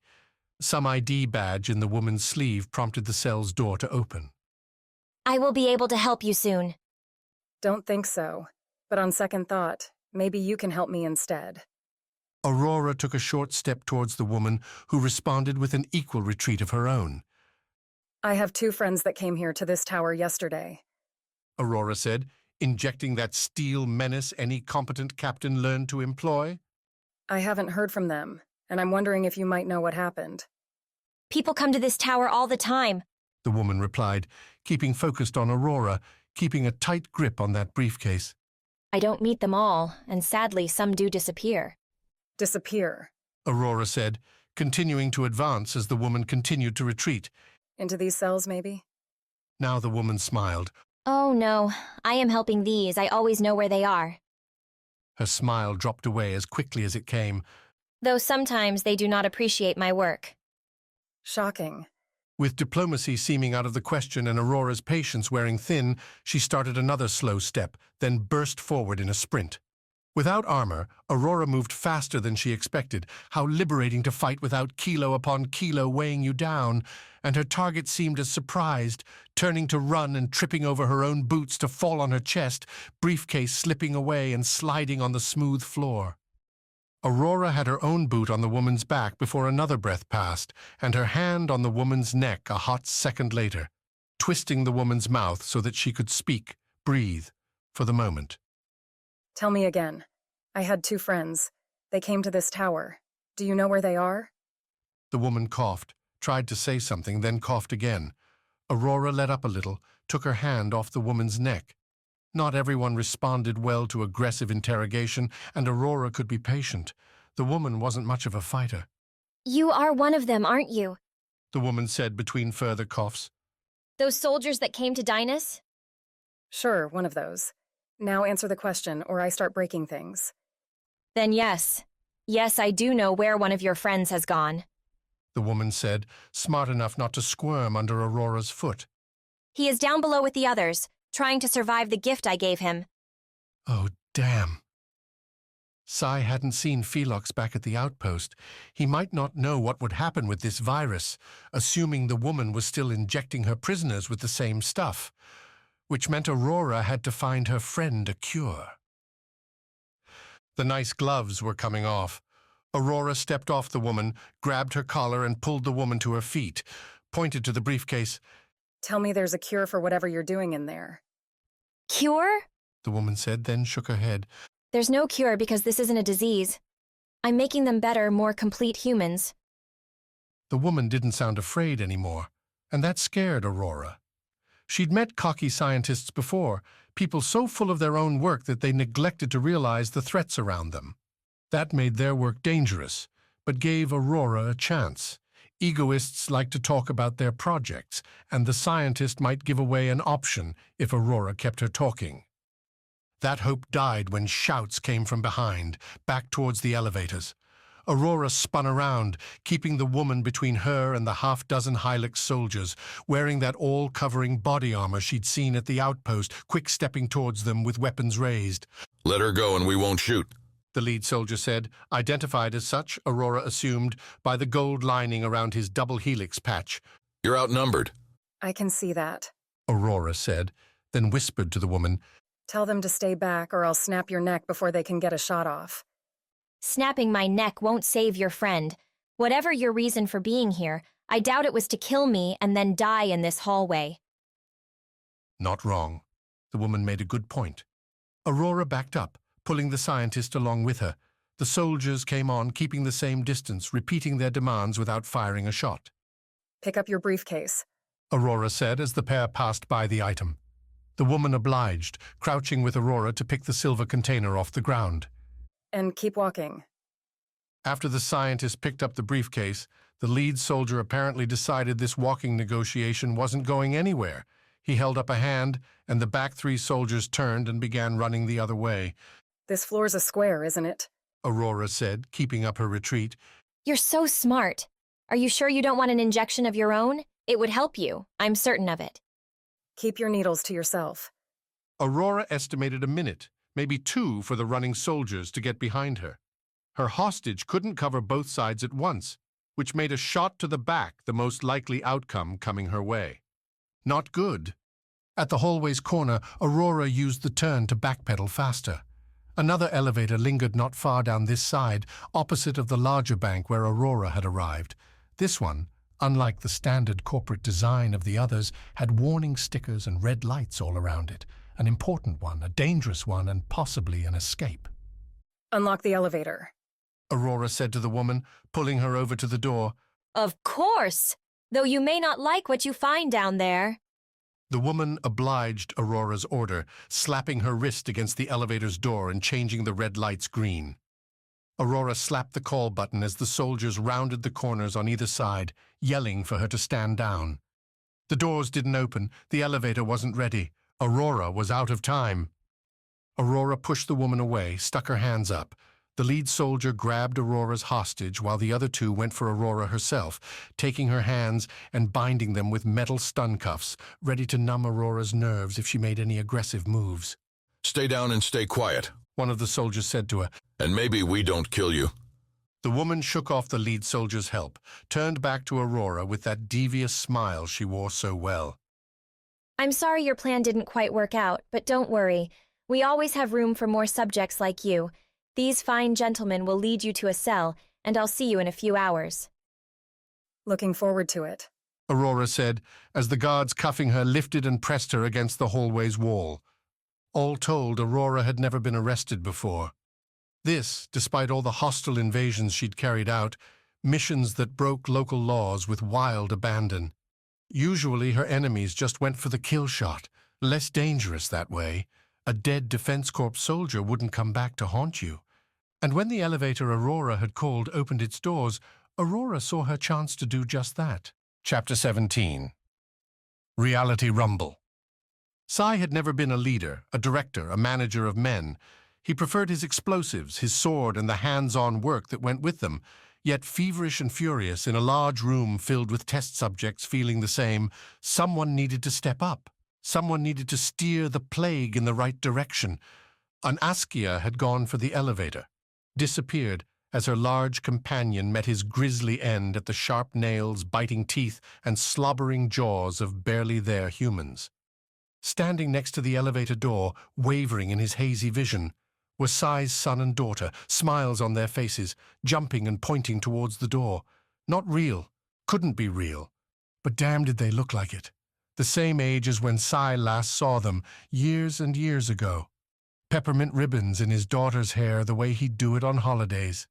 Some ID badge in the woman's sleeve prompted the cell's door to open. I will be able to help you soon. Don't think so, but on second thought, maybe you can help me instead. Aurora took a short step towards the woman, who responded with an equal retreat of her own. I have 2 friends that came here to this tower yesterday, Aurora said, injecting that steel menace any competent captain learned to employ. I haven't heard from them, and I'm wondering if you might know what happened. People come to this tower all the time, the woman replied, keeping focused on Aurora, keeping a tight grip on that briefcase. I don't meet them all, and sadly some do disappear. Disappear, Aurora said, continuing to advance as the woman continued to retreat. Into these cells, maybe? Now the woman smiled. Oh no, I am helping these. I always know where they are. Her smile dropped away as quickly as it came. Though sometimes they do not appreciate my work. Shocking. With diplomacy seeming out of the question and Aurora's patience wearing thin, she started another slow step, then burst forward in a sprint. Without armor, Aurora moved faster than she expected. How liberating to fight without kilo upon kilo weighing you down, and her target seemed as surprised, turning to run and tripping over her own boots to fall on her chest, briefcase slipping away and sliding on the smooth floor. Aurora had her own boot on the woman's back before another breath passed, and her hand on the woman's neck a hot second later, twisting the woman's mouth so that she could speak, breathe, for the moment. Tell me again. I had 2 friends. They came to this tower. Do you know where they are? The woman coughed, tried to say something, then coughed again. Aurora let up a little, took her hand off the woman's neck. Not everyone responded well to aggressive interrogation, and Aurora could be patient. The woman wasn't much of a fighter. You are one of them, aren't you? The woman said between further coughs. Those soldiers that came to Dynas? Sure, one of those. Now answer the question, or I start breaking things. Then yes. Yes, I do know where one of your friends has gone. The woman said, smart enough not to squirm under Aurora's foot. He is down below with the others, trying to survive the gift I gave him. Oh, damn. Sai hadn't seen Felix back at the outpost. He might not know what would happen with this virus, assuming the woman was still injecting her prisoners with the same stuff, which meant Aurora had to find her friend a cure. The nice gloves were coming off. Aurora stepped off the woman, grabbed her collar and pulled the woman to her feet, pointed to the briefcase. Tell me there's a cure for whatever you're doing in there. Cure? The woman said, then shook her head. There's no cure because this isn't a disease. I'm making them better, more complete humans. The woman didn't sound afraid anymore, and that scared Aurora. She'd met cocky scientists before, people so full of their own work that they neglected to realize the threats around them. That made their work dangerous, but gave Aurora a chance. Egoists like to talk about their projects, and the scientist might give away an option if Aurora kept her talking. That hope died when shouts came from behind, back towards the elevators. Aurora spun around, keeping the woman between her and the half-dozen Helix soldiers, wearing that all-covering body armor she'd seen at the outpost, quick-stepping towards them with weapons raised. Let her go and we won't shoot, the lead soldier said, identified as such, Aurora assumed, by the gold lining around his double helix patch. You're outnumbered. I can see that, Aurora said, then whispered to the woman, Tell them to stay back or I'll snap your neck before they can get a shot off. Snapping my neck won't save your friend. Whatever your reason for being here, I doubt it was to kill me and then die in this hallway. Not wrong. The woman made a good point. Aurora backed up, pulling the scientist along with her. The soldiers came on, keeping the same distance, repeating their demands without firing a shot. Pick up your briefcase, Aurora said as the pair passed by the item. The woman obliged, crouching with Aurora to pick the silver container off the ground. and keep walking. After the scientist picked up the briefcase, the lead soldier apparently decided this walking negotiation wasn't going anywhere. He held up a hand, and the back three soldiers turned and began running the other way. This floor's a square, isn't it? Aurora said, keeping up her retreat. You're so smart. Are you sure you don't want an injection of your own? It would help you. I'm certain of it. Keep your needles to yourself. Aurora estimated a minute, maybe 2 for the running soldiers to get behind her. Her hostage couldn't cover both sides at once, which made a shot to the back the most likely outcome coming her way. Not good. At the hallway's corner, Aurora used the turn to backpedal faster. Another elevator lingered not far down this side, opposite of the larger bank where Aurora had arrived. This one, unlike the standard corporate design of the others, had warning stickers and red lights all around it. An important one, a dangerous one, and possibly an escape. Unlock the elevator, Aurora said to the woman, pulling her over to the door. Of course! Though you may not like what you find down there. The woman obliged Aurora's order, slapping her wrist against the elevator's door and changing the red lights green. Aurora slapped the call button as the soldiers rounded the corners on either side, yelling for her to stand down. The doors didn't open, the elevator wasn't ready. Aurora was out of time. Aurora pushed the woman away, stuck her hands up. The lead soldier grabbed Aurora's hostage while the other two went for Aurora herself, taking her hands and binding them with metal stun cuffs, ready to numb Aurora's nerves if she made any aggressive moves. "Stay down and stay quiet," one of the soldiers said to her. "And maybe we don't kill you." The woman shook off the lead soldier's help, turned back to Aurora with that devious smile she wore so well. I'm sorry your plan didn't quite work out, but don't worry. We always have room for more subjects like you. These fine gentlemen will lead you to a cell, and I'll see you in a few hours. Looking forward to it, Aurora said, as the guards cuffing her lifted and pressed her against the hallway's wall. All told, Aurora had never been arrested before. This, despite all the hostile invasions she'd carried out, missions that broke local laws with wild abandon. Usually her enemies just went for the kill shot, less dangerous that way. A dead Defense Corps soldier wouldn't come back to haunt you. And when the elevator Aurora had called opened its doors, Aurora saw her chance to do just that. Chapter 17. Reality Rumble. Sai had never been a leader, a director, a manager of men. He preferred his explosives, his sword, and the hands-on work that went with them. Yet feverish and furious, in a large room filled with test subjects feeling the same, someone needed to step up. Someone needed to steer the plague in the right direction. Askia had gone for the elevator, disappeared as her large companion met his grisly end at the sharp nails, biting teeth, and slobbering jaws of barely there humans. Standing next to the elevator door, wavering in his hazy vision, were Sai's son and daughter, smiles on their faces, jumping and pointing towards the door. Not real, couldn't be real, but damn did they look like it. The same age as when Sai last saw them, years and years ago. Peppermint ribbons in his daughter's hair the way he'd do it on holidays.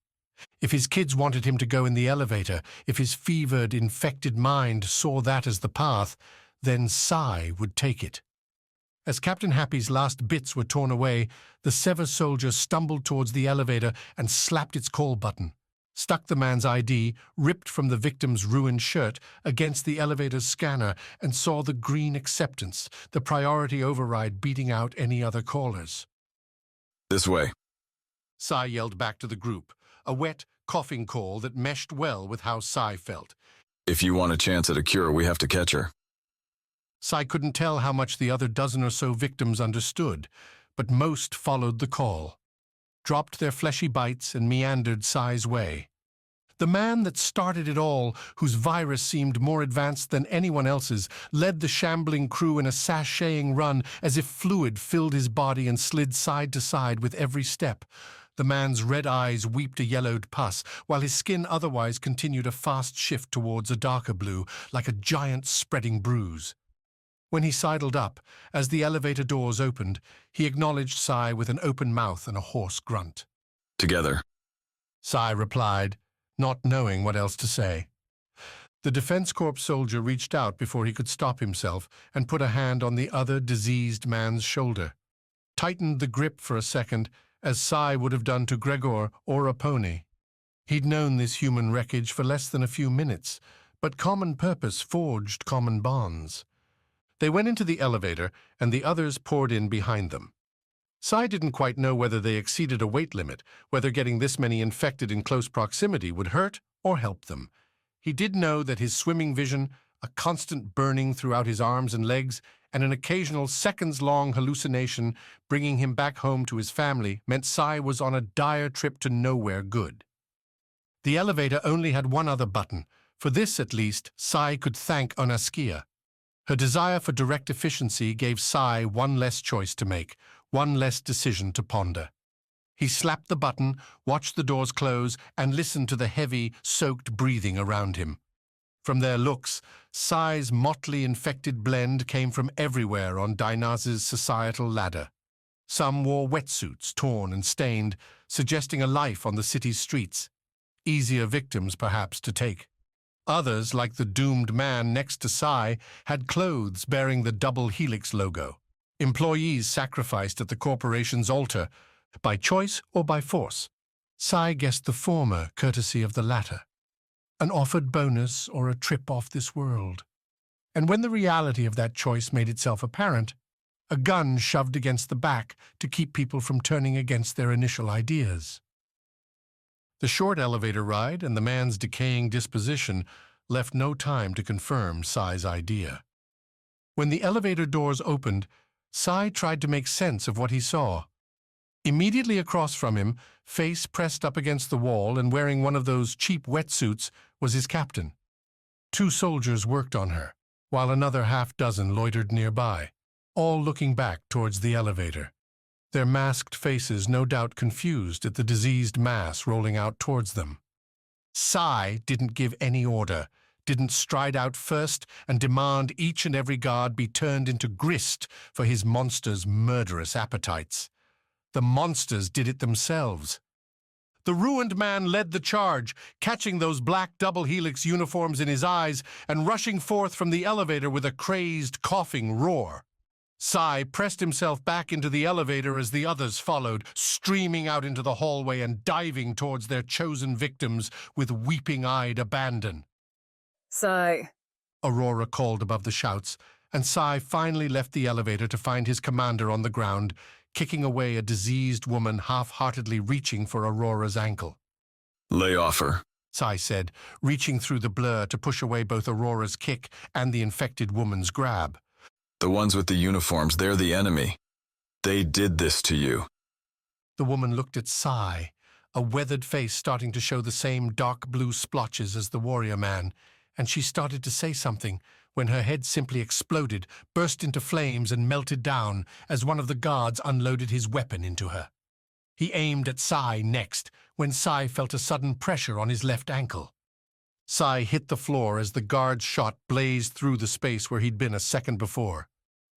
If his kids wanted him to go in the elevator, if his fevered, infected mind saw that as the path, then Sai would take it. As Captain Happy's last bits were torn away, the Sever soldier stumbled towards the elevator and slapped its call button, stuck the man's ID, ripped from the victim's ruined shirt, against the elevator's scanner, and saw the green acceptance, the priority override beating out any other callers. "This way." Sai yelled back to the group, a wet, coughing call that meshed well with how Sai felt. "If you want a chance at a cure, we have to catch her." Sai couldn't tell how much the other dozen or so victims understood, but most followed the call, dropped their fleshy bites and meandered Sai's way. The man that started it all, whose virus seemed more advanced than anyone else's, led the shambling crew in a sashaying run as if fluid filled his body and slid side to side with every step. The man's red eyes weeped a yellowed pus, while his skin otherwise continued a fast shift towards a darker blue, like a giant spreading bruise. When he sidled up, as the elevator doors opened, he acknowledged Sai with an open mouth and a hoarse grunt. Together. Sai replied, not knowing what else to say. The Defense Corps soldier reached out before he could stop himself and put a hand on the other diseased man's shoulder, tightened the grip for a second, as Sai would have done to Gregor or a pony. He'd known this human wreckage for less than a few minutes, but common purpose forged common bonds. They went into the elevator, and the others poured in behind them. Sai didn't quite know whether they exceeded a weight limit, whether getting this many infected in close proximity would hurt or help them. He did know that his swimming vision, a constant burning throughout his arms and legs, and an occasional seconds-long hallucination bringing him back home to his family meant Sai was on a dire trip to nowhere good. The elevator only had one other button. For this, at least, Sai could thank Onaskia. Her desire for direct efficiency gave Sai one less choice to make, one less decision to ponder. He slapped the button, watched the doors close, and listened to the heavy, soaked breathing around him. From their looks, Sai's motley infected blend came from everywhere on Dynas's societal ladder. Some wore wetsuits, torn and stained, suggesting a life on the city's streets. Easier victims, perhaps, to take. Others, like the doomed man next to Sai, had clothes bearing the double Helix logo. Employees sacrificed at the corporation's altar, by choice or by force. Sai guessed the former, courtesy of the latter. An offered bonus or a trip off this world. And when the reality of that choice made itself apparent, a gun shoved against the back to keep people from turning against their initial ideas. The short elevator ride and the man's decaying disposition left no time to confirm Sai's idea. When the elevator doors opened, Sai tried to make sense of what he saw. Immediately across from him, face pressed up against the wall and wearing one of those cheap wetsuits, was his captain. 2 soldiers worked on her, while another half-dozen loitered nearby, all looking back towards the elevator. Their masked faces no doubt confused at the diseased mass rolling out towards them. Sai didn't give any order, didn't stride out first and demand each and every guard be turned into grist for his monster's murderous appetites. The monsters did it themselves. The ruined man led the charge, catching those black double helix uniforms in his eyes and rushing forth from the elevator with a crazed, coughing roar. Sai pressed himself back into the elevator as the others followed, streaming out into the hallway and diving towards their chosen victims with weeping-eyed abandon. Sai, Aurora called above the shouts, and Sai finally left the elevator to find his commander on the ground, kicking away a diseased woman half-heartedly reaching for Aurora's ankle. Lay off her, Sai said, reaching through the blur to push away both Aurora's kick and the infected woman's grab. The ones with the uniforms, they're the enemy. They did this to you. The woman looked at Sai, a weathered face starting to show the same dark blue splotches as the warrior man, and she started to say something when her head simply exploded, burst into flames and melted down as one of the guards unloaded his weapon into her. He aimed at Sai next, when Sai felt a sudden pressure on his left ankle. Sai hit the floor as the guard's shot blazed through the space where he'd been a second before.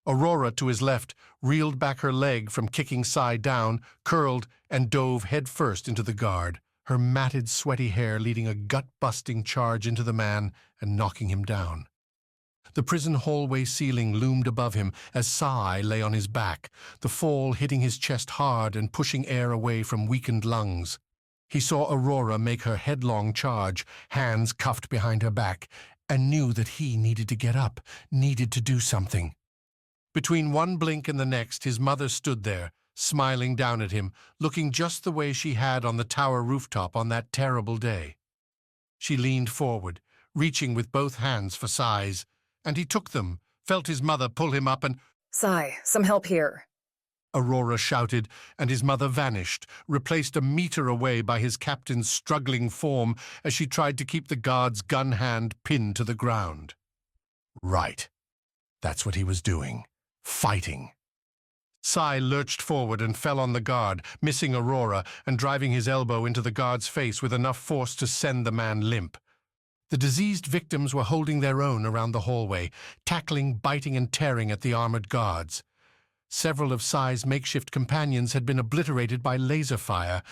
Aurora, to his left, reeled back her leg from kicking Sai down, curled, and dove headfirst into the guard, her matted, sweaty hair leading a gut-busting charge into the man and knocking him down. The prison hallway ceiling loomed above him as Sai lay on his back, the fall hitting his chest hard and pushing air away from weakened lungs. He saw Aurora make her headlong charge, hands cuffed behind her back, and knew that he needed to get up, needed to do something. Between one blink and the next, his mother stood there, smiling down at him, looking just the way she had on the tower rooftop on that terrible day. She leaned forward, reaching with both hands for Sai's, and he took them, felt his mother pull him up and— Sai, some help here. Aurora shouted, and his mother vanished, replaced a meter away by his captain's struggling form as she tried to keep the guard's gun hand pinned to the ground. Right. That's what he was doing. Fighting. Sai lurched forward and fell on the guard, missing Aurora and driving his elbow into the guard's face with enough force to send the man limp. The diseased victims were holding their own around the hallway, tackling, biting, and tearing at the armored guards. Several of Sai's makeshift companions had been obliterated by laser fire,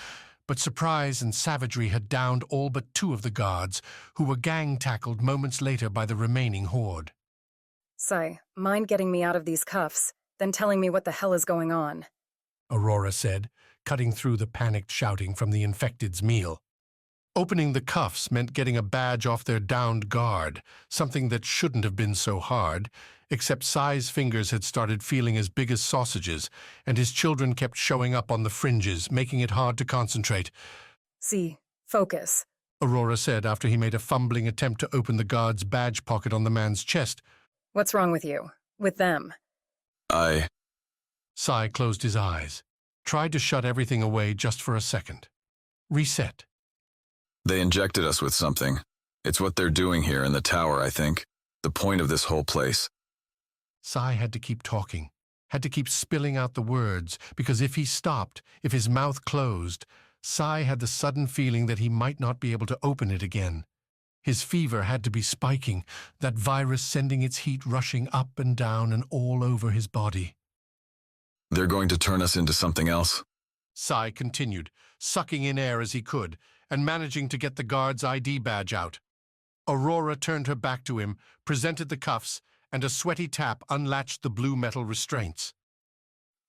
but surprise and savagery had downed all but 2 of the guards, who were gang-tackled moments later by the remaining horde. Sai, mind getting me out of these cuffs, then telling me what the hell is going on? Aurora said, cutting through the panicked shouting from the infected's meal. Opening the cuffs meant getting a badge off their downed guard, something that shouldn't have been so hard, except Sai's fingers had started feeling as big as sausages, and his children kept showing up on the fringes, making it hard to concentrate. See, focus, Aurora said after he made a fumbling attempt to open the guard's badge pocket on the man's chest. What's wrong with you? With them? Sai closed his eyes, tried to shut everything away just for a second. Reset. They injected us with something. It's what they're doing here in the tower, I think. The point of this whole place. Sai had to keep talking, had to keep spilling out the words, because if he stopped, if his mouth closed, Sai had the sudden feeling that he might not be able to open it again. His fever had to be spiking, that virus sending its heat rushing up and down and all over his body. They're going to turn us into something else? Sai continued, sucking in air as he could, and managing to get the guard's ID badge out. Aurora turned her back to him, presented the cuffs, and a sweaty tap unlatched the blue metal restraints.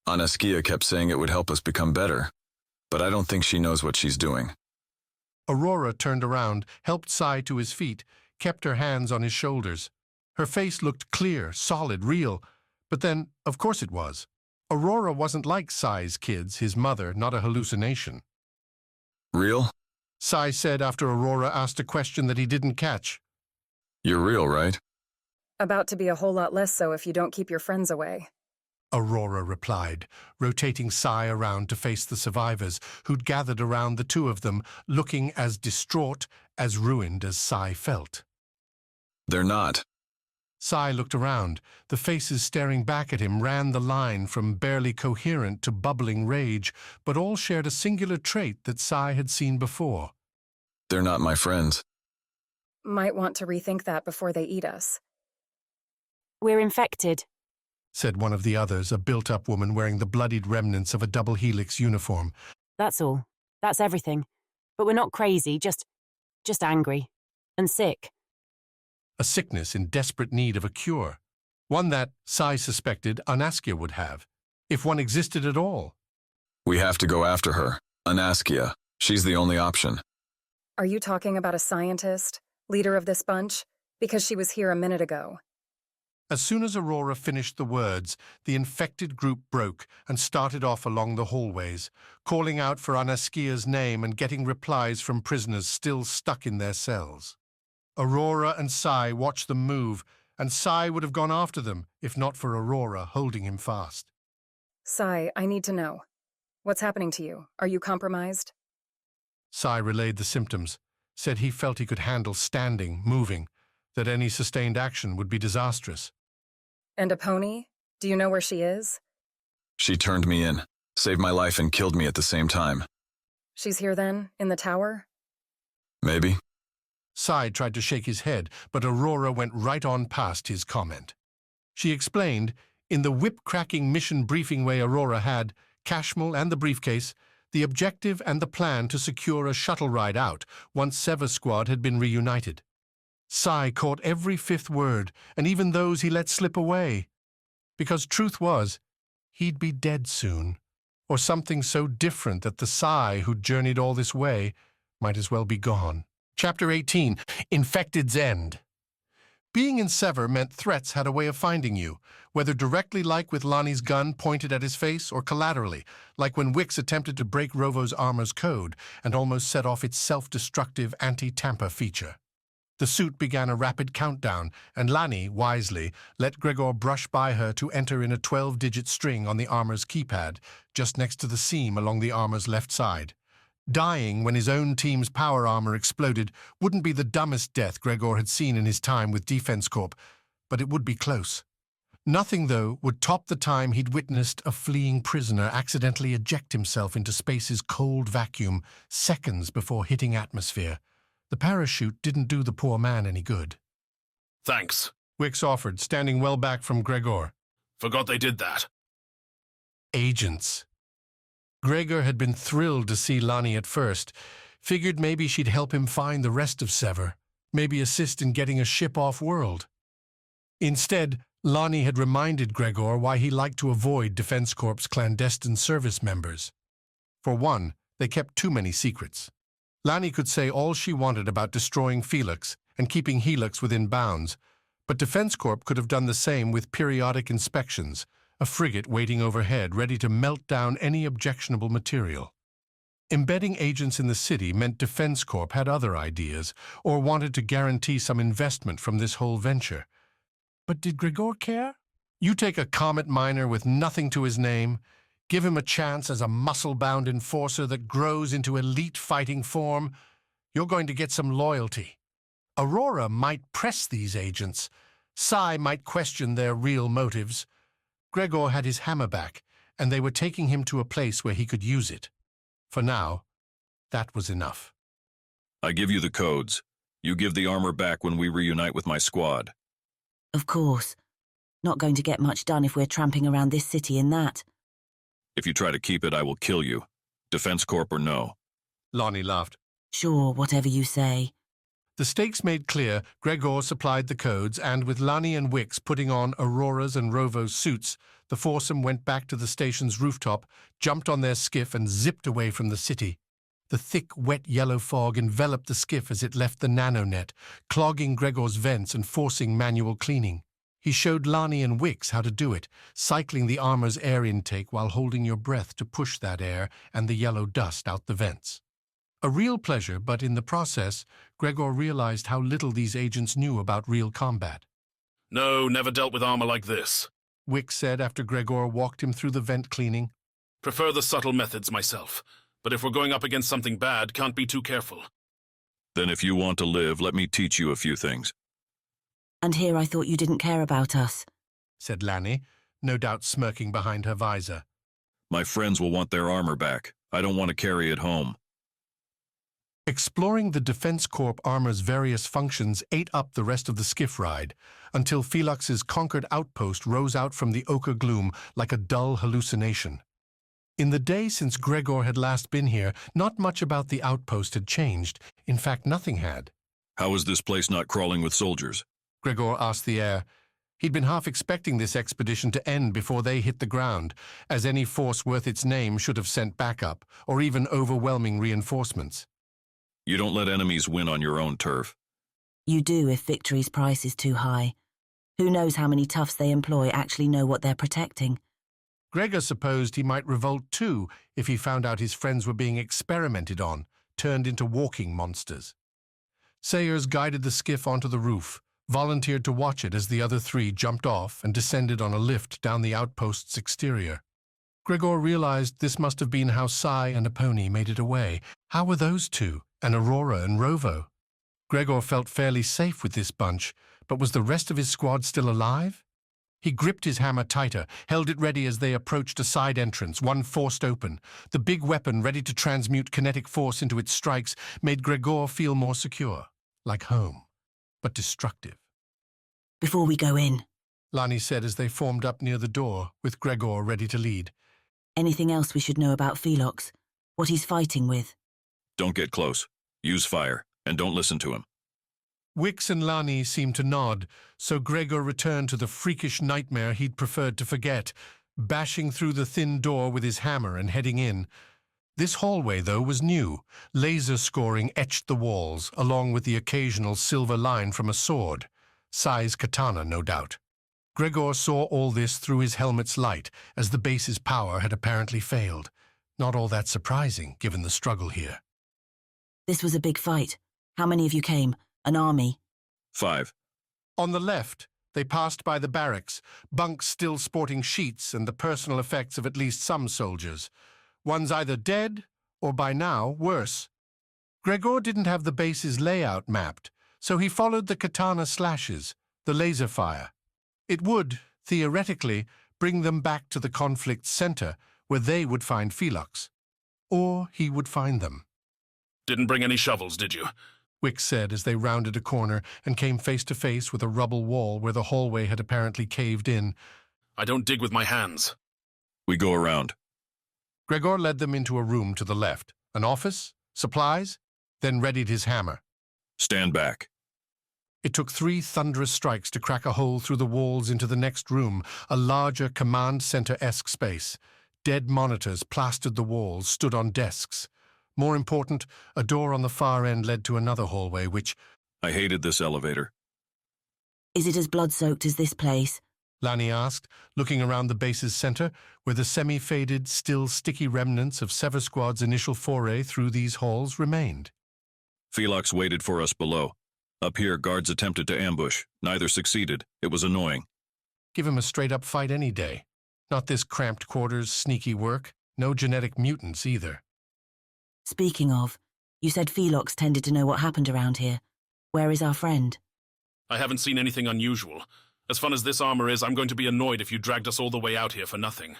Anaskia kept saying it would help us become better, but I don't think she knows what she's doing. Aurora turned around, helped Sai to his feet, kept her hands on his shoulders. Her face looked clear, solid, real, but then, of course it was. Aurora wasn't like Sai's kids, his mother, not a hallucination. Real? Sai said after Aurora asked a question that he didn't catch. You're real, right? About to be a whole lot less so if you don't keep your friends away. Aurora replied, rotating Sai around to face the survivors, who'd gathered around the 2 of them, looking as distraught, as ruined as Sai felt. They're not. Sai looked around. The faces staring back at him ran the line from barely coherent to bubbling rage, but all shared a singular trait that Sai had seen before. They're not my friends. Might want to rethink that before they eat us. We're infected, said one of the others, a built-up woman wearing the bloodied remnants of a double Helix uniform. That's all. That's everything. But we're not crazy, just angry. And sick. A sickness in desperate need of a cure. One that, Sai suspected, Anaskia would have, if one existed at all. We have to go after her. Anaskia. She's the only option. Are you talking about a scientist, leader of this bunch? Because she was here a minute ago. As soon as Aurora finished the words, the infected group broke and started off along the hallways, calling out for Anaskia's name and getting replies from prisoners still stuck in their cells. Aurora and Sai watched them move, and Sai would have gone after them if not for Aurora holding him fast. Sai, I need to know. What's happening to you? Are you compromised? Sai relayed the symptoms, said he felt he could handle standing, moving, that any sustained action would be disastrous. And a pony? Do you know where she is? She turned me in, saved my life and killed me at the same time. She's here then, in the tower? Maybe. Sai tried to shake his head, but Aurora went right on past his comment. She explained, in the whip-cracking mission briefing way Aurora had, Cashmel and the briefcase, the objective and the plan to secure a shuttle ride out once Sever's squad had been reunited. Sai caught every 5th word, and even those he let slip away. Because truth was, he'd be dead soon, or something so different that the Sai who'd journeyed all this way might as well be gone. Chapter 18, Infected's End. Being in Sever meant threats had a way of finding you, whether directly like with Lonnie's gun pointed at his face or collaterally, like when Wix attempted to break Rovo's armor's code and almost set off its self-destructive anti-tamper feature. The suit began a rapid countdown, and Lani, wisely, let Gregor brush by her to enter in a 12-digit string on the armor's keypad, just next to the seam along the armor's left side. Dying when his own team's power armor exploded wouldn't be the dumbest death Gregor had seen in his time with Defense Corp, but it would be close. Nothing, though, would top the time he'd witnessed a fleeing prisoner accidentally eject himself into space's cold vacuum seconds before hitting atmosphere. The parachute didn't do the poor man any good. Thanks, Wicks offered, standing well back from Gregor. Forgot they did that. Agents. Gregor had been thrilled to see Lonnie at first, figured maybe she'd help him find the rest of Sever, maybe assist in getting a ship off-world. Instead, Lonnie had reminded Gregor why he liked to avoid Defense Corp's clandestine service members. For one, they kept too many secrets. Lonnie could say all she wanted about destroying Felix and keeping Helix within bounds, but Defense Corp could have done the same with periodic inspections, a frigate waiting overhead ready to melt down any objectionable material. Embedding agents in the city meant Defense Corp had other ideas or wanted to guarantee some investment from this whole venture. But did Gregor care? You take a comet miner with nothing to his name, give him a chance as a muscle-bound enforcer that grows into elite fighting form, you're going to get some loyalty. Aurora might press these agents. Sai might question their real motives. Gregor had his hammer back, and they were taking him to a place where he could use it. For now, that was enough. I give you the codes. You give the armor back when we reunite with my squad. Of course. Not going to get much done if we're tramping around this city in that. If you try to keep it, I will kill you. Defense Corp or no. Lonnie laughed. Sure, whatever you say. The stakes made clear, Gregor supplied the codes, and with Lonnie and Wicks putting on Aurora's and Rovo's suits, the foursome went back to the station's rooftop, jumped on their skiff, and zipped away from the city. The thick, wet yellow fog enveloped the skiff as it left the nanonet, clogging Gregor's vents and forcing manual cleaning. He showed Lonnie and Wicks how to do it, cycling the armor's air intake while holding your breath to push that air and the yellow dust out the vents. A real pleasure, but in the process, Gregor realized how little these agents knew about real combat. No, never dealt with armor like this, Wicks said after Gregor walked him through the vent cleaning. Prefer the subtle methods myself, but if we're going up against something bad, can't be too careful. Then if you want to live, let me teach you a few things. And here I thought you didn't care about us, said Lanny, no doubt smirking behind her visor. My friends will want their armor back. I don't want to carry it home. Exploring the Defense Corp armor's various functions ate up the rest of the skiff ride, until Felix's conquered outpost rose out from the ochre gloom like a dull hallucination. In the day since Gregor had last been here, not much about the outpost had changed. In fact, nothing had. How is this place not crawling with soldiers? Gregor asked the air. He'd been half expecting this expedition to end before they hit the ground, as any force worth its name should have sent backup, or even overwhelming reinforcements. You don't let enemies win on your own turf. You do if victory's price is too high. Who knows how many toughs they employ actually know what they're protecting. Gregor supposed he might revolt too if he found out his friends were being experimented on, turned into walking monsters. Sayers guided the skiff onto the roof, volunteered to watch it as the other three jumped off and descended on a lift down the outpost's exterior. Gregor realized this must have been how Sai and Aponi made it away. How were those two, and Aurora and Rovo? Gregor felt fairly safe with this bunch, but was the rest of his squad still alive? He gripped his hammer tighter, held it ready as they approached a side entrance, one forced open. The big weapon, ready to transmute kinetic force into its strikes, made Gregor feel more secure, like home, but destructive. Before we go in, Lani said as they formed up near the door, with Gregor ready to lead. Anything else we should know about Felix? What he's fighting with? Don't get close. Use fire, and don't listen to him. Wicks and Lani seemed to nod, so Gregor returned to the freakish nightmare he'd preferred to forget, bashing through the thin door with his hammer and heading in. This hallway, though, was new. Laser scoring etched the walls, along with the occasional silver line from a sword. Sai's katana, no doubt. Gregor saw all this through his helmet's light, as the base's power had apparently failed. Not all that surprising, given the struggle here. This was a big fight. How many of you came? An army? 5. On the left, they passed by the barracks, bunks still sporting sheets and the personal effects of at least some soldiers. One's either dead, or by now, worse. Gregor didn't have the base's layout mapped, so he followed the katana slashes, the laser fire. It would, theoretically bring them back to the conflict's center, where they would find Felix. Or he would find them. Didn't bring any shovels, did you? Wicks said as they rounded a corner and came face to face with a rubble wall where the hallway had apparently caved in. I don't dig with my hands. We go around. Gregor led them into a room to the left. An office, supplies, then readied his hammer. Stand back. It took 3 thunderous strikes to crack a hole through the walls into the next room, a larger command center-esque space. Dead monitors plastered the walls, stood on desks. More important, a door on the far end led to another hallway, which... I hated this elevator. Is it as blood-soaked as this place? Lani asked, looking around the base's center, where the semi-faded, still sticky remnants of Sever Squad's initial foray through these halls remained. Felix waited for us below. Up here, guards attempted to ambush. Neither succeeded. It was annoying. Give him a straight-up fight any day. Not this cramped quarters, sneaky work. No genetic mutants, either. Speaking of, you said Felix tended to know what happened around here. Where is our friend? I haven't seen anything unusual. As fun as this armor is, I'm going to be annoyed if you dragged us all the way out here for nothing.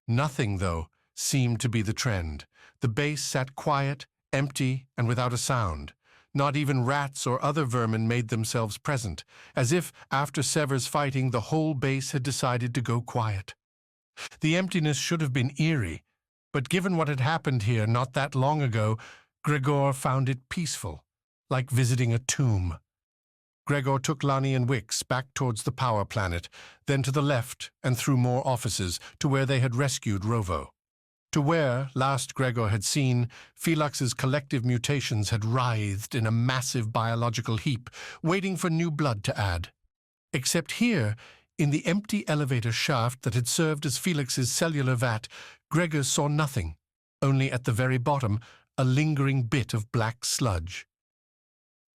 Nothing, though, seemed to be the trend. The base sat quiet, empty, and without a sound. Not even rats or other vermin made themselves present, as if, after Sever's fighting, the whole base had decided to go quiet. The emptiness should have been eerie, but given what had happened here not that long ago, Gregor found it peaceful, like visiting a tomb. Gregor took Lani and Wicks back towards the power planet, then to the left and through more offices to where they had rescued Rovo. To where, last Gregor had seen, Felix's collective mutations had writhed in a massive biological heap, waiting for new blood to add. Except here, in the empty elevator shaft that had served as Felix's cellular vat, Gregor saw nothing, only at the very bottom, a lingering bit of black sludge.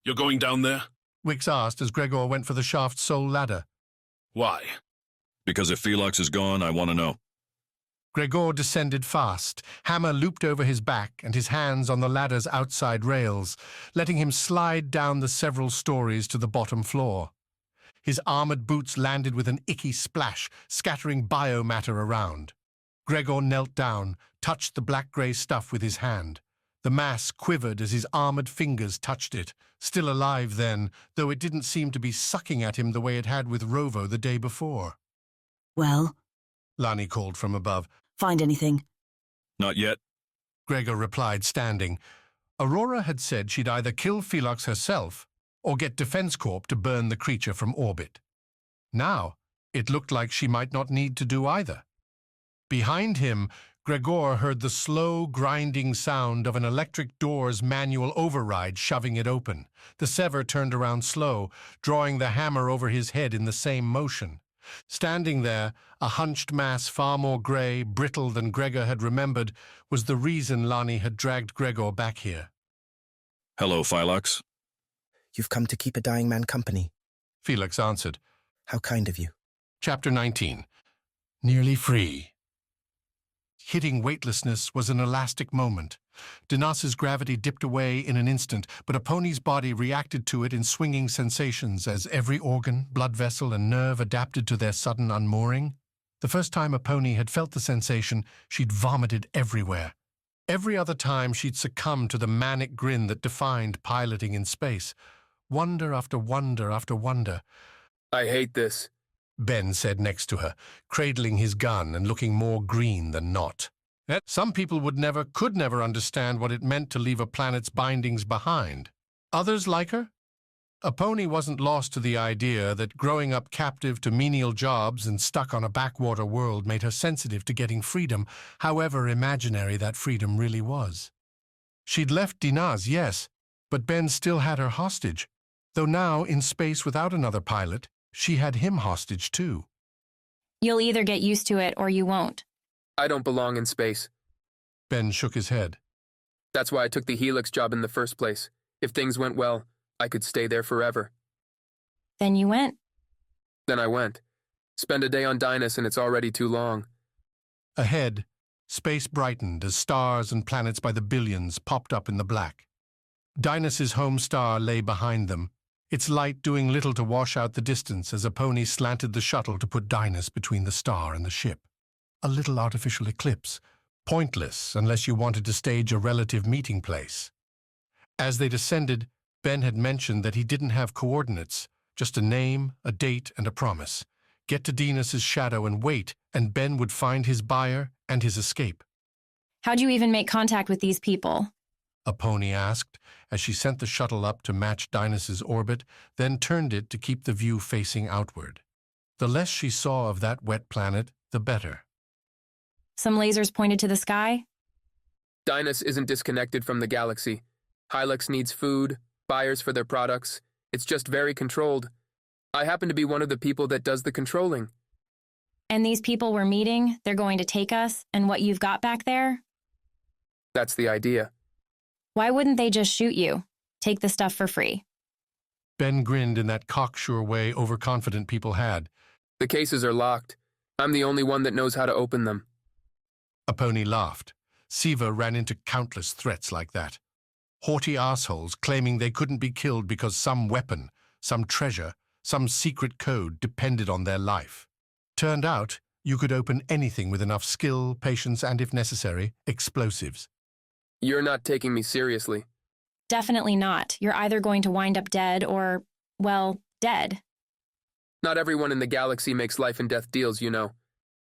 You're going down there? Wicks asked as Gregor went for the shaft's sole ladder. Why? Because if Felix is gone, I want to know. Gregor descended fast, hammer looped over his back and his hands on the ladder's outside rails, letting him slide down the several stories to the bottom floor. His armored boots landed with an icky splash, scattering biomatter around. Gregor knelt down, touched the black-grey stuff with his hand. The mass quivered as his armored fingers touched it, still alive then, though it didn't seem to be sucking at him the way it had with Rovo the day before. Well? Lani called from above. Find anything? Not yet. Gregor replied, standing. Aurora had said she'd either kill Felix herself or get Defense Corp to burn the creature from orbit. Now, it looked like she might not need to do either. Behind him, Gregor heard the slow, grinding sound of an electric door's manual override shoving it open. The Sever turned around slow, drawing the hammer over his head in the same motion. Standing there, a hunched mass far more grey, brittle than Gregor had remembered, was the reason Lani had dragged Gregor back here. Hello, Felix. You've come to keep a dying man company. Felix answered. How kind of you. Chapter 19. Nearly free. Hitting weightlessness was an elastic moment. Dynas's gravity dipped away in an instant, but a pony's body reacted to it in swinging sensations as every organ, blood vessel, and nerve adapted to their sudden unmooring. The first time a pony had felt the sensation, she'd vomited everywhere. Every other time she'd succumbed to the manic grin that defined piloting in space. Wonder after wonder after wonder. I hate this, Ben said next to her, cradling his gun and looking more green than not. Some people could never understand what it meant to leave a planet's bindings behind. Others like her? A pony wasn't lost to the idea that growing up captive to menial jobs and stuck on a backwater world made her sensitive to getting freedom, however imaginary that freedom really was. She'd left Dynas, yes, but Ben still had her hostage, though now, in space without another pilot, she had him hostage too. You'll either get used to it or you won't. I don't belong in space. Ben shook his head. That's why I took the Helix job in the first place. If things went well, I could stay there forever. Then you went? Then I went. Spend a day on Dynas and it's already too long. Ahead, space brightened as stars and planets by the billions popped up in the black. Dynas's home star lay behind them, its light doing little to wash out the distance as a pony slanted the shuttle to put Dynas between the star and the ship. A little artificial eclipse, pointless unless you wanted to stage a relative meeting place. As they descended, Ben had mentioned that he didn't have coordinates, just a name, a date, and a promise. Get to Dynas's shadow and wait, and Ben would find his buyer and his escape. How'd you even make contact with these people? A pony asked, as she sent the shuttle up to match Dynas's orbit, then turned it to keep the view facing outward. The less she saw of that wet planet, the better. Some lasers pointed to the sky? Dynas isn't disconnected from the galaxy. Helix needs food, buyers for their products. It's just very controlled. I happen to be one of the people that does the controlling. And these people we're meeting, they're going to take us, and what you've got back there? That's the idea. Why wouldn't they just shoot you? Take the stuff for free. Ben grinned in that cocksure way overconfident people had. The cases are locked. I'm the only one that knows how to open them. A pony laughed. Sever ran into countless threats like that. Haughty assholes claiming they couldn't be killed because some weapon, some treasure, some secret code depended on their life. Turned out, you could open anything with enough skill, patience, and, if necessary, explosives. You're not taking me seriously. Definitely not. You're either going to wind up dead or, well, dead. Not everyone in the galaxy makes life and death deals, you know.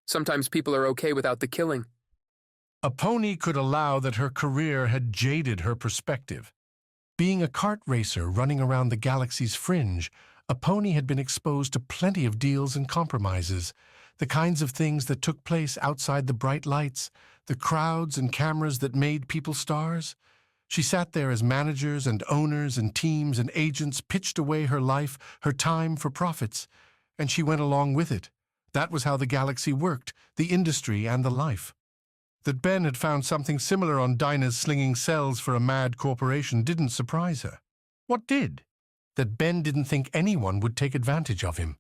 Sometimes people are okay without the killing. A pony could allow that her career had jaded her perspective. Being a kart racer running around the galaxy's fringe, a pony had been exposed to plenty of deals and compromises, the kinds of things that took place outside the bright lights, the crowds and cameras that made people stars. She sat there as managers and owners and teams and agents pitched away her life, her time for profits, and she went along with it. That was how the galaxy worked, the industry and the life. That Ben had found something similar on Dynas slinging cells for a mad corporation didn't surprise her. What did? That Ben didn't think anyone would take advantage of him.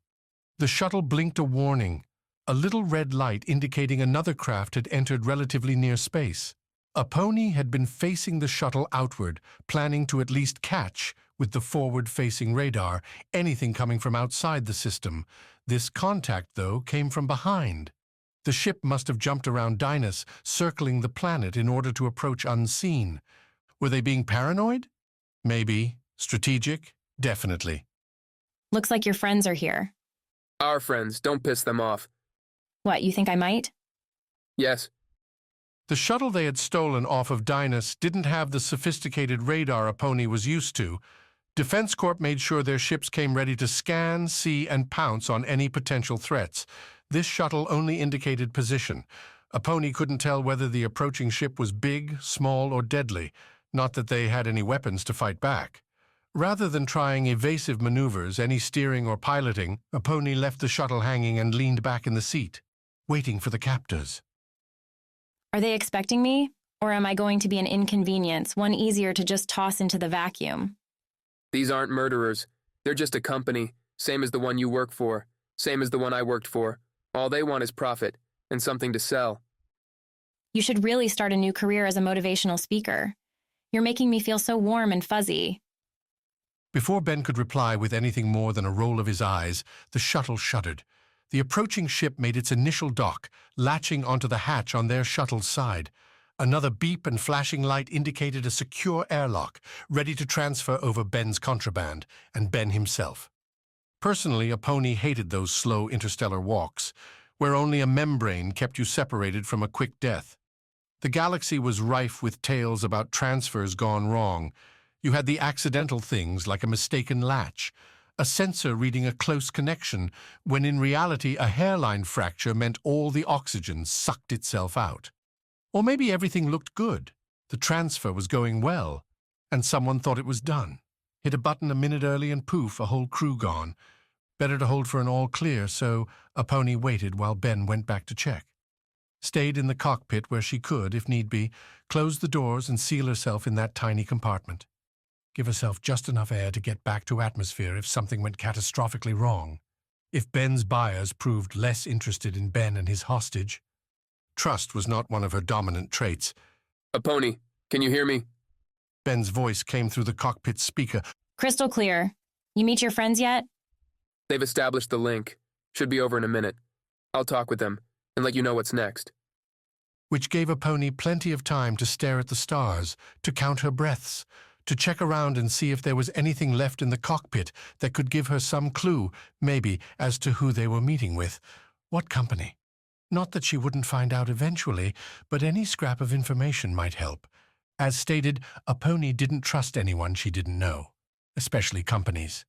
The shuttle blinked a warning, a little red light indicating another craft had entered relatively near space. A pony had been facing the shuttle outward, planning to at least catch, with the forward-facing radar, anything coming from outside the system. This contact, though, came from behind. The ship must have jumped around Dynas, circling the planet in order to approach unseen. Were they being paranoid? Maybe. Strategic? Definitely. Looks like your friends are here. Our friends, don't piss them off. What, you think I might? Yes. The shuttle they had stolen off of Dynas didn't have the sophisticated radar a pony was used to. Defense Corp made sure their ships came ready to scan, see, and pounce on any potential threats. This shuttle only indicated position. A pony couldn't tell whether the approaching ship was big, small, or deadly, not that they had any weapons to fight back. Rather than trying evasive maneuvers, any steering or piloting, a pony left the shuttle hanging and leaned back in the seat, waiting for the captors. Are they expecting me? Or am I going to be an inconvenience, one easier to just toss into the vacuum? These aren't murderers. They're just a company, same as the one you work for, same as the one I worked for. All they want is profit, and something to sell. You should really start a new career as a motivational speaker. You're making me feel so warm and fuzzy. Before Ben could reply with anything more than a roll of his eyes, the shuttle shuddered. The approaching ship made its initial dock, latching onto the hatch on their shuttle's side. Another beep and flashing light indicated a secure airlock, ready to transfer over Ben's contraband, and Ben himself. Personally, a pony hated those slow interstellar walks, where only a membrane kept you separated from a quick death. The galaxy was rife with tales about transfers gone wrong. You had the accidental things like a mistaken latch, a sensor reading a close connection, when in reality a hairline fracture meant all the oxygen sucked itself out. Or maybe everything looked good, the transfer was going well, and someone thought it was done. Hit a button a minute early and poof, a whole crew gone. Better to hold for an all clear, so a pony waited while Ben went back to check. Stayed in the cockpit where she could, if need be, close the doors and seal herself in that tiny compartment. Give herself just enough air to get back to atmosphere if something went catastrophically wrong. If Ben's buyers proved less interested in Ben and his hostage. Trust was not one of her dominant traits. A pony, can you hear me? Ben's voice came through the cockpit speaker. Crystal clear. You meet your friends yet? They've established the link. Should be over in a minute. I'll talk with them and let you know what's next. Which gave Aponi plenty of time to stare at the stars, to count her breaths, to check around and see if there was anything left in the cockpit that could give her some clue, maybe, as to who they were meeting with. What company? Not that she wouldn't find out eventually, but any scrap of information might help. As stated, Aponi didn't trust anyone she didn't know, especially companies.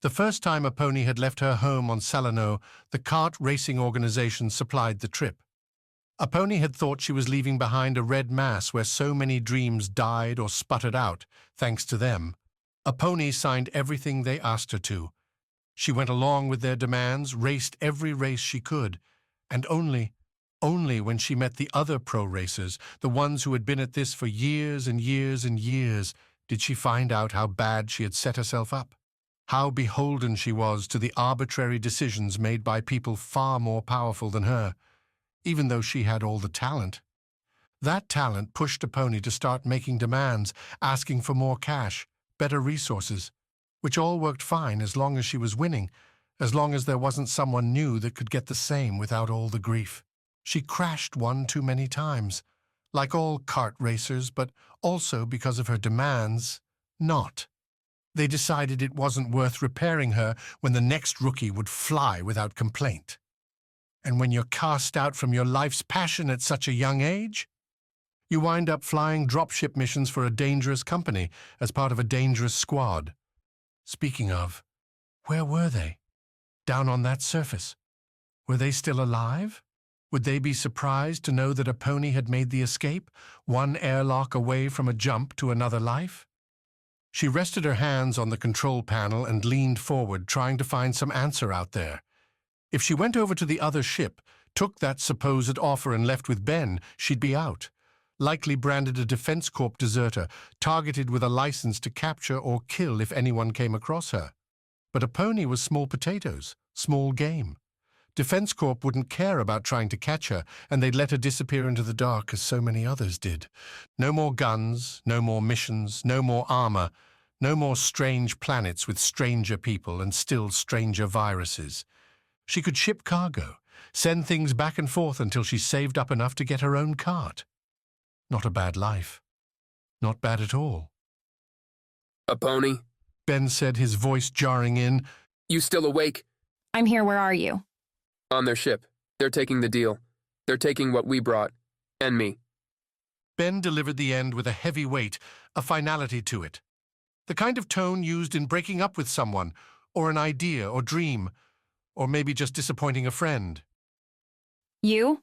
The first time Aponi had left her home on Salano, the kart racing organization supplied the trip. Aponi had thought she was leaving behind a red mass where so many dreams died or sputtered out, thanks to them. Aponi signed everything they asked her to. She went along with their demands, raced every race she could, and only when she met the other pro racers, the ones who had been at this for years and years and years, did she find out how bad she had set herself up, how beholden she was to the arbitrary decisions made by people far more powerful than her, even though she had all the talent. That talent pushed Aponi to start making demands, asking for more cash, better resources, which all worked fine as long as she was winning, as long as there wasn't someone new that could get the same without all the grief. She crashed one too many times, like all kart racers, but also because of her demands, not. They decided it wasn't worth repairing her when the next rookie would fly without complaint. And when you're cast out from your life's passion at such a young age, you wind up flying dropship missions for a dangerous company as part of a dangerous squad. Speaking of, where were they? Down on that surface. Were they still alive? Would they be surprised to know that Aponi had made the escape, one airlock away from a jump to another life? She rested her hands on the control panel and leaned forward, trying to find some answer out there. If she went over to the other ship, took that supposed offer and left with Ben, she'd be out. Likely branded a Defense Corp deserter, targeted with a license to capture or kill if anyone came across her. But Aponi was small potatoes, small game. Defense Corp wouldn't care about trying to catch her, and they'd let her disappear into the dark as so many others did. No more guns, no more missions, no more armor, no more strange planets with stranger people and still stranger viruses. She could ship cargo, send things back and forth until she saved up enough to get her own cart. Not a bad life. Not bad at all. Aponi? Ben said, his voice jarring in. You still awake? I'm here, where are you? On their ship. They're taking the deal. They're taking what we brought. And me. Ben delivered the end with a heavy weight, a finality to it. The kind of tone used in breaking up with someone, or an idea or dream, or maybe just disappointing a friend. You?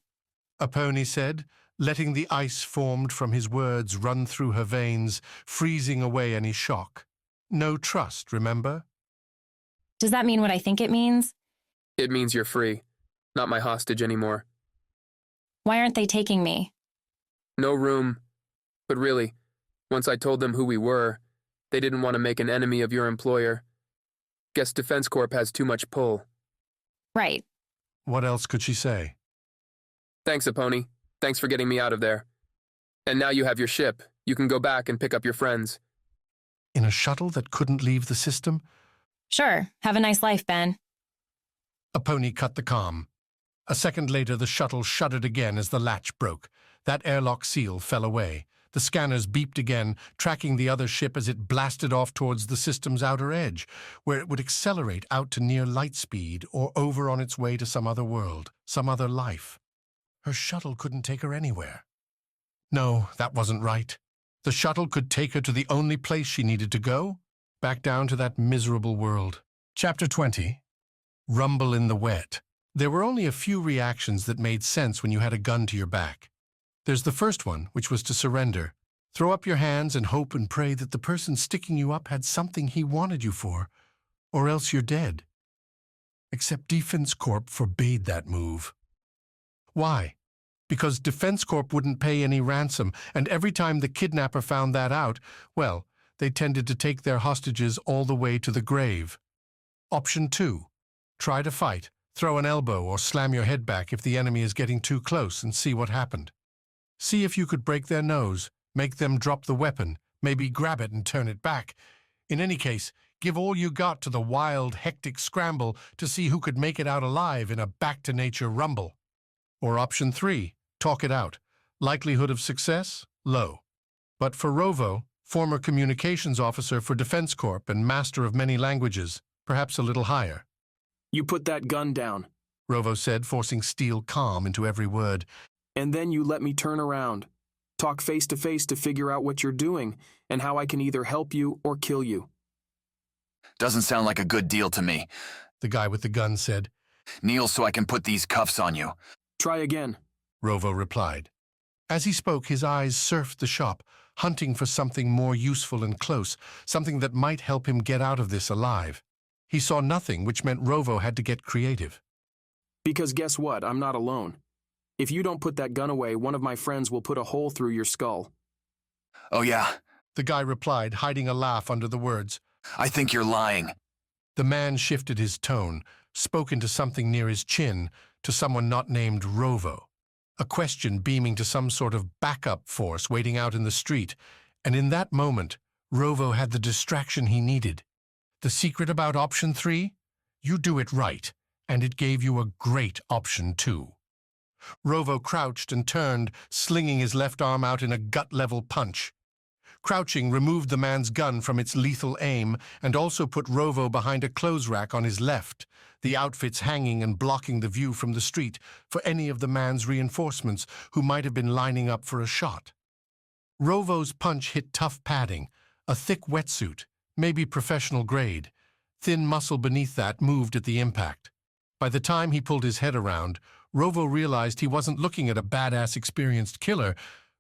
Aponi said, letting the ice formed from his words run through her veins, freezing away any shock. No trust, remember? Does that mean what I think it means? It means you're free. Not my hostage anymore. Why aren't they taking me? No room. But really, once I told them who we were, they didn't want to make an enemy of your employer. Guess Defense Corp has too much pull. Right. What else could she say? Thanks, Aponi. Thanks for getting me out of there. And now you have your ship. You can go back and pick up your friends. In a shuttle that couldn't leave the system? Sure. Have a nice life, Ben. Aponi cut the comm. A second later, the shuttle shuddered again as the latch broke. That airlock seal fell away. The scanners beeped again, tracking the other ship as it blasted off towards the system's outer edge, where it would accelerate out to near light speed or over on its way to some other world, some other life. Her shuttle couldn't take her anywhere. No, that wasn't right. The shuttle could take her to the only place she needed to go, back down to that miserable world. Chapter 20. Rumble in the Wet. There were only a few reactions that made sense when you had a gun to your back. There's the first one, which was to surrender. Throw up your hands and hope and pray that the person sticking you up had something he wanted you for, or else you're dead. Except Defense Corp forbade that move. Why? Because Defense Corp wouldn't pay any ransom, and every time the kidnapper found that out, well, they tended to take their hostages all the way to the grave. Option 2. Try to fight, throw an elbow or slam your head back if the enemy is getting too close and see what happened. See if you could break their nose, make them drop the weapon, maybe grab it and turn it back. In any case, Give all you got to the wild, hectic scramble to see who could make it out alive in a back-to-nature rumble. Or option 3, talk it out. Likelihood of success? Low. But for Rovo, former communications officer for Defense Corp and master of many languages, perhaps a little higher. You put that gun down, Rovo said, forcing steel calm into every word. And then you let me turn around. Talk face to face to figure out what you're doing and how I can either help you or kill you. Doesn't sound like a good deal to me, the guy with the gun said. Kneel so I can put these cuffs on you. Try again, Rovo replied. As he spoke, his eyes surfed the shop, hunting for something more useful and close, something that might help him get out of this alive. He saw nothing, which meant Rovo had to get creative. Because guess what? I'm not alone. If you don't put that gun away, one of my friends will put a hole through your skull. Oh yeah, the guy replied, hiding a laugh under the words. I think you're lying. The man shifted his tone, spoke into something near his chin, to someone not named Rovo. A question beaming to some sort of backup force waiting out in the street, and in that moment, Rovo had the distraction he needed. The secret about option 3? You do it right, and it gave you a great option too. Rovo crouched and turned, slinging his left arm out in a gut-level punch. Crouching removed the man's gun from its lethal aim and also put Rovo behind a clothes rack on his left, the outfits hanging and blocking the view from the street for any of the man's reinforcements who might have been lining up for a shot. Rovo's punch hit tough padding, a thick wetsuit, maybe professional grade. Thin muscle beneath that moved at the impact. By the time he pulled his head around, Rovo realized he wasn't looking at a badass experienced killer,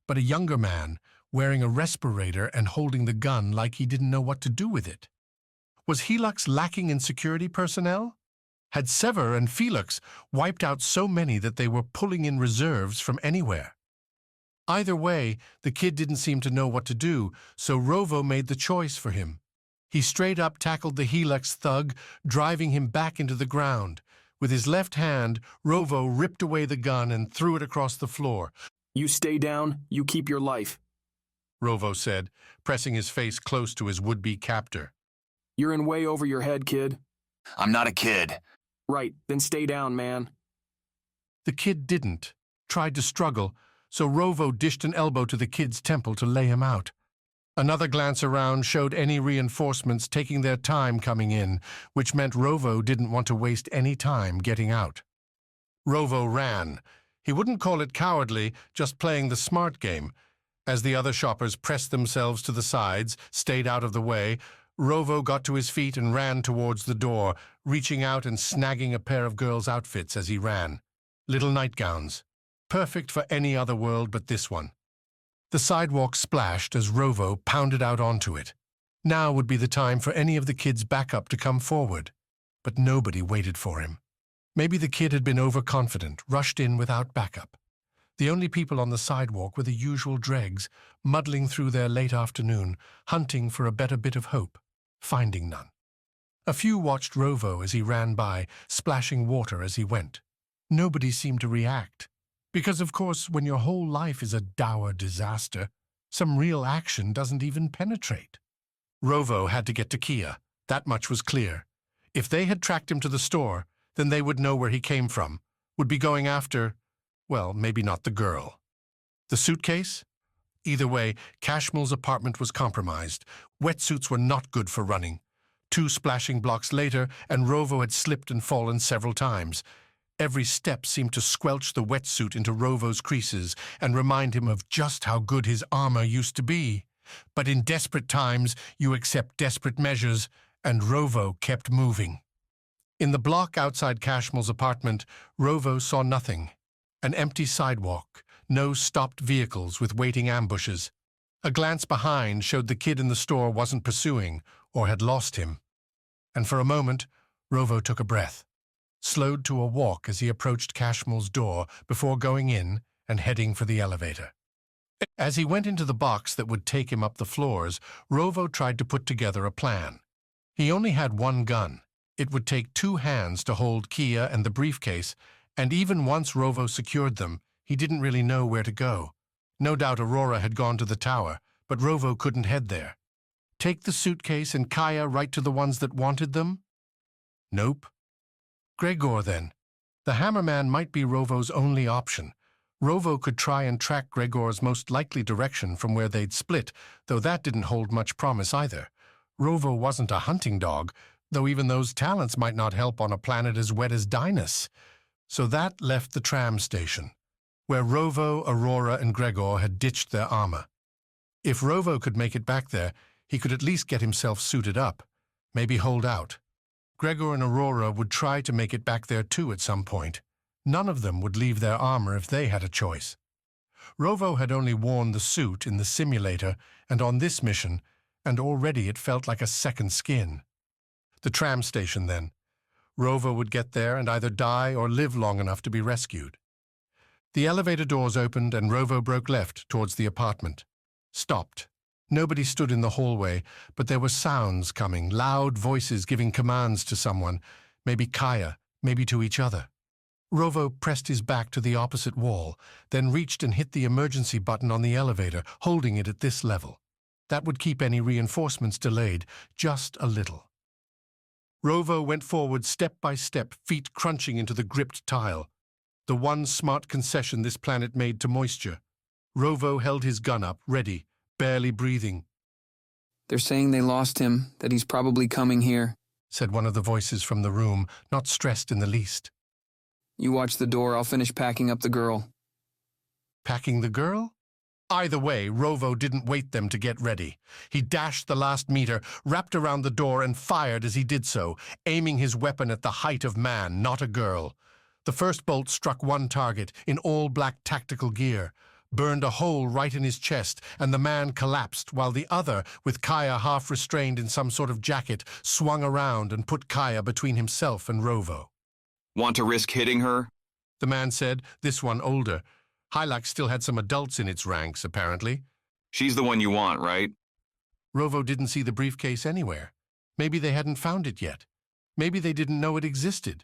but a younger man, wearing a respirator and holding the gun like he didn't know what to do with it. Was Helix lacking in security personnel? Had Sever and Felix wiped out so many that they were pulling in reserves from anywhere? Either way, the kid didn't seem to know what to do, so Rovo made the choice for him. He straight up tackled the Helix thug, driving him back into the ground. With his left hand, Rovo ripped away the gun and threw it across the floor. You stay down, you keep your life, Rovo said, pressing his face close to his would-be captor. You're in way over your head, kid. I'm not a kid. Right, then stay down, man. The kid didn't, tried to struggle, so Rovo dished an elbow to the kid's temple to lay him out. Another glance around showed any reinforcements taking their time coming in, which meant Rovo didn't want to waste any time getting out. Rovo ran. He wouldn't call it cowardly, just playing the smart game. As the other shoppers pressed themselves to the sides, stayed out of the way, Rovo got to his feet and ran towards the door, reaching out and snagging a pair of girls' outfits as he ran. Little nightgowns. Perfect for any other world but this one. The sidewalk splashed as Rovo pounded out onto it. Now would be the time for any of the kids' backup to come forward. But nobody waited for him. Maybe the kid had been overconfident, rushed in without backup. The only people on the sidewalk were the usual dregs, muddling through their late afternoon, hunting for a better bit of hope, finding none. A few watched Rovo as he ran by, splashing water as he went. Nobody seemed to react. Because, of course, when your whole life is a dour disaster, some real action doesn't even penetrate. Rovo had to get to Kia. That much was clear. If they had tracked him to the store, then they would know where he came from, would be going after, well, maybe not the girl. The suitcase? Either way, Cashmel's apartment was compromised. Wetsuits were not good for running. 2 splashing blocks later, and Rovo had slipped and fallen several times. Every step seemed to squelch the wetsuit into Rovo's creases and remind him of just how good his armor used to be. But in desperate times, you accept desperate measures, and Rovo kept moving. In the block outside Cashmel's apartment, Rovo saw nothing. An empty sidewalk, no stopped vehicles with waiting ambushes. A glance behind showed the kid in the store wasn't pursuing or had lost him. And for a moment, Rovo took a breath, slowed to a walk as he approached Cashmel's door before going in and heading for the elevator. As he went into the box that would take him up the floors, Rovo tried to put together a plan. He only had one gun. It would take 2 hands to hold Kia and the briefcase, and even once Rovo secured them, he didn't really know where to go. No doubt Aurora had gone to the tower, but Rovo couldn't head there. Take the suitcase and Kaya right to the ones that wanted them? Nope. Gregor, then. The Hammerman might be Rovo's only option. Rovo could try and track Gregor's most likely direction from where they'd split, though that didn't hold much promise either. Rovo wasn't a hunting dog, though even those talents might not help on a planet as wet as Dynas. So that left the tram station, where Rovo, Aurora, and Gregor had ditched their armor. If Rovo could make it back there, he could at least get himself suited up, maybe hold out. Gregor and Aurora would try to make it back there too at some point. None of them would leave their armor if they had a choice. Rovo had only worn the suit in the simulator and on this mission, and already it felt like a second skin. The tram station, then. Rovo would get there and either die or live long enough to be rescued. The elevator doors opened and Rovo broke left towards the apartment. Stopped. Nobody stood in the hallway, but there were sounds coming, loud voices giving commands to someone, maybe Kaya, maybe to each other. Rovo pressed his back to the opposite wall, then reached and hit the emergency button on the elevator, holding it at this level. That would keep any reinforcements delayed, just a little. Rovo went forward step by step, feet crunching into the gripped tile. The one smart concession this planet made to moisture. Rovo held his gun up, ready, barely breathing. They're saying they lost him, that he's probably coming here, said one of the voices from the room, not stressed in the least. You watch the door, I'll finish packing up the girl. Packing the girl? Either way, Rovo didn't wait them to get ready. He dashed the last meter, wrapped around the door, and fired as he did so, aiming his weapon at the height of man, not a girl. The first bolt struck one target, in all-black tactical gear, burned a hole right in his chest, and the man collapsed, while the other, with Kaya half restrained in some sort of jacket, swung around and put Kaya between himself and Rovo. Want to risk hitting her? The man said, this one older. Helix still had some adults in its ranks, apparently. She's the one you want, right? Rovo didn't see the briefcase anywhere. Maybe they hadn't found it yet. Maybe they didn't know it existed.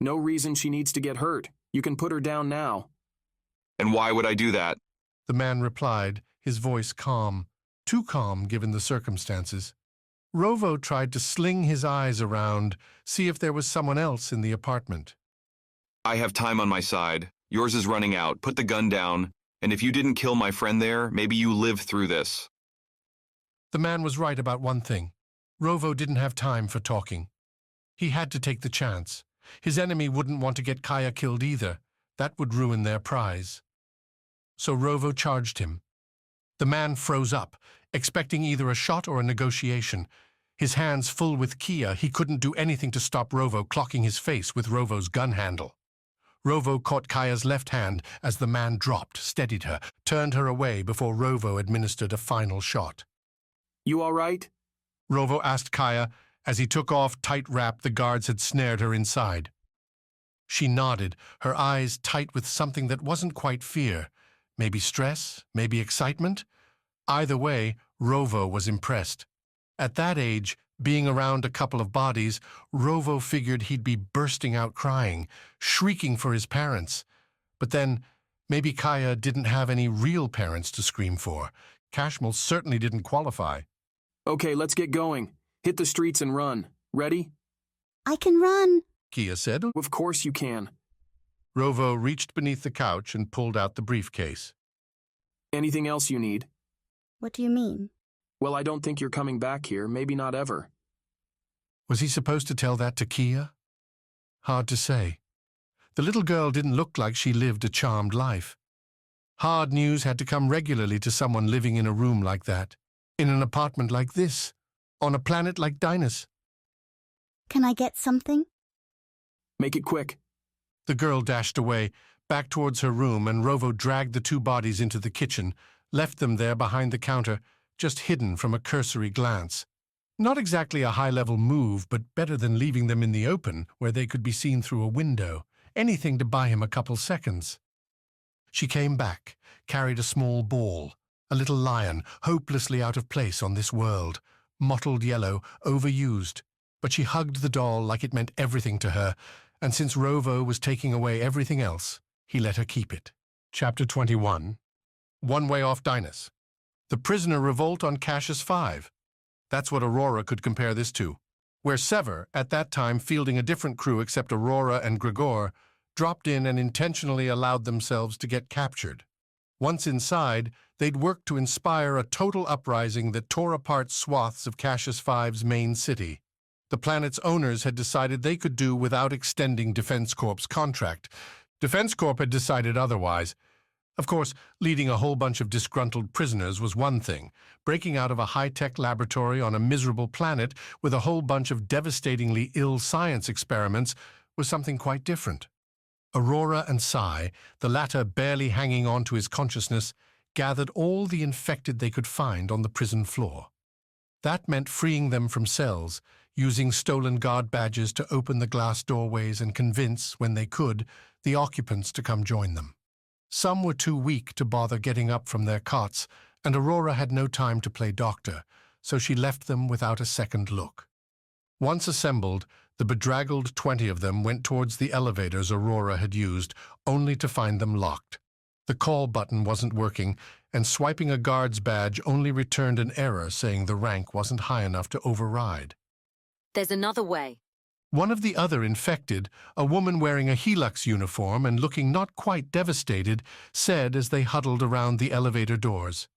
No reason she needs to get hurt. You can put her down now. And why would I do that? The man replied, his voice calm. Too calm, given the circumstances. Rovo tried to sling his eyes around, see if there was someone else in the apartment. I have time on my side. Yours is running out. Put the gun down. And if you didn't kill my friend there, maybe you live through this. The man was right about one thing. Rovo didn't have time for talking. He had to take the chance. His enemy wouldn't want to get Kaya killed either. That would ruin their prize. So Rovo charged him. The man froze up, expecting either a shot or a negotiation. His hands full with Kia, he couldn't do anything to stop Rovo clocking his face with Rovo's gun handle. Rovo caught Kaya's left hand as the man dropped, steadied her, turned her away before Rovo administered a final shot. You all right? Rovo asked Kaya as he took off tight wrap the guards had snared her inside. She nodded, her eyes tight with something that wasn't quite fear. Maybe stress, maybe excitement. Either way, Rovo was impressed. At that age, being around a couple of bodies, Rovo figured he'd be bursting out crying, shrieking for his parents. But then, maybe Kaya didn't have any real parents to scream for. Kashmil certainly didn't qualify. Okay, let's get going. Hit the streets and run. Ready? I can run, Kia said. Of course you can. Rovo reached beneath the couch and pulled out the briefcase. Anything else you need? What do you mean? Well, I don't think you're coming back here, maybe not ever. Was he supposed to tell that to Kia? Hard to say. The little girl didn't look like she lived a charmed life. Hard news had to come regularly to someone living in a room like that, in an apartment like this, on a planet like Dynas. Can I get something? Make it quick. The girl dashed away, back towards her room, and Rovo dragged the two bodies into the kitchen, left them there behind the counter, just hidden from a cursory glance. Not exactly a high-level move, but better than leaving them in the open, where they could be seen through a window. Anything to buy him a couple seconds. She came back, carried a small ball, a little lion, hopelessly out of place on this world, mottled yellow, overused. But she hugged the doll like it meant everything to her, and since Rovo was taking away everything else, he let her keep it. Chapter 21. Way Off Dynas. The prisoner revolt on Cassius 5. That's what Aurora could compare this to. Where Sever, at that time fielding a different crew except Aurora and Gregor, dropped in and intentionally allowed themselves to get captured. Once inside, they'd worked to inspire a total uprising that tore apart swaths of Cassius V's main city. The planet's owners had decided they could do without extending Defense Corp's contract. Defense Corp had decided otherwise. Of course, leading a whole bunch of disgruntled prisoners was one thing. Breaking out of a high-tech laboratory on a miserable planet with a whole bunch of devastatingly ill science experiments was something quite different. Aurora and Sai, the latter barely hanging on to his consciousness, gathered all the infected they could find on the prison floor. That meant freeing them from cells, using stolen guard badges to open the glass doorways and convince, when they could, the occupants to come join them. Some were too weak to bother getting up from their cots, and Aurora had no time to play doctor, so she left them without a second look. Once assembled, the bedraggled 20 of them went towards the elevators Aurora had used, only to find them locked. The call button wasn't working, and swiping a guard's badge only returned an error saying the rank wasn't high enough to override. There's another way. One of the other infected, a woman wearing a Helix uniform and looking not quite devastated, said as they huddled around the elevator doors.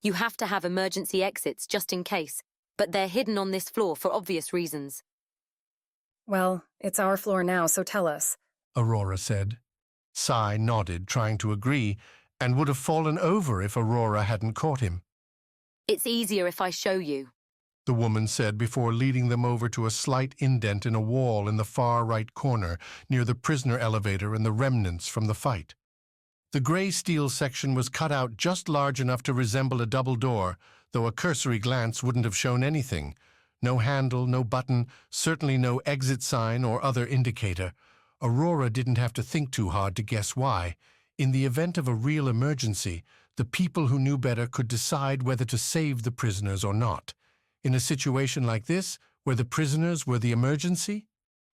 You have to have emergency exits just in case, but they're hidden on this floor for obvious reasons. Well, it's our floor now, so tell us, Aurora said. Sai nodded, trying to agree, and would have fallen over if Aurora hadn't caught him. It's easier if I show you, the woman said before leading them over to a slight indent in a wall in the far right corner near the prisoner elevator and the remnants from the fight. The gray steel section was cut out just large enough to resemble a double door, though a cursory glance wouldn't have shown anything. No handle, no button, certainly no exit sign or other indicator. Aurora didn't have to think too hard to guess why. In the event of a real emergency, the people who knew better could decide whether to save the prisoners or not. In a situation like this, where the prisoners were the emergency?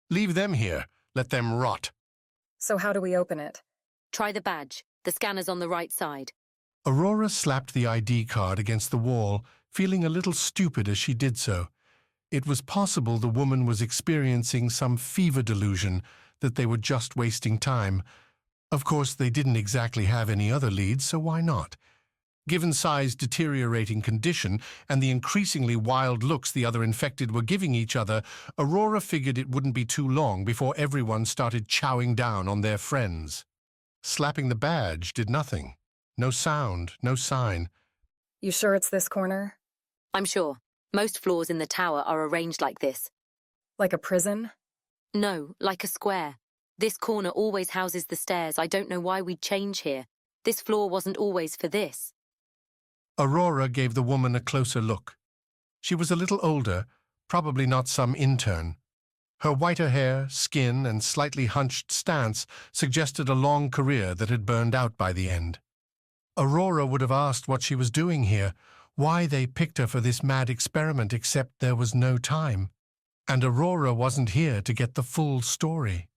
Leave them here. Let them rot. So how do we open it? Try the badge. The scanner's on the right side. Aurora slapped the ID card against the wall, feeling a little stupid as she did so. It was possible the woman was experiencing some fever delusion, that they were just wasting time. Of course, they didn't exactly have any other leads, so why not? Given Sai's deteriorating condition and the increasingly wild looks the other infected were giving each other, Aurora figured it wouldn't be too long before everyone started chowing down on their friends. Slapping the badge did nothing. No sound, no sign. You sure it's this corner? I'm sure. Most floors in the tower are arranged like this. Like a prison? No, like a square. This corner always houses the stairs. I don't know why we'd change here. This floor wasn't always for this. Aurora gave the woman a closer look. She was a little older, probably not some intern. Her whiter hair, skin, and slightly hunched stance suggested a long career that had burned out by the end. Aurora would have asked what she was doing here, why they picked her for this mad experiment, except there was no time. And Aurora wasn't here to get the full story.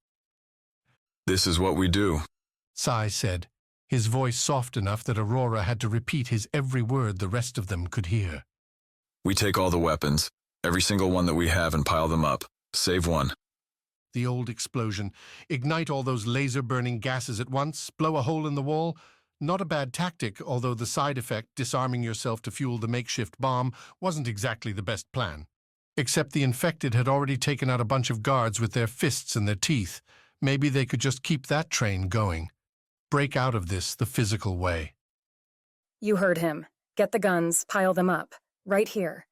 This is what we do, Sai said, his voice soft enough that Aurora had to repeat his every word the rest of them could hear. We take all the weapons, every single one that we have, and pile them up. Save one. The old explosion. Ignite all those laser-burning gases at once, blow a hole in the wall. Not a bad tactic, although the side effect, disarming yourself to fuel the makeshift bomb, wasn't exactly the best plan. Except the infected had already taken out a bunch of guards with their fists and their teeth. Maybe they could just keep that train going. Break out of this the physical way. You heard him. Get the guns, pile them up. Right here.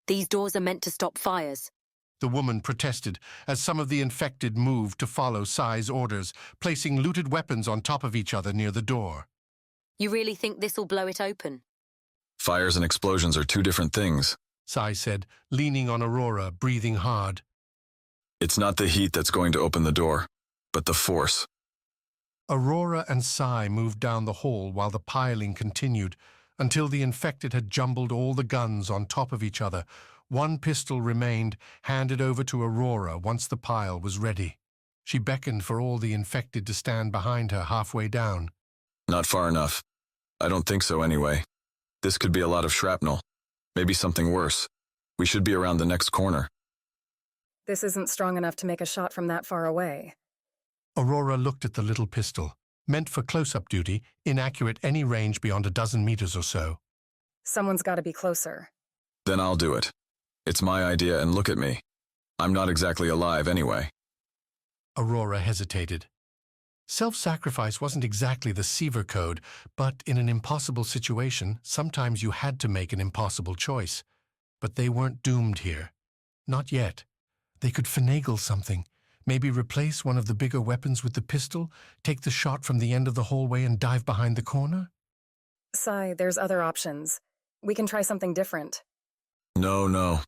These doors are meant to stop fires. The woman protested as some of the infected moved to follow Sai's orders, placing looted weapons on top of each other near the door. You really think this'll blow it open? Fires and explosions are two different things, Sai said, leaning on Aurora, breathing hard. It's not the heat that's going to open the door, but the force. Aurora and Sai moved down the hall while the piling continued, until the infected had jumbled all the guns on top of each other. One pistol remained, handed over to Aurora once the pile was ready. She beckoned for all the infected to stand behind her halfway down. Not far enough. I don't think so anyway. This could be a lot of shrapnel. Maybe something worse. We should be around the next corner. This isn't strong enough to make a shot from that far away. Aurora looked at the little pistol, meant for close-up duty, inaccurate any range beyond a dozen meters or so. Someone's got to be closer. Then I'll do it. It's my idea, and look at me. I'm not exactly alive anyway. Aurora hesitated. Self-sacrifice wasn't exactly the Sever code, but in an impossible situation, sometimes you had to make an impossible choice. But they weren't doomed here. Not yet. They could finagle something. Maybe replace one of the bigger weapons with the pistol, take the shot from the end of the hallway and dive behind the corner? Sai, there's other options. We can try something different. No.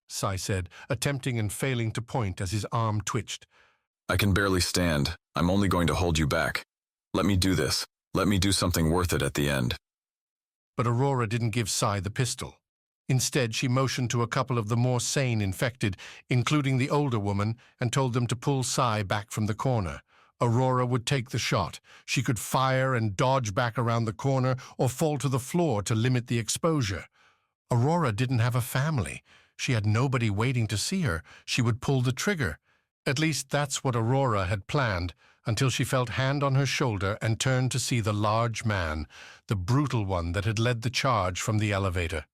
Sai said, attempting and failing to point as his arm twitched. I can barely stand. I'm only going to hold you back. Let me do this. Let me do something worth it at the end. But Aurora didn't give Sai the pistol. Instead, she motioned to a couple of the more sane infected, including the older woman, and told them to pull Sai back from the corner. Aurora would take the shot. She could fire and dodge back around the corner or fall to the floor to limit the exposure. Aurora didn't have a family. She had nobody waiting to see her. She would pull the trigger. At least that's what Aurora had planned, until she felt hand on her shoulder and turned to see the large man, the brutal one that had led the charge from the elevator.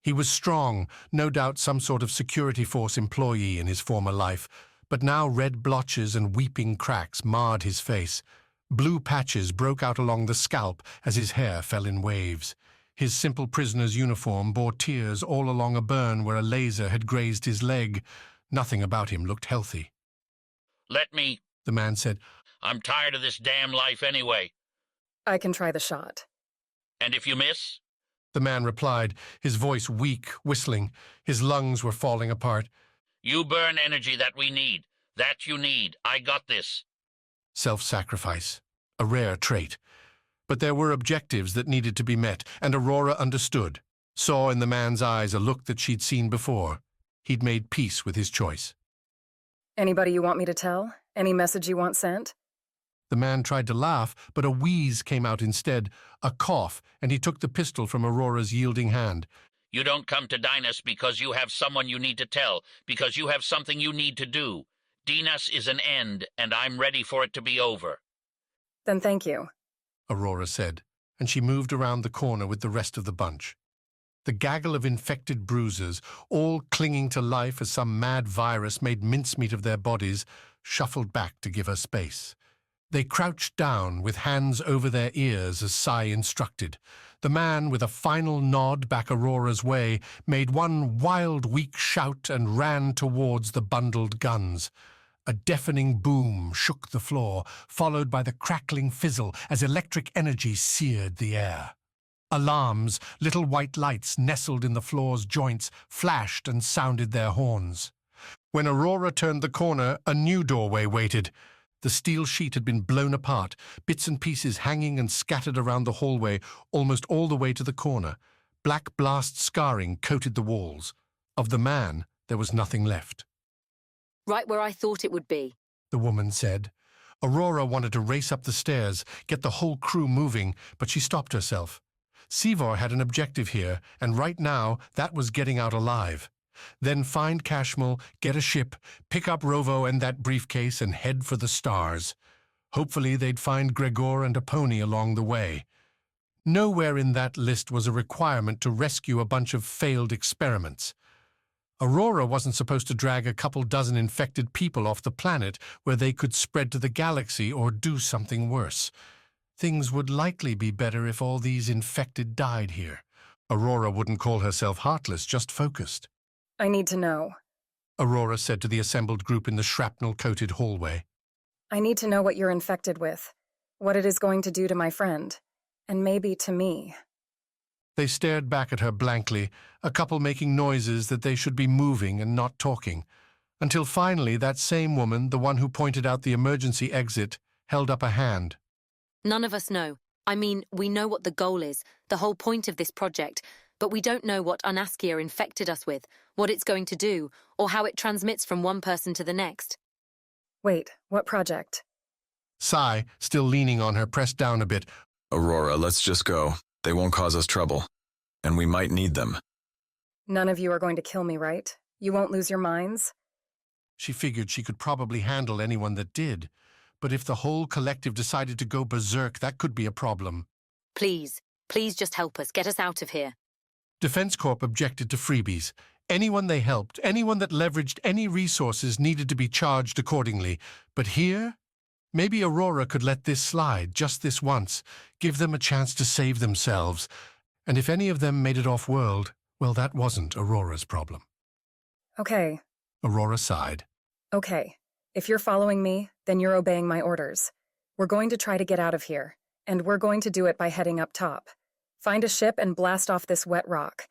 He was strong, no doubt some sort of security force employee in his former life, but now red blotches and weeping cracks marred his face. Blue patches broke out along the scalp as his hair fell in waves. His simple prisoner's uniform bore tears all along a burn where a laser had grazed his leg. Nothing about him looked healthy. "Let me," the man said. "I'm tired of this damn life anyway." I can try the shot. "And if you miss?" The man replied, his voice weak, whistling. His lungs were falling apart. "You burn energy that we need. That you need. I got this." Self-sacrifice. A rare trait. But there were objectives that needed to be met, and Aurora understood, saw in the man's eyes a look that she'd seen before. He'd made peace with his choice. Anybody you want me to tell? Any message you want sent? The man tried to laugh, but a wheeze came out instead, a cough, and he took the pistol from Aurora's yielding hand. "You don't come to Dynas because you have someone you need to tell, because you have something you need to do. Dynas is an end, and I'm ready for it to be over." Then thank you, Aurora said, and she moved around the corner with the rest of the bunch. The gaggle of infected bruisers, all clinging to life as some mad virus made mincemeat of their bodies, shuffled back to give her space. They crouched down with hands over their ears as Sai instructed. The man, with a final nod back Aurora's way, made one wild, weak shout and ran towards the bundled guns. A deafening boom shook the floor, followed by the crackling fizzle as electric energy seared the air. Alarms, little white lights nestled in the floor's joints, flashed and sounded their horns. When Aurora turned the corner, a new doorway waited. The steel sheet had been blown apart, bits and pieces hanging and scattered around the hallway, almost all the way to the corner. Black blast scarring coated the walls. Of the man, there was nothing left. "Right where I thought it would be," the woman said. Aurora wanted to race up the stairs, get the whole crew moving, but she stopped herself. Sever had an objective here, and right now, that was getting out alive. Then find Cashmel, get a ship, pick up Rovo and that briefcase, and head for the stars. Hopefully they'd find Gregor and a pony along the way. Nowhere in that list was a requirement to rescue a bunch of failed experiments. Aurora wasn't supposed to drag a couple dozen infected people off the planet where they could spread to the galaxy or do something worse. Things would likely be better if all these infected died here. Aurora wouldn't call herself heartless, just focused. I need to know. Aurora said to the assembled group in the shrapnel-coated hallway. I need to know what you're infected with, what it is going to do to my friend, and maybe to me. They stared back at her blankly, a couple making noises that they should be moving and not talking, until finally that same woman, the one who pointed out the emergency exit, held up a hand. "None of us know. I mean, we know what the goal is, the whole point of this project, but we don't know what Unaskia infected us with, what it's going to do, or how it transmits from one person to the next." Wait, what project? Sai, still leaning on her, pressed down a bit. Aurora, let's just go. They won't cause us trouble. And we might need them. None of you are going to kill me, right? You won't lose your minds? She figured she could probably handle anyone that did, but if the whole collective decided to go berserk, that could be a problem. Please, please just help us. Get us out of here. Defense Corp objected to freebies. Anyone they helped, anyone that leveraged any resources needed to be charged accordingly. But here, maybe Aurora could let this slide just this once, give them a chance to save themselves. And if any of them made it off-world, well, that wasn't Aurora's problem. Okay. Aurora sighed. Okay. If you're following me, then you're obeying my orders. We're going to try to get out of here, and we're going to do it by heading up top. Find a ship and blast off this wet rock.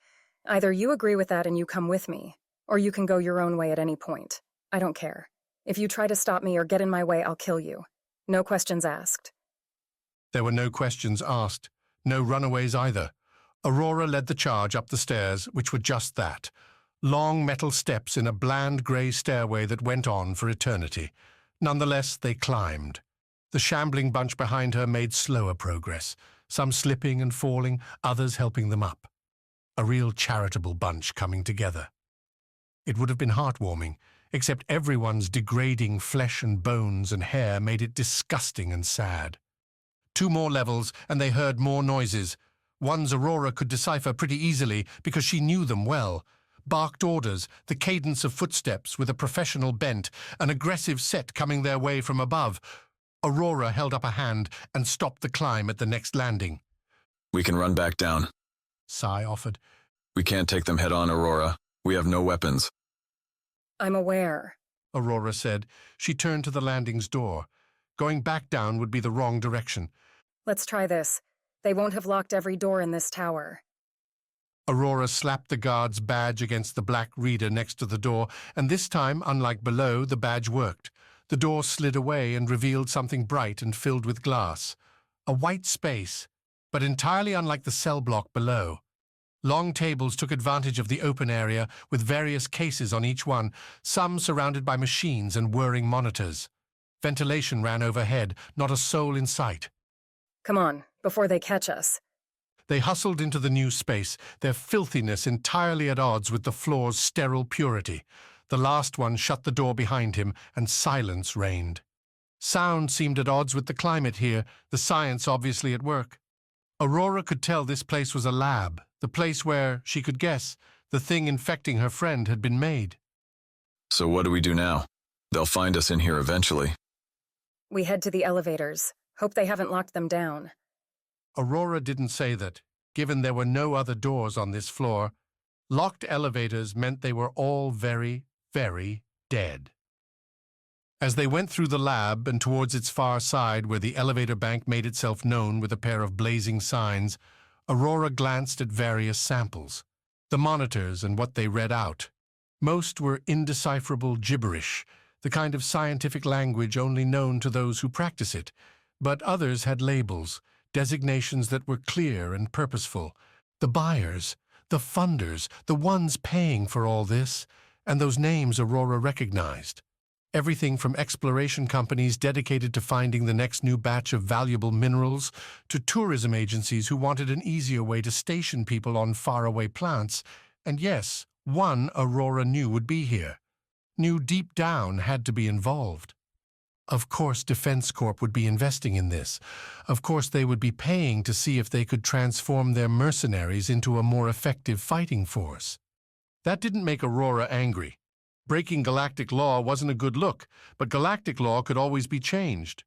Either you agree with that and you come with me, or you can go your own way at any point. I don't care. If you try to stop me or get in my way, I'll kill you. No questions asked. There were no questions asked, no runaways either. Aurora led the charge up the stairs, which were just that. Long metal steps in a bland grey stairway that went on for eternity. Nonetheless, they climbed. The shambling bunch behind her made slower progress, some slipping and falling, others helping them up. A real charitable bunch coming together. It would have been heartwarming, except everyone's degrading flesh and bones and hair made it disgusting and sad. 2 more levels, and they heard more noises. Ones Aurora could decipher pretty easily because she knew them well. Barked orders, the cadence of footsteps with a professional bent, an aggressive set coming their way from above. Aurora held up a hand and stopped the climb at the next landing. We can run back down. Sai offered. We can't take them head-on, Aurora. We have no weapons. I'm aware, Aurora said. She turned to the landing's door. Going back down would be the wrong direction. Let's try this. They won't have locked every door in this tower. Aurora slapped the guard's badge against the black reader next to the door, and this time, unlike below, the badge worked. The door slid away and revealed something bright and filled with glass. A white space, but entirely unlike the cell block below. Long tables took advantage of the open area, with various cases on each one, some surrounded by machines and whirring monitors. Ventilation ran overhead, not a soul in sight. Come on, before they catch us. They hustled into the new space, their filthiness entirely at odds with the floor's sterile purity. The last one shut the door behind him, and silence reigned. Sound seemed at odds with the climate here, the science obviously at work. Aurora could tell this place was a lab, the place where, she could guess, the thing infecting her friend had been made. So what do we do now? They'll find us in here eventually. We head to the elevators. Hope they haven't locked them down. Aurora didn't say that, given there were no other doors on this floor. Locked elevators meant they were all very, very dead. As they went through the lab and towards its far side where the elevator bank made itself known with a pair of blazing signs, Aurora glanced at various samples, the monitors and what they read out. Most were indecipherable gibberish, the kind of scientific language only known to those who practice it, but others had labels, designations that were clear and purposeful. The buyers, the funders, the ones paying for all this, and those names Aurora recognized. Everything from exploration companies dedicated to finding the next new batch of valuable minerals to tourism agencies who wanted an easier way to station people on faraway planets. And yes, one Aurora knew would be here. Knew deep down had to be involved. Of course Defense Corp would be investing in this. Of course they would be paying to see if they could transform their mercenaries into a more effective fighting force. That didn't make Aurora angry. Breaking galactic law wasn't a good look, but galactic law could always be changed.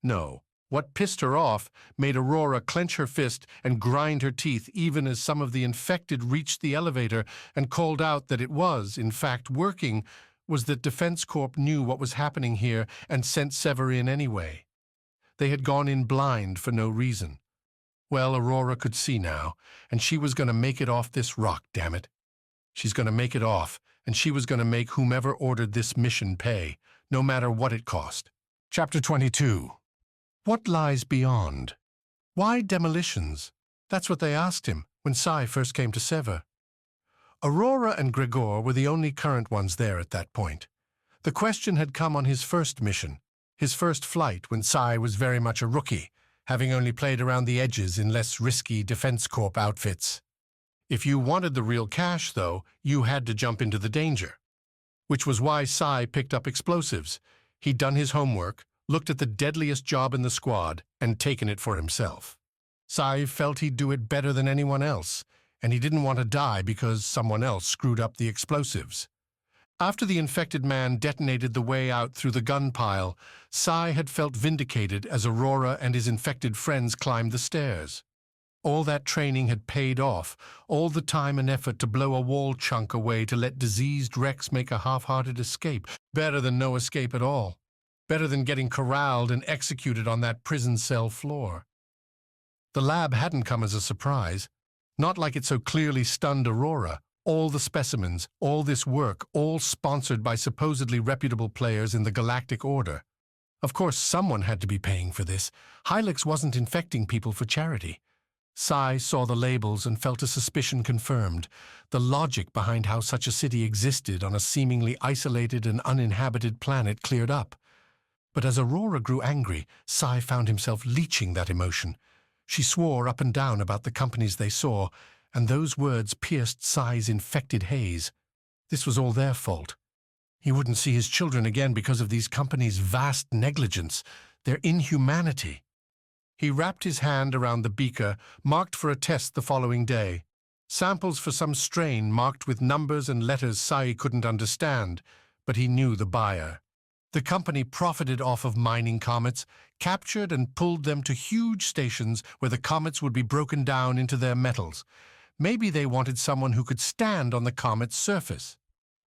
No, what pissed her off made Aurora clench her fist and grind her teeth even as some of the infected reached the elevator and called out that it was, in fact, working, was that Defense Corp knew what was happening here and sent Sever in anyway. They had gone in blind for no reason. Well, Aurora could see now, and she was going to make it off this rock, damn it. She's going to make it off, and she was going to make whomever ordered this mission pay, no matter what it cost. Chapter 22. What lies beyond? Why demolitions? That's what they asked him when Sai first came to Sever. Aurora and Gregor were the only current ones there at that point. The question had come on his first mission, his first flight when Sai was very much a rookie, having only played around the edges in less risky Defense Corp outfits. If you wanted the real cash, though, you had to jump into the danger. Which was why Sai picked up explosives. He'd done his homework, looked at the deadliest job in the squad, and taken it for himself. Sai felt he'd do it better than anyone else, and he didn't want to die because someone else screwed up the explosives. After the infected man detonated the way out through the gun pile, Sai had felt vindicated as Aurora and his infected friends climbed the stairs. All that training had paid off, all the time and effort to blow a wall chunk away to let diseased wrecks make a half-hearted escape. Better than no escape at all. Better than getting corralled and executed on that prison cell floor. The lab hadn't come as a surprise. Not like it so clearly stunned Aurora. All the specimens, all this work, all sponsored by supposedly reputable players in the Galactic Order. Of course, someone had to be paying for this. Helix wasn't infecting people for charity. Sai saw the labels and felt a suspicion confirmed, the logic behind how such a city existed on a seemingly isolated and uninhabited planet cleared up. But as Aurora grew angry, Sai found himself leeching that emotion. She swore up and down about the companies they saw, and those words pierced Sai's infected haze. This was all their fault. He wouldn't see his children again because of these companies' vast negligence, their inhumanity. He wrapped his hand around the beaker, marked for a test the following day. Samples for some strain marked with numbers and letters Sai couldn't understand, but he knew the buyer. The company profited off of mining comets, captured and pulled them to huge stations where the comets would be broken down into their metals. Maybe they wanted someone who could stand on the comet's surface.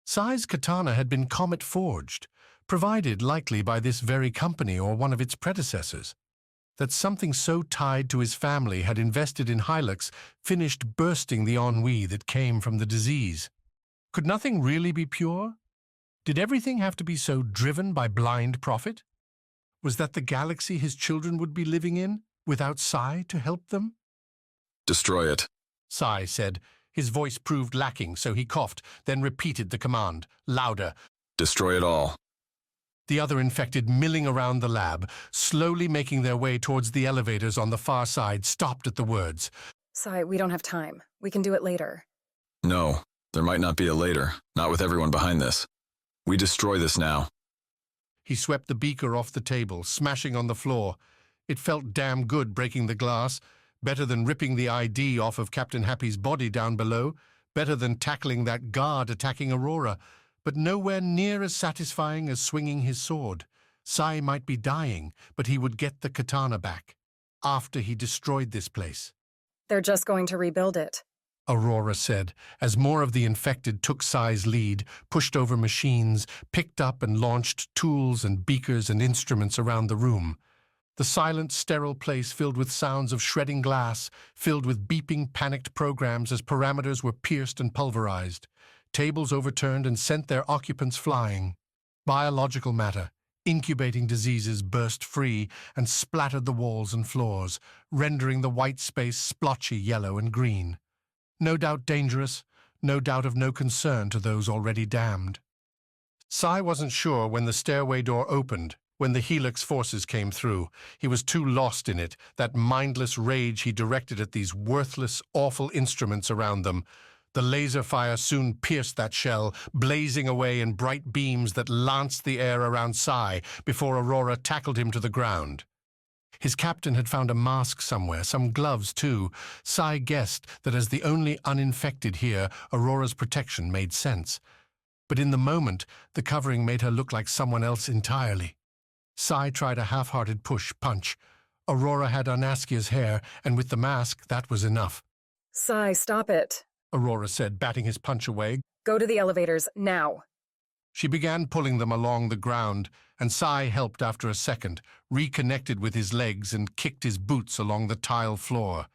Sai's katana had been comet-forged, provided likely by this very company or one of its predecessors. That something so tied to his family had invested in Helix finished bursting the ennui that came from the disease. Could nothing really be pure? Did everything have to be so driven by blind profit? Was that the galaxy his children would be living in, without Sai to help them? Destroy it, Sai said. His voice proved lacking, so he coughed, then repeated the command, louder. Destroy it all. The other infected, milling around the lab, slowly making their way towards the elevators on the far side, stopped at the words. Sai, we don't have time. We can do it later. No, there might not be a later, not with everyone behind this. We destroy this now. He swept the beaker off the table, smashing on the floor. It felt damn good breaking the glass, better than ripping the ID off of Captain Happy's body down below, better than tackling that guard attacking Aurora, but nowhere near as satisfying as swinging his sword. Sai might be dying, but he would get the katana back, after he destroyed this place. They're just going to rebuild it, Aurora said, as more of the infected took Sai's lead, pushed over machines, picked up and launched tools and beakers and instruments around the room. The silent, sterile place filled with sounds of shredding glass, filled with beeping, panicked programs as parameters were pierced and pulverized. Tables overturned and sent their occupants flying. Biological matter, incubating diseases burst free and splattered the walls and floors, rendering the white space splotchy yellow and green. No doubt dangerous, no doubt of no concern to those already damned. Sai wasn't sure when the stairway door opened, when the Helix forces came through. He was too lost in it, that mindless rage he directed at these worthless, awful instruments around them. The laser fire soon pierced that shell, blazing away in bright beams that lanced the air around Sai before Aurora tackled him to the ground. His captain had found a mask somewhere, some gloves too. Sai guessed that as the only uninfected here, Aurora's protection made sense. But in the moment, the covering made her look like someone else entirely. Sai tried a half-hearted push-punch. Aurora had Unaskia's hair, and with the mask, that was enough. Sai, stop it, Aurora said, batting his punch away. Go to the elevators, now. She began pulling them along the ground, and Sai helped after a second, reconnected with his legs and kicked his boots along the tile floor.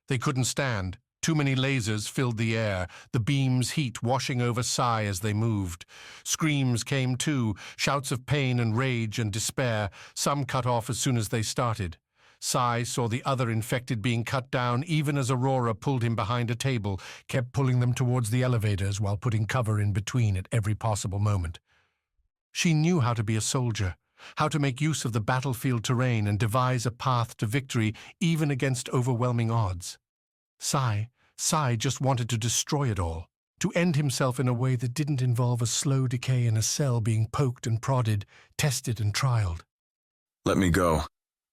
They couldn't stand. Too many lasers filled the air, the beam's heat washing over Sai as they moved. Screams came too, shouts of pain and rage and despair, some cut off as soon as they started. Sai saw the other infected being cut down even as Aurora pulled him behind a table, kept pulling them towards the elevators while putting cover in between at every possible moment. She knew how to be a soldier, how to make use of the battlefield terrain and devise a path to victory even against overwhelming odds. Sai, Sai just wanted to destroy it all, to end himself in a way that didn't involve a slow decay in a cell being poked and prodded, tested and trialed. Let me go.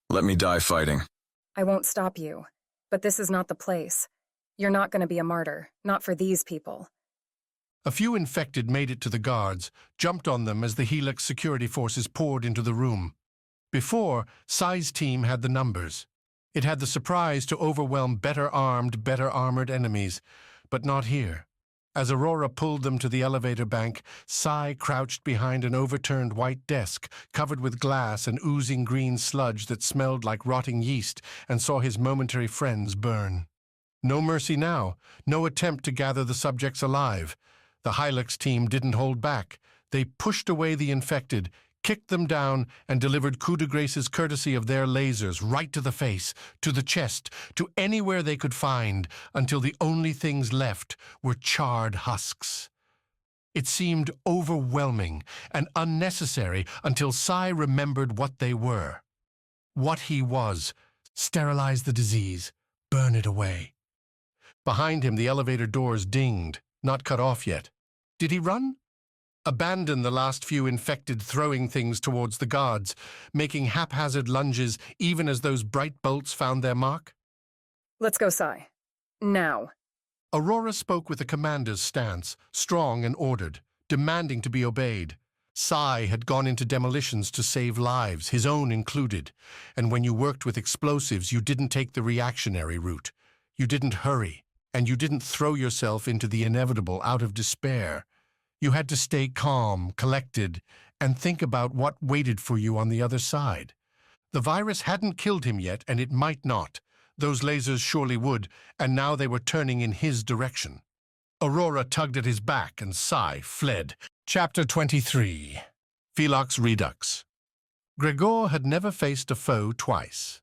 Let me die fighting. I won't stop you, but this is not the place. You're not going to be a martyr, not for these people. A few infected made it to the guards, jumped on them as the Helix security forces poured into the room. Before, Sai's team had the numbers. It had the surprise to overwhelm better-armed, better-armored enemies, but not here. As Aurora pulled them to the elevator bank, Sai crouched behind an overturned white desk, covered with glass and oozing green sludge that smelled like rotting yeast, and saw his momentary friends burn. No mercy now, no attempt to gather the subjects alive. The Helix team didn't hold back. They pushed away the infected, kicked them down, and delivered coup de grace's courtesy of their lasers right to the face, to the chest, to anywhere they could find, until the only things left were charred husks. It seemed overwhelming and unnecessary until Sai remembered what they were. What he was. Sterilize the disease. Burn it away. Behind him, the elevator doors dinged, not cut off yet. Did he run? Abandon the last few infected throwing things towards the guards, making haphazard lunges even as those bright bolts found their mark? Let's go, Sai. Now. Aurora spoke with a commander's stance, strong and ordered, demanding to be obeyed. Sai had gone into demolitions to save lives, his own included, and when you worked with explosives, you didn't take the reactionary route. You didn't hurry, and you didn't throw yourself into the inevitable out of despair. You had to stay calm, collected, and think about what waited for you on the other side. The virus hadn't killed him yet, and it might not. Those lasers surely would, and now they were turning in his direction. Aurora tugged at his back, and Sai fled. Chapter 23. Felix Redux. Gregor had never faced a foe twice.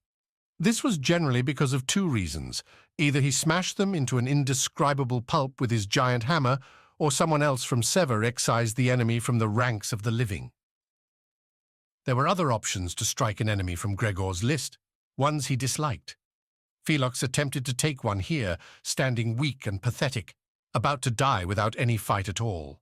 This was generally because of two reasons. Either he smashed them into an indescribable pulp with his giant hammer, or someone else from Sever excised the enemy from the ranks of the living. There were other options to strike an enemy from Gregor's list, ones he disliked. Felix attempted to take one here, standing weak and pathetic, about to die without any fight at all.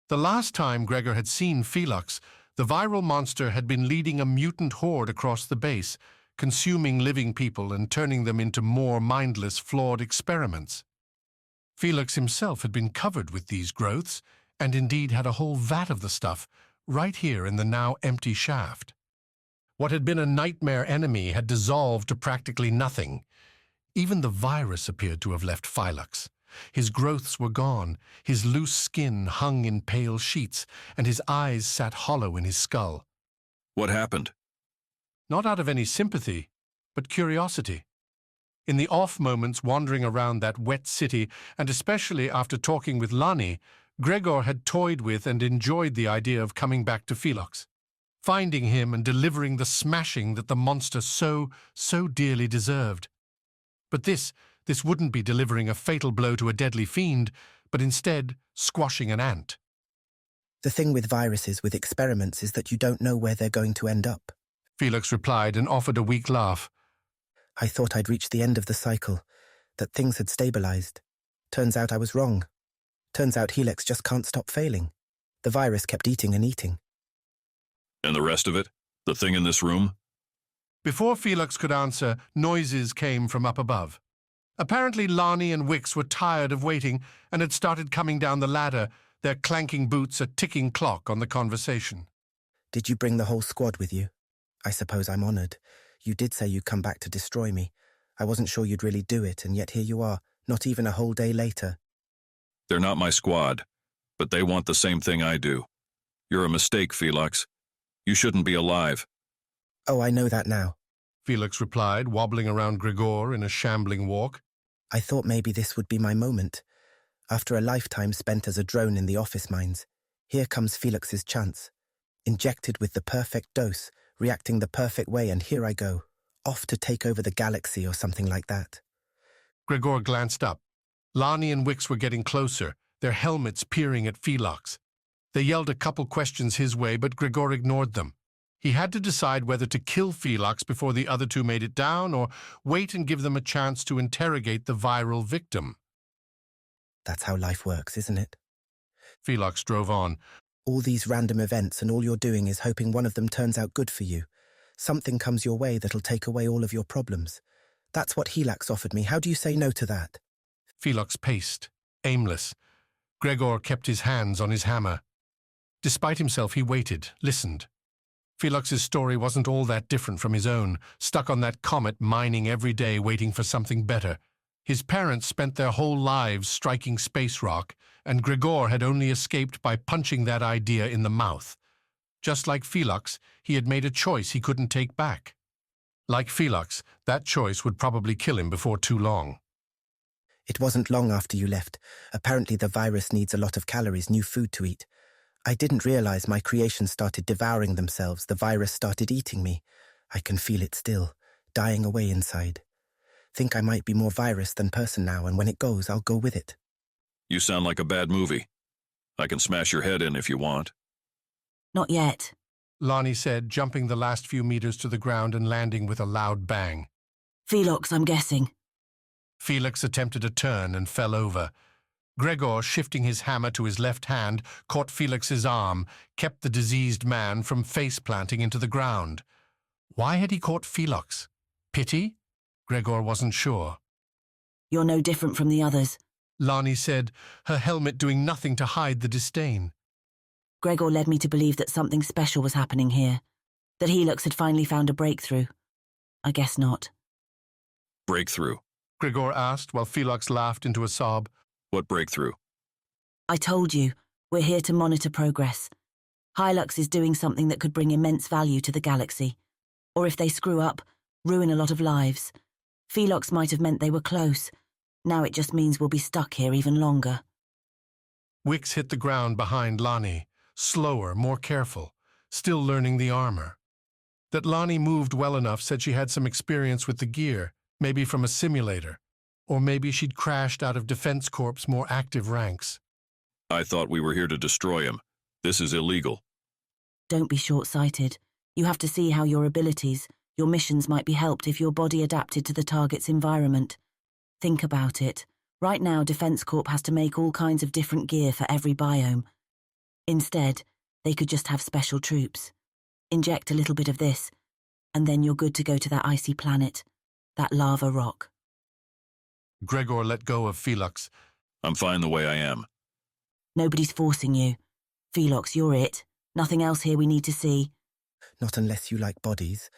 The last time Gregor had seen Felix, the viral monster had been leading a mutant horde across the base, consuming living people and turning them into more mindless, flawed experiments. Felix himself had been covered with these growths, and indeed had a whole vat of the stuff right here in the now empty shaft. What had been a nightmare enemy had dissolved to practically nothing. Even the virus appeared to have left Felix. His growths were gone, his loose skin hung in pale sheets, and his eyes sat hollow in his skull. What happened? Not out of any sympathy, but curiosity. In the off moments wandering around that wet city, and especially after talking with Lani, Gregor had toyed with and enjoyed the idea of coming back to Felix, finding him and delivering the smashing that the monster so dearly deserved. But this wouldn't be delivering a fatal blow to a deadly fiend, but instead squashing an ant. The thing with viruses, with experiments, is that you don't know where they're going to end up. Felix replied and offered a weak laugh. I thought I'd reached the end of the cycle, that things had stabilized. Turns out I was wrong. Turns out Helix just can't stop failing. The virus kept eating and eating. And the rest of it? The thing in this room? Before Felix could answer, noises came from up above. Apparently Lani and Wix were tired of waiting and had started coming down the ladder, their clanking boots a ticking clock on the conversation. Did you bring the whole squad with you? I suppose I'm honored. You did say you'd come back to destroy me. I wasn't sure you'd really do it, and yet here you are, not even a whole day later. They're not my squad, but they want the same thing I do. You're a mistake, Felix. You shouldn't be alive. Oh, I know that now, Felix replied, wobbling around Gregor in a shambling walk. I thought maybe this would be my moment. After a lifetime spent as a drone in the office mines, here comes Felix's chance. Injected with the perfect dose, reacting the perfect way, and here I go, off to take over the galaxy or something like that. Gregor glanced up. Lani and Wix were getting closer, their helmets peering at Felix. They yelled a couple questions his way, but Gregor ignored them. He had to decide whether to kill Felix before the other two made it down or wait and give them a chance to interrogate the viral victim. That's how life works, isn't it? Felix drove on. All these random events and all you're doing is hoping one of them turns out good for you. Something comes your way that'll take away all of your problems. That's what Helix offered me. How do you say no to that? Felix paced, aimless. Gregor kept his hands on his hammer. Despite himself, he waited, listened. Felix's story wasn't all that different from his own, stuck on that comet mining every day waiting for something better. His parents spent their whole lives striking space rock, and Gregor had only escaped by punching that idea in the mouth. Just like Felix, he had made a choice he couldn't take back. Like Felix, that choice would probably kill him before too long. It wasn't long after you left. Apparently the virus needs a lot of calories, new food to eat. I didn't realize my creations started devouring themselves. The virus started eating me. I can feel it still, dying away inside. Think I might be more virus than person now, and when it goes, I'll go with it. You sound like a bad movie. I can smash your head in if you want. Not yet, Lonnie said, jumping the last few meters to the ground and landing with a loud bang. Felix, I'm guessing. Felix attempted a turn and fell over. Gregor, shifting his hammer to his left hand, caught Felix's arm, kept the diseased man from face-planting into the ground. Why had he caught Felix? Pity? Gregor wasn't sure. You're no different from the others, Lonnie said, her helmet doing nothing to hide the disdain. Gregor led me to believe that something special was happening here, that Helix had finally found a breakthrough. I guess not. Breakthrough? Gregor asked while Felix laughed into a sob. What breakthrough? I told you, we're here to monitor progress. Helix is doing something that could bring immense value to the galaxy. Or if they screw up, ruin a lot of lives. Felix might have meant they were close. Now it just means we'll be stuck here even longer. Wix hit the ground behind Lonnie, slower, more careful, still learning the armor. That Lonnie moved well enough said she had some experience with the gear, maybe from a simulator. Or maybe she'd crashed out of Defense Corp's more active ranks. I thought we were here to destroy him. This is illegal. Don't be short-sighted. You have to see how your abilities, your missions might be helped if your body adapted to the target's environment. Think about it. Right now, Defense Corp has to make all kinds of different gear for every biome. Instead, they could just have special troops. Inject a little bit of this, and then you're good to go to that icy planet, that lava rock. Gregor let go of Felix. I'm fine the way I am. Nobody's forcing you. Felix, you're it. Nothing else here we need to see. Not unless you like bodies.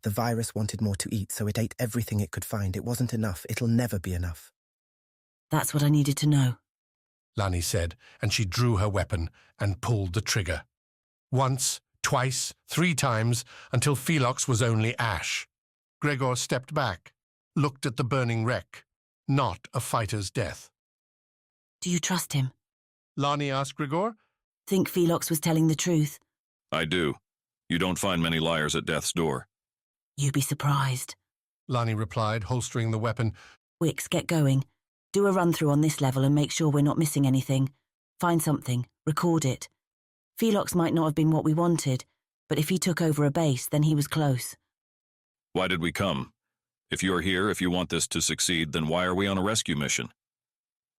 The virus wanted more to eat, so it ate everything it could find. It wasn't enough. It'll never be enough. That's what I needed to know, Lonnie said, and she drew her weapon and pulled the trigger. Once, twice, 3 times, until Felix was only ash. Gregor stepped back, looked at the burning wreck. Not a fighter's death. Do you trust him? Lonnie asked Gregor. Think Felix was telling the truth? I do. You don't find many liars at death's door. You'd be surprised, Lonnie replied, holstering the weapon. Wix, get going. Do a run-through on this level and make sure we're not missing anything. Find something. Record it. Felix might not have been what we wanted, but if he took over a base, then he was close. Why did we come? If you're here, if you want this to succeed, then why are we on a rescue mission?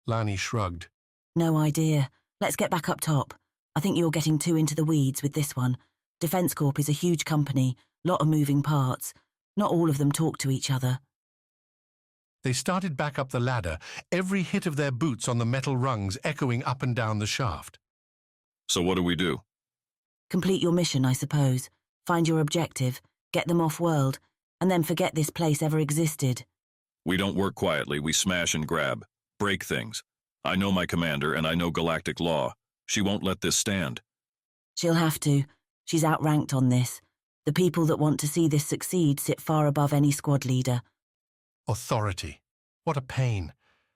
Lonnie shrugged. No idea. Let's get back up top. I think you're getting too into the weeds with this one. Defense Corp is a huge company, lot of moving parts. Not all of them talk to each other. They started back up the ladder, every hit of their boots on the metal rungs echoing up and down the shaft. So what do we do? Complete your mission, I suppose. Find your objective, get them off-world, and then forget this place ever existed. We don't work quietly, we smash and grab, break things. I know my commander and I know galactic law. She won't let this stand. She'll have to. She's outranked on this. The people that want to see this succeed sit far above any squad leader. Authority. What a pain.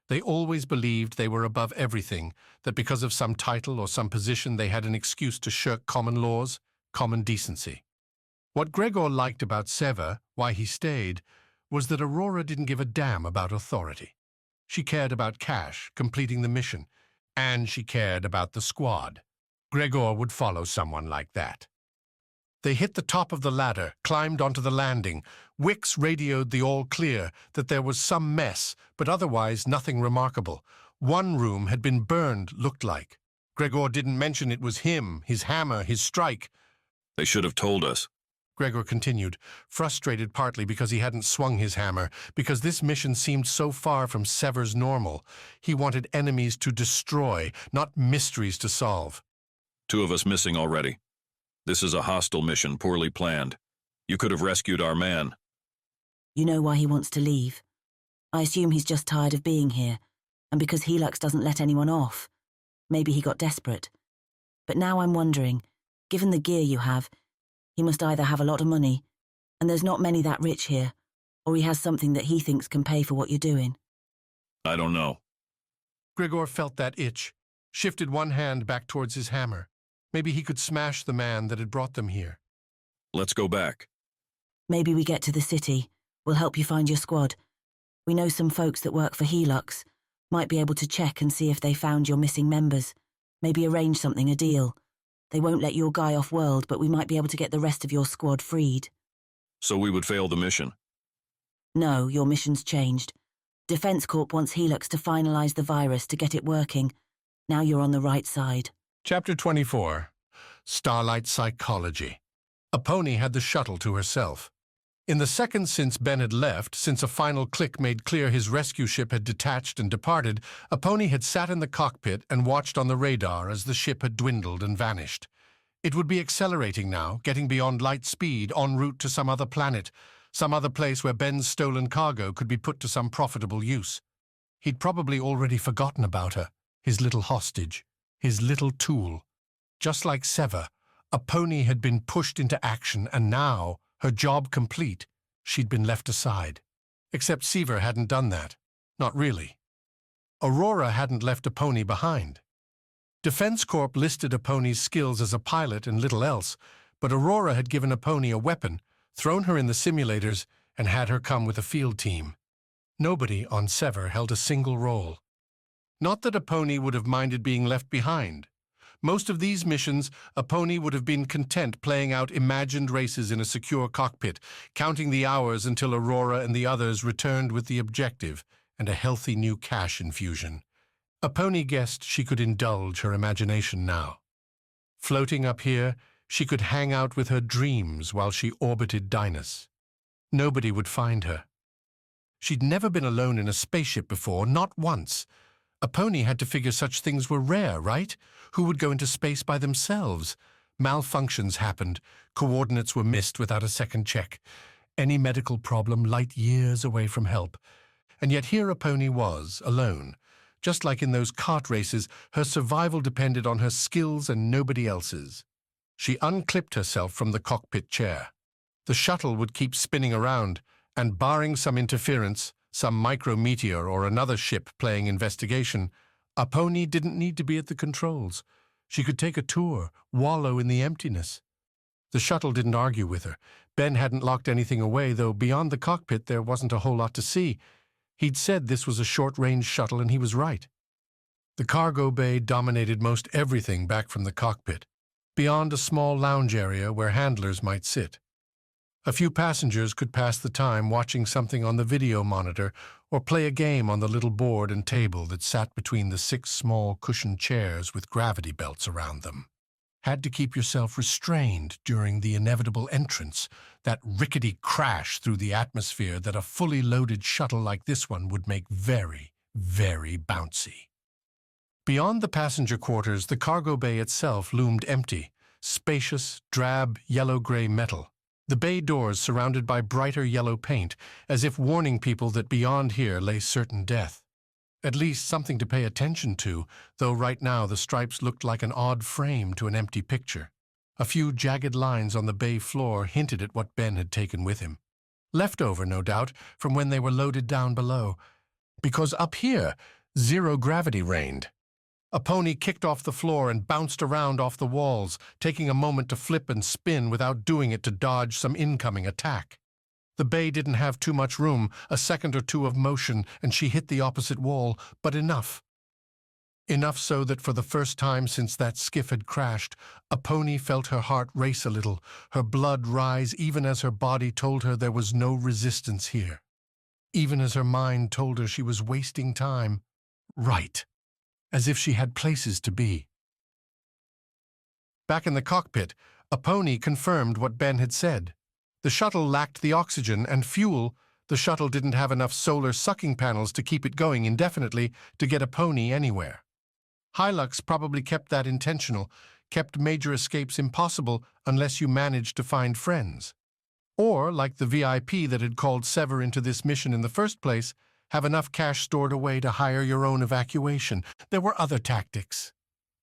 They always believed they were above everything, that because of some title or some position they had an excuse to shirk common laws, common decency. What Gregor liked about Sever, why he stayed, was that Aurora didn't give a damn about authority. She cared about cash, completing the mission, and she cared about the squad. Gregor would follow someone like that. They hit the top of the ladder, climbed onto the landing. Wicks radioed the all clear that there was some mess, but otherwise nothing remarkable. One room had been burned, looked like. Gregor didn't mention it was him, his hammer, his strike. They should have told us. Gregor continued, frustrated partly because he hadn't swung his hammer, because this mission seemed so far from Sever's normal. He wanted enemies to destroy, not mysteries to solve. 2 of us missing already. This is a hostile mission, poorly planned. You could have rescued our man. You know why he wants to leave? I assume he's just tired of being here, and because Helix doesn't let anyone off. Maybe he got desperate. But now I'm wondering, given the gear you have, he must either have a lot of money, and there's not many that rich here, or he has something that he thinks can pay for what you're doing. I don't know. Gregor felt that itch, shifted one hand back towards his hammer. Maybe he could smash the man that had brought them here. Let's go back. Maybe we get to the city. We'll help you find your squad. We know some folks that work for Helix. Might be able to check and see if they found your missing members. Maybe arrange something, a deal. They won't let your guy off-world, but we might be able to get the rest of your squad freed. So we would fail the mission? No, your mission's changed. Defense Corp wants Helix to finalize the virus to get it working. Now you're on the right side. Chapter 24. Starlight Psychology. Aponi had the shuttle to herself. In the seconds since Ben had left, since a final click made clear his rescue ship had detached and departed, Aponi had sat in the cockpit and watched on the radar as the ship had dwindled and vanished. It would be accelerating now, getting beyond light speed, en route to some other planet, some other place where Ben's stolen cargo could be put to some profitable use. He'd probably already forgotten about her, his little hostage, his little tool. Just like Sever, Aponi had been pushed into action, and now, her job complete, she'd been left aside. Except Sever hadn't done that. Not really. Aurora hadn't left Aponi behind. Defense Corp listed Aponi's skills as a pilot and little else, but Aurora had given Aponi a weapon, thrown her in the simulators, and had her come with a field team. Nobody on Sever held a single role. Not that Aponi would have minded being left behind. Most of these missions, Aponi would have been content playing out imagined races in a secure cockpit, counting the hours until Aurora and the others returned with the objective and a healthy new cash infusion. Aponi guessed she could indulge her imagination now. Floating up here, she could hang out with her dreams while she orbited Dynas. Nobody would find her. She'd never been alone in a spaceship before, not once. Aponi had to figure such things were rare, right? Who would go into space by themselves? Malfunctions happened. Coordinates were missed without a second check. Any medical problem light years away from help. And yet here Aponi was, alone. Just like in those kart races, her survival depended on her skills and nobody else's. She unclipped herself from the cockpit chair. The shuttle would keep spinning around, and barring some interference, some micrometeor or another ship playing investigation, Aponi didn't need to be at the controls. She could take a tour, wallow in the emptiness. The shuttle didn't argue with her. Ben hadn't locked anything away, though beyond the cockpit there wasn't a whole lot to see. He'd said this was a short-range shuttle, and he was right. The cargo bay dominated most everything back from the cockpit, beyond a small lounge area where handlers might sit. A few passengers could pass the time watching something on the video monitor or play a game on the little board and table that sat between the 6 small cushioned chairs with gravity belts around them. Had to keep yourself restrained during the inevitable entrance, that rickety crash through the atmosphere that a fully loaded shuttle like this one would make very, very bouncy. Beyond the passenger quarters, the cargo bay itself loomed empty, spacious, drab, yellow-gray metal. The bay doors surrounded by brighter yellow paint, as if warning people that beyond here lay certain death. At least something to pay attention to, though right now the stripes looked like an odd frame to an empty picture. A few jagged lines on the bay floor hinted at what Ben had taken with him. Leftover, no doubt, from when they were loaded down below. Because up here, zero gravity reigned. Aponi kicked off the floor and bounced around off the walls, taking a moment to flip and spin without doing it to dodge some incoming attack. The bay didn't have too much room, a second or two of motion, and she hit the opposite wall, but enough. Enough so that for the first time since that skiff had crashed, Aponi felt her heart race a little, her blood rise even as her body told her there was no resistance here. Even as her mind told her she was wasting time. Right. As if she had places to be. Back in the cockpit, Aponi confirmed what Ben had said. The shuttle lacked the oxygen and fuel. The shuttle didn't have enough solar sucking panels to keep it going indefinitely to get Aponi anywhere. Helix probably kept that intentional, kept major escapes impossible unless you managed to find friends. Or, like the VIP that had called Sever into this mission in the first place, have enough cash stored away to hire your own evacuation. There were other tactics.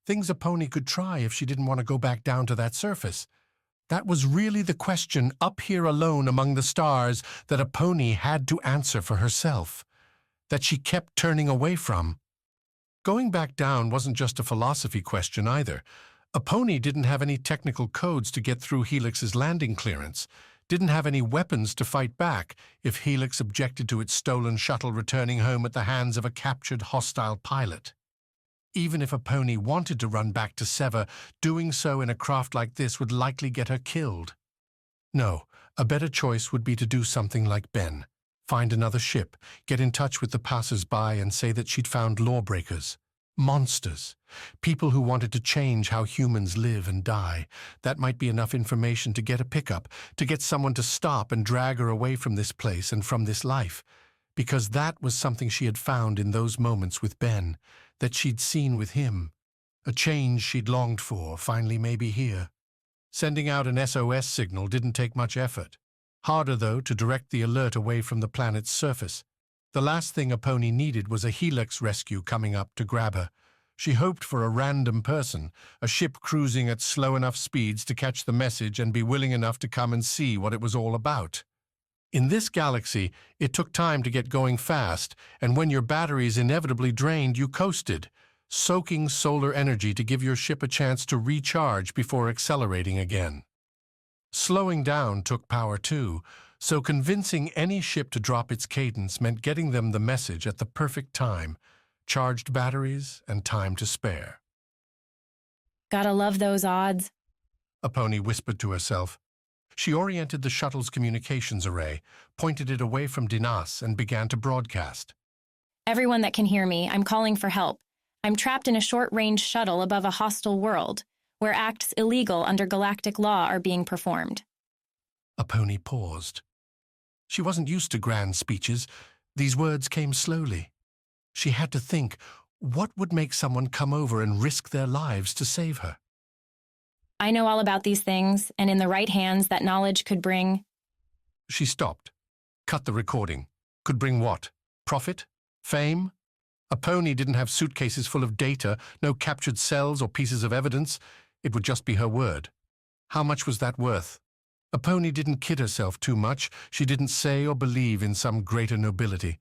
Things Aponi could try if she didn't want to go back down to that surface. That was really the question up here alone among the stars that Aponi had to answer for herself, that she kept turning away from. Going back down wasn't just a philosophy question either. Aponi didn't have any technical codes to get through Helix's landing clearance, didn't have any weapons to fight back if Helix objected to its stolen shuttle returning home at the hands of a captured hostile pilot. Even if Aponi wanted to run back to Sever, doing so in a craft like this would likely get her killed. No, a better choice would be to do something like Ben. Find another ship, get in touch with the passers-by and say that she'd found lawbreakers, monsters, people who wanted to change how humans live and die. That might be enough information to get a pickup, to get someone to stop and drag her away from this place and from this life, because that was something she had found in those moments with Ben, that she'd seen with him, a change she'd longed for, finally maybe here. Sending out an SOS signal didn't take much effort. Harder, though, to direct the alert away from the planet's surface. The last thing Aponi needed was a Helix rescue coming up to grab her. She hoped for a random person, a ship cruising at slow enough speeds to catch the message and be willing enough to come and see what it was all about. In this galaxy, it took time to get going fast, and when your batteries inevitably drained, you coasted, soaking solar energy to give your ship a chance to recharge before accelerating again. Slowing down took power too, so convincing any ship to drop its cadence meant getting them the message at the perfect time, charged batteries and time to spare. Gotta love those odds, Aponi whispered to herself. She oriented the shuttle's communications array, pointed it away from Dynas, and began to broadcast. Everyone that can hear me, I'm calling for help. I'm trapped in a short-range shuttle above a hostile world, where acts illegal under galactic law are being performed. Aponi paused. She wasn't used to grand speeches. These words came slowly. She had to think, what would make someone come over and risk their lives to save her? I know all about these things, and in the right hands, that knowledge could bring... She stopped. Cut the recording. Could bring what? Profit? Fame? Aponi didn't have suitcases full of data, no captured cells or pieces of evidence. It would just be her word. How much was that worth? Aponi didn't kid herself too much. She didn't say or believe in some greater nobility.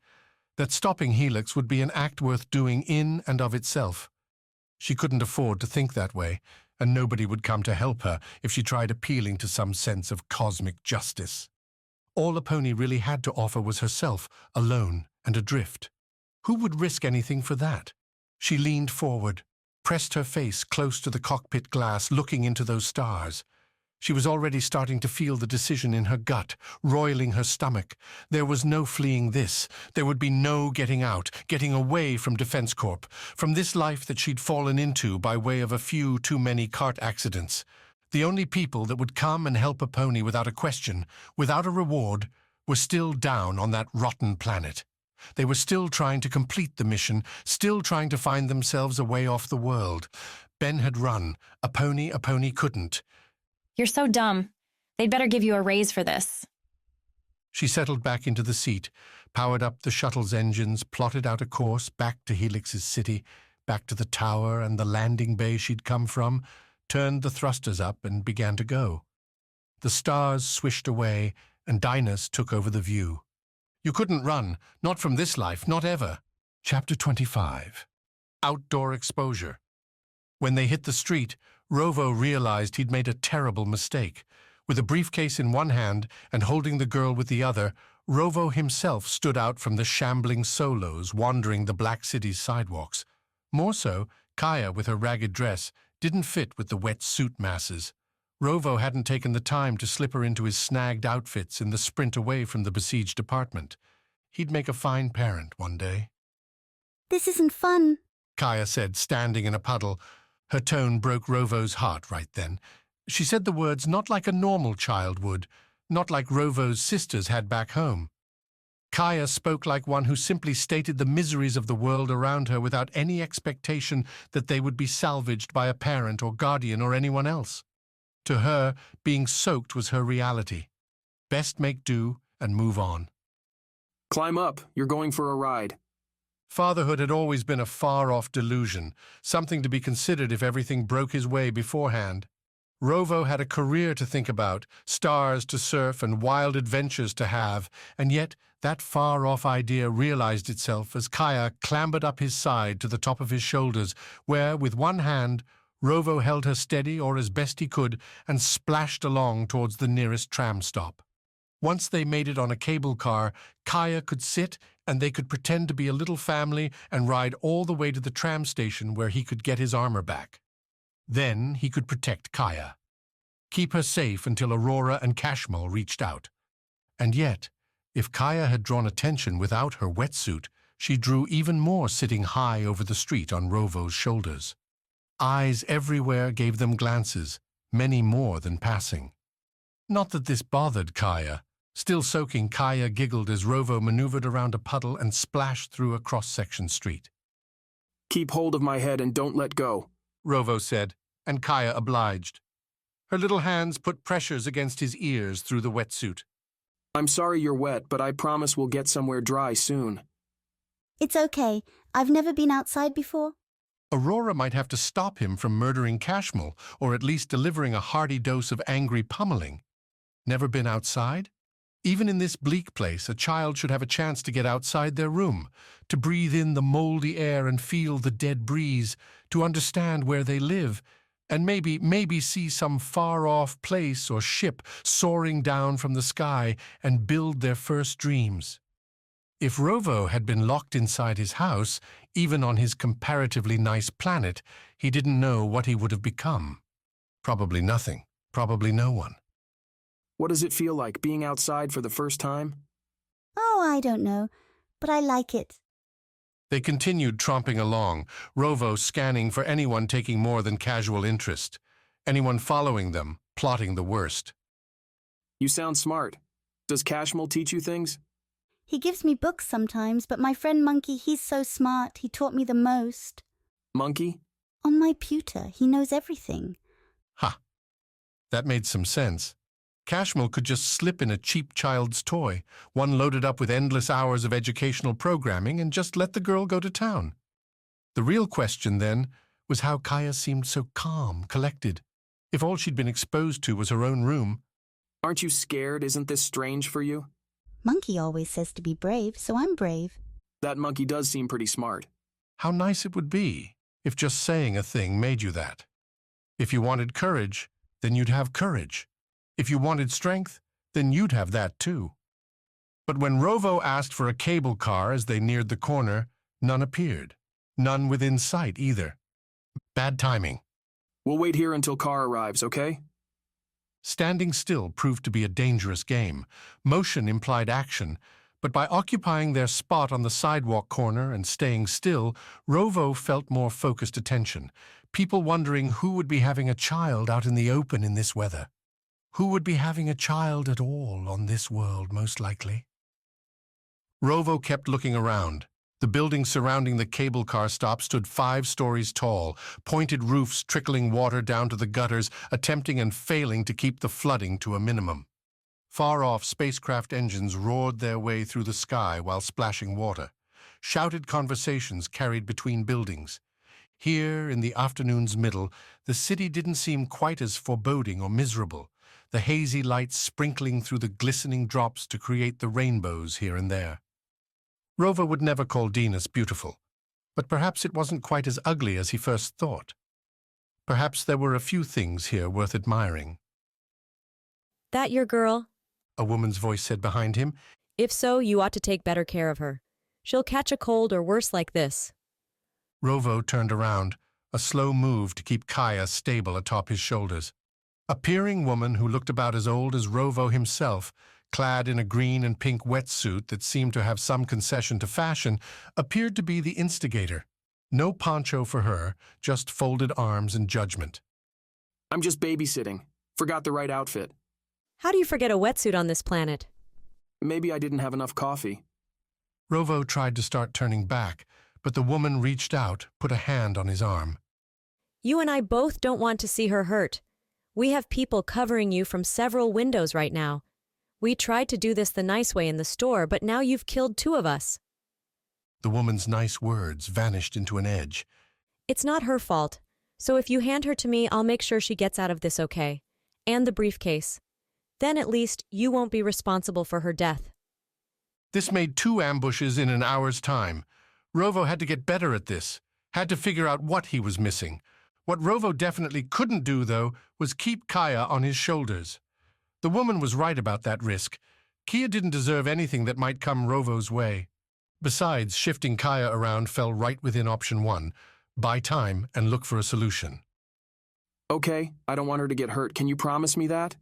That stopping Helix would be an act worth doing in and of itself. She couldn't afford to think that way, and nobody would come to help her if she tried appealing to some sense of cosmic justice. All Aponi really had to offer was herself, alone and adrift. Who would risk anything for that? She leaned forward, pressed her face close to the cockpit glass, looking into those stars. She was already starting to feel the decision in her gut, roiling her stomach. There was no fleeing this. There would be no getting out, getting away from Defense Corp, from this life that she'd fallen into by way of a few too many cart accidents. The only people that would come and help Aponi without a question, without a reward, were still down on that rotten planet. They were still trying to complete the mission, still trying to find themselves a way off the world. Ben had run. Aponi couldn't. You're so dumb. They'd better give you a raise for this. She settled back into the seat, powered up the shuttle's engines, plotted out a course back to Helix's city, back to the tower and the landing bay she'd come from, turned the thrusters up and began to go. The stars swished away, and Dynas took over the view. You couldn't run, not from this life, not ever. Chapter 25. Outdoor Exposure. When they hit the street, Rovo realized he'd made a terrible mistake. With a briefcase in one hand and holding the girl with the other, Rovo himself stood out from the shambling solos wandering the Black City's sidewalks. More so, Kaya, with her ragged dress, didn't fit with the wet suit masses. Rovo hadn't taken the time to slip her into his snagged outfits in the sprint away from the besieged apartment. He'd make a fine parent one day. This isn't fun, Kaya said, standing in a puddle. Her tone broke Rovo's heart right then. She said the words not like a normal child would, not like Rovo's sisters had back home. Kaya spoke like one who simply stated the miseries of the world around her without any expectation that they would be salvaged by a parent or guardian or anyone else. To her, being soaked was her reality. Best make do and move on. Climb up. You're going for a ride. Fatherhood had always been a far-off delusion, something to be considered if everything broke his way beforehand. Rovo had a career to think about, stars to surf and wild adventures to have, and yet that far-off idea realized itself as Kaya clambered up his side to the top of his shoulders, where, with one hand, Rovo held her steady or as best he could and splashed along towards the nearest tram stop. Once they made it on a cable car, Kaya could sit and they could pretend to be a little family and ride all the way to the tram station where he could get his armor back. Then he could protect Kaya. Keep her safe until Aurora and Kashmol reached out. And yet, if Kaya had drawn attention without her wetsuit, she drew even more sitting high over the street on Rovo's shoulders. Eyes everywhere gave them glances, many more than passing. Not that this bothered Kaya. Still soaking, Kaya giggled as Rovo maneuvered around a puddle and splashed through a cross-section street. Keep hold of my head and don't let go, Rovo said, and Kaya obliged. Her little hands put pressures against his ears through the wetsuit. I'm sorry you're wet, but I promise we'll get somewhere dry soon. It's okay. I've never been outside before. Aurora might have to stop him from murdering Kashmol, or at least delivering a hearty dose of angry pummeling. Never been outside? Even in this bleak place, a child should have a chance to get outside their room, to breathe in the moldy air and feel the dead breeze, to understand where they live, and maybe see some far-off place or ship soaring down from the sky and build their first dreams. If Rovo had been locked inside his house, even on his comparatively nice planet, he didn't know what he would have become. Probably nothing. Probably no one. What does it feel like, being outside for the first time? Oh, I don't know, but I like it. They continued tromping along, Rovo scanning for anyone taking more than casual interest, anyone following them, plotting the worst. You sound smart. Does Kashmol teach you things? He gives me books sometimes, but my friend Monkey, he's so smart, he taught me the most. Monkey? On my pewter, he knows everything. Ha! That made some sense. Kashmol could just slip in a cheap child's toy, one loaded up with endless hours of educational programming, and just let the girl go to town. The real question, then, was how Kaya seemed so calm, collected, if all she'd been exposed to was her own room. Aren't you scared? Isn't this strange for you? Monkey always says to be brave, so I'm brave. That monkey does seem pretty smart. How nice it would be if just saying a thing made you that. If you wanted courage, then you'd have courage. If you wanted strength, then you'd have that too. But when Rovo asked for a cable car as they neared the corner, none appeared. None within sight either. Bad timing. We'll wait here until car arrives, okay? Standing still proved to be a dangerous game. Motion implied action, but by occupying their spot on the sidewalk corner and staying still, Rovo felt more focused attention. People wondering who would be having a child out in the open in this weather. Who would be having a child at all on this world, most likely? Rovo kept looking around. The buildings surrounding the cable car stop stood 5 stories tall, pointed roofs trickling water down to the gutters, attempting and failing to keep the flooding to a minimum. Far off, spacecraft engines roared their way through the sky while splashing water. Shouted conversations carried between buildings. Here, in the afternoon's middle, the city didn't seem quite as foreboding or miserable, the hazy lights sprinkling through the glistening drops to create the rainbows here and there. Rovo would never call Dynas beautiful, but perhaps it wasn't quite as ugly as he first thought. Perhaps there were a few things here worth admiring. That your girl? A woman's voice said behind him. If so, you ought to take better care of her. She'll catch a cold or worse like this. Rovo turned around, a slow move to keep Kaya stable atop his shoulders. A peering woman who looked about as old as Rovo himself, clad in a green and pink wetsuit that seemed to have some concession to fashion, appeared to be the instigator. No poncho for her, just folded arms and judgment. I'm just babysitting. Forgot the right outfit. How do you forget a wetsuit on this planet? Maybe I didn't have enough coffee. Rovo tried to start turning back, but the woman reached out, put a hand on his arm. You and I both don't want to see her hurt. We have people covering you from several windows right now. We tried to do this the nice way in the store, but now you've killed 2 of us. The woman's nice words vanished into an edge. It's not her fault, so if you hand her to me, I'll make sure she gets out of this okay. And the briefcase. Then at least you won't be responsible for her death. This made 2 ambushes in an hour's time. Rovo had to get better at this, had to figure out what he was missing. What Rovo definitely couldn't do, though, was keep Kaya on his shoulders. The woman was right about that risk. Kia didn't deserve anything that might come Rovo's way. Besides, shifting Kaya around fell right within option 1. Buy time and look for a solution. Okay, I don't want her to get hurt. Can you promise me that?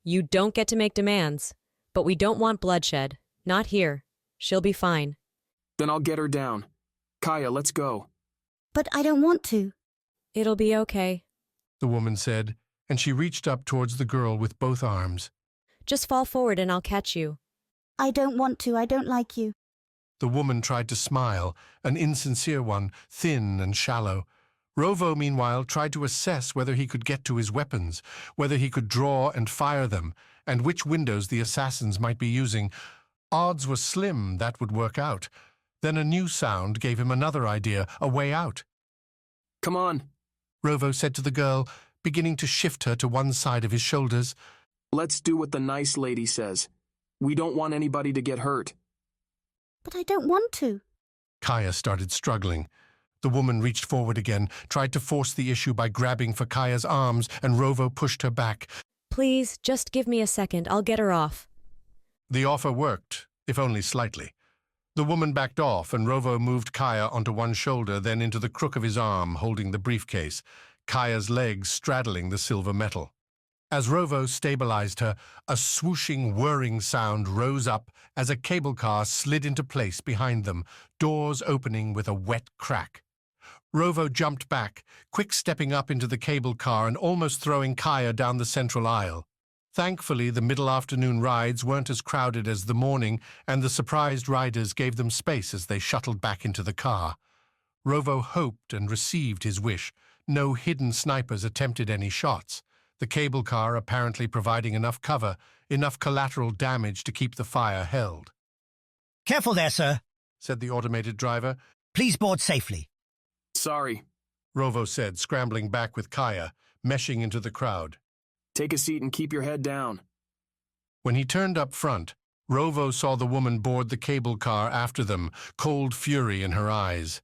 You don't get to make demands, but we don't want bloodshed. Not here. She'll be fine. Then I'll get her down. Kaya, let's go. But I don't want to. It'll be okay. The woman said, and she reached up towards the girl with both arms. Just fall forward and I'll catch you. I don't want to. I don't like you. The woman tried to smile, an insincere one, thin and shallow. Rovo, meanwhile, tried to assess whether he could get to his weapons, whether he could draw and fire them, and which windows the assassins might be using. Odds were slim that would work out. Then a new sound gave him another idea, a way out. Come on, Rovo said to the girl, beginning to shift her to one side of his shoulders. Let's do what the nice lady says. We don't want anybody to get hurt. But I don't want to. Kaya started struggling. The woman reached forward again, tried to force the issue by grabbing for Kaya's arms, and Rovo pushed her back. Please, just give me a second. I'll get her off. The offer worked, if only slightly. The woman backed off, and Rovo moved Kaya onto one shoulder, then into the crook of his arm, holding the briefcase, Kaya's legs straddling the silver metal. As Rovo stabilized her, a swooshing, whirring sound rose up as a cable car slid into place behind them, doors opening with a wet crack. Rovo jumped back, quick-stepping up into the cable car and almost throwing Kaya down the central aisle. Thankfully, the middle-afternoon rides weren't as crowded as the morning, and the surprised riders gave them space as they shuttled back into the car. Rovo hoped and received his wish. No hidden snipers attempted any shots. The cable car apparently providing enough cover, enough collateral damage to keep the fire held. Careful there, sir, said the automated driver. Please board safely. Sorry, Rovo said, scrambling back with Kaya, meshing into the crowd. Take a seat and keep your head down. When he turned up front, Rovo saw the woman board the cable car after them, cold fury in her eyes.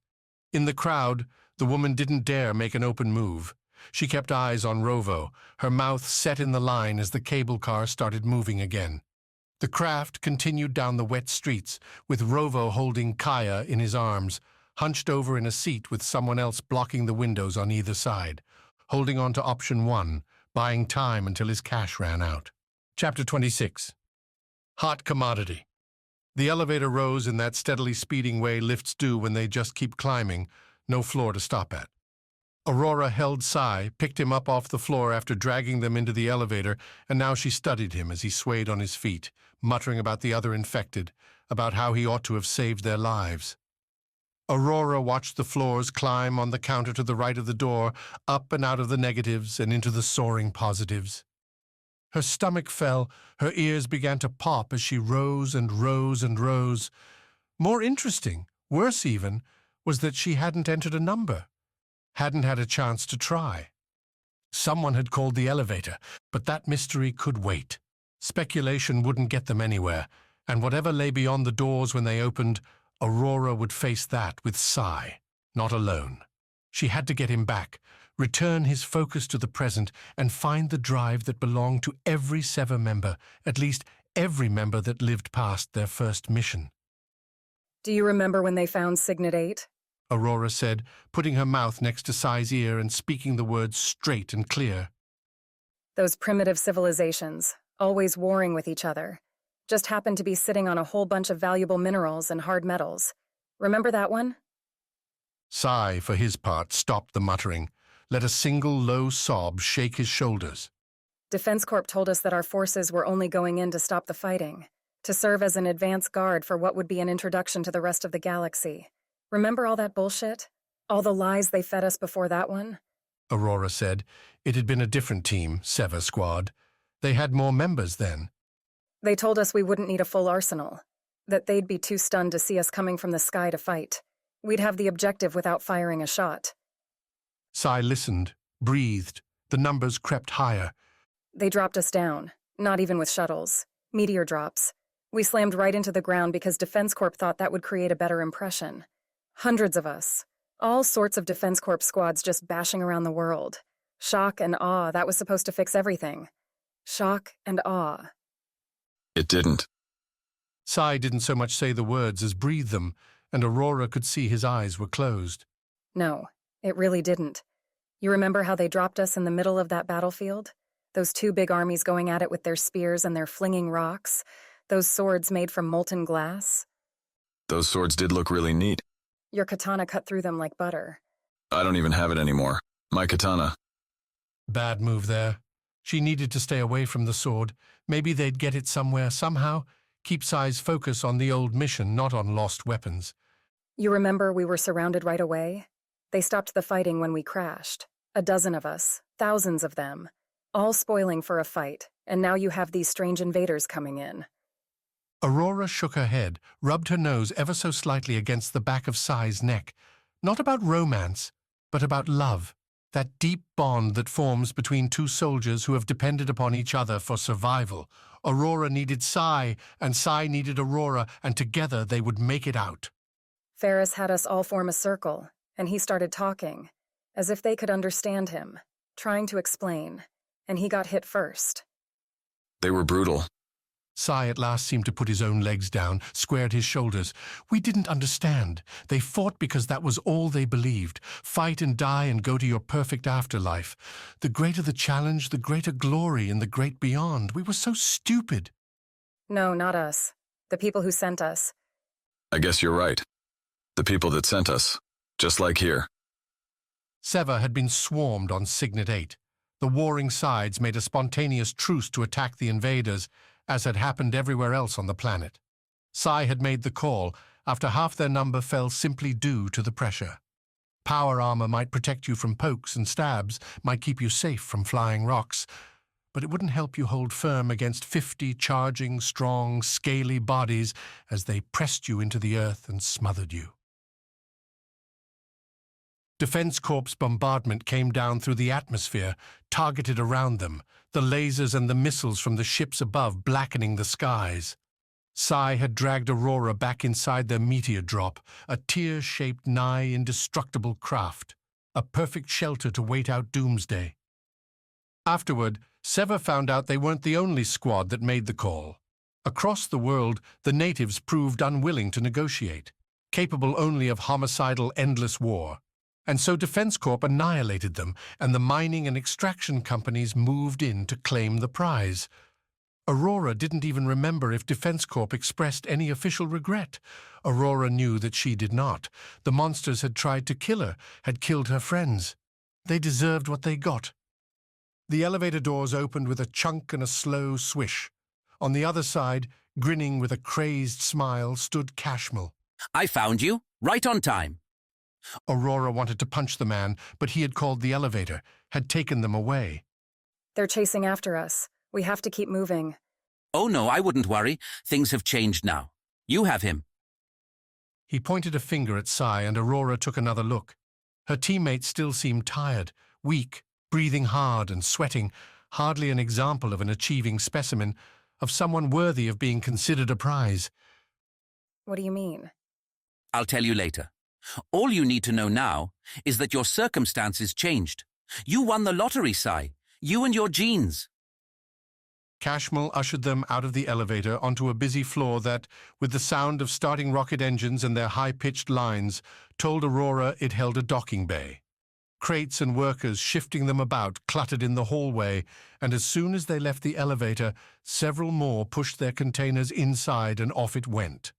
In the crowd, the woman didn't dare make an open move. She kept eyes on Rovo, her mouth set in the line as the cable car started moving again. The craft continued down the wet streets, with Rovo holding Kaya in his arms, hunched over in a seat with someone else blocking the windows on either side, holding on to option 1, buying time until his cash ran out. Chapter 26. Hot commodity. The elevator rose in that steadily speeding way lifts do when they just keep climbing, no floor to stop at. Aurora held Sai, picked him up off the floor after dragging them into the elevator, and now she studied him as he swayed on his feet, muttering about the other infected, about how he ought to have saved their lives. Aurora watched the floors climb on the counter to the right of the door, up and out of the negatives and into the soaring positives. Her stomach fell, her ears began to pop as she rose and rose and rose. More interesting, worse even, was that she hadn't entered a number. Hadn't had a chance to try. Someone had called the elevator, but that mystery could wait. Speculation wouldn't get them anywhere, and whatever lay beyond the doors when they opened, Aurora would face that with Sai, not alone. She had to get him back, return his focus to the present, and find the drive that belonged to every Sever member, at least every member that lived past their first mission. Do you remember when they found Signet 8? Aurora said, putting her mouth next to Sai's ear and speaking the words straight and clear. Those primitive civilizations, always warring with each other, just happened to be sitting on a whole bunch of valuable minerals and hard metals. Remember that one? Sai, for his part, stopped the muttering, let a single low sob shake his shoulders. Defense Corp told us that our forces were only going in to stop the fighting, to serve as an advance guard for what would be an introduction to the rest of the galaxy. Remember all that bullshit? All the lies they fed us before that one? Aurora said. It had been a different team, Sever Squad. They had more members then. They told us we wouldn't need a full arsenal, that they'd be too stunned to see us coming from the sky to fight. We'd have the objective without firing a shot. Sai listened, breathed. The numbers crept higher. They dropped us down, not even with shuttles. Meteor drops. We slammed right into the ground because Defense Corp thought that would create a better impression. Hundreds of us. All sorts of Defense Corp squads just bashing around the world. Shock and awe, that was supposed to fix everything. Shock and awe. It didn't. Sai didn't so much say the words as breathe them, and Aurora could see his eyes were closed. No, it really didn't. You remember how they dropped us in the middle of that battlefield? Those two big armies going at it with their spears and their flinging rocks? Those swords made from molten glass? Those swords did look really neat. Your katana cut through them like butter. I don't even have it anymore. My katana. Bad move there. She needed to stay away from the sword. Maybe they'd get it somewhere, somehow. Keep Sai's focus on the old mission, not on lost weapons. You remember we were surrounded right away? They stopped the fighting when we crashed. A dozen of us, thousands of them, all spoiling for a fight, and now you have these strange invaders coming in. Aurora shook her head, rubbed her nose ever so slightly against the back of Sai's neck. Not about romance, but about love. That deep bond that forms between two soldiers who have depended upon each other for survival. Aurora needed Sai, and Sai needed Aurora, and together they would make it out. Ferris had us all form a circle, and he started talking, as if they could understand him, trying to explain, and he got hit first. They were brutal. Sai at last seemed to put his own legs down, squared his shoulders. We didn't understand. They fought because that was all they believed. Fight and die and go to your perfect afterlife. The greater the challenge, the greater glory in the great beyond. We were so stupid. No, not us. The people who sent us. I guess you're right. The people that sent us. Just like here. Sever had been swarmed on Signet 8. The warring sides made a spontaneous truce to attack the invaders, as had happened everywhere else on the planet. Sai had made the call after half their number fell simply due to the pressure. Power armor might protect you from pokes and stabs, might keep you safe from flying rocks, but it wouldn't help you hold firm against 50 charging, strong, scaly bodies as they pressed you into the earth and smothered you. Defense Corps bombardment came down through the atmosphere, targeted around them, the lasers and the missiles from the ships above blackening the skies. Sai had dragged Aurora back inside their meteor drop, a tear-shaped, nigh indestructible craft, a perfect shelter to wait out doomsday. Afterward, Sever found out they weren't the only squad that made the call. Across the world, the natives proved unwilling to negotiate, capable only of homicidal, endless war. And so Defense Corp annihilated them, and the mining and extraction companies moved in to claim the prize. Aurora didn't even remember if Defense Corp expressed any official regret. Aurora knew that she did not. The monsters had tried to kill her, had killed her friends. They deserved what they got. The elevator doors opened with a chunk and a slow swish. On the other side, grinning with a crazed smile, stood Cashmel. I found you, right on time. Aurora wanted to punch the man, but he had called the elevator, had taken them away. They're chasing after us. We have to keep moving. Oh no, I wouldn't worry. Things have changed now. You have him. He pointed a finger at Sai, and Aurora took another look. Her teammates still seemed tired, weak, breathing hard and sweating, hardly an example of an achieving specimen, of someone worthy of being considered a prize. What do you mean? I'll tell you later. All you need to know now is that your circumstances changed. You won the lottery, Sai. You and your genes. Cashmel ushered them out of the elevator onto a busy floor that, with the sound of starting rocket engines and their high-pitched lines, told Aurora it held a docking bay. Crates and workers shifting them about cluttered in the hallway, and as soon as they left the elevator, several more pushed their containers inside and off it went.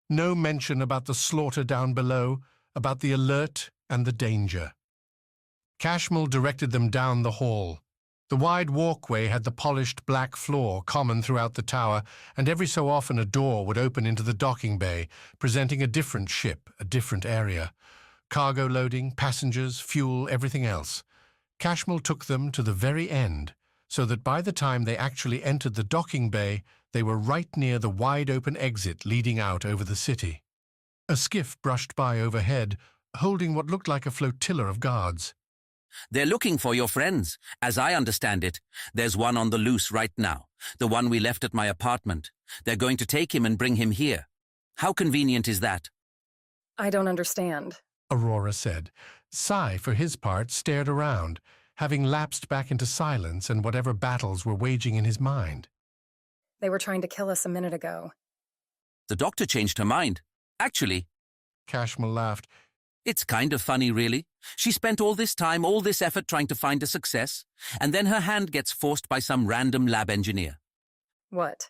No mention about the slaughter down below, about the alert and the danger. Cashmel directed them down the hall. The wide walkway had the polished black floor common throughout the tower, and every so often a door would open into the docking bay, presenting a different ship, a different area. Cargo loading, passengers, fuel, everything else. Cashmel took them to the very end, so that by the time they actually entered the docking bay, they were right near the wide-open exit leading out over the city. A skiff brushed by overhead, holding what looked like a flotilla of guards. They're looking for your friends. As I understand it, there's one on the loose right now, the one we left at my apartment. They're going to take him and bring him here. How convenient is that? I don't understand, Aurora said. Sai, for his part, stared around, having lapsed back into silence and whatever battles were waging in his mind. They were trying to kill us a minute ago. The doctor changed her mind. Actually, Cashmel laughed. It's kind of funny, really. She spent all this time, all this effort trying to find a success, and then her hand gets forced by some random lab engineer. What?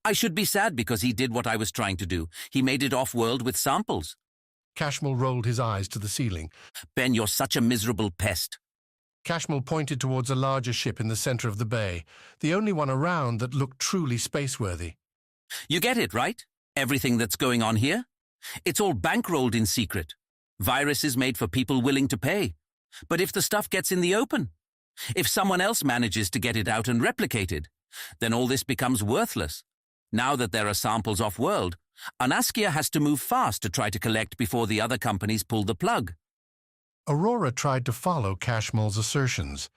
I should be sad because he did what I was trying to do. He made it off-world with samples. Cashmel rolled his eyes to the ceiling. Ben, you're such a miserable pest. Cashmel pointed towards a larger ship in the center of the bay, the only one around that looked truly spaceworthy. You get it, right? Everything that's going on here? It's all bankrolled in secret. Viruses made for people willing to pay. But if the stuff gets in the open, if someone else manages to get it out and replicate it, then all this becomes worthless. Now that there are samples off-world, Unaskia has to move fast to try to collect before the other companies pull the plug. Aurora tried to follow Cashmel's assertions.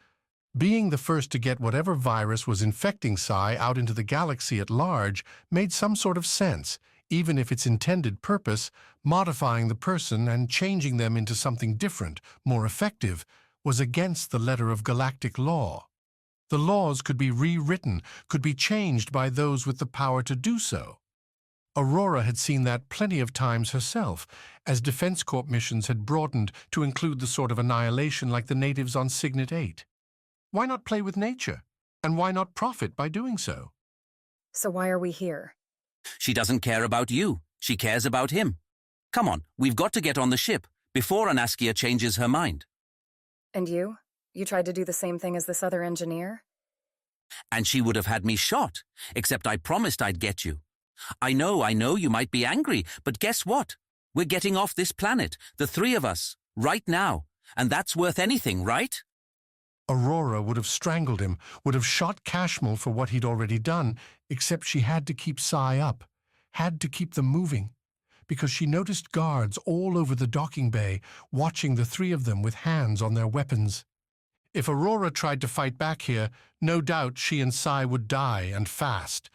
Being the first to get whatever virus was infecting Sai out into the galaxy at large made some sort of sense, even if its intended purpose, modifying the person and changing them into something different, more effective, was against the letter of galactic law. The laws could be rewritten, could be changed by those with the power to do so. Aurora had seen that plenty of times herself, as Defense Corp missions had broadened to include the sort of annihilation like the natives on Signet 8. Why not play with nature? And why not profit by doing so? So why are we here? She doesn't care about you. She cares about him. Come on, we've got to get on the ship before Unaskia changes her mind. And you? You tried to do the same thing as this other engineer? And she would have had me shot, except I promised I'd get you. I know you might be angry, but guess what? We're getting off this planet, the three of us, right now, and that's worth anything, right? Aurora would have strangled him, would have shot Cashmel for what he'd already done, except she had to keep Sai up, had to keep them moving, because she noticed guards all over the docking bay, watching the three of them with hands on their weapons. If Aurora tried to fight back here, no doubt she and Sai would die, and fast.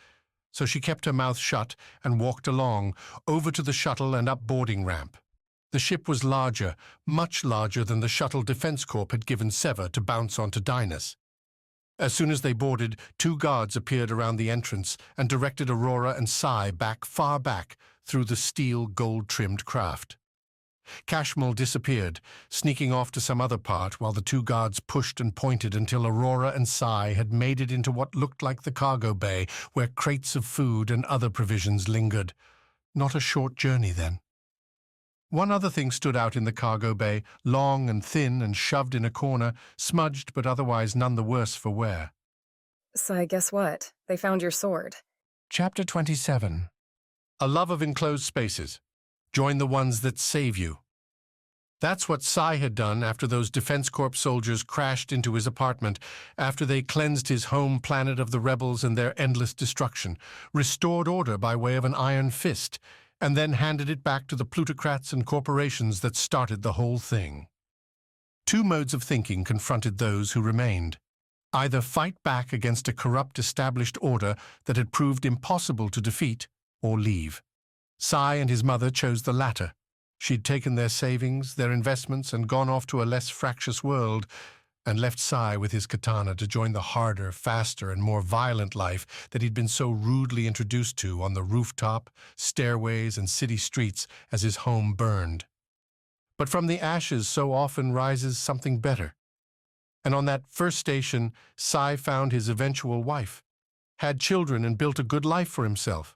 So she kept her mouth shut and walked along, over to the shuttle and up boarding ramp. The ship was larger, much larger than the shuttle Defense Corp had given Sever to bounce onto Dynas. As soon as they boarded, 2 guards appeared around the entrance and directed Aurora and Sai back, far back, through the steel, gold-trimmed craft. Cashmel disappeared, sneaking off to some other part while the 2 guards pushed and pointed until Aurora and Sai had made it into what looked like the cargo bay, where crates of food and other provisions lingered. Not a short journey, then. One other thing stood out in the cargo bay, long and thin and shoved in a corner, smudged but otherwise none the worse for wear. Sai, guess what? They found your sword. Chapter 27. A love of enclosed spaces. Join the ones that save you. That's what Sai had done after those Defense Corp soldiers crashed into his apartment, after they cleansed his home planet of the rebels and their endless destruction, restored order by way of an iron fist, and then handed it back to the plutocrats and corporations that started the whole thing. 2 modes of thinking confronted those who remained. Either fight back against a corrupt established order that had proved impossible to defeat, or leave. Sai and his mother chose the latter. She'd taken their savings, their investments, and gone off to a less fractious world, and left Sai with his katana to join the harder, faster, and more violent life that he'd been so rudely introduced to on the rooftop, stairways, and city streets as his home burned. But from the ashes so often rises something better. And on that first station, Sai found his eventual wife, had children, and built a good life for himself,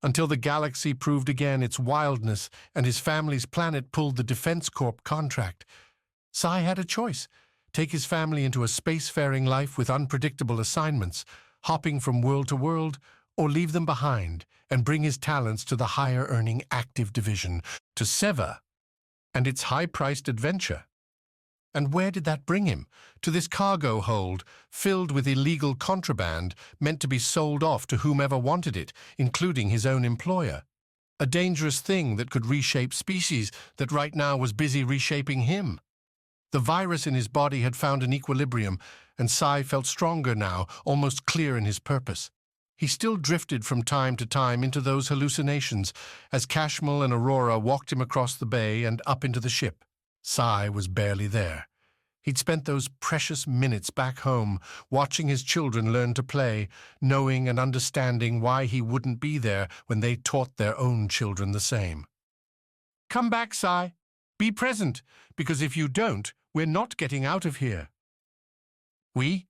until the galaxy proved again its wildness and his family's planet pulled the Defense Corp contract. Sai had a choice: take his family into a spacefaring life with unpredictable assignments, hopping from world to world, or leave them behind and bring his talents to the higher-earning active division, to Sever and its high-priced adventure. And where did that bring him? To this cargo hold, filled with illegal contraband, meant to be sold off to whomever wanted it, including his own employer. A dangerous thing that could reshape species that right now was busy reshaping him. The virus in his body had found an equilibrium, and Sai felt stronger now, almost clear in his purpose. He still drifted from time to time into those hallucinations as Kashmil and Aurora walked him across the bay and up into the ship. Sai was barely there. He'd spent those precious minutes back home, watching his children learn to play, knowing and understanding why he wouldn't be there when they taught their own children the same. Come back, Sai. Be present, because if you don't, we're not getting out of here. We?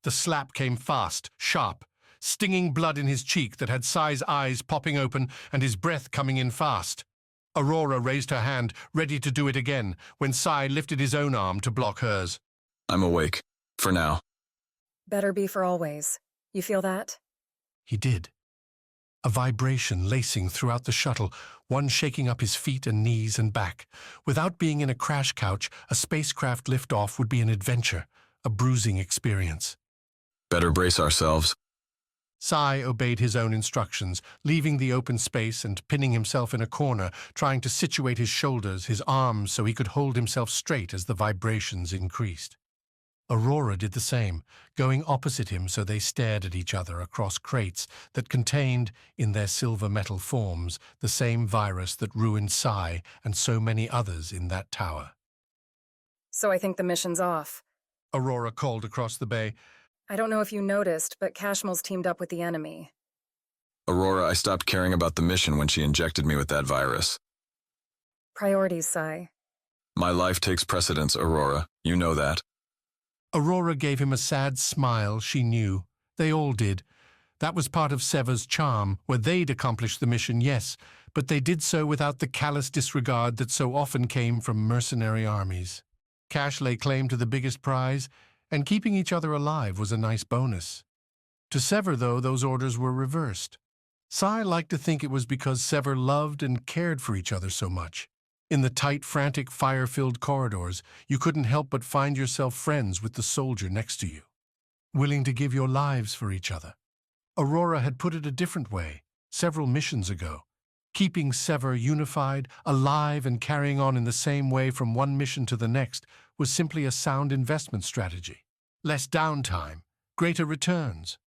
The slap came fast, sharp, stinging blood in his cheek that had Sai's eyes popping open and his breath coming in fast. Aurora raised her hand, ready to do it again, when Sai lifted his own arm to block hers. I'm awake. For now. Better be for always. You feel that? He did. A vibration lacing throughout the shuttle, one shaking up his feet and knees and back. Without being in a crash couch, a spacecraft liftoff would be an adventure, a bruising experience. Better brace ourselves. Sai obeyed his own instructions, leaving the open space and pinning himself in a corner, trying to situate his shoulders, his arms, so he could hold himself straight as the vibrations increased. Aurora did the same, going opposite him so they stared at each other across crates that contained, in their silver metal forms, the same virus that ruined Sai and so many others in that tower. So I think the mission's off. Aurora called across the bay. I don't know if you noticed, but Kashmil's teamed up with the enemy. Aurora, I stopped caring about the mission when she injected me with that virus. Priorities, Sai. My life takes precedence, Aurora. You know that. Aurora gave him a sad smile she knew. They all did. That was part of Sever's charm, where they'd accomplished the mission, yes, but they did so without the callous disregard that so often came from mercenary armies. Cash lay claim to the biggest prize, and keeping each other alive was a nice bonus. To Sever, though, those orders were reversed. Sai liked to think it was because Sever loved and cared for each other so much. In the tight, frantic, fire-filled corridors, you couldn't help but find yourself friends with the soldier next to you, willing to give your lives for each other. Aurora had put it a different way, several missions ago. Keeping Sever unified, alive, and carrying on in the same way from one mission to the next was simply a sound investment strategy. Less downtime, greater returns.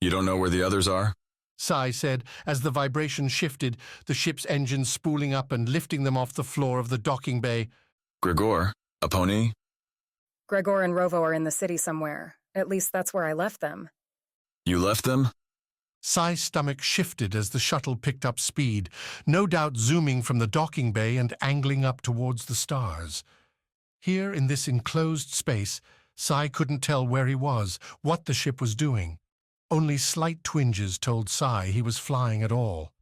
You don't know where the others are? Sai said as the vibration shifted, the ship's engines spooling up and lifting them off the floor of the docking bay. Gregor, a pony? Gregor and Rovo are in the city somewhere. At least that's where I left them. You left them? Sai's stomach shifted as the shuttle picked up speed, no doubt zooming from the docking bay and angling up towards the stars. Here, in this enclosed space, Sai couldn't tell where he was, what the ship was doing. Only slight twinges told Sai he was flying at all.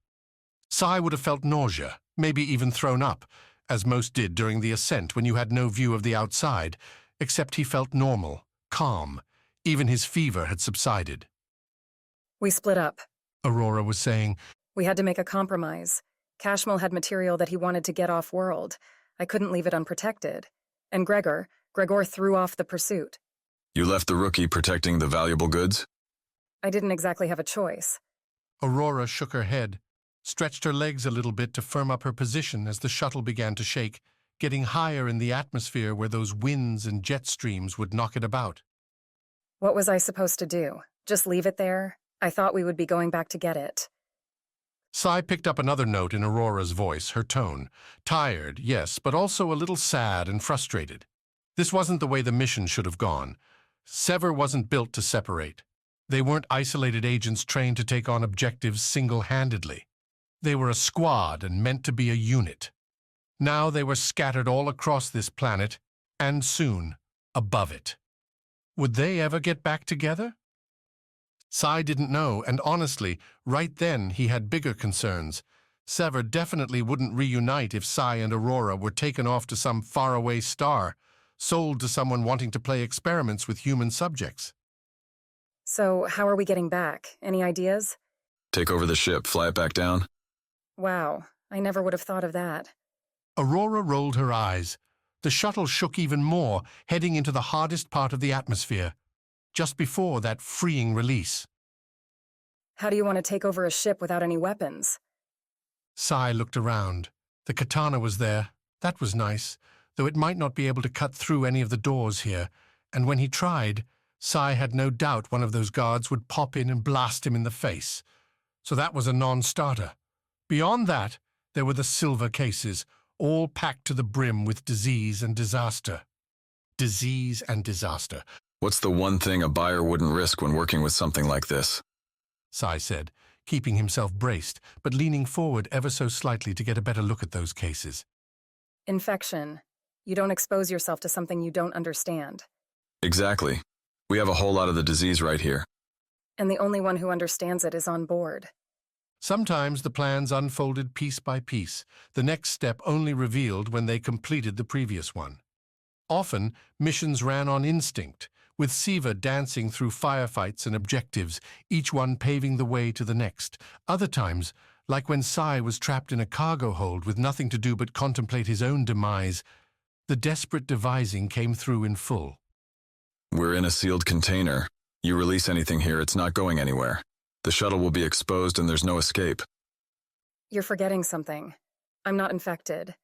Sai would have felt nausea, maybe even thrown up, as most did during the ascent when you had no view of the outside, except he felt normal, calm. Even his fever had subsided. We split up, Aurora was saying. We had to make a compromise. Kashmil had material that he wanted to get off-world. I couldn't leave it unprotected. And Gregor threw off the pursuit. You left the rookie protecting the valuable goods? I didn't exactly have a choice. Aurora shook her head, stretched her legs a little bit to firm up her position as the shuttle began to shake, getting higher in the atmosphere where those winds and jet streams would knock it about. What was I supposed to do? Just leave it there? I thought we would be going back to get it. Sai picked up another note in Aurora's voice, her tone. Tired, yes, but also a little sad and frustrated. This wasn't the way the mission should have gone. Sever wasn't built to separate. They weren't isolated agents trained to take on objectives single-handedly. They were a squad and meant to be a unit. Now they were scattered all across this planet, and soon, above it. Would they ever get back together? Sai didn't know, and honestly, right then he had bigger concerns. Sever definitely wouldn't reunite if Sai and Aurora were taken off to some faraway star, sold to someone wanting to play experiments with human subjects. So, how are we getting back? Any ideas? Take over the ship, fly it back down. Wow, I never would have thought of that. Aurora rolled her eyes. The shuttle shook even more, heading into the hardest part of the atmosphere, just before that freeing release. How do you want to take over a ship without any weapons? Sai looked around. The katana was there. That was nice, though it might not be able to cut through any of the doors here, and when he tried, Sai had no doubt one of those guards would pop in and blast him in the face. So that was a non-starter. Beyond that, there were the silver cases, all packed to the brim with disease and disaster. Disease and disaster. What's the one thing a buyer wouldn't risk when working with something like this? Sai said, keeping himself braced, but leaning forward ever so slightly to get a better look at those cases. Infection. You don't expose yourself to something you don't understand. Exactly. We have a whole lot of the disease right here. And the only one who understands it is on board. Sometimes the plans unfolded piece by piece, the next step only revealed when they completed the previous one. Often, missions ran on instinct, with Sever dancing through firefights and objectives, each one paving the way to the next. Other times, like when Sai was trapped in a cargo hold with nothing to do but contemplate his own demise, the desperate devising came through in full. We're in a sealed container. You release anything here, it's not going anywhere. The shuttle will be exposed and there's no escape. You're forgetting something. I'm not infected.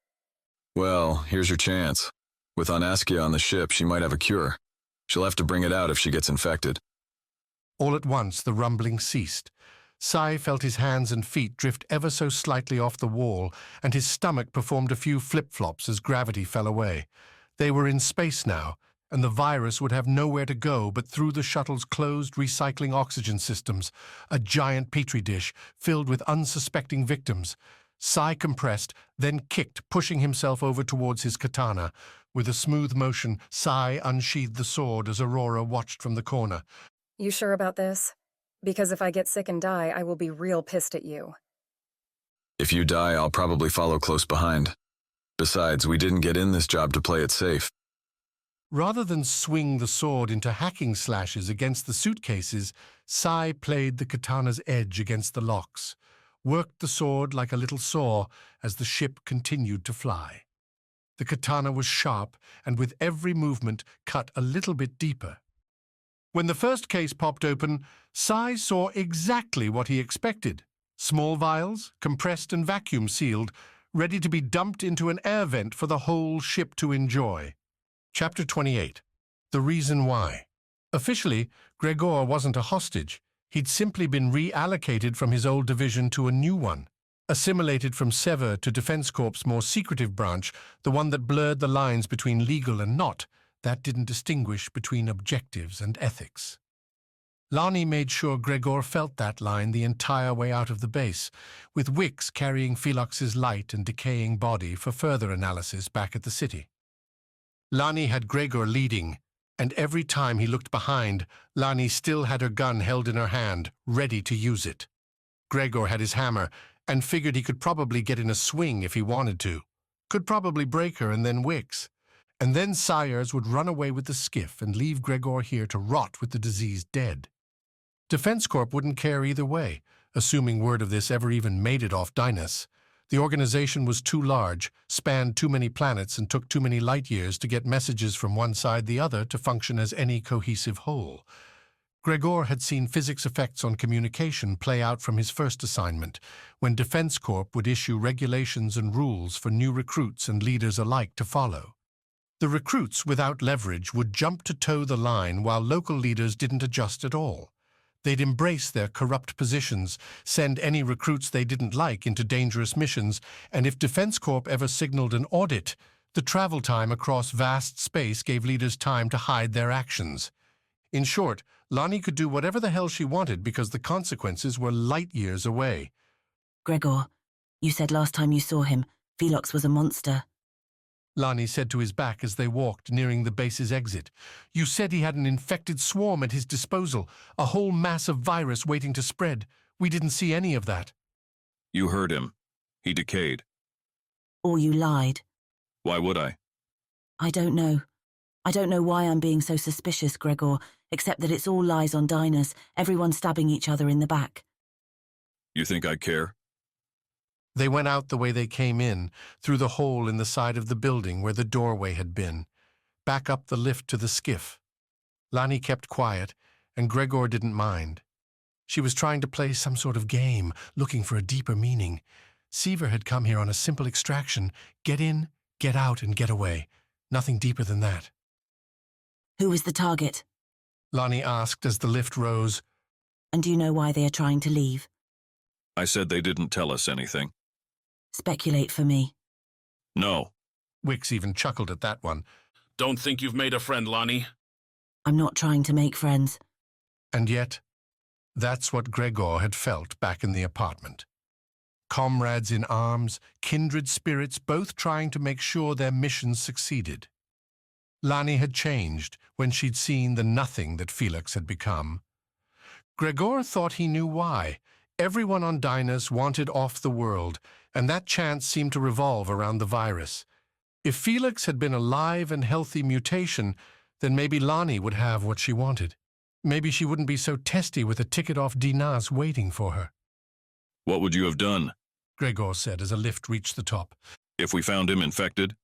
Well, here's your chance. With Anaskia on the ship, she might have a cure. She'll have to bring it out if she gets infected. All at once, the rumbling ceased. Sai felt his hands and feet drift ever so slightly off the wall, and his stomach performed a few flip-flops as gravity fell away. They were in space now, and the virus would have nowhere to go but through the shuttle's closed recycling oxygen systems, a giant petri dish filled with unsuspecting victims. Sai compressed, then kicked, pushing himself over towards his katana. With a smooth motion, Sai unsheathed the sword as Aurora watched from the corner. You sure about this? Because if I get sick and die, I will be real pissed at you. If you die, I'll probably follow close behind. Besides, we didn't get in this job to play it safe. Rather than swing the sword into hacking slashes against the suitcases, Sai played the katana's edge against the locks, worked the sword like a little saw as the ship continued to fly. The katana was sharp, and with every movement cut a little bit deeper. When the first case popped open, Sai saw exactly what he expected. Small vials, compressed and vacuum-sealed, ready to be dumped into an air vent for the whole ship to enjoy. Chapter 28. The Reason Why. Officially, Gregor wasn't a hostage. He'd simply been reallocated from his old division to a new one. Assimilated from Sever to Defense Corp's more secretive branch, the one that blurred the lines between legal and not, that didn't distinguish between objectives and ethics. Lani made sure Gregor felt that line the entire way out of the base, with Wicks carrying Felix's light and decaying body for further analysis back at the city. Lani had Gregor leading, and every time he looked behind, Lani still had her gun held in her hand, ready to use it. Gregor had his hammer, and figured he could probably get in a swing if he wanted to. Could probably break her and then Wicks. And then Sires would run away with the skiff and leave Gregor here to rot with the disease dead. Defense Corp wouldn't care either way, assuming word of this ever even made it off Dynas. The organization was too large, spanned too many planets, and took too many light years to get messages from one side the other to function as any cohesive whole. Gregor had seen physics effects on communication play out from his first assignment, when Defense Corp would issue regulations and rules for new recruits and leaders alike to follow. The recruits without leverage would jump to toe the line while local leaders didn't adjust at all. They'd embrace their corrupt positions, send any recruits they didn't like into dangerous missions, and if Defense Corp ever signaled an audit, The travel time across vast space gave leaders time to hide their actions. In short, Lonnie could do whatever the hell she wanted because the consequences were light years away. Gregor, you said last time you saw him, Felix was a monster. Lonnie said to his back as they walked, nearing the base's exit. You said he had an infected swarm at his disposal, a whole mass of virus waiting to spread. We didn't see any of that. You heard him. He decayed. Or you lied. Why would I? I don't know. I don't know why I'm being so suspicious, Gregor, except that it's all lies on Dynas, everyone stabbing each other in the back. You think I care? They went out the way they came in, through the hole in the side of the building where the doorway had been, back up the lift to the skiff. Lonnie kept quiet, and Gregor didn't mind. She was trying to play some sort of game, looking for a deeper meaning. Sever had come here on a simple extraction. Get in, get out, and get away. Nothing deeper than that. Who is the target? Lonnie asked as the lift rose. And do you know why they are trying to leave? I said they didn't tell us anything. Speculate for me. No. Wicks even chuckled at that one. Don't think you've made a friend, Lonnie. I'm not trying to make friends. And yet, that's what Gregor had felt back in the apartment. Comrades in arms, kindred spirits, both trying to make sure their mission succeeded. Lonnie had changed when she'd seen the nothing that Felix had become. Gregor thought he knew why. Everyone on Dynas wanted off the world, and that chance seemed to revolve around the virus. If Felix had been a live and healthy mutation, then maybe Lonnie would have what she wanted. Maybe she wouldn't be so testy with a ticket off Dynas waiting for her. What would you have done? Gregor said as a lift reached the top. If we found him infected?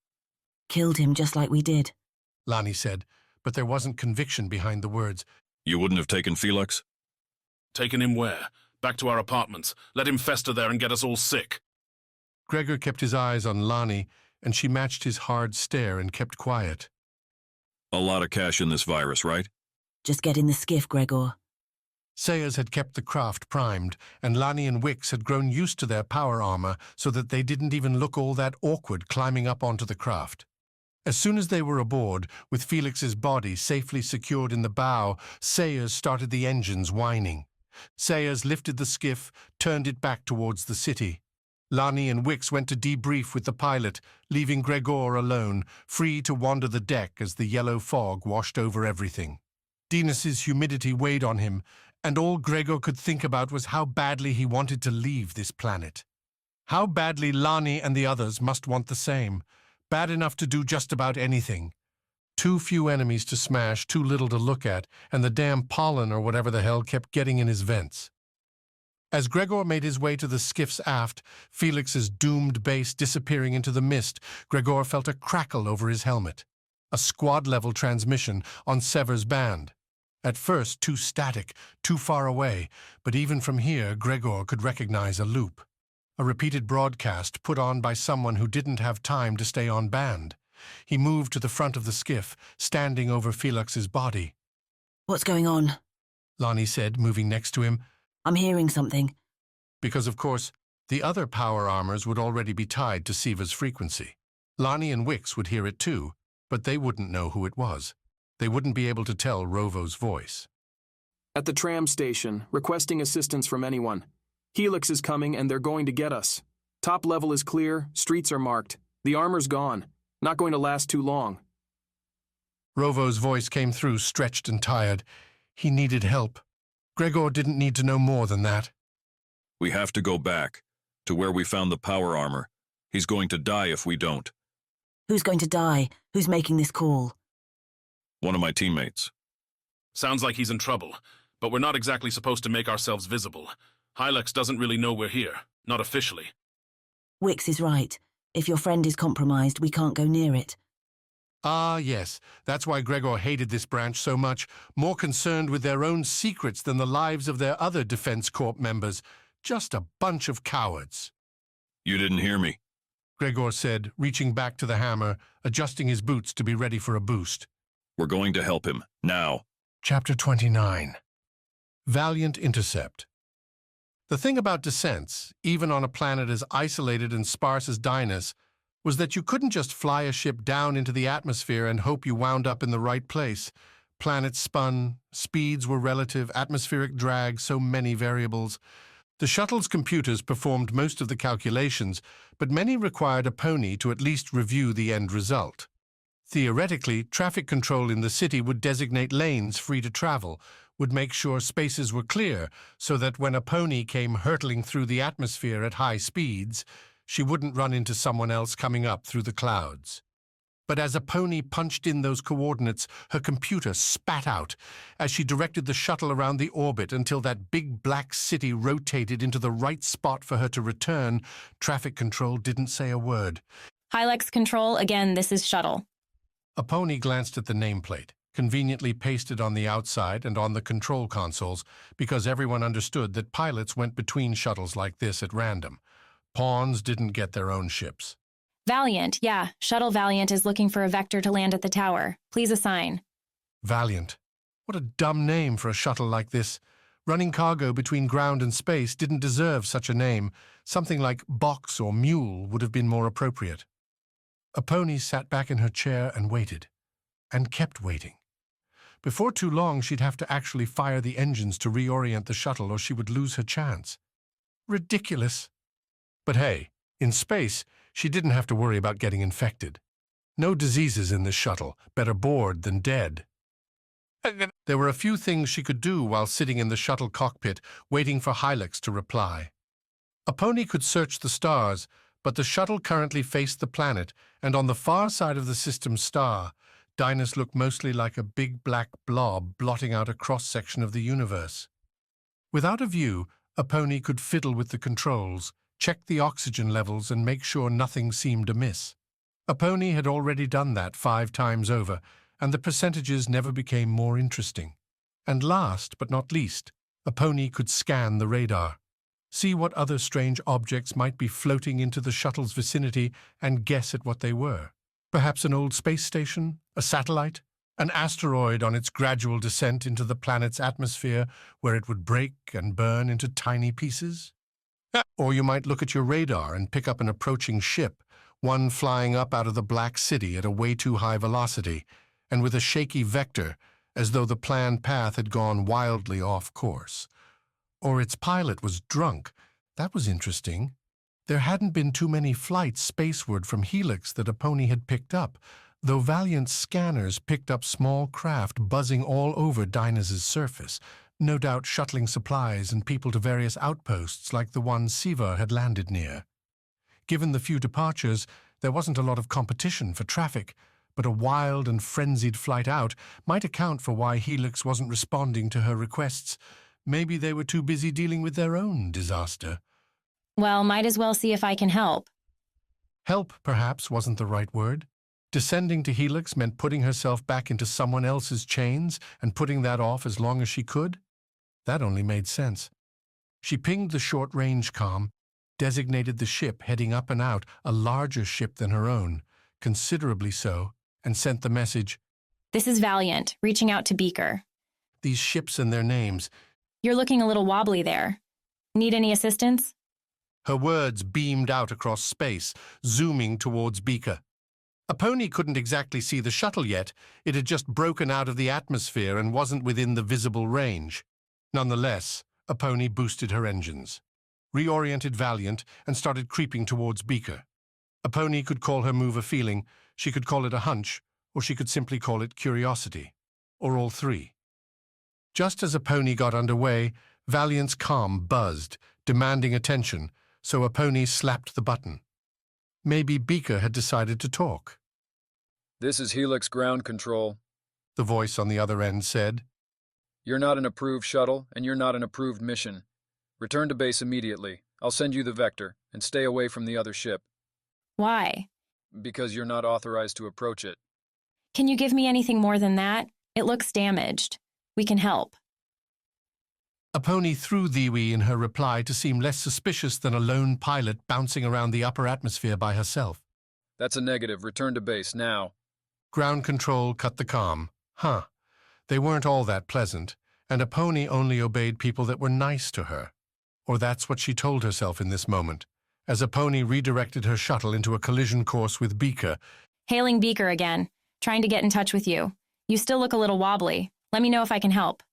Killed him just like we did. Lonnie said, but there wasn't conviction behind the words. You wouldn't have taken Felix? Taken him where? Back to our apartments. Let him fester there and get us all sick. Gregor kept his eyes on Lonnie, and she matched his hard stare and kept quiet. A lot of cash in this virus, right? Just get in the skiff, Gregor. Sayers had kept the craft primed, and Lonnie and Wicks had grown used to their power armor so that they didn't even look all that awkward climbing up onto the craft. As soon as they were aboard, with Felix's body safely secured in the bow, Sayers started the engines whining. Sayers lifted the skiff, turned it back towards the city. Lonnie and Wicks went to debrief with the pilot, leaving Gregor alone, free to wander the deck as the yellow fog washed over everything. Dynas's humidity weighed on him, and all Gregor could think about was how badly he wanted to leave this planet. How badly Lonnie and the others must want the same, bad enough to do just about anything. Too few enemies to smash, too little to look at, and the damn pollen or whatever the hell kept getting in his vents. As Gregor made his way to the skiff's aft, Felix's doomed base disappearing into the mist, Gregor felt a crackle over his helmet. A squad-level transmission on Sever's band. At first, too static, too far away, but even from here, Gregor could recognize a loop. A repeated broadcast put on by someone who didn't have time to stay on band. He moved to the front of the skiff, standing over Felix's body. What's going on? Lonnie said, moving next to him. I'm hearing something. Because, of course, the other power armors would already be tied to Sever's frequency. Lonnie and Wicks would hear it too, but they wouldn't know who it was. They wouldn't be able to tell Rovo's voice. At the tram station, requesting assistance from anyone. Helix is coming and they're going to get us. Top level is clear, streets are marked. The armor's gone. Not going to last too long. Rovo's voice came through, stretched and tired. He needed help. Gregor didn't need to know more than that. We have to go back, to where we found the power armor. He's going to die if we don't. Who's going to die? Who's making this call? One of my teammates. Sounds like he's in trouble, but we're not exactly supposed to make ourselves visible. Helix doesn't really know we're here, not officially. Wicks is right. If your friend is compromised, we can't go near it. Ah, yes. That's why Gregor hated this branch so much, more concerned with their own secrets than the lives of their other Defense Corps members. Just a bunch of cowards. You didn't hear me, Gregor said, reaching back to the hammer, adjusting his boots to be ready for a boost. We're going to help him, now. Chapter 29. Valiant Intercept. The thing about descents, even on a planet as isolated and sparse as Dynas, was that you couldn't just fly a ship down into the atmosphere and hope you wound up in the right place. Planets spun, speeds were relative, atmospheric drag, so many variables. The shuttle's computers performed most of the calculations, but many required a pony to at least review the end result. Theoretically, traffic control in the city would designate lanes free to travel, would make sure spaces were clear so that when a pony came hurtling through the atmosphere at high speeds, she wouldn't run into someone else coming up through the clouds. But as a pony punched in those coordinates, her computer spat out as she directed the shuttle around the orbit until that big black city rotated into the right spot for her to return. Traffic control didn't say a word. Helix Control, again, this is Shuttle. A pony glanced at the nameplate, conveniently pasted on the outside and on the control consoles, because everyone understood that pilots went between shuttles like this at random. Pawns didn't get their own ships. Valiant, yeah. Shuttle Valiant is looking for a vector to land at the tower. Please assign. Valiant. What a dumb name for a shuttle like this. Running cargo between ground and space didn't deserve such a name. Something like Box or Mule would have been more appropriate. A pony sat back in her chair and waited. And kept waiting. Before too long, she'd have to actually fire the engines to reorient the shuttle or she would lose her chance. Ridiculous. But hey, in space, she didn't have to worry about getting infected. No diseases in this shuttle, better bored than dead. There were a few things she could do while sitting in the shuttle cockpit, waiting for Helix to reply. A pony could search the stars, but the shuttle currently faced the planet, and on the far side of the system's star, Dynas looked mostly like a big black blob blotting out a cross-section of the universe. Without a view, a pony could fiddle with the controls, check the oxygen levels and make sure nothing seemed amiss. A pony had already done that 5 times over, and the percentages never became more interesting. And last but not least, a pony could scan the radar, see what other strange objects might be floating into the shuttle's vicinity and guess at what they were. Perhaps an old space station, a satellite, an asteroid on its gradual descent into the planet's atmosphere where it would break and burn into tiny pieces. Or you might look at your radar and pick up an approaching ship, one flying up out of the black city at a way too high velocity, and with a shaky vector, as though the planned path had gone wildly off course. Or its pilot was drunk. That was interesting. There hadn't been too many flights spaceward from Helix that a pony had picked up, though Valiant's scanners picked up small craft buzzing all over Dynas's surface, no doubt shuttling supplies and people to various outposts like the one Sever had landed near. Given the few departures, there wasn't a lot of competition for traffic, but a wild and frenzied flight out might account for why Helix wasn't responding to her requests. Maybe they were too busy dealing with their own disaster. Well, might as well see if I can help. Help, perhaps, wasn't the right word. Descending to Helix meant putting herself back into someone else's chains and putting that off as long as she could. That only made sense. She pinged the short-range comm, designated the ship heading up and out, a larger ship than her own, considerably so, and sent the message, "This is Valiant, reaching out to Beaker." These ships and their names. "You're looking a little wobbly there. Need any assistance?" Her words beamed out across space, zooming towards Beaker. A pony couldn't exactly see the shuttle yet. It had just broken out of the atmosphere and wasn't within the visible range. Nonetheless, a pony boosted her engines, reoriented Valiant, and started creeping towards Beaker. A pony could call her move a feeling, she could call it a hunch, or she could simply call it curiosity, or all three. Just as a pony got underway, Valiant's comm buzzed, demanding attention, so a pony slapped the button. Maybe Beaker had decided to talk. "This is Helix Ground Control," the voice on the other end said. "You're not an approved shuttle, and you're not an approved mission. Return to base immediately. I'll send you the vector, and stay away from the other ship." "Why?" "Because you're not authorized to approach it." "Can you give me anything more than that? It looks damaged. We can help." A pony threw Thiwi in her reply to seem less suspicious than a lone pilot bouncing around the upper atmosphere by herself. "That's a negative. Return to base, now." Ground control cut the comm. They weren't all that pleasant, and a pony only obeyed people that were nice to her. Or that's what she told herself in this moment, as Aponi redirected her shuttle into a collision course with Beaker. Hailing Beaker again. Trying to get in touch with you. You still look a little wobbly. Let me know if I can help.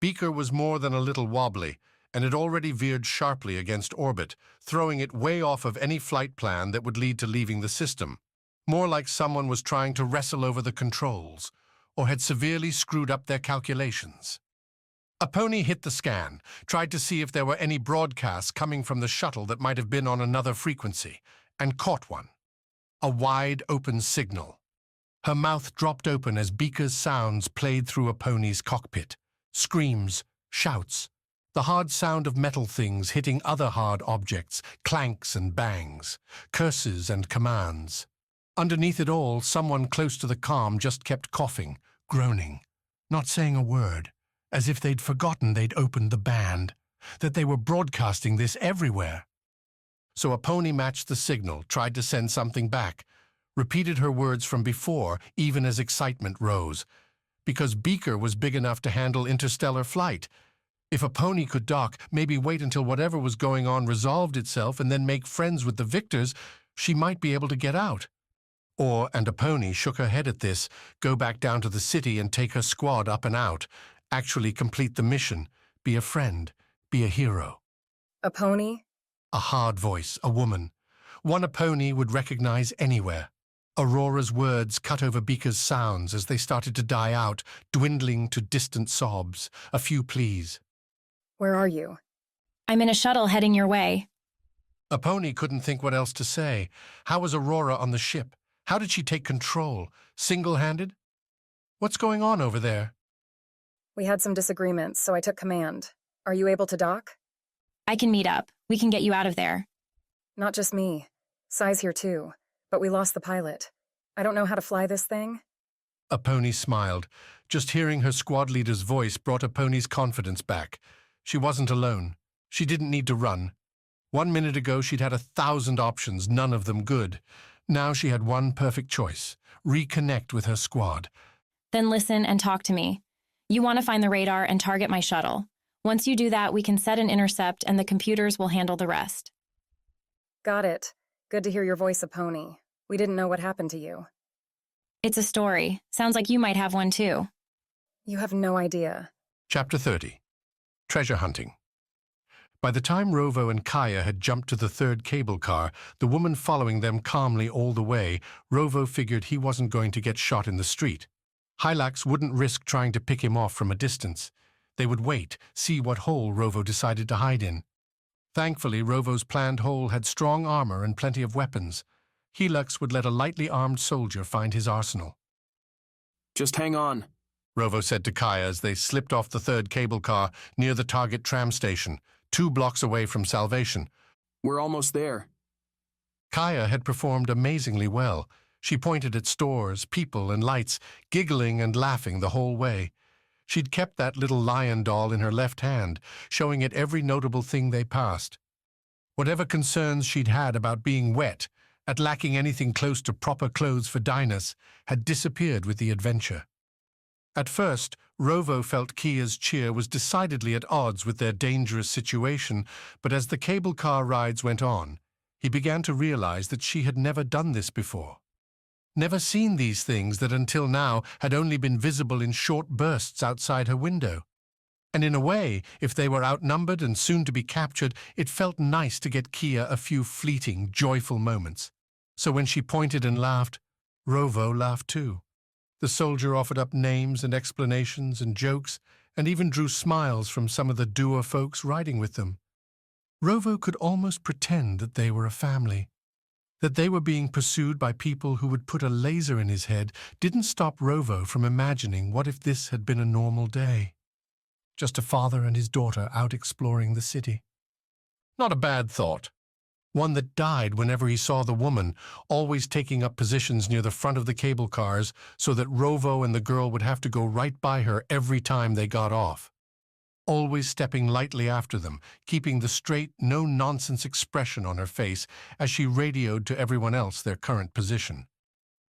Beaker was more than a little wobbly, and had already veered sharply against orbit, throwing it way off of any flight plan that would lead to leaving the system. More like someone was trying to wrestle over the controls, or had severely screwed up their calculations. Aponi hit the scan, tried to see if there were any broadcasts coming from the shuttle that might have been on another frequency, and caught one. A wide open signal. Her mouth dropped open as Beaker's sounds played through Aponi's cockpit. Screams, shouts, the hard sound of metal things hitting other hard objects, clanks and bangs, curses and commands. Underneath it all, someone close to the comm just kept coughing, groaning, not saying a word, as if they'd forgotten they'd opened the band, that they were broadcasting this everywhere. So Aponi matched the signal, tried to send something back, repeated her words from before, even as excitement rose, because Beaker was big enough to handle interstellar flight. If Aponi could dock, maybe wait until whatever was going on resolved itself and then make friends with the victors, she might be able to get out. Or, and Aponi shook her head at this, go back down to the city and take her squad up and out, actually complete the mission, be a friend, be a hero. Aponi? A hard voice, a woman. One Aponi would recognize anywhere. Aurora's words cut over Beaker's sounds as they started to die out, dwindling to distant sobs, a few pleas. Where are you? I'm in a shuttle heading your way. Aponi couldn't think what else to say. How was Aurora on the ship? How did she take control? Single-handed? What's going on over there? We had some disagreements, so I took command. Are you able to dock? I can meet up. We can get you out of there. Not just me. Sai's here too, but we lost the pilot. I don't know how to fly this thing. Aponi smiled. Just hearing her squad leader's voice brought Aponi's confidence back. She wasn't alone. She didn't need to run. 1 minute ago she'd had 1,000 options, none of them good. Now she had one perfect choice. Reconnect with her squad. Then listen and talk to me. You want to find the radar and target my shuttle. Once you do that, we can set an intercept and the computers will handle the rest. Got it. Good to hear your voice, Aponi. We didn't know what happened to you. It's a story. Sounds like you might have one too. You have no idea. Chapter 30. Treasure Hunting. By the time Rovo and Kaya had jumped to the third cable car, the woman following them calmly all the way, Rovo figured he wasn't going to get shot in the street. Hylax wouldn't risk trying to pick him off from a distance. They would wait, see what hole Rovo decided to hide in. Thankfully, Rovo's planned hole had strong armor and plenty of weapons. Helix would let a lightly armed soldier find his arsenal. Just hang on, Rovo said to Kaya as they slipped off the third cable car near the target tram station, 2 blocks away from Salvation. We're almost there. Kaya had performed amazingly well. She pointed at stores, people, and lights, giggling and laughing the whole way. She'd kept that little lion doll in her left hand, showing it every notable thing they passed. Whatever concerns she'd had about being wet, at lacking anything close to proper clothes for Dynas, had disappeared with the adventure. At first, Rovo felt Kia's cheer was decidedly at odds with their dangerous situation, but as the cable car rides went on, he began to realize that she had never done this before. Never seen these things that until now had only been visible in short bursts outside her window. And in a way, if they were outnumbered and soon to be captured, it felt nice to get Kia a few fleeting, joyful moments. So when she pointed and laughed, Rovo laughed too. The soldier offered up names and explanations and jokes, and even drew smiles from some of the doer folks riding with them. Rovo could almost pretend that they were a family. That they were being pursued by people who would put a laser in his head didn't stop Rovo from imagining what if this had been a normal day. Just a father and his daughter out exploring the city. Not a bad thought. One that died whenever he saw the woman, always taking up positions near the front of the cable cars so that Rovo and the girl would have to go right by her every time they got off. Always stepping lightly after them, keeping the straight, no-nonsense expression on her face as she radioed to everyone else their current position.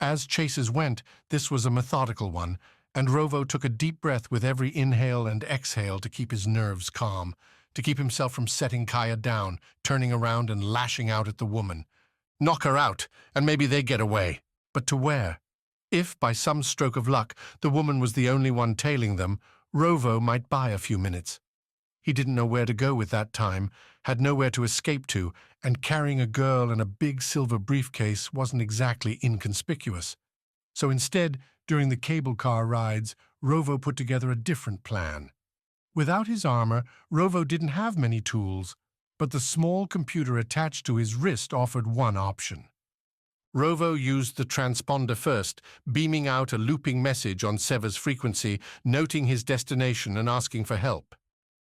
As chases went, this was a methodical one, and Rovo took a deep breath with every inhale and exhale to keep his nerves calm, to keep himself from setting Kaya down, turning around and lashing out at the woman. Knock her out, and maybe they get away. But to where? If, by some stroke of luck, the woman was the only one tailing them, Rovo might buy a few minutes. He didn't know where to go with that time, had nowhere to escape to, and carrying a girl in a big silver briefcase wasn't exactly inconspicuous. So instead, during the cable car rides, Rovo put together a different plan. Without his armor, Rovo didn't have many tools, but the small computer attached to his wrist offered one option. Rovo used the transponder first, beaming out a looping message on Sever's frequency, noting his destination and asking for help.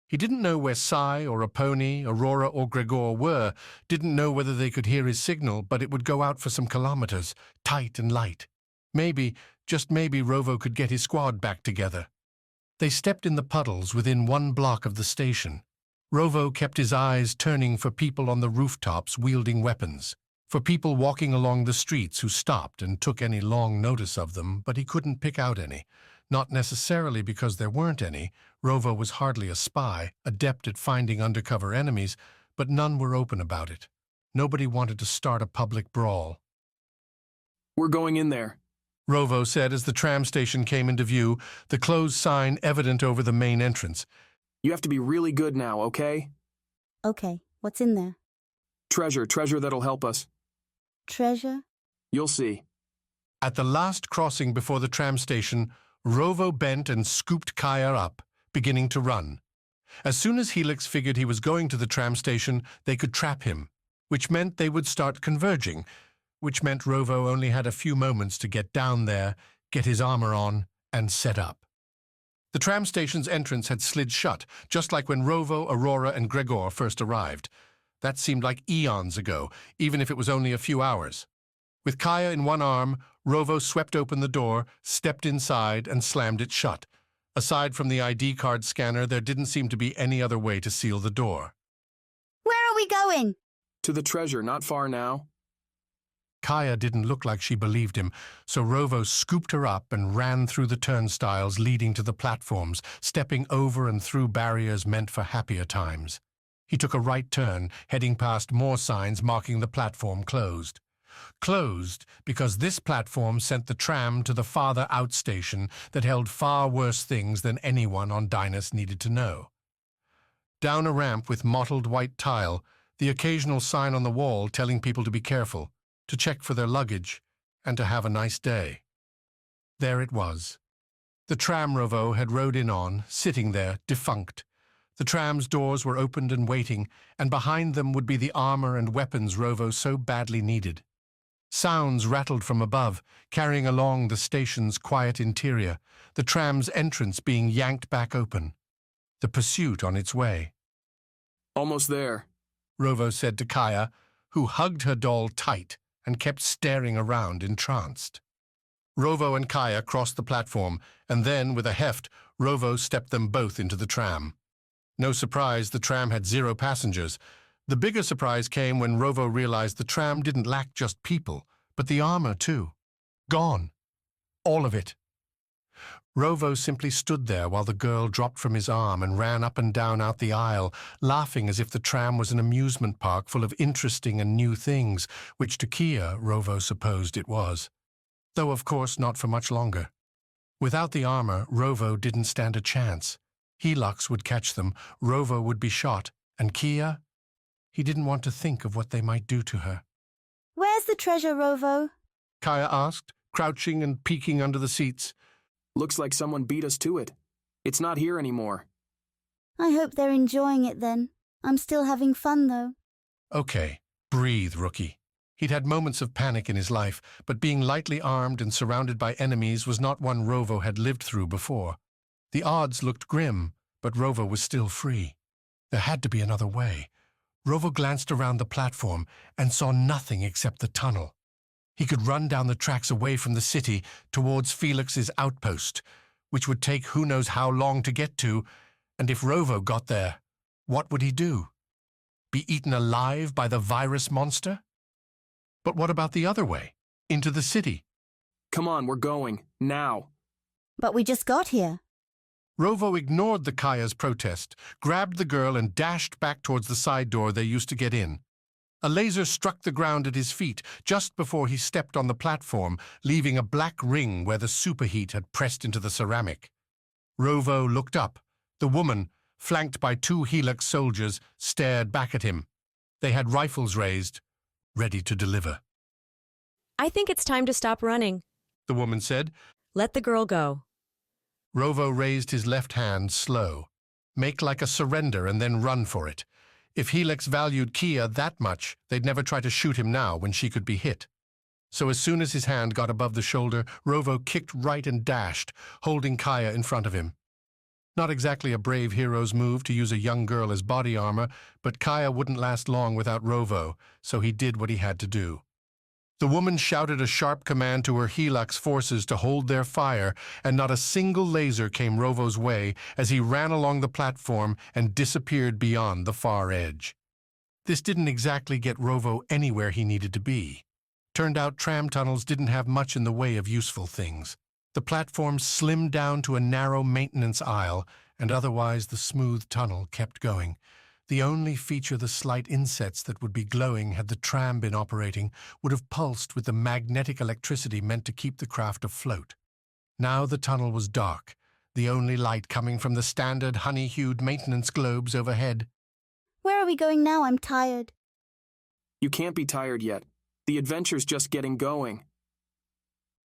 He didn't know where Sai or Aponi, Aurora or Gregor were, didn't know whether they could hear his signal, but it would go out for some kilometers, tight and light. Maybe, just maybe, Rovo could get his squad back together. They stepped in the puddles within 1 block of the station. Rovo kept his eyes turning for people on the rooftops wielding weapons, for people walking along the streets who stopped and took any long notice of them, but he couldn't pick out any. Not necessarily because there weren't any. Rovo was hardly a spy, adept at finding undercover enemies, but none were open about it. Nobody wanted to start a public brawl. We're going in there, Rovo said as the tram station came into view, the closed sign evident over the main entrance. You have to be really good now, okay? Okay, what's in there? Treasure that'll help us. Treasure? You'll see. At the last crossing before the tram station, Rovo bent and scooped Kaya up, beginning to run. As soon as Helix figured he was going to the tram station, they could trap him, which meant they would start converging, which meant Rovo only had a few moments to get down there, get his armor on, and set up. The tram station's entrance had slid shut, just like when Rovo, Aurora, and Gregor first arrived. That seemed like eons ago, even if it was only a few hours. With Kaya in one arm, Rovo swept open the door, stepped inside, and slammed it shut. Aside from the ID card scanner, there didn't seem to be any other way to seal the door. Where are we going? To the treasure, not far now. Kaya didn't look like she believed him, so Rovo scooped her up and ran through the turnstiles leading to the platforms, stepping over and through barriers meant for happier times. He took a right turn, heading past more signs marking the platform closed. Closed because this platform sent the tram to the farther out station that held far worse things than anyone on Dynas needed to know. Down a ramp with mottled white tile, the occasional sign on the wall telling people to be careful, to check for their luggage, and to have a nice day. There it was. The tram Rovo had rode in on, sitting there, defunct. The tram's doors were opened and waiting, and behind them would be the armor and weapons Rovo so badly needed. Sounds rattled from above, carrying along the station's quiet interior, the tram's entrance being yanked back open. The pursuit on its way. Almost there, Rovo said to Kaya, who hugged her doll tight and kept staring around entranced. Rovo and Kaya crossed the platform, and then, with a heft, Rovo stepped them both into the tram. No surprise, the tram had 0 passengers. The bigger surprise came when Rovo realized the tram didn't lack just people, but the armor too. Gone. All of it. Rovo simply stood there while the girl dropped from his arm and ran up and down out the aisle, laughing as if the tram was an amusement park full of interesting and new things, which to Kia, Rovo supposed it was. Though, of course, not for much longer. Without the armor, Rovo didn't stand a chance. Helix would catch them, Rovo would be shot, and Kia? He didn't want to think of what they might do to her. Where's the treasure, Rovo? Kaya asked, crouching and peeking under the seats. Looks like someone beat us to it. It's not here anymore. I hope they're enjoying it then. I'm still having fun, though. Okay, breathe, rookie. He'd had moments of panic in his life, but being lightly armed and surrounded by enemies was not one Rovo had lived through before. The odds looked grim, but Rovo was still free. There had to be another way. Rovo glanced around the platform and saw nothing except the tunnel. He could run down the tracks away from the city towards Felix's outpost, which would take who knows how long to get to, and if Rovo got there, what would he do? Be eaten alive by the virus monster? But what about the other way, into the city? Come on, we're going, now. But we just got here. Rovo ignored the Kaya's protest, grabbed the girl and dashed back towards the side door they used to get in. A laser struck the ground at his feet just before he stepped on the platform, leaving a black ring where the superheat had pressed into the ceramic. Rovo looked up. The woman, flanked by 2 Helix soldiers, stared back at him. They had rifles raised, ready to deliver. I think it's time to stop running, The woman said. Let the girl go. Rovo raised his left hand slow. Make like a surrender and then run for it. If Helix valued Kia that much, they'd never try to shoot him now when she could be hit. So as soon as his hand got above the shoulder, Rovo kicked right and dashed, holding Kaya in front of him. Not exactly a brave hero's move to use a young girl as body armor, but Kaya wouldn't last long without Rovo, so he did what he had to do. The woman shouted a sharp command to her Helix forces to hold their fire, and not a single laser came Rovo's way as he ran along the platform and disappeared beyond the far edge. This didn't exactly get Rovo anywhere he needed to be. Turned out tram tunnels didn't have much in the way of useful things. The platform slimmed down to a narrow maintenance aisle, and otherwise the smooth tunnel kept going. The only feature the slight insets that would be glowing had the tram been operating would have pulsed with the magnetic electricity meant to keep the craft afloat. Now the tunnel was dark, the only light coming from the standard honey-hued maintenance globes overhead. Where are we going now? I'm tired. You can't be tired yet. The adventure's just getting going.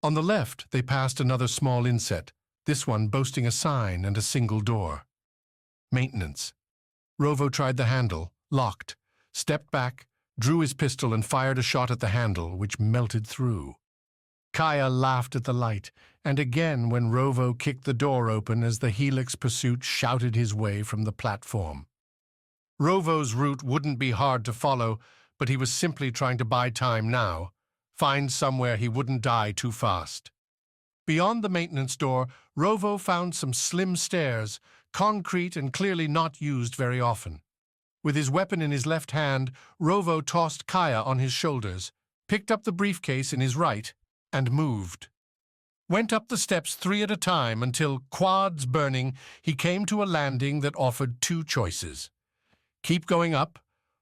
On the left, they passed another small inset, this one boasting a sign and a single door. Maintenance. Rovo tried the handle, locked, stepped back, drew his pistol and fired a shot at the handle, which melted through. Kaya laughed at the light, and again when Rovo kicked the door open as the Helix pursuit shouted his way from the platform. Rovo's route wouldn't be hard to follow, but he was simply trying to buy time now, find somewhere he wouldn't die too fast. Beyond the maintenance door, Rovo found some slim stairs, concrete and clearly not used very often. With his weapon in his left hand, Rovo tossed Kaya on his shoulders, picked up the briefcase in his right, and moved. Went up the steps 3 at a time until, quads burning, he came to a landing that offered 2 choices. Keep going up,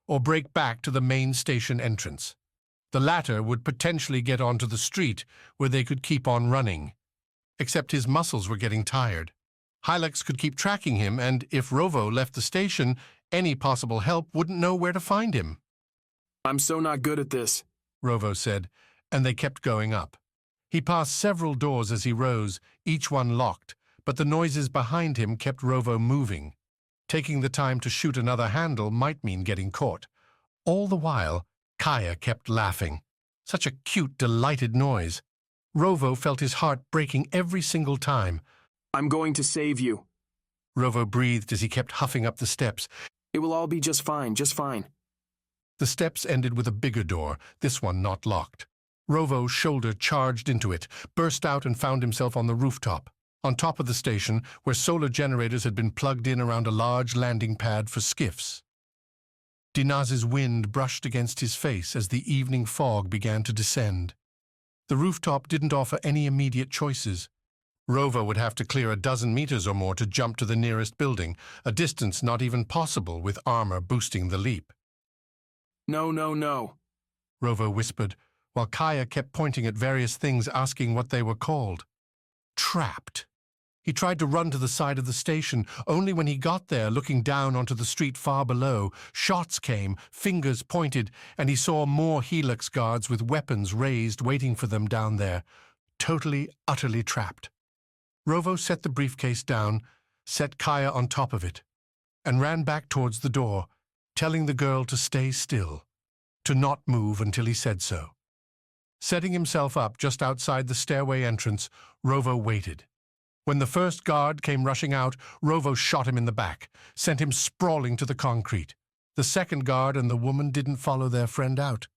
or break back to the main station entrance. The latter would potentially get onto the street, where they could keep on running. Except his muscles were getting tired. Helix could keep tracking him, and if Rovo left the station, any possible help wouldn't know where to find him. I'm so not good at this, Rovo said, and they kept going up. He passed several doors as he rose, each one locked, but the noises behind him kept Rovo moving. Taking the time to shoot another handle might mean getting caught. All the while, Kaya kept laughing. Such a cute, delighted noise. Rovo felt his heart breaking every single time. I'm going to save you, Rovo breathed as he kept huffing up the steps. It will all be just fine, just fine. The steps ended with a bigger door, this one not locked. Rovo's shoulder charged into it, burst out and found himself on the rooftop, on top of the station where solar generators had been plugged in around a large landing pad for skiffs. Dynas's wind brushed against his face as the evening fog began to descend. The rooftop didn't offer any immediate choices. Rovo would have to clear a dozen meters or more to jump to the nearest building, a distance not even possible with armor boosting the leap. No, no, no, Rovo whispered, while Kaya kept pointing at various things asking what they were called. Trapped. He tried to run to the side of the station, only when he got there, looking down onto the street far below, shots came, fingers pointed, and he saw more Helix guards with weapons raised waiting for them down there, totally, utterly trapped. Rovo set the briefcase down, set Kaya on top of it, and ran back towards the door, telling the girl to stay still, to not move until he said so. Setting himself up just outside the stairway entrance, Rovo waited. When the first guard came rushing out, Rovo shot him in the back, sent him sprawling to the concrete. The second guard and the woman didn't follow their friend out.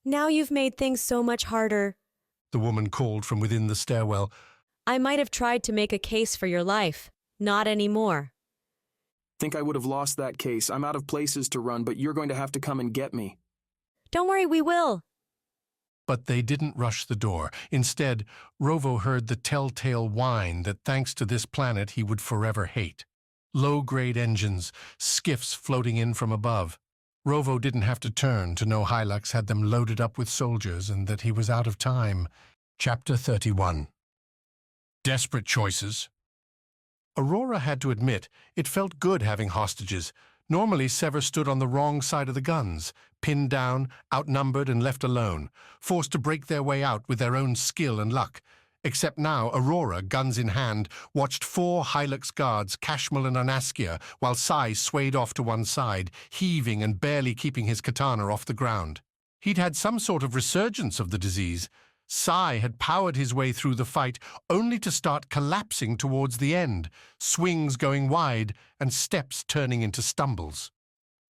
Now you've made things so much harder, the woman called from within the stairwell. I might have tried to make a case for your life. Not anymore. Think I would have lost that case. I'm out of places to run, but you're going to have to come and get me. Don't worry, we will. But they didn't rush the door. Instead, Rovo heard the telltale whine that thanks to this planet he would forever hate. Low-grade engines, skiffs floating in from above. Rovo didn't have to turn to know Helix had them loaded up with soldiers and that he was out of time. Chapter 31. Desperate choices. Aurora had to admit it felt good having hostages. Normally, Sever stood on the wrong side of the guns, pinned down, outnumbered and left alone, forced to break their way out with their own skill and luck. Except now, Aurora, guns in hand, watched 4 Helix guards, Kashmel and Anaskia, while Sai swayed off to one side, heaving and barely keeping his katana off the ground. He'd had some sort of resurgence of the disease. Sai had powered his way through the fight, only to start collapsing towards the end, swings going wide and steps turning into stumbles.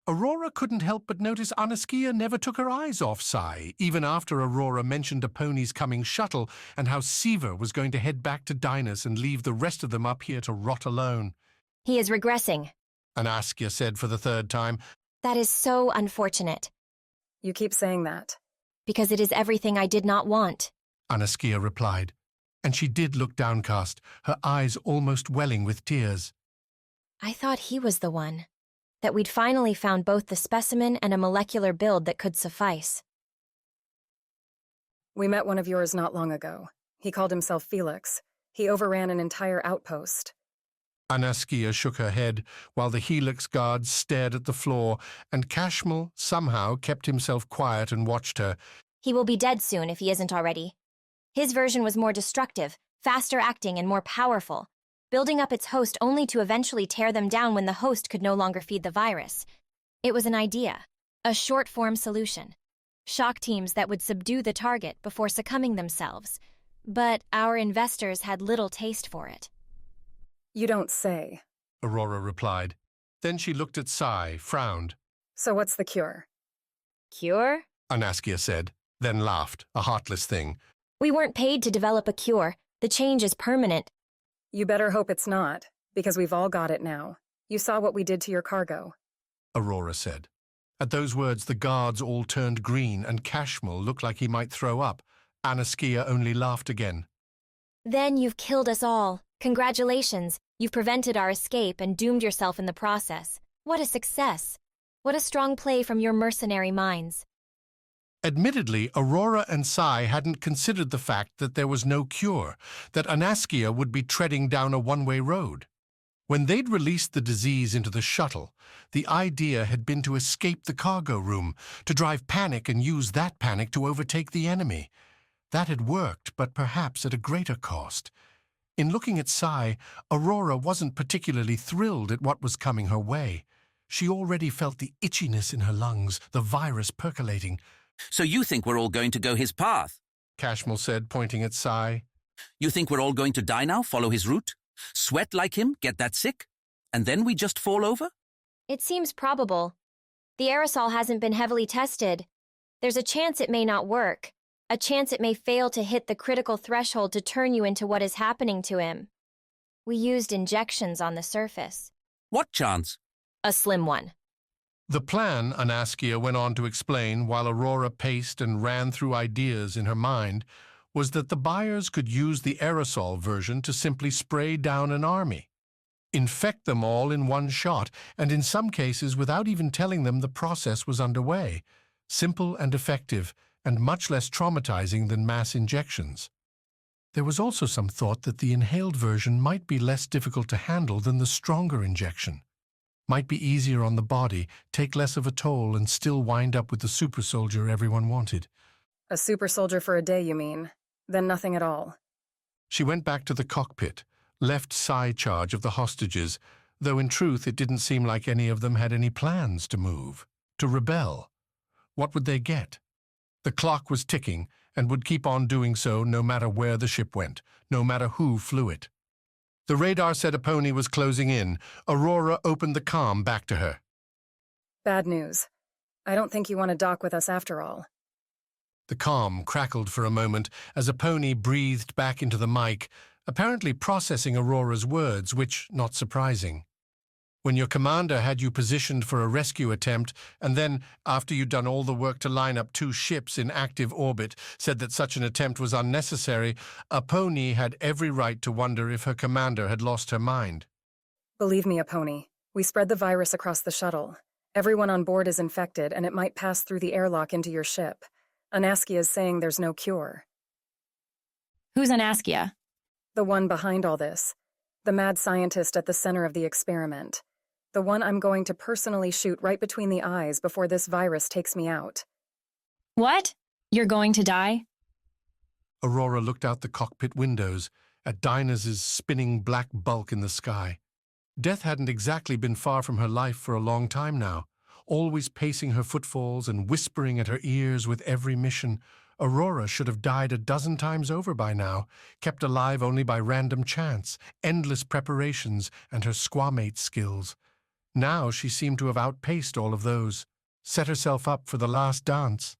Aurora couldn't help but notice Anaskia never took her eyes off Sai, even after Aurora mentioned a pony's coming shuttle and how Sever was going to head back to Dynas and leave the rest of them up here to rot alone. He is regressing, Anaskia said for the 3rd time. That is so unfortunate. You keep saying that. Because it is everything I did not want, Anaskia replied, and she did look downcast, her eyes almost welling with tears. I thought he was the one. That we'd finally found both the specimen and a molecular build that could suffice. We met one of yours not long ago. He called himself Felix. He overran an entire outpost. Anaskia shook her head, while the Helix guards stared at the floor, and Kashmel somehow kept himself quiet and watched her. He will be dead soon if he isn't already. His version was more destructive, faster acting, and more powerful, building up its host only to eventually tear them down when the host could no longer feed the virus. It was an idea, a short-form solution. Shock teams that would subdue the target before succumbing themselves. But our investors had little taste for it. You don't say, Aurora replied. Then she looked at Sai, frowned. So what's the cure? Cure? Anaskia said, then laughed, a heartless thing. We weren't paid to develop a cure. The change is permanent. You better hope it's not, because we've all got it now. You saw what we did to your cargo, Aurora said. At those words, the guards all turned green, and Kashmel looked like he might throw up. Anaskia only laughed again. Then you've killed us all. Congratulations. You've prevented our escape and doomed yourself in the process. What a success. What a strong play from your mercenary minds. Admittedly, Aurora and Sai hadn't considered the fact that there was no cure, that Anaskia would be treading down a one-way road. When they'd released the disease into the shuttle, the idea had been to escape the cargo room, to drive panic and use that panic to overtake the enemy. That had worked, but perhaps at a greater cost. In looking at Sai, Aurora wasn't particularly thrilled at what was coming her way. She already felt the itchiness in her lungs, the virus percolating. So you think we're all going to go his path? Kashmel said, pointing at Sai. You think we're all going to die now, follow his route? Sweat like him, get that sick? And then we just fall over? It seems probable. The aerosol hasn't been heavily tested. There's a chance it may not work. A chance it may fail to hit the critical threshold to turn you into what is happening to him. We used injections on the surface. What chance? A slim one. The plan, Anaskia went on to explain while Aurora paced and ran through ideas in her mind, was that the buyers could use the aerosol version to simply spray down an army. Infect them all in one shot, and in some cases without even telling them the process was underway. Simple and effective, and much less traumatizing than mass injections. There was also some thought that the inhaled version might be less difficult to handle than the stronger injection. Might be easier on the body, take less of a toll, and still wind up with the super soldier everyone wanted. A super soldier for a day, you mean? Then nothing at all. She went back to the cockpit, left Sai charge of the hostages, though in truth it didn't seem like any of them had any plans to move, to rebel. What would they get? The clock was ticking, and would keep on doing so no matter where the ship went, no matter who flew it. The radar said a pony was closing in. Aurora opened the comm back to her. Bad news. I don't think you want to dock with us after all. The comm crackled for a moment as a pony breathed back into the mic, apparently processing Aurora's words, which, not surprising. When your commander had you positioned for a rescue attempt, and then, after you'd done all the work to line up 2 ships in active orbit, said that such an attempt was unnecessary, Aponi had every right to wonder if her commander had lost her mind. Believe me, Aponi, we spread the virus across the shuttle. Everyone on board is infected, and it might pass through the airlock into your ship. Anaskia is saying there's no cure. Who's Anaskia? The one behind all this. The mad scientist at the center of the experiment. The one I'm going to personally shoot right between the eyes before this virus takes me out. What? You're going to die? Aurora looked out the cockpit windows at Dynas' spinning black bulk in the sky. Death hadn't exactly been far from her life for a long time now, always pacing her footfalls and whispering at her ears with every mission. Aurora should have died a dozen times over by now, kept alive only by random chance, endless preparations, and her squamate skills. Now she seemed to have outpaced all of those, set herself up for the last dance.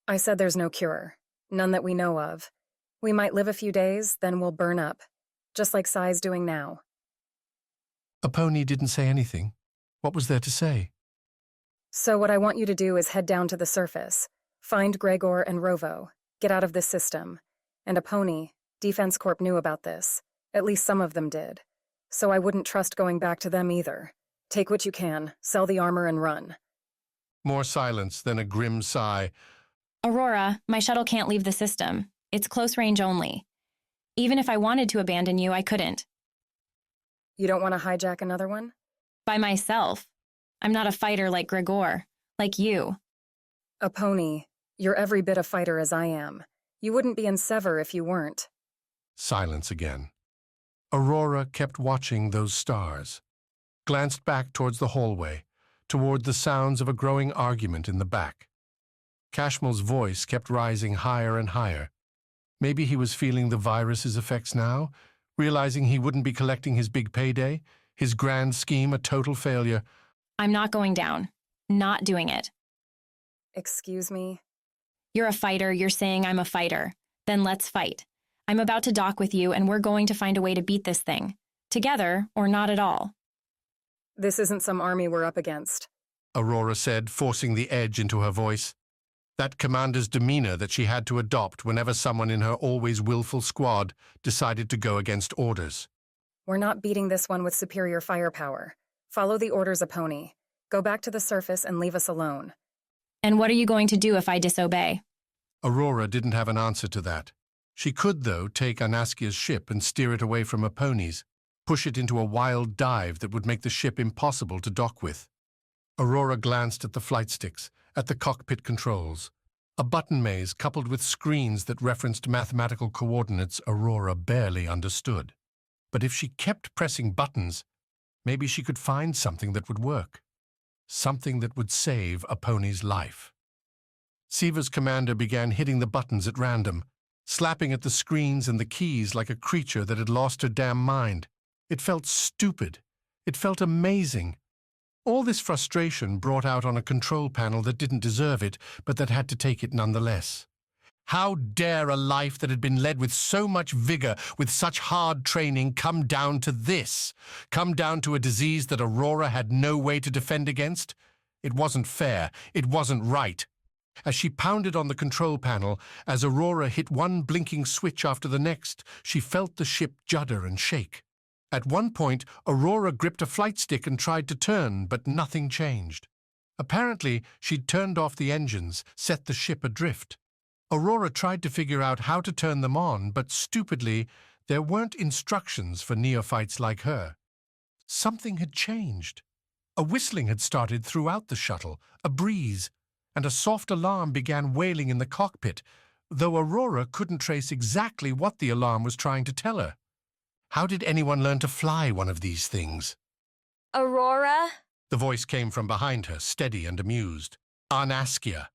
I said there's no cure. None that we know of. We might live a few days, then we'll burn up. Just like Sai's doing now. Aponi didn't say anything. What was there to say? So what I want you to do is head down to the surface. Find Gregor and Rovo. Get out of this system. And Aponi, Defense Corp knew about this. At least some of them did. So I wouldn't trust going back to them either. Take what you can, sell the armor and run. More silence, then a grim sigh. Aurora, my shuttle can't leave the system. It's close range only. Even if I wanted to abandon you, I couldn't. You don't want to hijack another one? By myself. I'm not a fighter like Gregor, like you. Aponi, you're every bit a fighter as I am. You wouldn't be in Sever if you weren't. Silence again. Aurora kept watching those stars, glanced back towards the hallway, toward the sounds of a growing argument in the back. Cashmel's voice kept rising higher and higher. Maybe he was feeling the virus's effects now, realizing he wouldn't be collecting his big payday, his grand scheme a total failure. I'm not going down. Not doing it. Excuse me? You're a fighter, you're saying I'm a fighter. Then let's fight. I'm about to dock with you, and we're going to find a way to beat this thing. Together, or not at all. This isn't some army we're up against, Aurora said, forcing the edge into her voice. That commander's demeanor that she had to adopt whenever someone in her always willful squad decided to go against orders. We're not beating this one with superior firepower. Follow the orders, Aponi. Go back to the surface and leave us alone. And what are you going to do if I disobey? Aurora didn't have an answer to that. She could, though, take Anaskia's ship and steer it away from Aponi's, push it into a wild dive that would make the ship impossible to dock with. Aurora glanced at the flight sticks, at the cockpit controls, a button maze coupled with screens that referenced mathematical coordinates Aurora barely understood. But if she kept pressing buttons, maybe she could find something that would work. Something that would save Aponi's life. Sever's commander began hitting the buttons at random, slapping at the screens and the keys like a creature that had lost her damn mind. It felt stupid. It felt amazing. All this frustration brought out on a control panel that didn't deserve it, but that had to take it nonetheless. How dare a life that had been led with so much vigor, with such hard training, come down to this? Come down to a disease that Aurora had no way to defend against? It wasn't fair. It wasn't right. As she pounded on the control panel, as Aurora hit one blinking switch after the next, she felt the ship judder and shake. At one point, Aurora gripped a flight stick and tried to turn, but nothing changed. Apparently, she'd turned off the engines, set the ship adrift. Aurora tried to figure out how to turn them on, but stupidly, there weren't instructions for neophytes like her. Something had changed. A whistling had started throughout the shuttle, a breeze, and a soft alarm began wailing in the cockpit, though Aurora couldn't trace exactly what the alarm was trying to tell her. How did anyone learn to fly one of these things? Aurora? The voice came from behind her, steady and amused. Anaskia.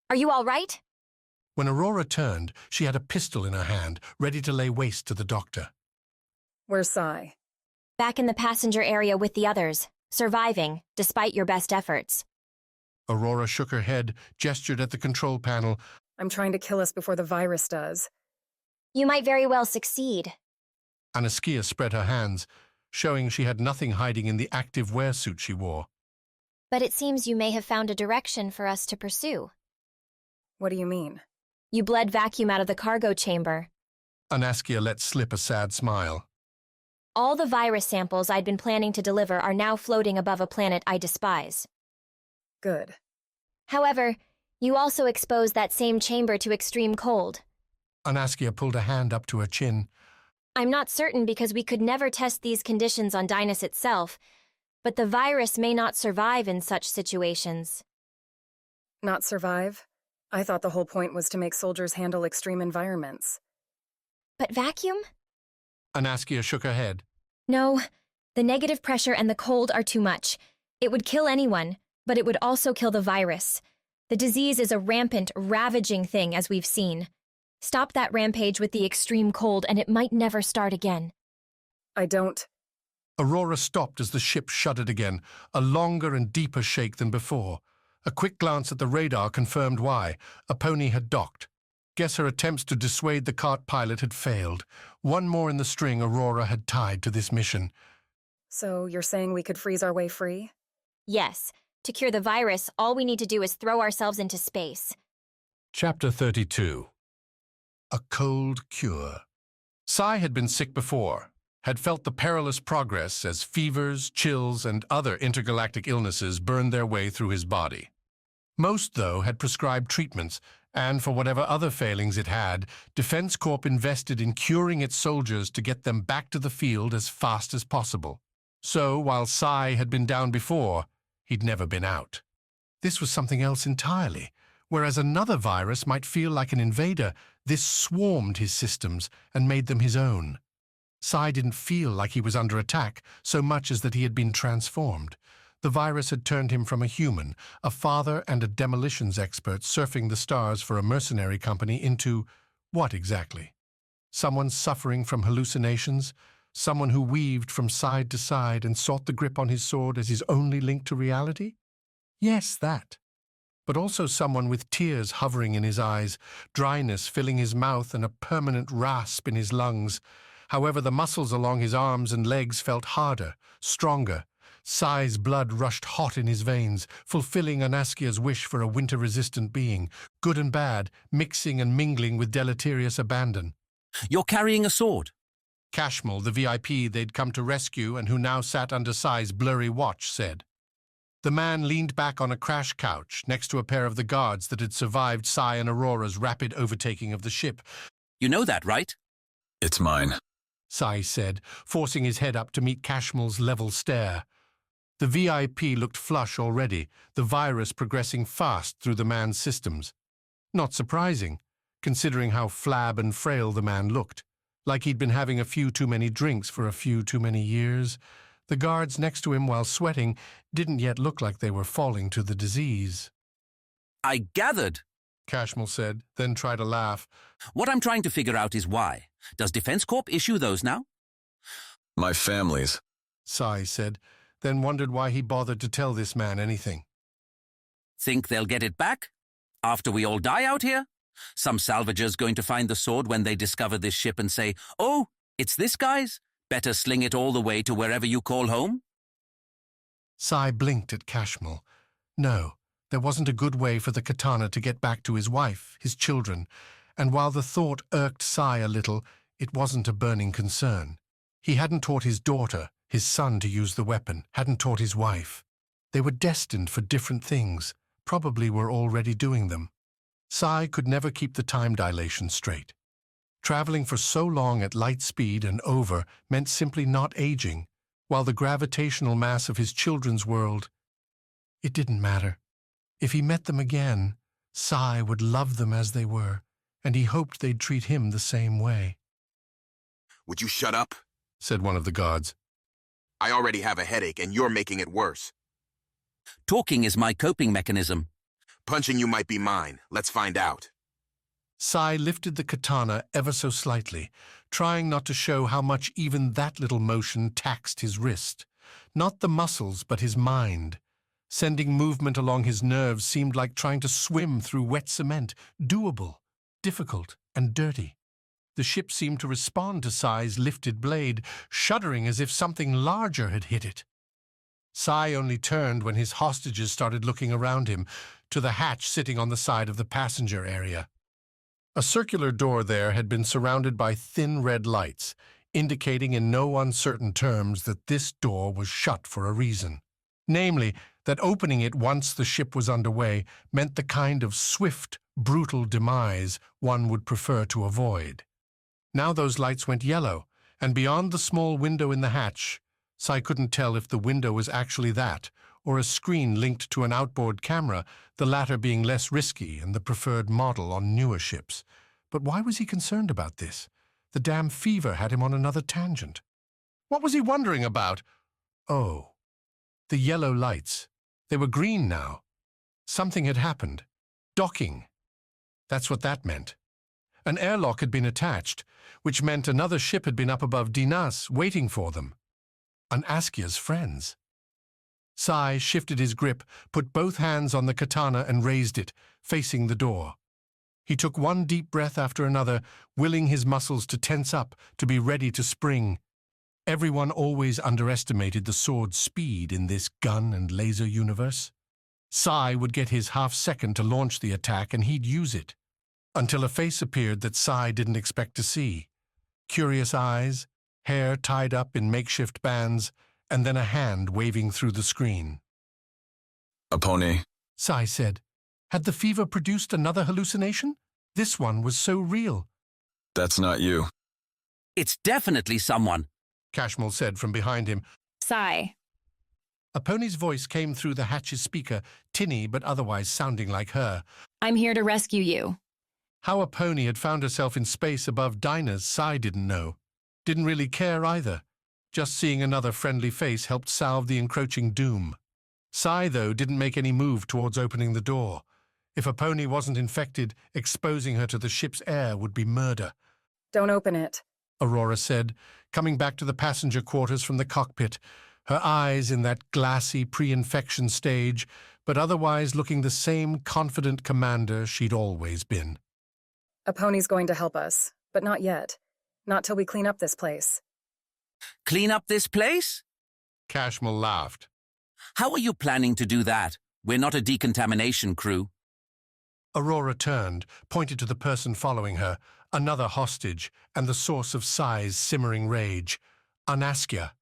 Are you all right? When Aurora turned, she had a pistol in her hand, ready to lay waste to the doctor. Where's Sai? Back in the passenger area with the others, surviving, despite your best efforts. Aurora shook her head, gestured at the control panel. I'm trying to kill us before the virus does. You might very well succeed. Anaskia spread her hands. showing she had nothing hiding in the active wear-suit she wore. But it seems you may have found a direction for us to pursue. What do you mean? You bled vacuum out of the cargo chamber. Anaskia let slip a sad smile. All the virus samples I'd been planning to deliver are now floating above a planet I despise. Good. However, you also exposed that same chamber to extreme cold. Anaskia pulled a hand up to her chin. I'm not certain because we could never test these conditions on Dynas itself, but the virus may not survive in such situations. Not survive? I thought the whole point was to make soldiers handle extreme environments. But vacuum? Anaskia shook her head. No, the negative pressure and the cold are too much. It would kill anyone, but it would also kill the virus. The disease is a rampant, ravaging thing, as we've seen. Stop that rampage with the extreme cold, and it might never start again. I don't... Aurora stopped as the ship shuddered again, a longer and deeper shake than before. A quick glance at the radar confirmed why. A pony had docked. Guess her attempts to dissuade the cart pilot had failed. One more in the string Aurora had tied to this mission. So you're saying we could freeze our way free? Yes. To cure the virus, all we need to do is throw ourselves into space. Chapter 32. A cold cure. Sai had been sick before, had felt the perilous progress as fevers, chills, and other intergalactic illnesses burned their way through his body. Most, though, had prescribed treatments, and for whatever other failings it had, Defense Corp invested in curing its soldiers to get them back to the field as fast as possible. So, while Sai had been down before, he'd never been out. This was something else entirely. Whereas another virus might feel like an invader, this swarmed his systems and made them his own. Sai didn't feel like he was under attack so much as that he had been transformed. The virus had turned him from a human, a father and a demolitions expert surfing the stars for a mercenary company into what exactly? Someone suffering from hallucinations? Someone who weaved from side to side and sought the grip on his sword as his only link to reality? Yes, that. But also someone with tears hovering in his eyes, dryness filling his mouth and a permanent rasp in his lungs. However, the muscles along his arms and legs felt harder, stronger. Sai's blood rushed hot in his veins, fulfilling Anaskia's wish for a winter-resistant being, good and bad, mixing and mingling with deleterious abandon. You're carrying a sword. Cashmel, the VIP they'd come to rescue and who now sat under Sai's blurry watch, said. The man leaned back on a crash couch next to a pair of the guards that had survived Sai and Aurora's rapid overtaking of the ship. You know that, right? It's mine, Sai said, forcing his head up to meet Cashmel's level stare. The VIP looked flush already, the virus progressing fast through the man's systems. Not surprising, considering how flab and frail the man looked, like he'd been having a few too many drinks for a few too many years. The guards next to him, while sweating, didn't yet look like they were falling to the disease. I gathered, Cashmel said, then tried to laugh. What I'm trying to figure out is why. Does Defense Corp issue those now? My family's, Sai said, then wondered why he bothered to tell this man anything. Think they'll get it back? After we all die out here? Some salvager's going to find the sword when they discover this ship and say, oh, it's this guy's? Better sling it all the way to wherever you call home? Sai blinked at Cashmel. No, there wasn't a good way for the katana to get back to his wife, his children, and while the thought irked Sai a little, it wasn't a burning concern. He hadn't taught his daughter, his son, to use the weapon, hadn't taught his wife. They were destined for different things, probably were already doing them. Sai could never keep the time dilation straight. Traveling for so long at light speed and over meant simply not aging, while the gravitational mass of his children's world... It didn't matter. If he met them again, Sai would love them as they were, and he hoped they'd treat him the same way. Would you shut up? Said one of the guards. I already have a headache, and you're making it worse. Talking is my coping mechanism. Punching you might be mine. Let's find out. Sai lifted the katana ever so slightly, trying not to show how much even that little motion taxed his wrist. Not the muscles, but his mind. Sending movement along his nerves seemed like trying to swim through wet cement, doable, difficult, and dirty. The ship seemed to respond to Sai's lifted blade, shuddering as if something larger had hit it. Sai only turned when his hostages started looking around him, to the hatch sitting on the side of the passenger area. A circular door there had been surrounded by thin red lights, indicating in no uncertain terms that this door was shut for a reason. Namely, that opening it once the ship was underway meant the kind of swift, brutal demise one would prefer to avoid. Now those lights went yellow, and beyond the small window in the hatch, Sai couldn't tell if the window was actually that, or a screen linked to an outboard camera, the latter being less risky and the preferred model on newer ships. But why was he concerned about this? The damn fever had him on another tangent. What was he wondering about? Oh, the yellow lights. They were green now. Something had happened. Docking. That's what that meant. An airlock had been attached, which meant another ship had been up above Dynas, waiting for them. Anaskia's friends. Sai shifted his grip, put both hands on the katana and raised it, facing the door. He took one deep breath after another, willing his muscles to tense up, to be ready to spring. Everyone always underestimated the sword's speed in this gun and laser universe. Sai would get his half-second to launch the attack, and he'd use it. Until a face appeared that Sai didn't expect to see. Curious eyes, hair tied up in makeshift bands, and then a hand waving through the screen. A pony, Sai said. Had the fever produced another hallucination? This one was so real. That's not you. It's definitely someone, Cashmore said from behind him. Sai. A pony's voice came through the hatch's speaker, tinny but otherwise sounding like her. I'm here to rescue you. How a pony had found herself in space above Dynas, Sai didn't know. Didn't really care either. Just seeing another friendly face helped salve the encroaching doom. Sai, though, didn't make any move towards opening the door. If a pony wasn't infected, exposing her to the ship's air would be murder. Don't open it, Aurora said, coming back to the passenger quarters from the cockpit, her eyes in that glassy pre-infection stage, but otherwise looking the same confident commander she'd always been. A pony's going to help us, but not yet. Not till we clean up this place. Clean up this place? Cashmore laughed. How are you planning to do that? We're not a decontamination crew. Aurora turned, pointed to the person following her, another hostage, and the source of Sai's simmering rage, Anaskia.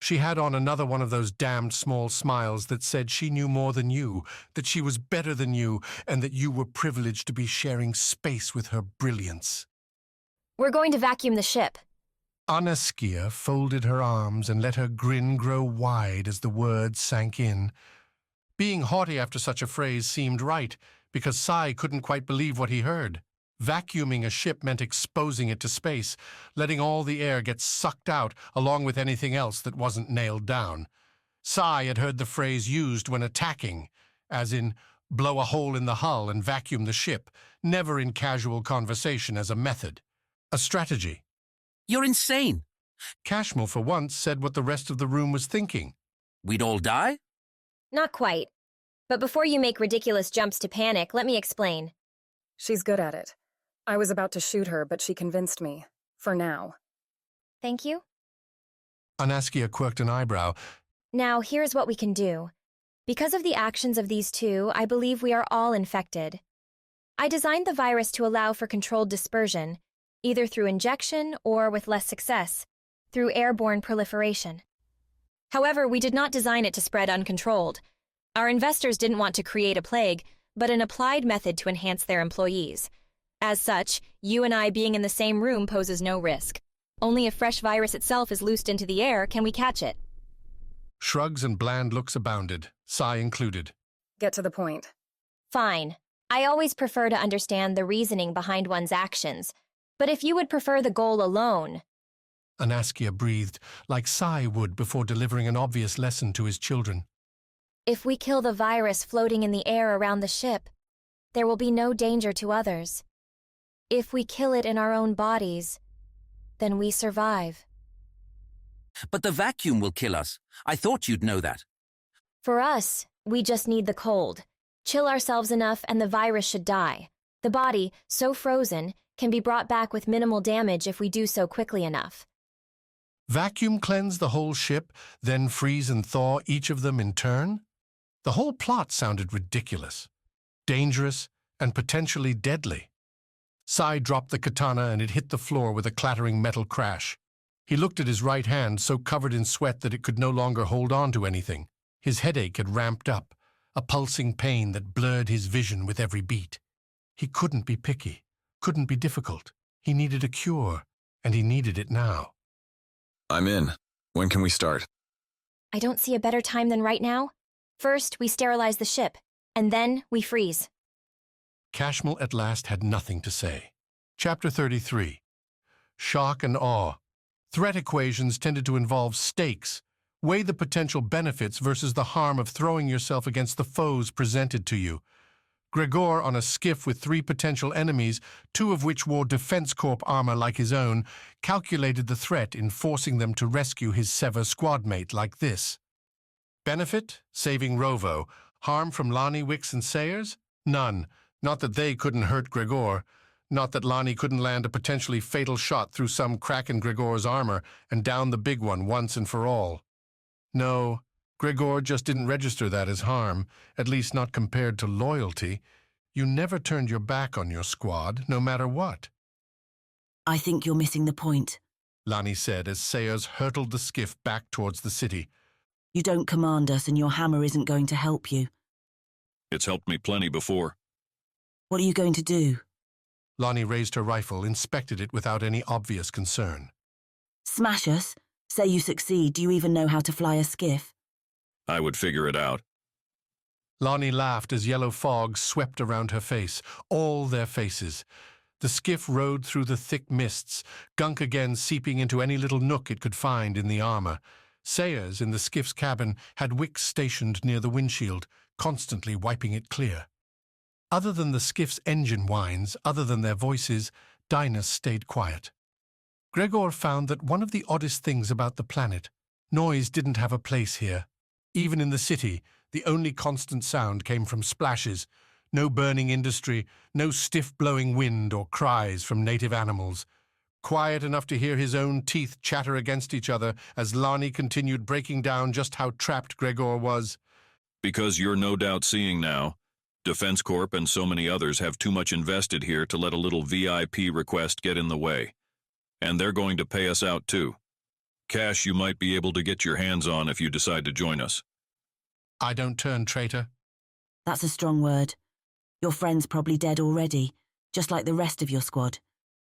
She had on another one of those damned small smiles that said she knew more than you, that she was better than you, and that you were privileged to be sharing space with her brilliance. We're going to vacuum the ship. Anaskia folded her arms and let her grin grow wide as the words sank in. Being haughty after such a phrase seemed right, because Sai couldn't quite believe what he heard. Vacuuming a ship meant exposing it to space, letting all the air get sucked out along with anything else that wasn't nailed down. Sai had heard the phrase used when attacking, as in blow a hole in the hull and vacuum the ship, never in casual conversation as a method. A strategy. You're insane. Cashmore, for once, said what the rest of the room was thinking. We'd all die? Not quite. But before you make ridiculous jumps to panic, let me explain. She's good at it. I was about to shoot her, but she convinced me. For now. Thank you. Anaskia quirked an eyebrow. Now, here's what we can do. Because of the actions of these two, I believe we are all infected. I designed the virus to allow for controlled dispersion, either through injection or, with less success, through airborne proliferation. However, we did not design it to spread uncontrolled. Our investors didn't want to create a plague, but an applied method to enhance their employees. As such, you and I being in the same room poses no risk. Only if fresh virus itself is loosed into the air can we catch it. Shrugs and bland looks abounded, Sai included. Get to the point. Fine. I always prefer to understand the reasoning behind one's actions. But if you would prefer the goal alone... Anaskia breathed, like Sai would before delivering an obvious lesson to his children. If we kill the virus floating in the air around the ship, there will be no danger to others. If we kill it in our own bodies, then we survive. But the vacuum will kill us. I thought you'd know that. For us, we just need the cold. Chill ourselves enough and the virus should die. The body, so frozen, can be brought back with minimal damage if we do so quickly enough. Vacuum cleanse the whole ship, then freeze and thaw each of them in turn? The whole plot sounded ridiculous, dangerous, and potentially deadly. Sai dropped the katana and it hit the floor with a clattering metal crash. He looked at his right hand, so covered in sweat that it could no longer hold on to anything. His headache had ramped up, a pulsing pain that blurred his vision with every beat. He couldn't be picky, couldn't be difficult. He needed a cure, and he needed it now. I'm in. When can we start? I don't see a better time than right now. First, we sterilize the ship, and then we freeze. Kashmil at last had nothing to say. Chapter 33. Shock and awe. Threat equations tended to involve stakes. Weigh the potential benefits versus the harm of throwing yourself against the foes presented to you. Gregor, on a skiff with 3 potential enemies, 2 of which wore Defense Corp armor like his own, calculated the threat in forcing them to rescue his Sever squadmate like this. Benefit? Saving Rovo. Harm from Lonnie, Wicks, and Sayers? None. Not that they couldn't hurt Gregor. Not that Lonnie couldn't land a potentially fatal shot through some crack in Gregor's armor and down the big one once and for all. No, Gregor just didn't register that as harm, at least not compared to loyalty. You never turned your back on your squad, no matter what. I think you're missing the point, Lonnie said as Sayers hurtled the skiff back towards the city. You don't command us and your hammer isn't going to help you. It's helped me plenty before. What are you going to do? Lonnie raised her rifle, inspected it without any obvious concern. Smash us? Say you succeed, do you even know how to fly a skiff? I would figure it out. Lonnie laughed as yellow fog swept around her face, all their faces. The skiff rode through the thick mists, gunk again seeping into any little nook it could find in the armor. Sayers, in the skiff's cabin, had wicks stationed near the windshield, constantly wiping it clear. Other than the skiff's engine whines, other than their voices, Dynas stayed quiet. Gregor found that one of the oddest things about the planet, noise didn't have a place here. Even in the city, the only constant sound came from splashes. No burning industry, no stiff blowing wind or cries from native animals. Quiet enough to hear his own teeth chatter against each other as Lonnie continued breaking down just how trapped Gregor was. Because you're no doubt seeing now, Defense Corp and so many others have too much invested here to let a little VIP request get in the way. And they're going to pay us out too. Cash you might be able to get your hands on if you decide to join us. I don't turn traitor. That's a strong word. Your friend's probably dead already, just like the rest of your squad.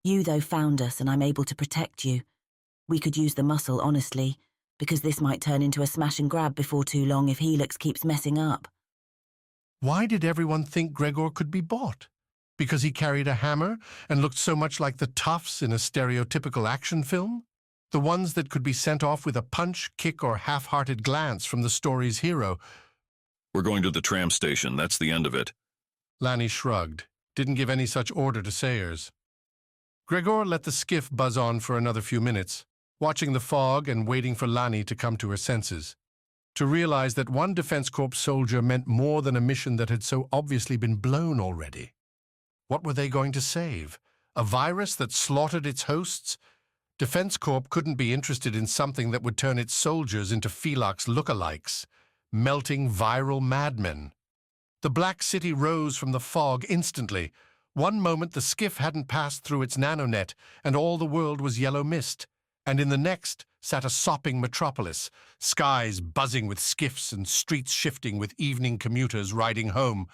You, though, found us and I'm able to protect you. We could use the muscle, honestly, because this might turn into a smash and grab before too long if Helix keeps messing up. Why did everyone think Gregor could be bought? Because he carried a hammer and looked so much like the toughs in a stereotypical action film? The ones that could be sent off with a punch, kick, or half-hearted glance from the story's hero. We're going to the tram station, that's the end of it. Lanny shrugged, didn't give any such order to Sayers. Gregor let the skiff buzz on for another few minutes, watching the fog and waiting for Lanny to come to her senses. To realize that one Defense Corps soldier meant more than a mission that had so obviously been blown already. What were they going to save? A virus that slaughtered its hosts? Defense Corp couldn't be interested in something that would turn its soldiers into Felix lookalikes, melting viral madmen. The Black City rose from the fog instantly. One moment the skiff hadn't passed through its nanonet, and all the world was yellow mist, and in the next sat a sopping metropolis, skies buzzing with skiffs and streets shifting with evening commuters riding home.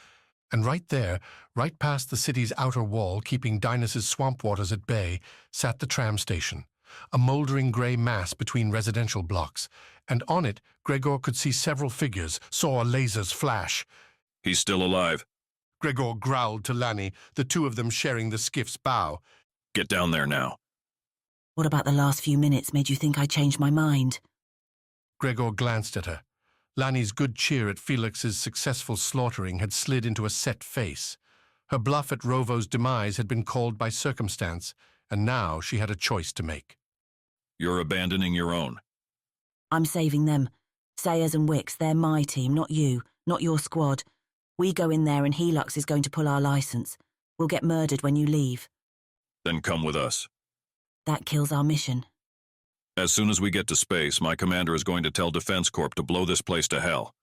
And right there, right past the city's outer wall, keeping Dynas's swamp waters at bay, sat the tram station, a moldering grey mass between residential blocks, and on it Gregor could see several figures, saw lasers flash. He's still alive. Gregor growled to Lanny, the two of them sharing the skiff's bow. Get down there now. What about the last few minutes made you think I changed my mind? Gregor glanced at her. Lanny's good cheer at Felix's successful slaughtering had slid into a set face. Her bluff at Rovo's demise had been called by circumstance, and now she had a choice to make. You're abandoning your own. I'm saving them. Sayers and Wicks, they're my team, not you, not your squad. We go in there and Helix is going to pull our license. We'll get murdered when you leave. Then come with us. That kills our mission. As soon as we get to space, my commander is going to tell Defense Corp to blow this place to hell.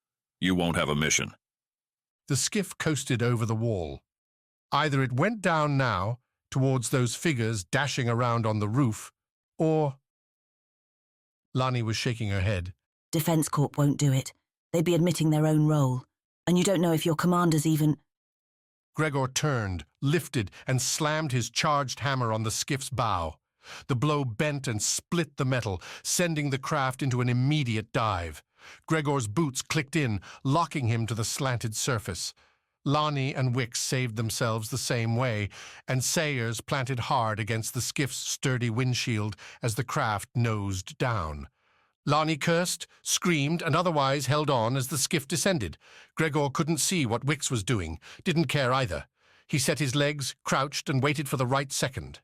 You won't have a mission. The skiff coasted over the wall. Either it went down now, towards those figures dashing around on the roof, or... Lani was shaking her head. Defense Corp won't do it. They'd be admitting their own role. And you don't know if your commander's even... Gregor turned, lifted, and slammed his charged hammer on the skiff's bow. The blow bent and split the metal, sending the craft into an immediate dive. Gregor's boots clicked in, locking him to the slanted surface. Lani and Wicks saved themselves the same way, and Sayers planted hard against the skiff's sturdy windshield as the craft nosed down. Lani cursed, screamed, and otherwise held on as the skiff descended. Gregor couldn't see what Wicks was doing, didn't care either. He set his legs, crouched, and waited for the right second.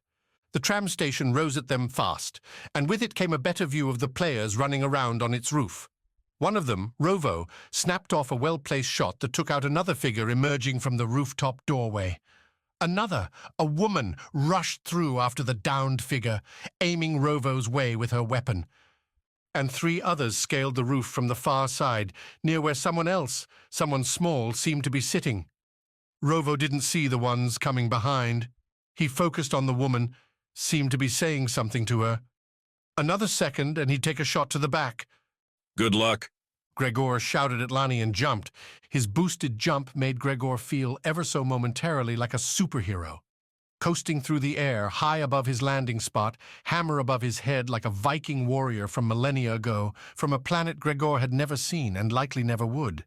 The tram station rose at them fast, and with it came a better view of the players running around on its roof. One of them, Rovo, snapped off a well-placed shot that took out another figure emerging from the rooftop doorway. Another, a woman, rushed through after the downed figure, aiming Rovo's way with her weapon. And 3 others scaled the roof from the far side, near where someone small, seemed to be sitting. Rovo didn't see the ones coming behind. He focused on the woman, seemed to be saying something to her. Another second, and he'd take a shot to the back. Good luck. Gregor shouted at Lani and jumped. His boosted jump made Gregor feel ever so momentarily like a superhero. Coasting through the air, high above his landing spot, hammer above his head like a Viking warrior from millennia ago, from a planet Gregor had never seen and likely never would.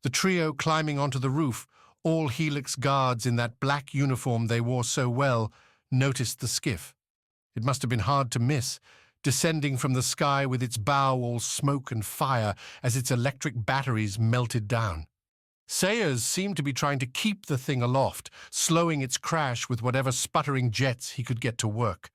The trio climbing onto the roof, all Helix guards in that black uniform they wore so well, noticed the skiff. It must have been hard to miss, descending from the sky with its bow all smoke and fire as its electric batteries melted down. Sayers seemed to be trying to keep the thing aloft, slowing its crash with whatever sputtering jets he could get to work.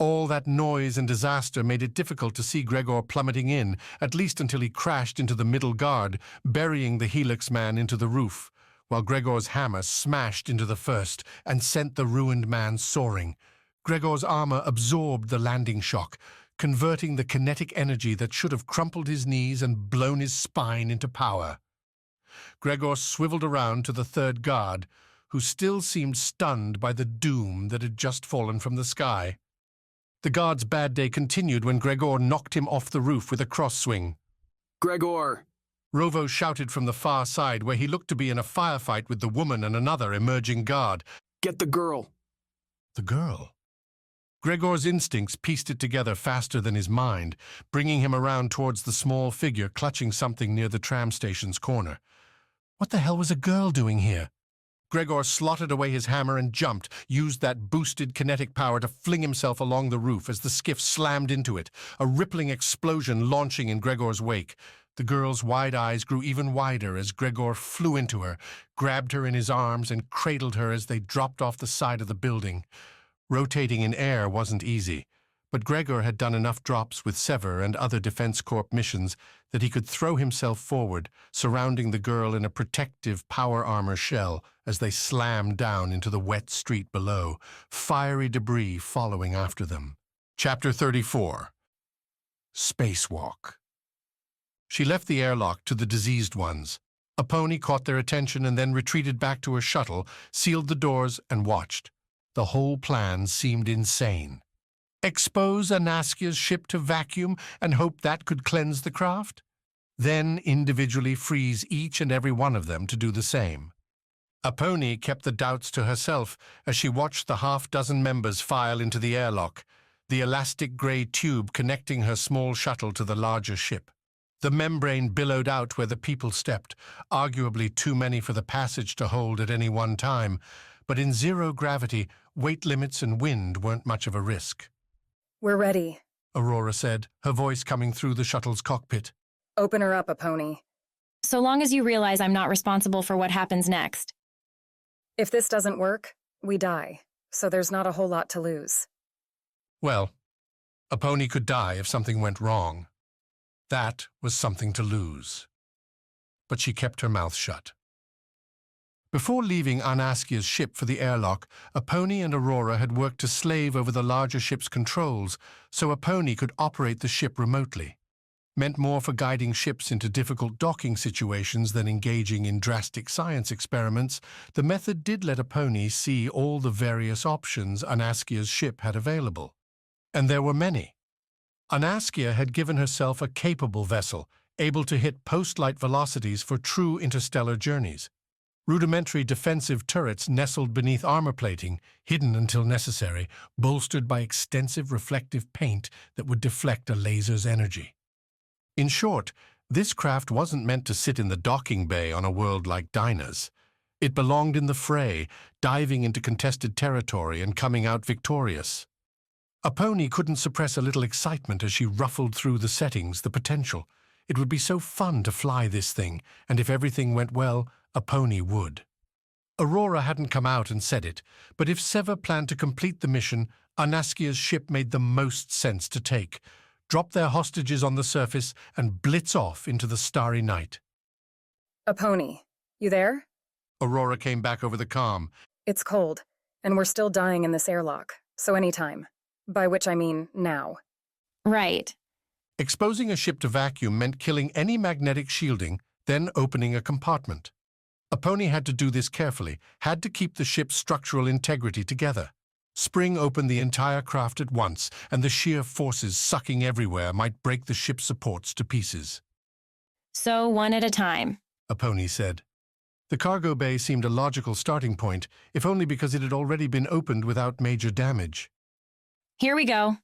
All that noise and disaster made it difficult to see Gregor plummeting in, at least until he crashed into the middle guard, burying the Helix man into the roof, while Gregor's hammer smashed into the first and sent the ruined man soaring. Gregor's armor absorbed the landing shock, converting the kinetic energy that should have crumpled his knees and blown his spine into power. Gregor swiveled around to the third guard, who still seemed stunned by the doom that had just fallen from the sky. The guard's bad day continued when Gregor knocked him off the roof with a cross-swing. Gregor! Rovo shouted from the far side, where he looked to be in a firefight with the woman and another emerging guard. Get the girl! The girl? Gregor's instincts pieced it together faster than his mind, bringing him around towards the small figure clutching something near the tram station's corner. What the hell was a girl doing here? Gregor slotted away his hammer and jumped, used that boosted kinetic power to fling himself along the roof as the skiff slammed into it, a rippling explosion launching in Gregor's wake. The girl's wide eyes grew even wider as Gregor flew into her, grabbed her in his arms, and cradled her as they dropped off the side of the building. Rotating in air wasn't easy, but Gregor had done enough drops with Sever and other Defense Corp missions that he could throw himself forward, surrounding the girl in a protective power armor shell as they slammed down into the wet street below, fiery debris following after them. Chapter 34. Spacewalk. She left the airlock to the diseased ones. A pony caught their attention and then retreated back to her shuttle, sealed the doors, and watched. The whole plan seemed insane. Expose Anaskia's ship to vacuum and hope that could cleanse the craft? Then individually freeze each and every one of them to do the same. A pony kept the doubts to herself as she watched the half-dozen members file into the airlock, the elastic grey tube connecting her small shuttle to the larger ship. The membrane billowed out where the people stepped, arguably too many for the passage to hold at any one time, but in zero gravity, weight limits and wind weren't much of a risk. We're ready, Aurora said, her voice coming through the shuttle's cockpit. Open her up, a pony. So long as you realize I'm not responsible for what happens next. If this doesn't work, we die, so there's not a whole lot to lose. Well, a pony could die if something went wrong. That was something to lose. But she kept her mouth shut. Before leaving Anaskia's ship for the airlock, Aponi and Aurora had worked to slave over the larger ship's controls so Aponi could operate the ship remotely. Meant more for guiding ships into difficult docking situations than engaging in drastic science experiments, the method did let Aponi see all the various options Anaskia's ship had available. And there were many. Anaskia had given herself a capable vessel, able to hit post-light velocities for true interstellar journeys. Rudimentary defensive turrets nestled beneath armor plating, hidden until necessary, bolstered by extensive reflective paint that would deflect a laser's energy. In short, this craft wasn't meant to sit in the docking bay on a world like Dynas. It belonged in the fray, diving into contested territory and coming out victorious. Aponi couldn't suppress a little excitement as she ruffled through the settings, the potential. It would be so fun to fly this thing, and if everything went well, Aponi would. Aurora hadn't come out and said it, but if Sever planned to complete the mission, Anaskia's ship made the most sense to take. Drop their hostages on the surface and blitz off into the starry night. Aponi, you there? Aurora came back over the comm. It's cold, and we're still dying in this airlock, so anytime. By which I mean now. Right. Exposing a ship to vacuum meant killing any magnetic shielding, then opening a compartment. Aponi had to do this carefully, had to keep the ship's structural integrity together. Spring open the entire craft at once, and the sheer forces sucking everywhere might break the ship's supports to pieces. So one at a time, Aponi said. The cargo bay seemed a logical starting point, if only because it had already been opened without major damage. Here we go.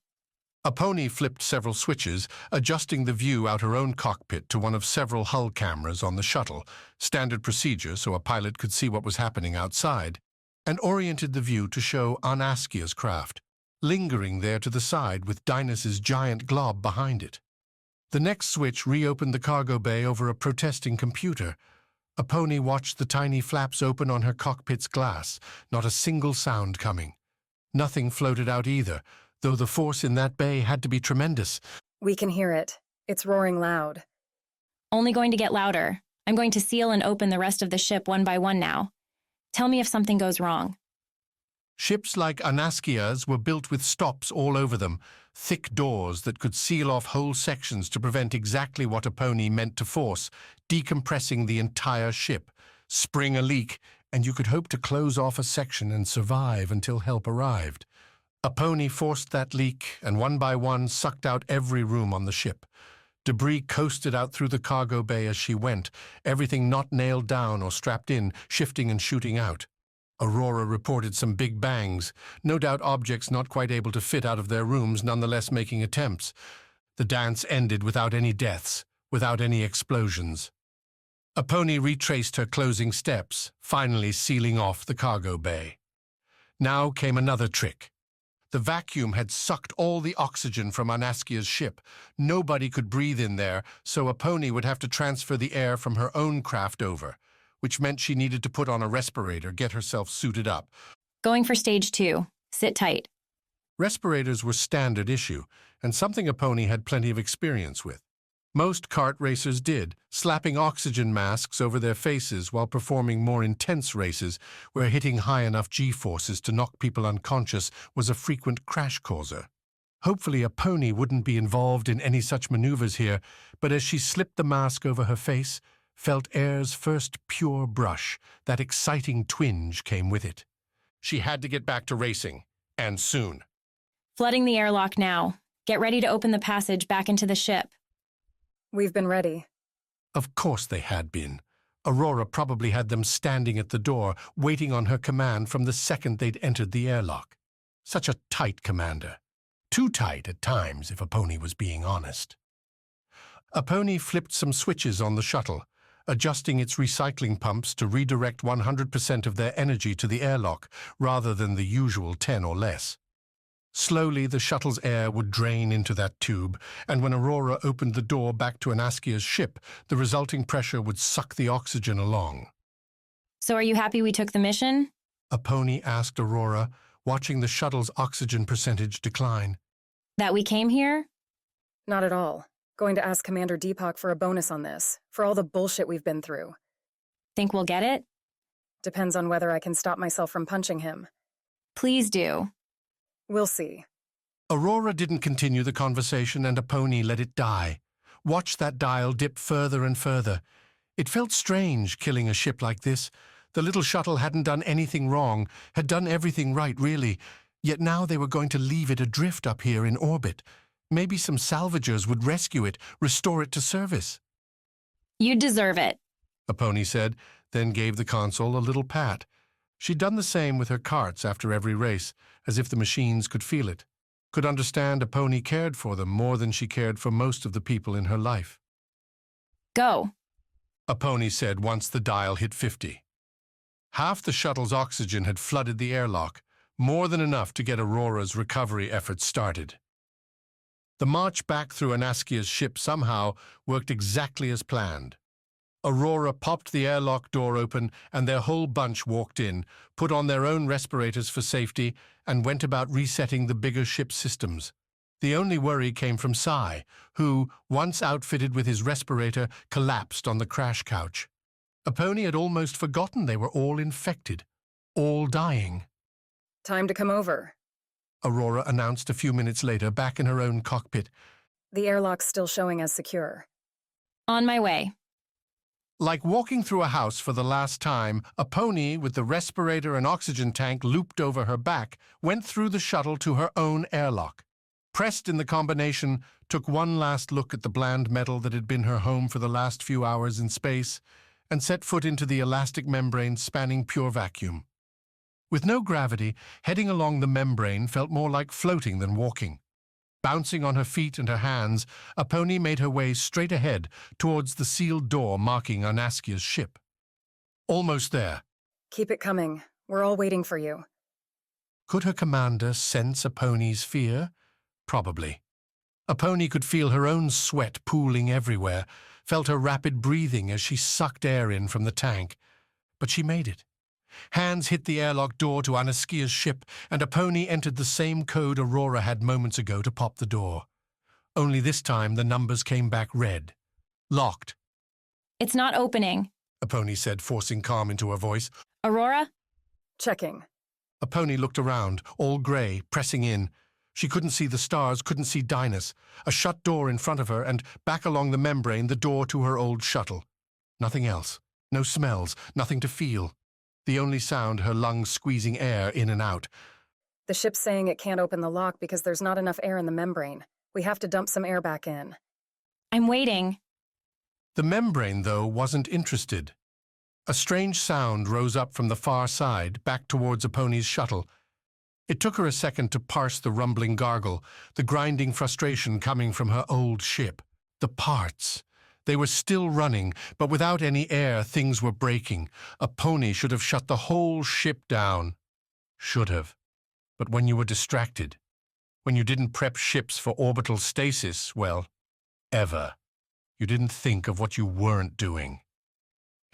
Aponi flipped several switches, adjusting the view out her own cockpit to one of several hull cameras on the shuttle, standard procedure so a pilot could see what was happening outside, and oriented the view to show Anaskia's craft, lingering there to the side with Dynas's giant glob behind it. The next switch reopened the cargo bay over a protesting computer. Aponi watched the tiny flaps open on her cockpit's glass, not a single sound coming. Nothing floated out either, though the force in that bay had to be tremendous. We can hear it. It's roaring loud. Only going to get louder. I'm going to seal and open the rest of the ship one by one now. Tell me if something goes wrong. Ships like Anaskia's were built with stops all over them, thick doors that could seal off whole sections to prevent exactly what Aponi meant to force, decompressing the entire ship. Spring a leak, and you could hope to close off a section and survive until help arrived. Aponi forced that leak, and one by one sucked out every room on the ship. Debris coasted out through the cargo bay as she went, everything not nailed down or strapped in, shifting and shooting out. Aurora reported some big bangs, no doubt objects not quite able to fit out of their rooms nonetheless making attempts. The dance ended without any deaths, without any explosions. Aponi retraced her closing steps, finally sealing off the cargo bay. Now came another trick. The vacuum had sucked all the oxygen from Anaskia's ship. Nobody could breathe in there, so Aponi would have to transfer the air from her own craft over, which meant she needed to put on a respirator, get herself suited up. Going for stage 2. Sit tight. Respirators were standard issue, and something Aponi had plenty of experience with. Most kart racers did, slapping oxygen masks over their faces while performing more intense races where hitting high enough G-forces to knock people unconscious was a frequent crash causer. Hopefully Aponi wouldn't be involved in any such maneuvers here, but as she slipped the mask over her face, felt air's first pure brush, that exciting twinge came with it. She had to get back to racing, and soon. Flooding the airlock now. Get ready to open the passage back into the ship. We've been ready. Of course they had been. Aurora probably had them standing at the door, waiting on her command from the second they'd entered the airlock. Such a tight commander. Too tight at times, if Aponi was being honest. Aponi flipped some switches on the shuttle, adjusting its recycling pumps to redirect 100% of their energy to the airlock, rather than the usual 10 or less. Slowly, the shuttle's air would drain into that tube, and when Aurora opened the door back to Anaskia's ship, the resulting pressure would suck the oxygen along. So are you happy we took the mission? Aponi asked Aurora, watching the shuttle's oxygen percentage decline. That we came here? Not at all. Going to ask Commander Deepak for a bonus on this, for all the bullshit we've been through. Think we'll get it? Depends on whether I can stop myself from punching him. Please do. We'll see. Aurora didn't continue the conversation, and Aponi let it die. Watched that dial dip further and further. It felt strange killing a ship like this. The little shuttle hadn't done anything wrong, had done everything right, really. Yet now they were going to leave it adrift up here in orbit. Maybe some salvagers would rescue it, restore it to service. You deserve it, Aponi said, then gave the console a little pat. She'd done the same with her carts after every race, as if the machines could feel it, could understand Aponi cared for them more than she cared for most of the people in her life. Go, Aponi said once the dial hit 50. Half the shuttle's oxygen had flooded the airlock, more than enough to get Aurora's recovery efforts started. The march back through Anaskia's ship somehow worked exactly as planned. Aurora popped the airlock door open, and their whole bunch walked in, put on their own respirators for safety, and went about resetting the bigger ship's systems. The only worry came from Sai, who, once outfitted with his respirator, collapsed on the crash couch. Aponi had almost forgotten they were all infected, all dying. Time to come over. Aurora announced a few minutes later, back in her own cockpit. The airlock's still showing as secure. On my way. Like walking through a house for the last time, Aponi, with the respirator and oxygen tank looped over her back, went through the shuttle to her own airlock. Pressed in the combination, took one last look at the bland metal that had been her home for the last few hours in space, and set foot into the elastic membrane spanning pure vacuum. With no gravity, heading along the membrane felt more like floating than walking. Bouncing on her feet and her hands, Aponi made her way straight ahead towards the sealed door marking Anaskia's ship. Almost there. Keep it coming. We're all waiting for you. Could her commander sense Aponi's fear? Probably. Aponi could feel her own sweat pooling everywhere, felt her rapid breathing as she sucked air in from the tank. But she made it. Hands hit the airlock door to Anaskia's ship, and Aponi entered the same code Aurora had moments ago to pop the door. Only this time the numbers came back red. Locked. It's not opening, Aponi said, forcing calm into her voice. Aurora? Checking. Aponi looked around, all grey, pressing in. She couldn't see the stars, couldn't see Dynas. A shut door in front of her, and back along the membrane, the door to her old shuttle. Nothing else. No smells, nothing to feel. The only sound, her lungs squeezing air in and out. The ship's saying it can't open the lock because there's not enough air in the membrane. We have to dump some air back in. I'm waiting. The membrane, though, wasn't interested. A strange sound rose up from the far side, back towards Aponi's shuttle. It took her a second to parse the rumbling gargle, the grinding frustration coming from her old ship. The parts. They were still running, but without any air, things were breaking. Aponi should have shut the whole ship down. Should have. But when you were distracted, when you didn't prep ships for orbital stasis, well, ever, you didn't think of what you weren't doing.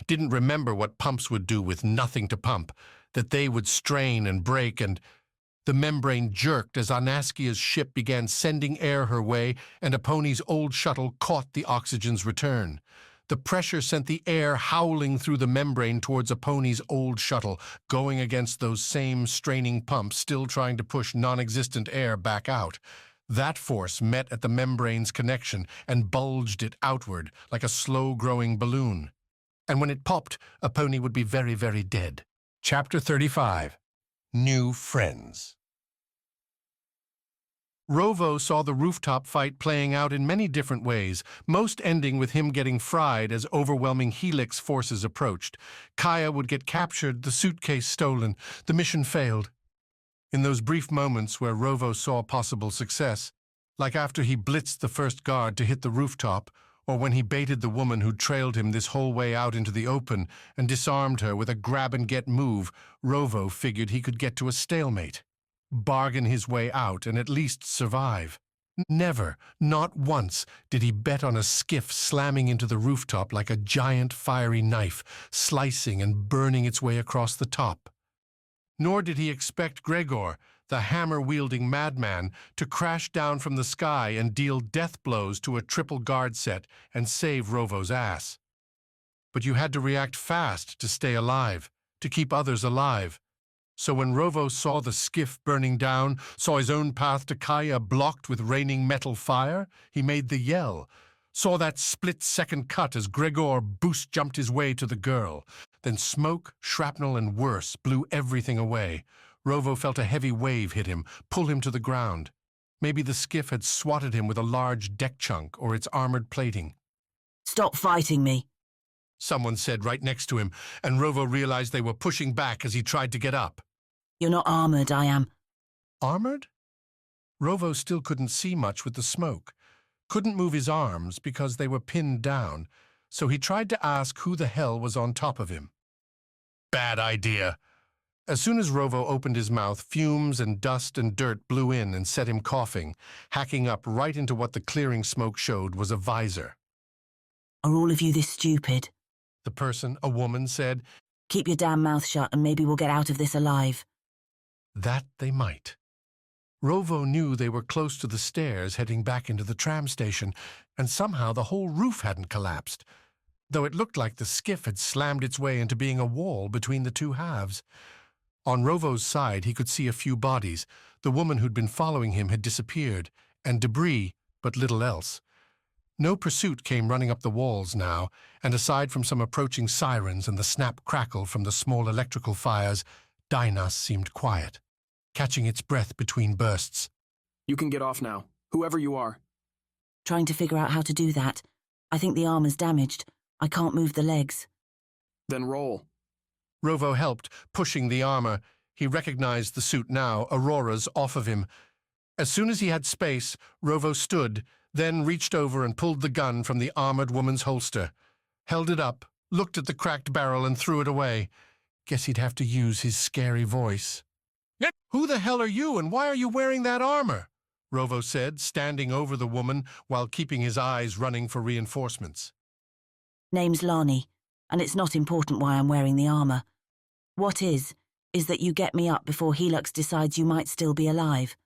Didn't remember what pumps would do with nothing to pump, that they would strain and break, and the membrane jerked as Anaskia's ship began sending air her way, and Aponi's old shuttle caught the oxygen's return. The pressure sent the air howling through the membrane towards Aponi's old shuttle, going against those same straining pumps still trying to push non-existent air back out. That force met at the membrane's connection and bulged it outward like a slow-growing balloon. And when it popped, Aponi would be very, very dead. Chapter 35. New Friends. Rovo saw the rooftop fight playing out in many different ways, most ending with him getting fried as overwhelming Helix forces approached. Kaya would get captured, the suitcase stolen, the mission failed. In those brief moments where Rovo saw possible success, like after he blitzed the first guard to hit the rooftop, or when he baited the woman who trailed him this whole way out into the open and disarmed her with a grab-and-get move, Rovo figured he could get to a stalemate, bargain his way out and at least survive. Never, not once, did he bet on a skiff slamming into the rooftop like a giant fiery knife, slicing and burning its way across the top. Nor did he expect Gregor, the hammer-wielding madman, to crash down from the sky and deal death blows to a triple guard set and save Rovo's ass. But you had to react fast to stay alive, to keep others alive. So when Rovo saw the skiff burning down, saw his own path to Kaya blocked with raining metal fire, he made the yell. Saw that split-second cut as Gregor boost-jumped his way to the girl. Then smoke, shrapnel, and worse blew everything away. Rovo felt a heavy wave hit him, pull him to the ground. Maybe the skiff had swatted him with a large deck chunk or its armored plating. Stop fighting me, someone said right next to him, and Rovo realized they were pushing back as he tried to get up. You're not armored, I am. Armored? Rovo still couldn't see much with the smoke. Couldn't move his arms because they were pinned down, so he tried to ask who the hell was on top of him. Bad idea. As soon as Rovo opened his mouth, fumes and dust and dirt blew in and set him coughing, hacking up right into what the clearing smoke showed was a visor. Are all of you this stupid? The person, a woman, said. Keep your damn mouth shut and maybe we'll get out of this alive. That they might. Rovo knew they were close to the stairs heading back into the tram station, and somehow the whole roof hadn't collapsed, though it looked like the skiff had slammed its way into being a wall between the two halves. On Rovo's side, he could see a few bodies. The woman who'd been following him had disappeared, and debris, but little else. No pursuit came running up the walls now, and aside from some approaching sirens and the snap-crackle from the small electrical fires, Dynas seemed quiet, catching its breath between bursts. You can get off now, whoever you are. Trying to figure out how to do that. I think the armor's damaged. I can't move the legs. Then roll. Rovo helped, pushing the armor. He recognized the suit now, Aurora's, off of him. As soon as he had space, Rovo stood, then reached over and pulled the gun from the armored woman's holster. Held it up, looked at the cracked barrel and threw it away. Guess he'd have to use his scary voice. Who the hell are you, and why are you wearing that armor? Rovo said, standing over the woman while keeping his eyes running for reinforcements. Name's Lani, and it's not important why I'm wearing the armor. What is that you get me up before Helix decides you might still be alive.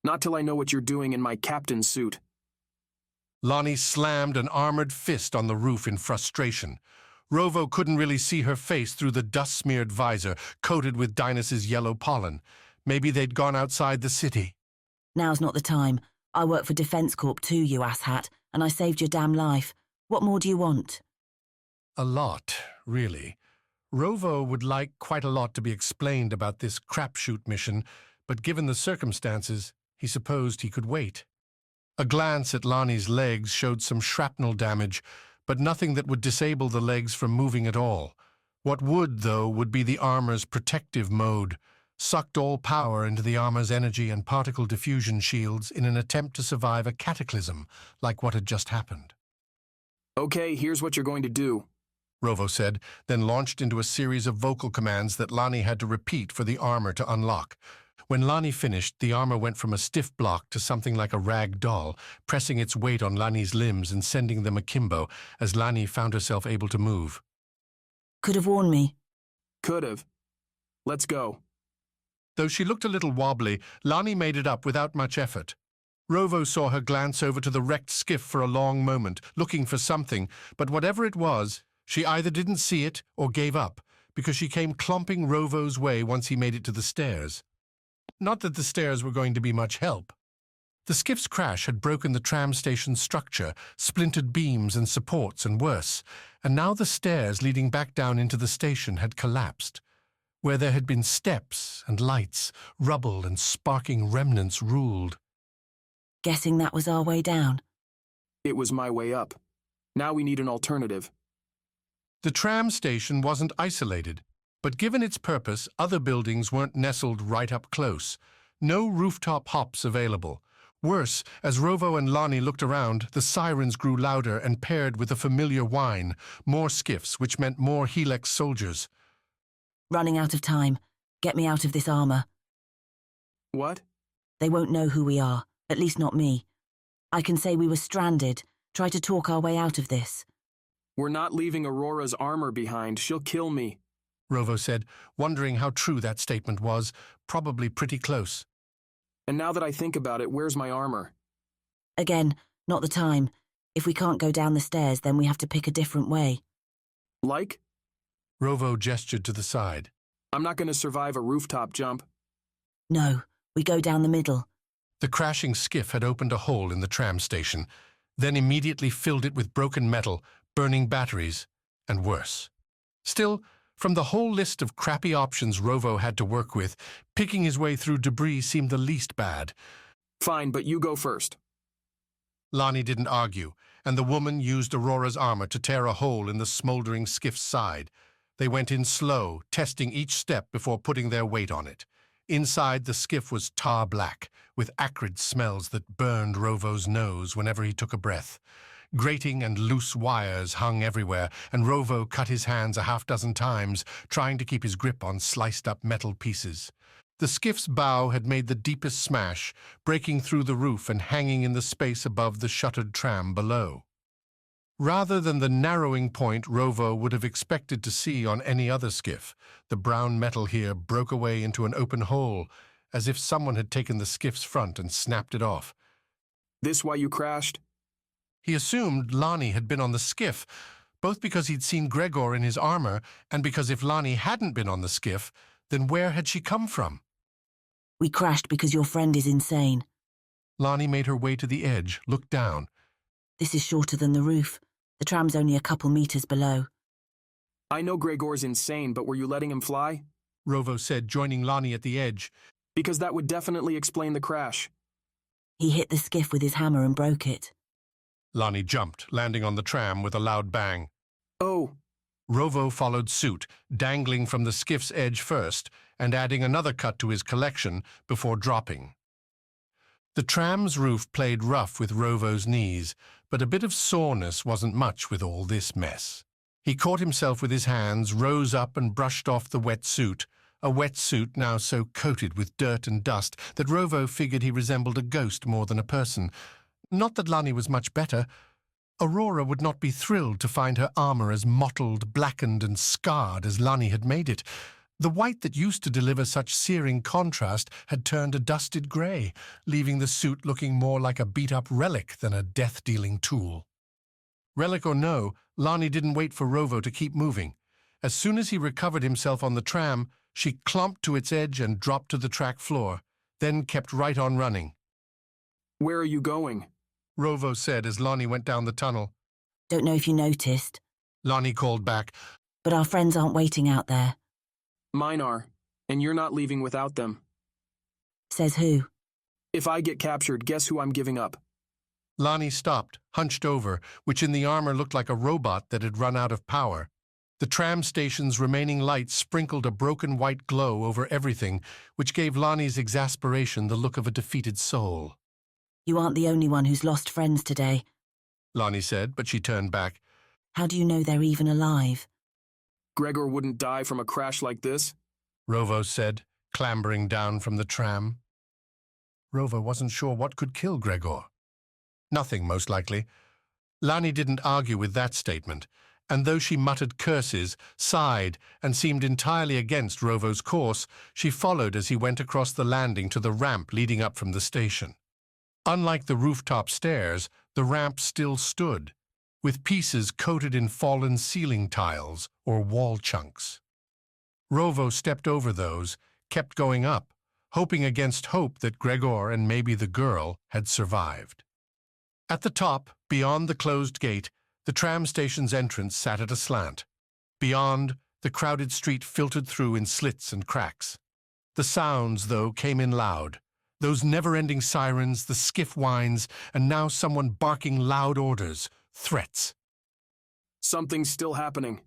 Not till I know what you're doing in my captain's suit. Lani slammed an armored fist on the roof in frustration. Rovo couldn't really see her face through the dust-smeared visor, coated with Dynas's yellow pollen. Maybe they'd gone outside the city. Now's not the time. I work for Defense Corp too, you asshat, and I saved your damn life. What more do you want? A lot, really. Rovo would like quite a lot to be explained about this crapshoot mission, but given the circumstances, he supposed he could wait. A glance at Lani's legs showed some shrapnel damage, but nothing that would disable the legs from moving at all. What would, though, would be the armor's protective mode, sucked all power into the armor's energy and particle diffusion shields in an attempt to survive a cataclysm like what had just happened. Okay, here's what you're going to do, Rovo said, then launched into a series of vocal commands that Lani had to repeat for the armor to unlock. When Lani finished, the armor went from a stiff block to something like a rag doll, pressing its weight on Lani's limbs and sending them akimbo as Lani found herself able to move. Could have warned me. Could have. Let's go. Though she looked a little wobbly, Lani made it up without much effort. Rovo saw her glance over to the wrecked skiff for a long moment, looking for something, but whatever it was, she either didn't see it or gave up, because she came clomping Rovo's way once he made it to the stairs. Not that the stairs were going to be much help. The skiff's crash had broken the tram station's structure, splintered beams and supports and worse, and now the stairs leading back down into the station had collapsed. Where there had been steps and lights, rubble and sparking remnants ruled. Guessing that was our way down. It was my way up. Now we need an alternative. The tram station wasn't isolated, but given its purpose, other buildings weren't nestled right up close. No rooftop hops available. Worse, as Rovo and Lani looked around, the sirens grew louder and paired with a familiar whine. More skiffs, which meant more Helix soldiers. Running out of time. Get me out of this armor. What? They won't know who we are, at least not me. I can say we were stranded, try to talk our way out of this. We're not leaving Aurora's armor behind. She'll kill me, Rovo said, wondering how true that statement was, probably pretty close. And now that I think about it, where's my armor? Again, not the time. If we can't go down the stairs, then we have to pick a different way. Like? Rovo gestured to the side. I'm not going to survive a rooftop jump. No, we go down the middle. The crashing skiff had opened a hole in the tram station, then immediately filled it with broken metal, burning batteries, and worse. Still, from the whole list of crappy options Rovo had to work with, picking his way through debris seemed the least bad. Fine, but you go first. Lonnie didn't argue, and the woman used Aurora's armor to tear a hole in the smoldering skiff's side. They went in slow, testing each step before putting their weight on it. Inside, the skiff was tar black, with acrid smells that burned Rovo's nose whenever he took a breath. Grating and loose wires hung everywhere, and Rovo cut his hands a half-dozen times, trying to keep his grip on sliced-up metal pieces. The skiff's bow had made the deepest smash, breaking through the roof and hanging in the space above the shuttered tram below. Rather than the narrowing point Rovo would have expected to see on any other skiff, the brown metal here broke away into an open hole, as if someone had taken the skiff's front and snapped it off. This why you crashed? He assumed Lonnie had been on the skiff, both because he'd seen Gregor in his armor and because if Lonnie hadn't been on the skiff, then where had she come from? We crashed because your friend is insane. Lonnie made her way to the edge, looked down. This is shorter than the roof. The tram's only a couple meters below. I know Gregor's insane, but were you letting him fly? Rovo said, joining Lonnie at the edge. Because that would definitely explain the crash. He hit the skiff with his hammer and broke it. Lonnie jumped, landing on the tram with a loud bang. Oh. Rovo followed suit, dangling from the skiff's edge first, and adding another cut to his collection before dropping. The tram's roof played rough with Rovo's knees, but a bit of soreness wasn't much with all this mess. He caught himself with his hands, rose up and brushed off the wet suit, a wet suit now so coated with dirt and dust that Rovo figured he resembled a ghost more than a person. Not that Lonnie was much better. Aurora would not be thrilled to find her armor as mottled, blackened, and scarred as Lonnie had made it. The white that used to deliver such searing contrast had turned a dusted grey, leaving the suit looking more like a beat-up relic than a death-dealing tool. Relic or no, Lonnie didn't wait for Rovo to keep moving. As soon as he recovered himself on the tram, she clomped to its edge and dropped to the track floor, then kept right on running. Where are you going? Rovo said as Lonnie went down the tunnel. Don't know if you noticed. Lonnie called back. But our friends aren't waiting out there. Mine are, and you're not leaving without them. Says who? If I get captured, guess who I'm giving up? Lonnie stopped, hunched over, which in the armor looked like a robot that had run out of power. The tram station's remaining lights sprinkled a broken white glow over everything, which gave Lonnie's exasperation the look of a defeated soul. You aren't the only one who's lost friends today, Lonnie said, but she turned back. How do you know they're even alive? Gregor wouldn't die from a crash like this, Rovo said, clambering down from the tram. Rovo wasn't sure what could kill Gregor. Nothing, most likely. Lonnie didn't argue with that statement, and though she muttered curses, sighed, and seemed entirely against Rovo's course, she followed as he went across the landing to the ramp leading up from the station. Unlike the rooftop stairs, the ramp still stood, with pieces coated in fallen ceiling tiles or wall chunks. Rovo stepped over those, kept going up, hoping against hope that Gregor and maybe the girl had survived. At the top, beyond the closed gate, the tram station's entrance sat at a slant. Beyond, the crowded street filtered through in slits and cracks. The sounds, though, came in loud. Those never-ending sirens, the skiff whines, and now someone barking loud orders, threats. Something's still happening,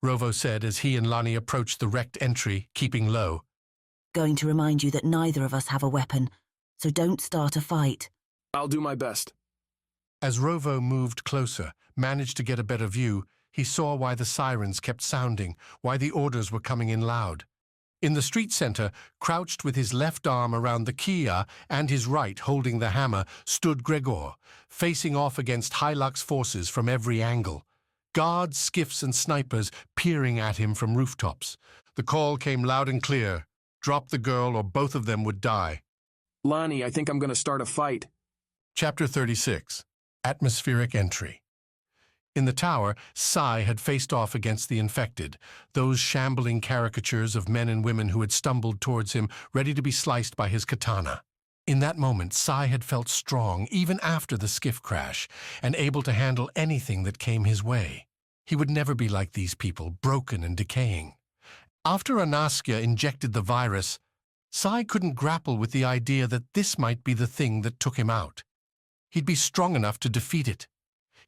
Rovo said as he and Lonnie approached the wrecked entry, keeping low. Going to remind you that neither of us have a weapon, so don't start a fight. I'll do my best. As Rovo moved closer, managed to get a better view, he saw why the sirens kept sounding, why the orders were coming in loud. In the street center, crouched with his left arm around the Kia and his right holding the hammer, stood Gregor, facing off against Hilux forces from every angle. Guards, skiffs, and snipers peering at him from rooftops. The call came loud and clear. Drop the girl or both of them would die. Lonnie, I think I'm going to start a fight. Chapter 36. Atmospheric Entry. In the tower, Sai had faced off against the infected, those shambling caricatures of men and women who had stumbled towards him, ready to be sliced by his katana. In that moment, Sai had felt strong, even after the skiff crash, and able to handle anything that came his way. He would never be like these people, broken and decaying. After Anaskia injected the virus, Sai couldn't grapple with the idea that this might be the thing that took him out. He'd be strong enough to defeat it.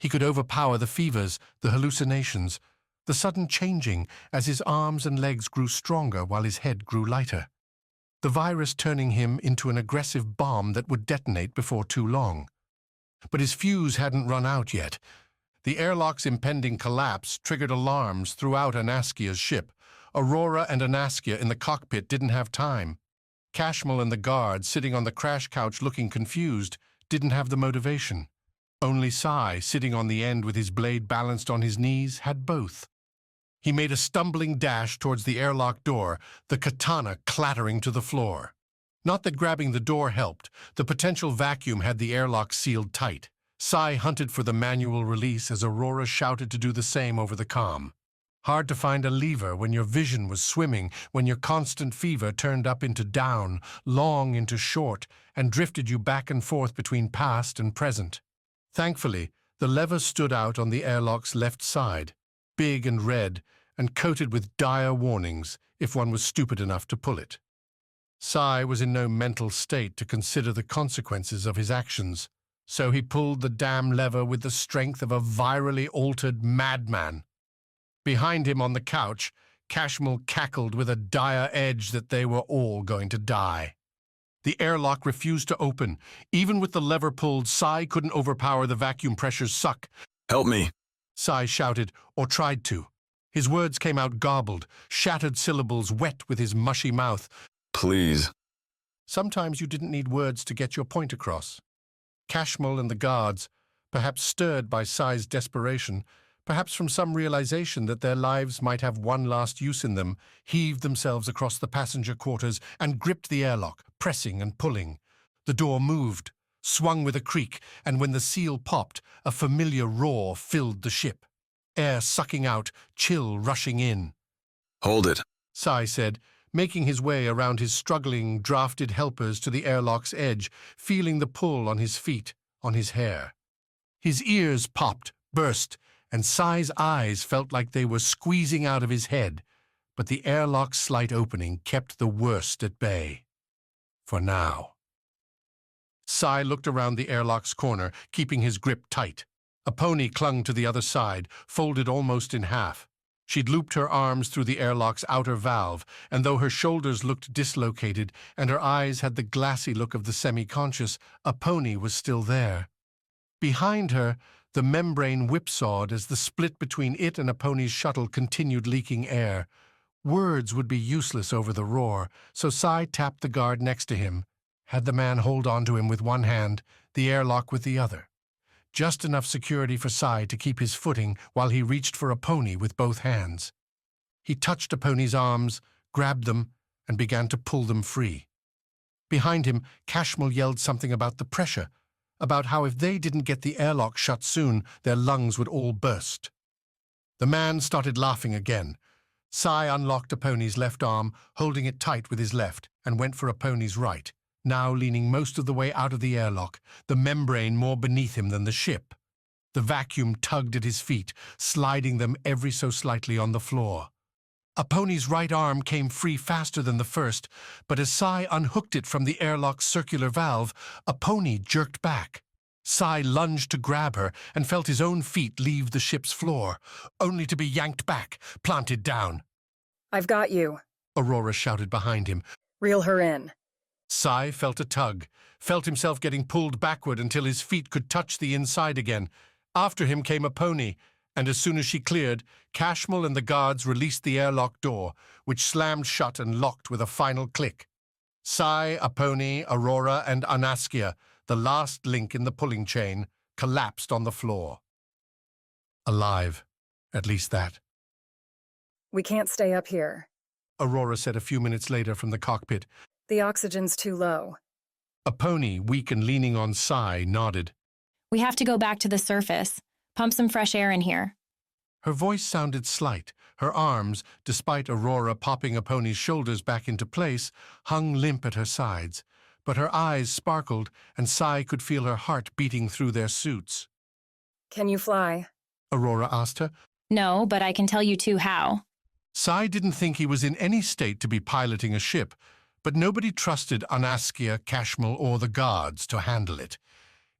He could overpower the fevers, the hallucinations, the sudden changing as his arms and legs grew stronger while his head grew lighter. The virus turning him into an aggressive bomb that would detonate before too long. But his fuse hadn't run out yet. The airlock's impending collapse triggered alarms throughout Anaskia's ship. Aurora and Anaskia in the cockpit didn't have time. Kashmal and the guard, sitting on the crash couch looking confused, didn't have the motivation. Only Sai, sitting on the end with his blade balanced on his knees, had both. He made a stumbling dash towards the airlock door, the katana clattering to the floor. Not that grabbing the door helped. The potential vacuum had the airlock sealed tight. Sai hunted for the manual release as Aurora shouted to do the same over the comm. Hard to find a lever when your vision was swimming, when your constant fever turned up into down, long into short, and drifted you back and forth between past and present. Thankfully, the lever stood out on the airlock's left side, big and red, and coated with dire warnings if one was stupid enough to pull it. Sai was in no mental state to consider the consequences of his actions, so he pulled the damn lever with the strength of a virally altered madman. Behind him on the couch, Kashmal cackled with a dire edge that they were all going to die. The airlock refused to open. Even with the lever pulled, Sai couldn't overpower the vacuum pressure's suck. Help me, Sai shouted, or tried to. His words came out garbled, shattered syllables wet with his mushy mouth. Please. Sometimes you didn't need words to get your point across. Kashmal and the guards, perhaps stirred by Sai's desperation, perhaps from some realization that their lives might have one last use in them, heaved themselves across the passenger quarters and gripped the airlock, pressing and pulling. The door moved, swung with a creak, and when the seal popped, a familiar roar filled the ship. Air sucking out, chill rushing in. Hold it, Sai said, making his way around his struggling, drafted helpers to the airlock's edge, feeling the pull on his feet, on his hair. His ears popped, burst, and Sai's eyes felt like they were squeezing out of his head, but the airlock's slight opening kept the worst at bay. For now. Sai looked around the airlock's corner, keeping his grip tight. A pony clung to the other side, folded almost in half. She'd looped her arms through the airlock's outer valve, and though her shoulders looked dislocated and her eyes had the glassy look of the semi-conscious, a pony was still there. Behind her, the membrane whipsawed as the split between it and a pony's shuttle continued leaking air. Words would be useless over the roar, so Sai tapped the guard next to him, had the man hold on to him with one hand, the airlock with the other. Just enough security for Sai to keep his footing while he reached for a pony with both hands. He touched a pony's arms, grabbed them, and began to pull them free. Behind him, Kashmal yelled something about the pressure, about how if they didn't get the airlock shut soon, their lungs would all burst. The man started laughing again. Sai unlocked a pony's left arm, holding it tight with his left, and went for a pony's right, now leaning most of the way out of the airlock, the membrane more beneath him than the ship. The vacuum tugged at his feet, sliding them every so slightly on the floor. A pony's right arm came free faster than the first, but as Sai unhooked it from the airlock's circular valve, a pony jerked back. Sai lunged to grab her and felt his own feet leave the ship's floor, only to be yanked back, planted down. I've got you, Aurora shouted behind him. Reel her in. Sai felt a tug, felt himself getting pulled backward until his feet could touch the inside again. After him came a pony, and as soon as she cleared, Kashmal and the guards released the airlock door, which slammed shut and locked with a final click. Sai, a pony, Aurora, and Anaskia, the last link in the pulling chain, collapsed on the floor. Alive, at least that. We can't stay up here, Aurora said a few minutes later from the cockpit. The oxygen's too low. A pony, weak and leaning on Sai, nodded. We have to go back to the surface. Pump some fresh air in here. Her voice sounded slight. Her arms, despite Aurora popping a pony's shoulders back into place, hung limp at her sides. But her eyes sparkled, and Sai could feel her heart beating through their suits. Can you fly? Aurora asked her. No, but I can tell you two how. Sai didn't think he was in any state to be piloting a ship, but nobody trusted Anaskia, Kashmel, or the guards to handle it.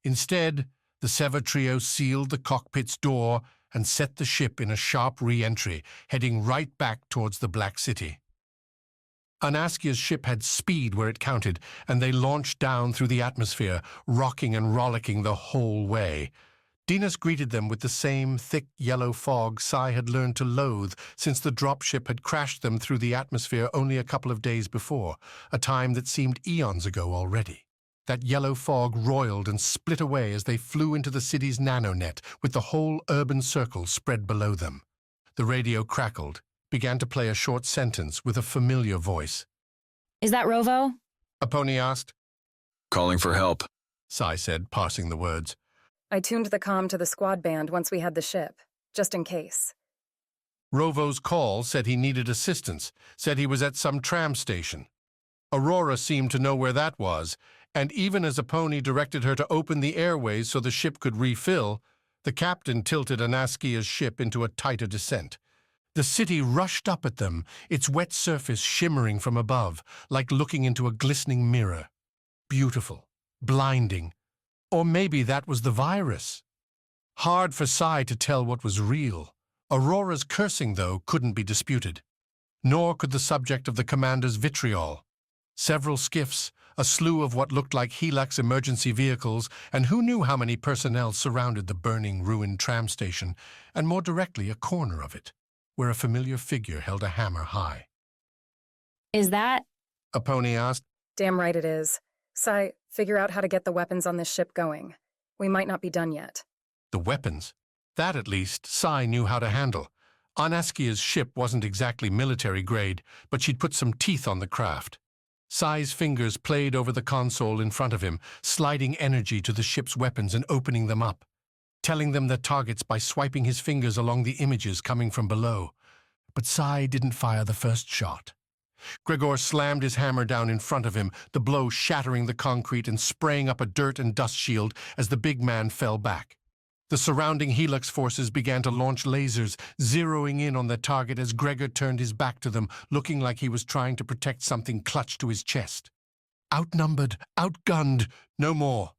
Instead, the Sever trio sealed the cockpit's door and set the ship in a sharp re-entry, heading right back towards the Black City. Anaskia's ship had speed where it counted, and they launched down through the atmosphere, rocking and rollicking the whole way. Dynas greeted them with the same thick yellow fog Sai had learned to loathe since the dropship had crashed them through the atmosphere only a couple of days before, a time that seemed eons ago already. That yellow fog roiled and split away as they flew into the city's nanonet, with the whole urban circle spread below them. The radio crackled, began to play a short sentence with a familiar voice. Is that Rovo? A pony asked. Calling for help, Sai said, parsing the words. I tuned the comm to the squad band once we had the ship, just in case. Rovo's call said he needed assistance, said he was at some tram station. Aurora seemed to know where that was, and even as a pony directed her to open the airways so the ship could refill, the captain tilted Anaskia's ship into a tighter descent. The city rushed up at them, its wet surface shimmering from above, like looking into a glistening mirror. Beautiful, blinding. Or maybe that was the virus. Hard for Sai to tell what was real. Aurora's cursing, though, couldn't be disputed. Nor could the subject of the commander's vitriol. Several skiffs, a slew of what looked like Helix emergency vehicles, and who knew how many personnel surrounded the burning, ruined tram station, and more directly a corner of it, where a familiar figure held a hammer high. Is that? A pony asked. Damn right it is. Sai, figure out how to get the weapons on this ship going. We might not be done yet. The weapons? That, at least, Sai knew how to handle. Anaskia's ship wasn't exactly military grade, but she'd put some teeth on the craft. Sai's fingers played over the console in front of him, sliding energy to the ship's weapons and opening them up, telling them their targets by swiping his fingers along the images coming from below. But Sai didn't fire the first shot. Gregor slammed his hammer down in front of him, the blow shattering the concrete and spraying up a dirt and dust shield as the big man fell back. The surrounding Helix forces began to launch lasers, zeroing in on their target as Gregor turned his back to them, looking like he was trying to protect something clutched to his chest. Outnumbered, outgunned, no more.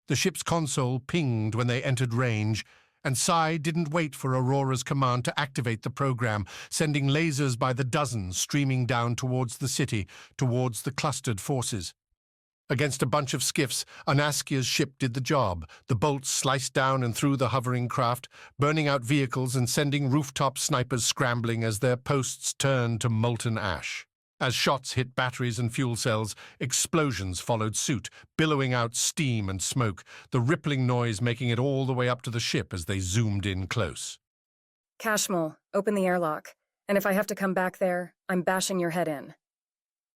The ship's console pinged when they entered range, and Sai didn't wait for Aurora's command to activate the program, sending lasers by the dozens streaming down towards the city, towards the clustered forces. Against a bunch of skiffs, Anaskia's ship did the job. The bolts sliced down and through the hovering craft, burning out vehicles and sending rooftop snipers scrambling as their posts turned to molten ash. As shots hit batteries and fuel cells, explosions followed suit, billowing out steam and smoke, the rippling noise making it all the way up to the ship as they zoomed in close. Kashmel, open the airlock, and if I have to come back there, I'm bashing your head in.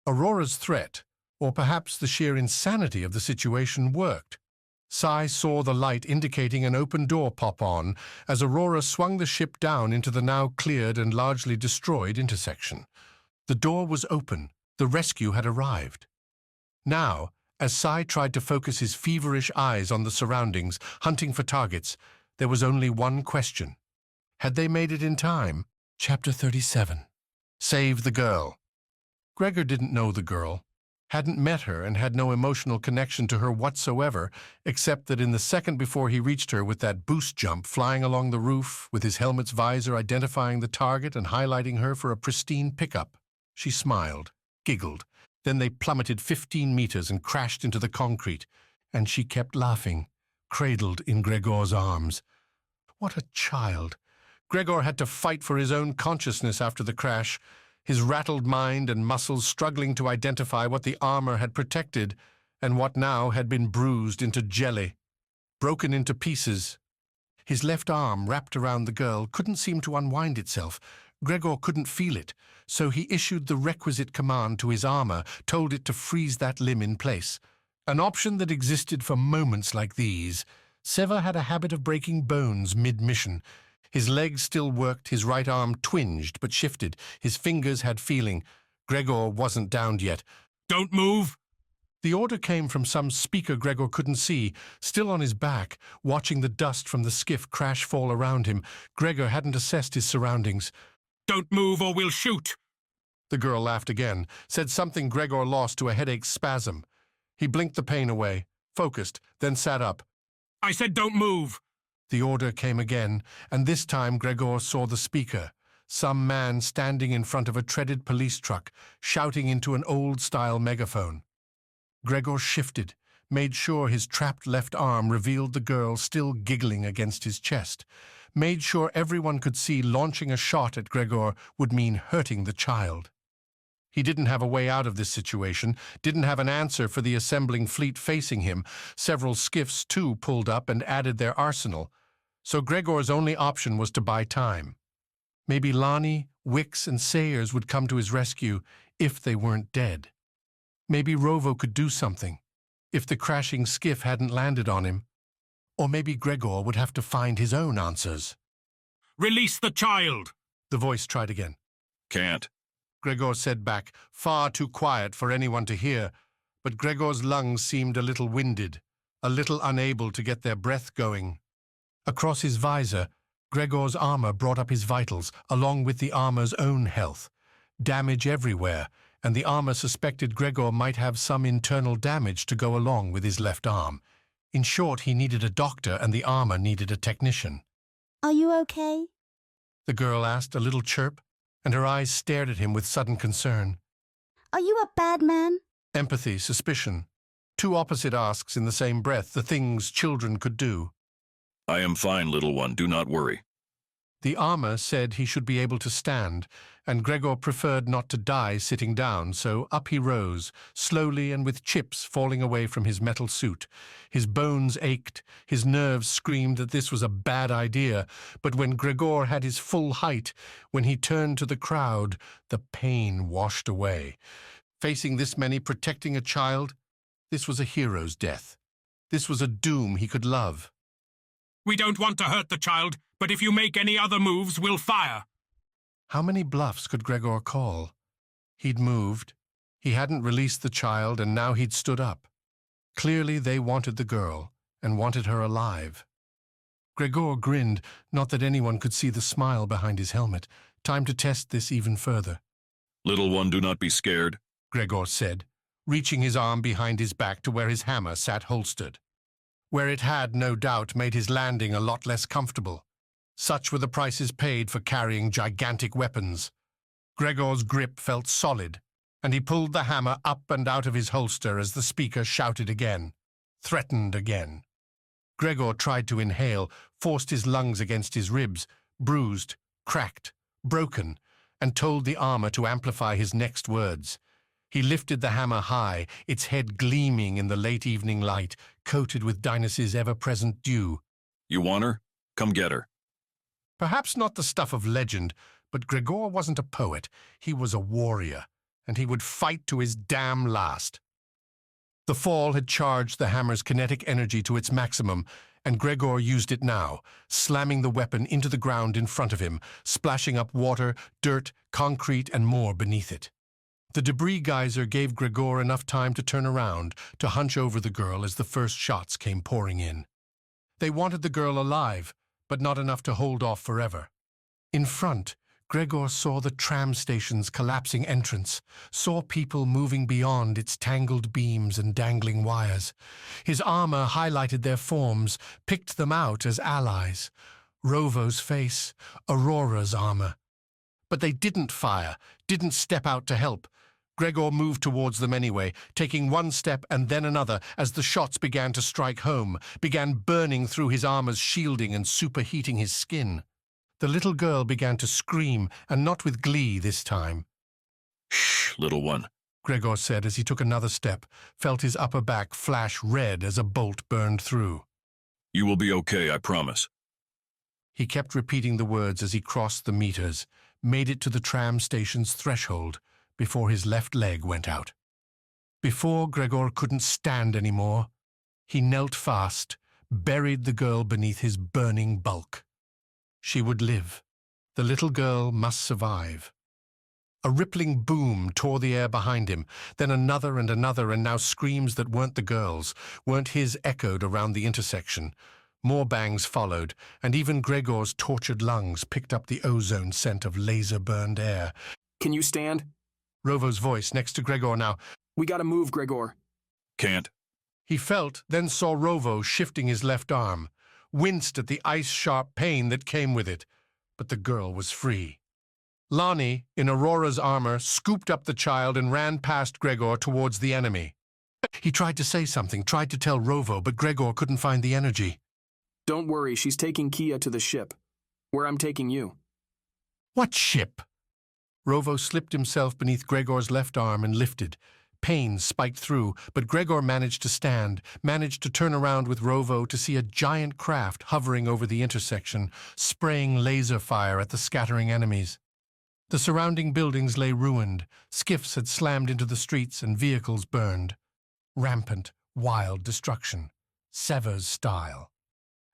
Aurora's threat, or perhaps the sheer insanity of the situation, worked. Sai saw the light indicating an open door pop on as Aurora swung the ship down into the now cleared and largely destroyed intersection. The door was open. The rescue had arrived. Now, as Sai tried to focus his feverish eyes on the surroundings, hunting for targets, there was only one question. Had they made it in time? Chapter 37. Save the girl. Gregor didn't know the girl, hadn't met her, and had no emotional connection to her whatsoever, except that in the second before he reached her with that boost jump flying along the roof, with his helmet's visor identifying the target and highlighting her for a pristine pickup, she smiled, giggled. Then they plummeted 15 meters and crashed into the concrete, and she kept laughing, cradled in Gregor's arms. What a child! Gregor had to fight for his own consciousness after the crash, his rattled mind and muscles struggling to identify what the armor had protected and what now had been bruised into jelly, broken into pieces. His left arm, wrapped around the girl, couldn't seem to unwind itself. Gregor couldn't feel it, so he issued the requisite command to his armor, told it to freeze that limb in place. An option that existed for moments like these. Sever had a habit of breaking bones mid-mission. His legs still worked, his right arm twinged but shifted. His fingers had feeling. Gregor wasn't downed yet. Don't move! The order came from some speaker Gregor couldn't see, still on his back, watching the dust from the skiff crash fall around him. Gregor hadn't assessed his surroundings. Don't move or we'll shoot! The girl laughed again, said something Gregor lost to a headache spasm. He blinked the pain away, focused, then sat up. I said don't move! The order came again, and this time Gregor saw the speaker. Some man standing in front of a treaded police truck, shouting into an old-style megaphone. Gregor shifted, made sure his trapped left arm revealed the girl still giggling against his chest, made sure everyone could see launching a shot at Gregor would mean hurting the child. He didn't have a way out of this situation, didn't have an answer for the assembling fleet facing him. Several skiffs, too, pulled up and added their arsenal. So Gregor's only option was to buy time. Maybe Lonnie, Wicks, and Sayers would come to his rescue if they weren't dead. Maybe Rovo could do something, if the crashing skiff hadn't landed on him. Or maybe Gregor would have to find his own answers. Release the child! The voice tried again. Can't. Gregor said back, far too quiet for anyone to hear, but Gregor's lungs seemed a little winded, a little unable to get their breath going. Across his visor, Gregor's armor brought up his vitals, along with the armor's own health. Damage everywhere, and the armor suspected Gregor might have some internal damage to go along with his left arm. In short, he needed a doctor and the armor needed a technician. Are you okay? The girl asked, a little chirp, and her eyes stared at him with sudden concern. Are you a bad man? Empathy, suspicion. Two opposite asks in the same breath, the things children could do. I am fine, little one, do not worry. The armor said he should be able to stand, and Gregor preferred not to die sitting down, so up he rose, slowly and with chips falling away from his metal suit. His bones ached, his nerves screamed that this was a bad idea, but when Gregor had his full height, when he turned to the crowd, the pain washed away. Facing this many, protecting a child, this was a hero's death. This was a doom he could love. We don't want to hurt the child, but if you make any other moves, we'll fire. How many bluffs could Gregor call? He'd moved. He hadn't released the child, and now he'd stood up. Clearly they wanted the girl, and wanted her alive. Gregor grinned, not that anyone could see the smile behind his helmet. Time to test this even further. Little one, do not be scared, Gregor said, reaching his arm behind his back to where his hammer sat holstered. Where it had, no doubt, made his landing a lot less comfortable. Such were the prices paid for carrying gigantic weapons. Gregor's grip felt solid, and he pulled the hammer up and out of his holster as the speaker shouted again, threatened again. Gregor tried to inhale, forced his lungs against his ribs, bruised, cracked, broken, and told the armor to amplify his next words. He lifted the hammer high, its head gleaming in the late evening light, coated with Dynas's ever-present dew. You want her? Come get her. Perhaps not the stuff of legend, but Gregor wasn't a poet. He was a warrior, and he would fight to his damn last. The fall had charged the hammer's kinetic energy to its maximum, and Gregor used it now, slamming the weapon into the ground in front of him, splashing up water, dirt, concrete, and more beneath it. The debris geyser gave Gregor enough time to turn around, to hunch over the girl as the first shots came pouring in. They wanted the girl alive, but not enough to hold off forever. In front, Gregor saw the tram station's collapsing entrance, saw people moving beyond its tangled beams and dangling wires. His armor highlighted their forms, picked them out as allies. Rovo's face, Aurora's armor. But they didn't fire, didn't step out to help. Gregor moved towards them anyway, taking one step and then another as the shots began to strike home, began burning through his armor's shielding and superheating his skin. The little girl began to scream, and not with glee this time. Shh, little one, Gregor said as he took another step, felt his upper back flash red as a bolt burned through. You will be okay, I promise. He kept repeating the words as he crossed the meters, made it to the tram station's threshold, before his left leg went out. Before Gregor couldn't stand anymore, he knelt fast, buried the girl beneath his burning bulk. She would live. The little girl must survive. A rippling boom tore the air behind him, then another, and now screams that weren't the girl's, weren't his, echoed around the intersection. More bangs followed, and even Gregor's tortured lungs picked up the ozone scent of laser-burned air. Can you stand? Rovo's voice next to Gregor now. We gotta move, Gregor. Can't. He felt, then saw Rovo shifting his left arm, winced at the ice-sharp pain that came with it. But the girl was free. Lonnie, in Aurora's armor, scooped up the child and ran past Gregor towards the enemy. He tried to say something, tried to tell Rovo, but Gregor couldn't find the energy. Don't worry, she's taking Kia to the ship, where I'm taking you. What ship? Rovo slipped himself beneath Gregor's left arm and lifted. Pain spiked through, but Gregor managed to stand, managed to turn around with Rovo to see a giant craft hovering over the intersection, spraying laser fire at the scattering enemies. The surrounding buildings lay ruined, skiffs had slammed into the streets and vehicles burned. Rampant, wild destruction. Sever's style.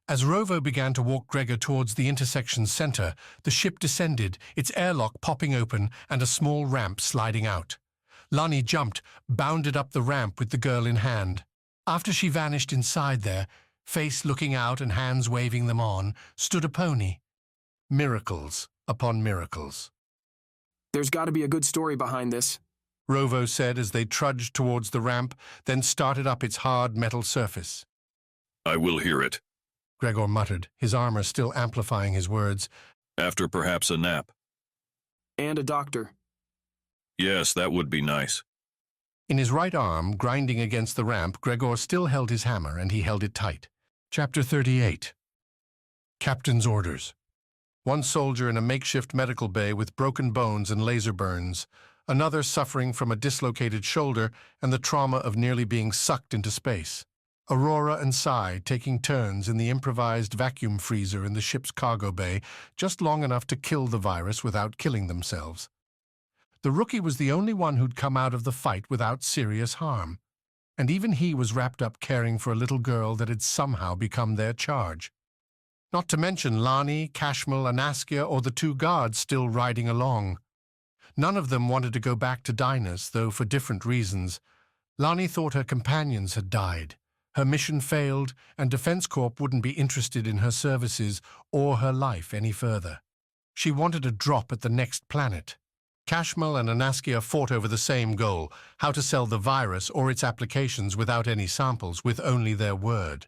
As Rovo began to walk Gregor towards the intersection's center, the ship descended, its airlock popping open and a small ramp sliding out. Lonnie jumped, bounded up the ramp with the girl in hand. After she vanished inside there, face looking out and hands waving them on, stood a pony. Miracles upon miracles. There's got to be a good story behind this, Rovo said as they trudged towards the ramp, then started up its hard metal surface. I will hear it, Gregor muttered, his armor still amplifying his words. After perhaps a nap. And a doctor. Yes, that would be nice. In his right arm, grinding against the ramp, Gregor still held his hammer, and he held it tight. Chapter 38. Captain's Orders. One soldier in a makeshift medical bay with broken bones and laser burns, another suffering from a dislocated shoulder and the trauma of nearly being sucked into space. Aurora and Sai taking turns in the improvised vacuum freezer in the ship's cargo bay, just long enough to kill the virus without killing themselves. The rookie was the only one who'd come out of the fight without serious harm, and even he was wrapped up caring for a little girl that had somehow become their charge. Not to mention Lonnie, Kashmil, Anaskia, or the two guards still riding along. None of them wanted to go back to Dynas, though for different reasons. Lonnie thought her companions had died. Her mission failed, and Defense Corp wouldn't be interested in her services or her life any further. She wanted a drop at the next planet. Kashmil and Anaskia fought over the same goal, how to sell the virus or its applications without any samples, with only their word.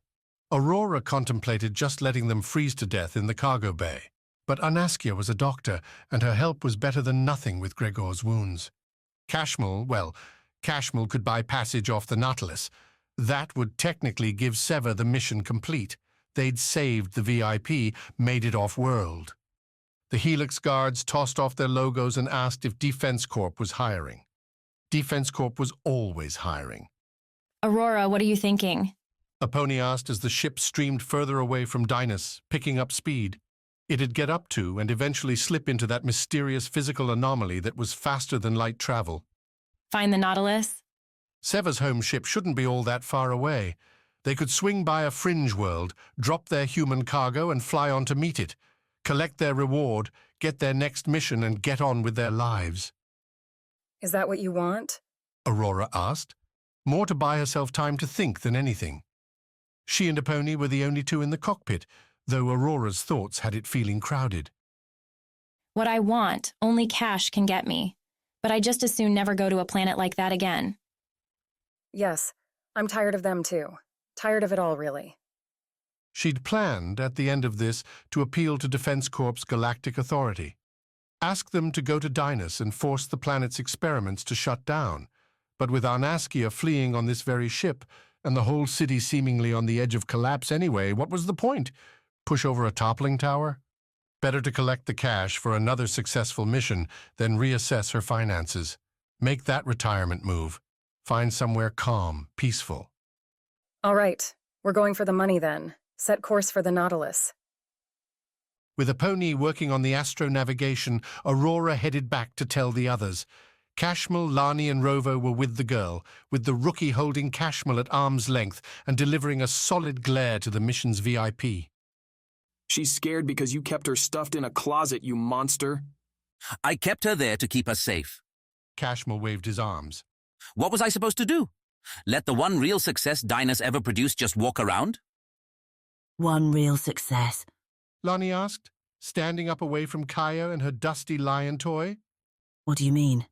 Aurora contemplated just letting them freeze to death in the cargo bay. But Anaskia was a doctor, and her help was better than nothing with Gregor's wounds. Kashmil could buy passage off the Nautilus. That would technically give Sever the mission complete. They'd saved the VIP, made it off-world. The Helix guards tossed off their logos and asked if Defense Corp was hiring. Defense Corp was always hiring. Aurora, what are you thinking? A pony asked as the ship streamed further away from Dynas, picking up speed. It'd get up to and eventually slip into that mysterious physical anomaly that was faster than light travel. Find the Nautilus? Sever's home ship shouldn't be all that far away. They could swing by a fringe world, drop their human cargo and fly on to meet it, collect their reward, get their next mission and get on with their lives. Is that what you want? Aurora asked, more to buy herself time to think than anything. She and a pony were the only two in the cockpit, though Aurora's thoughts had it feeling crowded. What I want, only cash can get me. But I'd just as soon never go to a planet like that again. Yes, I'm tired of them too. Tired of it all, really. She'd planned, at the end of this, to appeal to Defense Corp's galactic authority. Ask them to go to Dynas and force the planet's experiments to shut down. But with Anaskia fleeing on this very ship, and the whole city seemingly on the edge of collapse anyway, what was the point? Push over a toppling tower? Better to collect the cash for another successful mission than reassess her finances. Make that retirement move. Find somewhere calm, peaceful. All right, we're going for the money then. Set course for the Nautilus. With a pony working on the astronavigation, Aurora headed back to tell the others. Cashmel, Lani, and Rovo were with the girl, with the rookie holding Cashmel at arm's length and delivering a solid glare to the mission's VIP. She's scared because you kept her stuffed in a closet, you monster. I kept her there to keep us safe. Cashmel waved his arms. What was I supposed to do? Let the one real success Dynas ever produced just walk around? One real success. Lani asked, standing up away from Kaya and her dusty lion toy. What do you mean?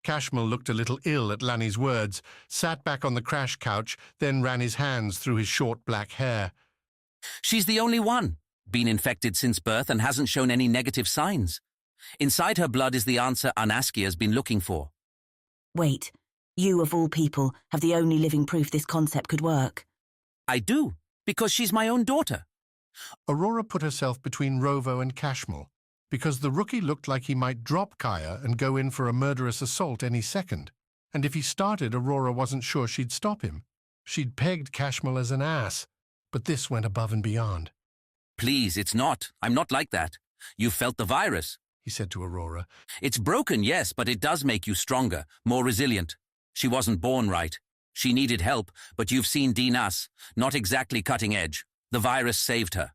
Cashmel looked a little ill at Lani's words, sat back on the crash couch, then ran his hands through his short black hair. She's the only one. Been infected since birth and hasn't shown any negative signs. Inside her blood is the answer Anaskia's been looking for. Wait, you of all people have the only living proof this concept could work. I do, because she's my own daughter. Aurora put herself between Rovo and Cashmel, because the rookie looked like he might drop Kaya and go in for a murderous assault any second. And if he started, Aurora wasn't sure she'd stop him. She'd pegged Cashmel as an ass, but this went above and beyond. Please, it's not. I'm not like that. You felt the virus, he said to Aurora. It's broken, yes, but it does make you stronger, more resilient. She wasn't born right. She needed help, but you've seen Dynas. Not exactly cutting edge. The virus saved her.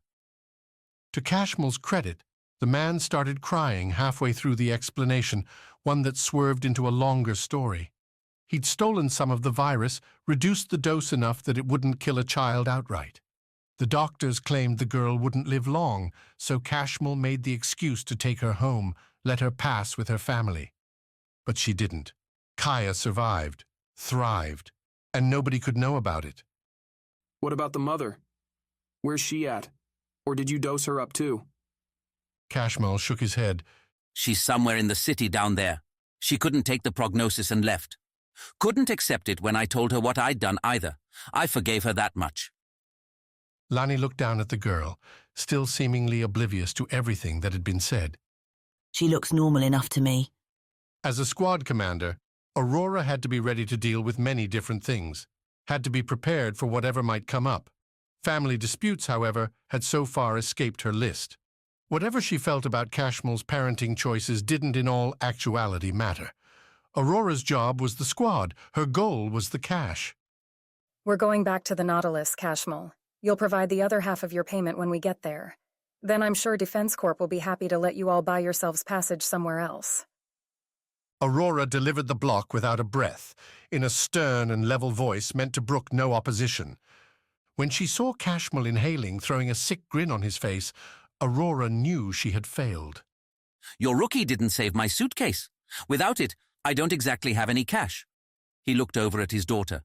To Cashmel's credit, the man started crying halfway through the explanation, one that swerved into a longer story. He'd stolen some of the virus, reduced the dose enough that it wouldn't kill a child outright. The doctors claimed the girl wouldn't live long, so Cashmel made the excuse to take her home, let her pass with her family. But she didn't. Kaya survived, thrived, and nobody could know about it. What about the mother? Where's she at? Or did you dose her up too? Cashmel shook his head. She's somewhere in the city down there. She couldn't take the prognosis and left. Couldn't accept it when I told her what I'd done either. I forgave her that much. Lani looked down at the girl, still seemingly oblivious to everything that had been said. She looks normal enough to me. As a squad commander, Aurora had to be ready to deal with many different things, had to be prepared for whatever might come up. Family disputes, however, had so far escaped her list. Whatever she felt about Cashmel's parenting choices didn't in all actuality matter. Aurora's job was the squad. Her goal was the cash. We're going back to the Nautilus, Cashmel. You'll provide the other half of your payment when we get there. Then I'm sure Defense Corp will be happy to let you all buy yourselves passage somewhere else. Aurora delivered the block without a breath, in a stern and level voice meant to brook no opposition. When she saw Cashmel inhaling, throwing a sick grin on his face, Aurora knew she had failed. Your rookie didn't save my suitcase. Without it, I don't exactly have any cash. He looked over at his daughter.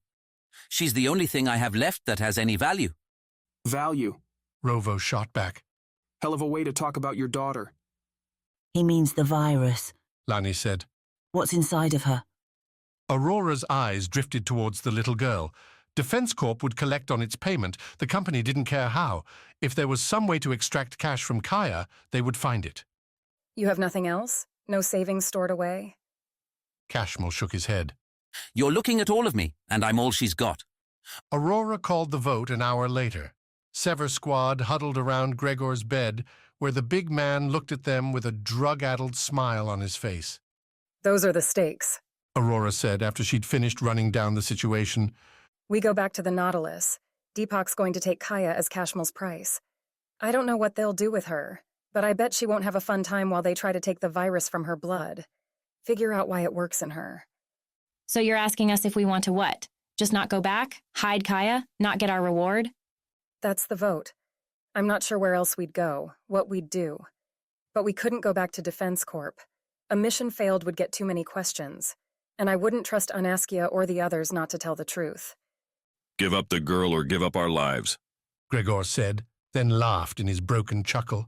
She's the only thing I have left that has any value. Value? Rovo shot back. Hell of a way to talk about your daughter. He means the virus, Lani said. What's inside of her? Aurora's eyes drifted towards the little girl. Defense Corp would collect on its payment. The company didn't care how. If there was some way to extract cash from Kaya, they would find it. You have nothing else? No savings stored away? Cashmel shook his head. You're looking at all of me, and I'm all she's got. Aurora called the vote an hour later. Sever squad huddled around Gregor's bed, where the big man looked at them with a drug-addled smile on his face. Those are the stakes, Aurora said after she'd finished running down the situation. We go back to the Nautilus. Deepak's going to take Kaya as Cashmel's price. I don't know what they'll do with her, but I bet she won't have a fun time while they try to take the virus from her blood. Figure out why it works in her. So you're asking us if we want to what? Just not go back? Hide Kaya? Not get our reward? That's the vote. I'm not sure where else we'd go, what we'd do. But we couldn't go back to Defense Corp. A mission failed would get too many questions, and I wouldn't trust Unaskia or the others not to tell the truth. Give up the girl or give up our lives, Gregor said, then laughed in his broken chuckle.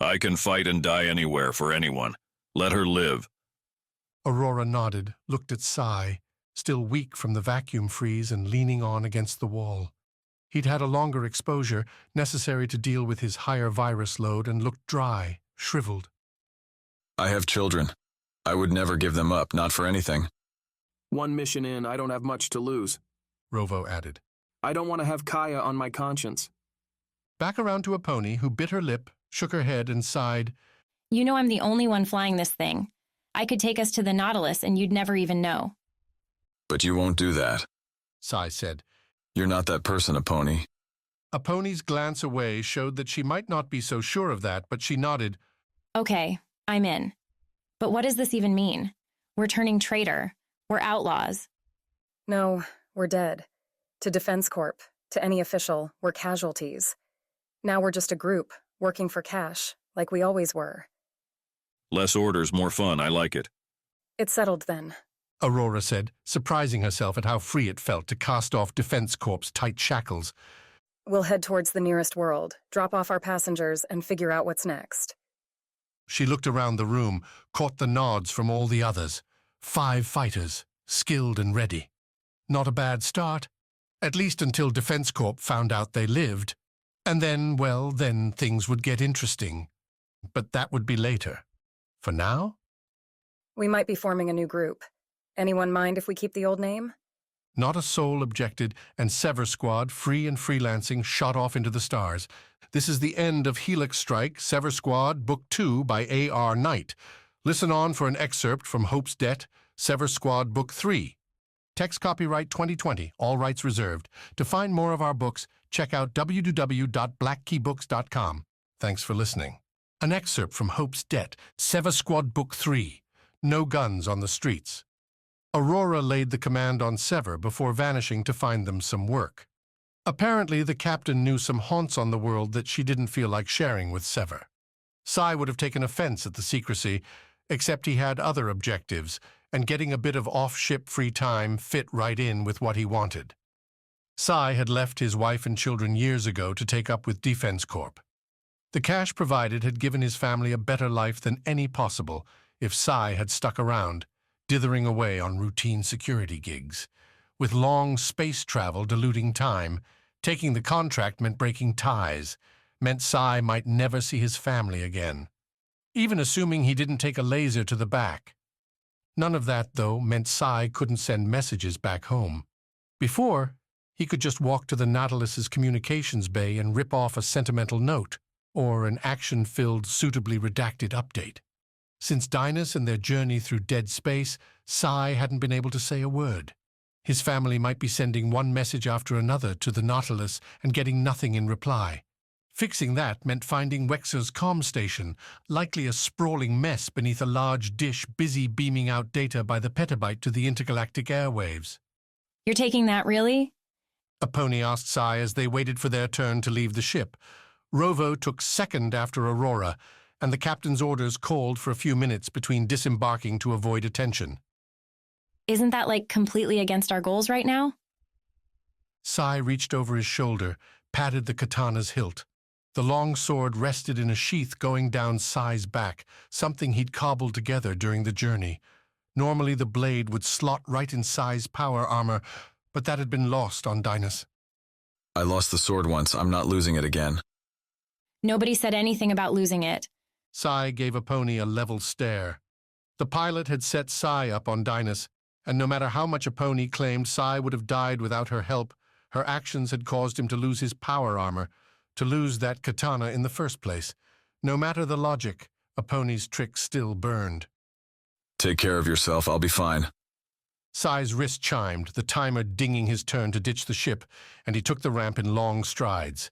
I can fight and die anywhere for anyone. Let her live. Aurora nodded, looked at Sai, still weak from the vacuum freeze and leaning on against the wall. He'd had a longer exposure, necessary to deal with his higher virus load, and looked dry, shriveled. I have children. I would never give them up, not for anything. One mission in, I don't have much to lose, Rovo added. I don't want to have Kaya on my conscience. Back around to a pony who bit her lip, shook her head, and sighed. You know I'm the only one flying this thing. I could take us to the Nautilus and you'd never even know. But you won't do that. Sai said. You're not that person, Aponi. Aponi's glance away showed that she might not be so sure of that, but she nodded. Okay, I'm in. But what does this even mean? We're turning traitor. We're outlaws. No, we're dead. To Defense Corp, to any official, we're casualties. Now we're just a group, working for cash, like we always were. Less orders, more fun. I like it. It's settled then. Aurora said, surprising herself at how free it felt to cast off Defense Corp's tight shackles. We'll head towards the nearest world, drop off our passengers, and figure out what's next. She looked around the room, caught the nods from all the others. 5 fighters, skilled and ready. Not a bad start, at least until Defense Corp found out they lived. And then, well, then things would get interesting. But that would be later. For now? We might be forming a new group. Anyone mind if we keep the old name? Not a soul objected, and Sever Squad, free and freelancing, shot off into the stars. This is the end of Helix Strike, Sever Squad, Book 2 by A.R. Knight. Listen on for an excerpt from Hope's Debt, Sever Squad, Book 3. Text copyright 2020, all rights reserved. To find more of our books, check out www.blackkeybooks.com. Thanks for listening. An excerpt from Hope's Debt, Sever Squad, Book 3. No guns on the streets. Aurora laid the command on Sever before vanishing to find them some work. Apparently, the captain knew some haunts on the world that she didn't feel like sharing with Sever. Sai would have taken offense at the secrecy, except he had other objectives, and getting a bit of off-ship free time fit right in with what he wanted. Sai had left his wife and children years ago to take up with Defense Corp. The cash provided had given his family a better life than any possible if Sai had stuck around, dithering away on routine security gigs. With long space travel diluting time, taking the contract meant breaking ties, meant Sai might never see his family again. Even assuming he didn't take a laser to the back. None of that, though, meant Sai couldn't send messages back home. Before, he could just walk to the Nautilus's communications bay and rip off a sentimental note, or an action-filled, suitably redacted update. Since Dynas and their journey through dead space, Sai hadn't been able to say a word. His family might be sending one message after another to the Nautilus and getting nothing in reply. Fixing that meant finding Wexer's comm station, likely a sprawling mess beneath a large dish busy beaming out data by the petabyte to the intergalactic airwaves. You're taking that, really? Aponi asked Sai as they waited for their turn to leave the ship. Rovo took second after Aurora, and the captain's orders called for a few minutes between disembarking to avoid attention. Isn't that, like, completely against our goals right now? Sai reached over his shoulder, patted the katana's hilt. The long sword rested in a sheath going down Sai's back, something he'd cobbled together during the journey. Normally the blade would slot right in Sai's power armor, but that had been lost on Dynas. I lost the sword once. I'm not losing it again. Nobody said anything about losing it. Sai gave Aponi a level stare. The pilot had set Sai up on Dynas, and no matter how much Aponi claimed Sai would have died without her help, her actions had caused him to lose his power armor, to lose that katana in the first place. No matter the logic, Aponi's trick still burned. Take care of yourself, I'll be fine. Sai's wrist chimed, the timer dinging his turn to ditch the ship, and he took the ramp in long strides.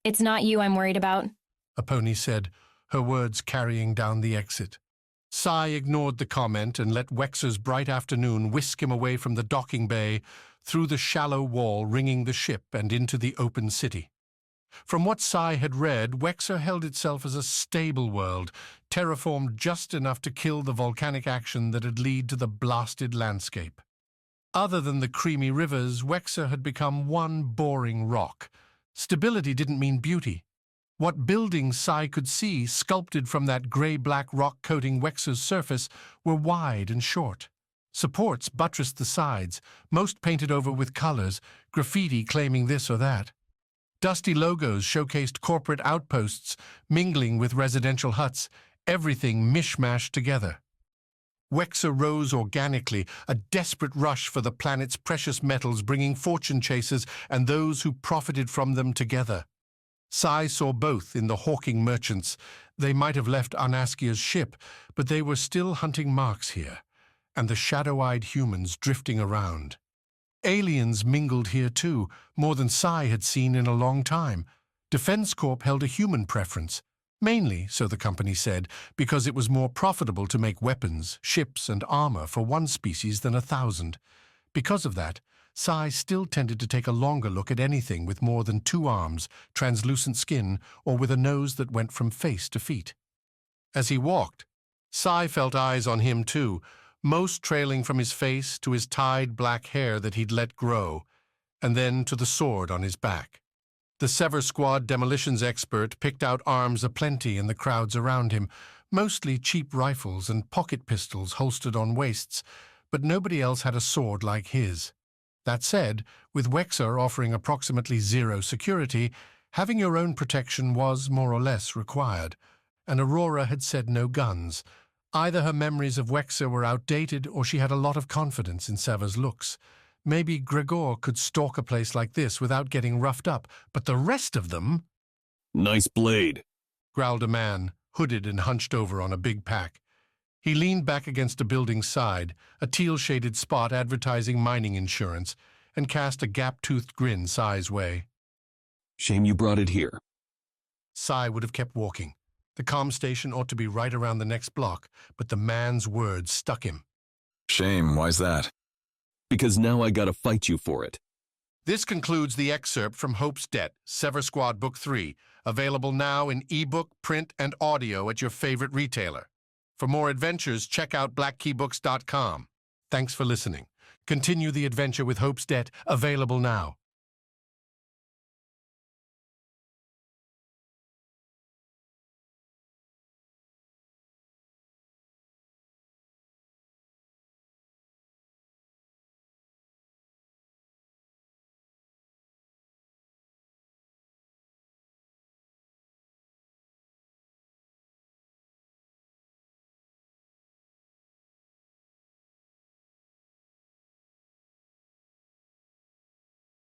It's not you I'm worried about, Aponi said, her words carrying down the exit. Sai ignored the comment and let Wexer's bright afternoon whisk him away from the docking bay, through the shallow wall ringing the ship and into the open city. From what Sai had read, Wexer held itself as a stable world, terraformed just enough to kill the volcanic action that'd lead to the blasted landscape. Other than the creamy rivers, Wexer had become one boring rock. Stability didn't mean beauty. What buildings Sai could see, sculpted from that grey-black rock coating Wexer's surface, were wide and short. Supports buttressed the sides, most painted over with colors, graffiti claiming this or that. Dusty logos showcased corporate outposts, mingling with residential huts, everything mishmashed together. Wexer rose organically, a desperate rush for the planet's precious metals, bringing fortune chasers and those who profited from them together. Sai saw both in the hawking merchants, They might have left Anaskia's ship, but they were still hunting marks here, and the shadow-eyed humans drifting around. Aliens mingled here too, more than Psy had seen in a long time. Defense Corp held a human preference, mainly, so the company said, because it was more profitable to make weapons, ships, and armor for one species than 1,000. Because of that, Psy still tended to take a longer look at anything with more than 2 arms, translucent skin, or with a nose that went from face to feet. As he walked, Psy felt eyes on him too, most trailing from his face to his tied black hair that he'd let grow, and then to the sword on his back. The Sever Squad demolitions expert picked out arms aplenty in the crowds around him, mostly cheap rifles and pocket pistols holstered on waists, but nobody else had a sword like his. That said, with Wexer offering approximately 0 security, having your own protection was more or less required, and Aurora had said no guns. Either her memories of Wexer were outdated or she had a lot of confidence in Sever's looks. Maybe Gregor could stalk a place like this without getting roughed up, but the rest of them— "Nice blade," growled a man, hooded and hunched over on a big pack. He leaned back against a building's side, a teal-shaded spot advertising mining insurance, and cast a gap-toothed grin Psy's way. "Shame you brought it here." Psy would have kept walking. The comm station ought to be right around the next block, but the man's words stuck him. Shame, why's that? "Because now I gotta fight you for it." This concludes the excerpt from Hope's Debt, Sever Squad Book 3, available now in ebook, print, and audio at your favorite retailer. For more adventures, check out blackkeybooks.com. Thanks for listening. Continue the adventure with Hope's Debt, available now.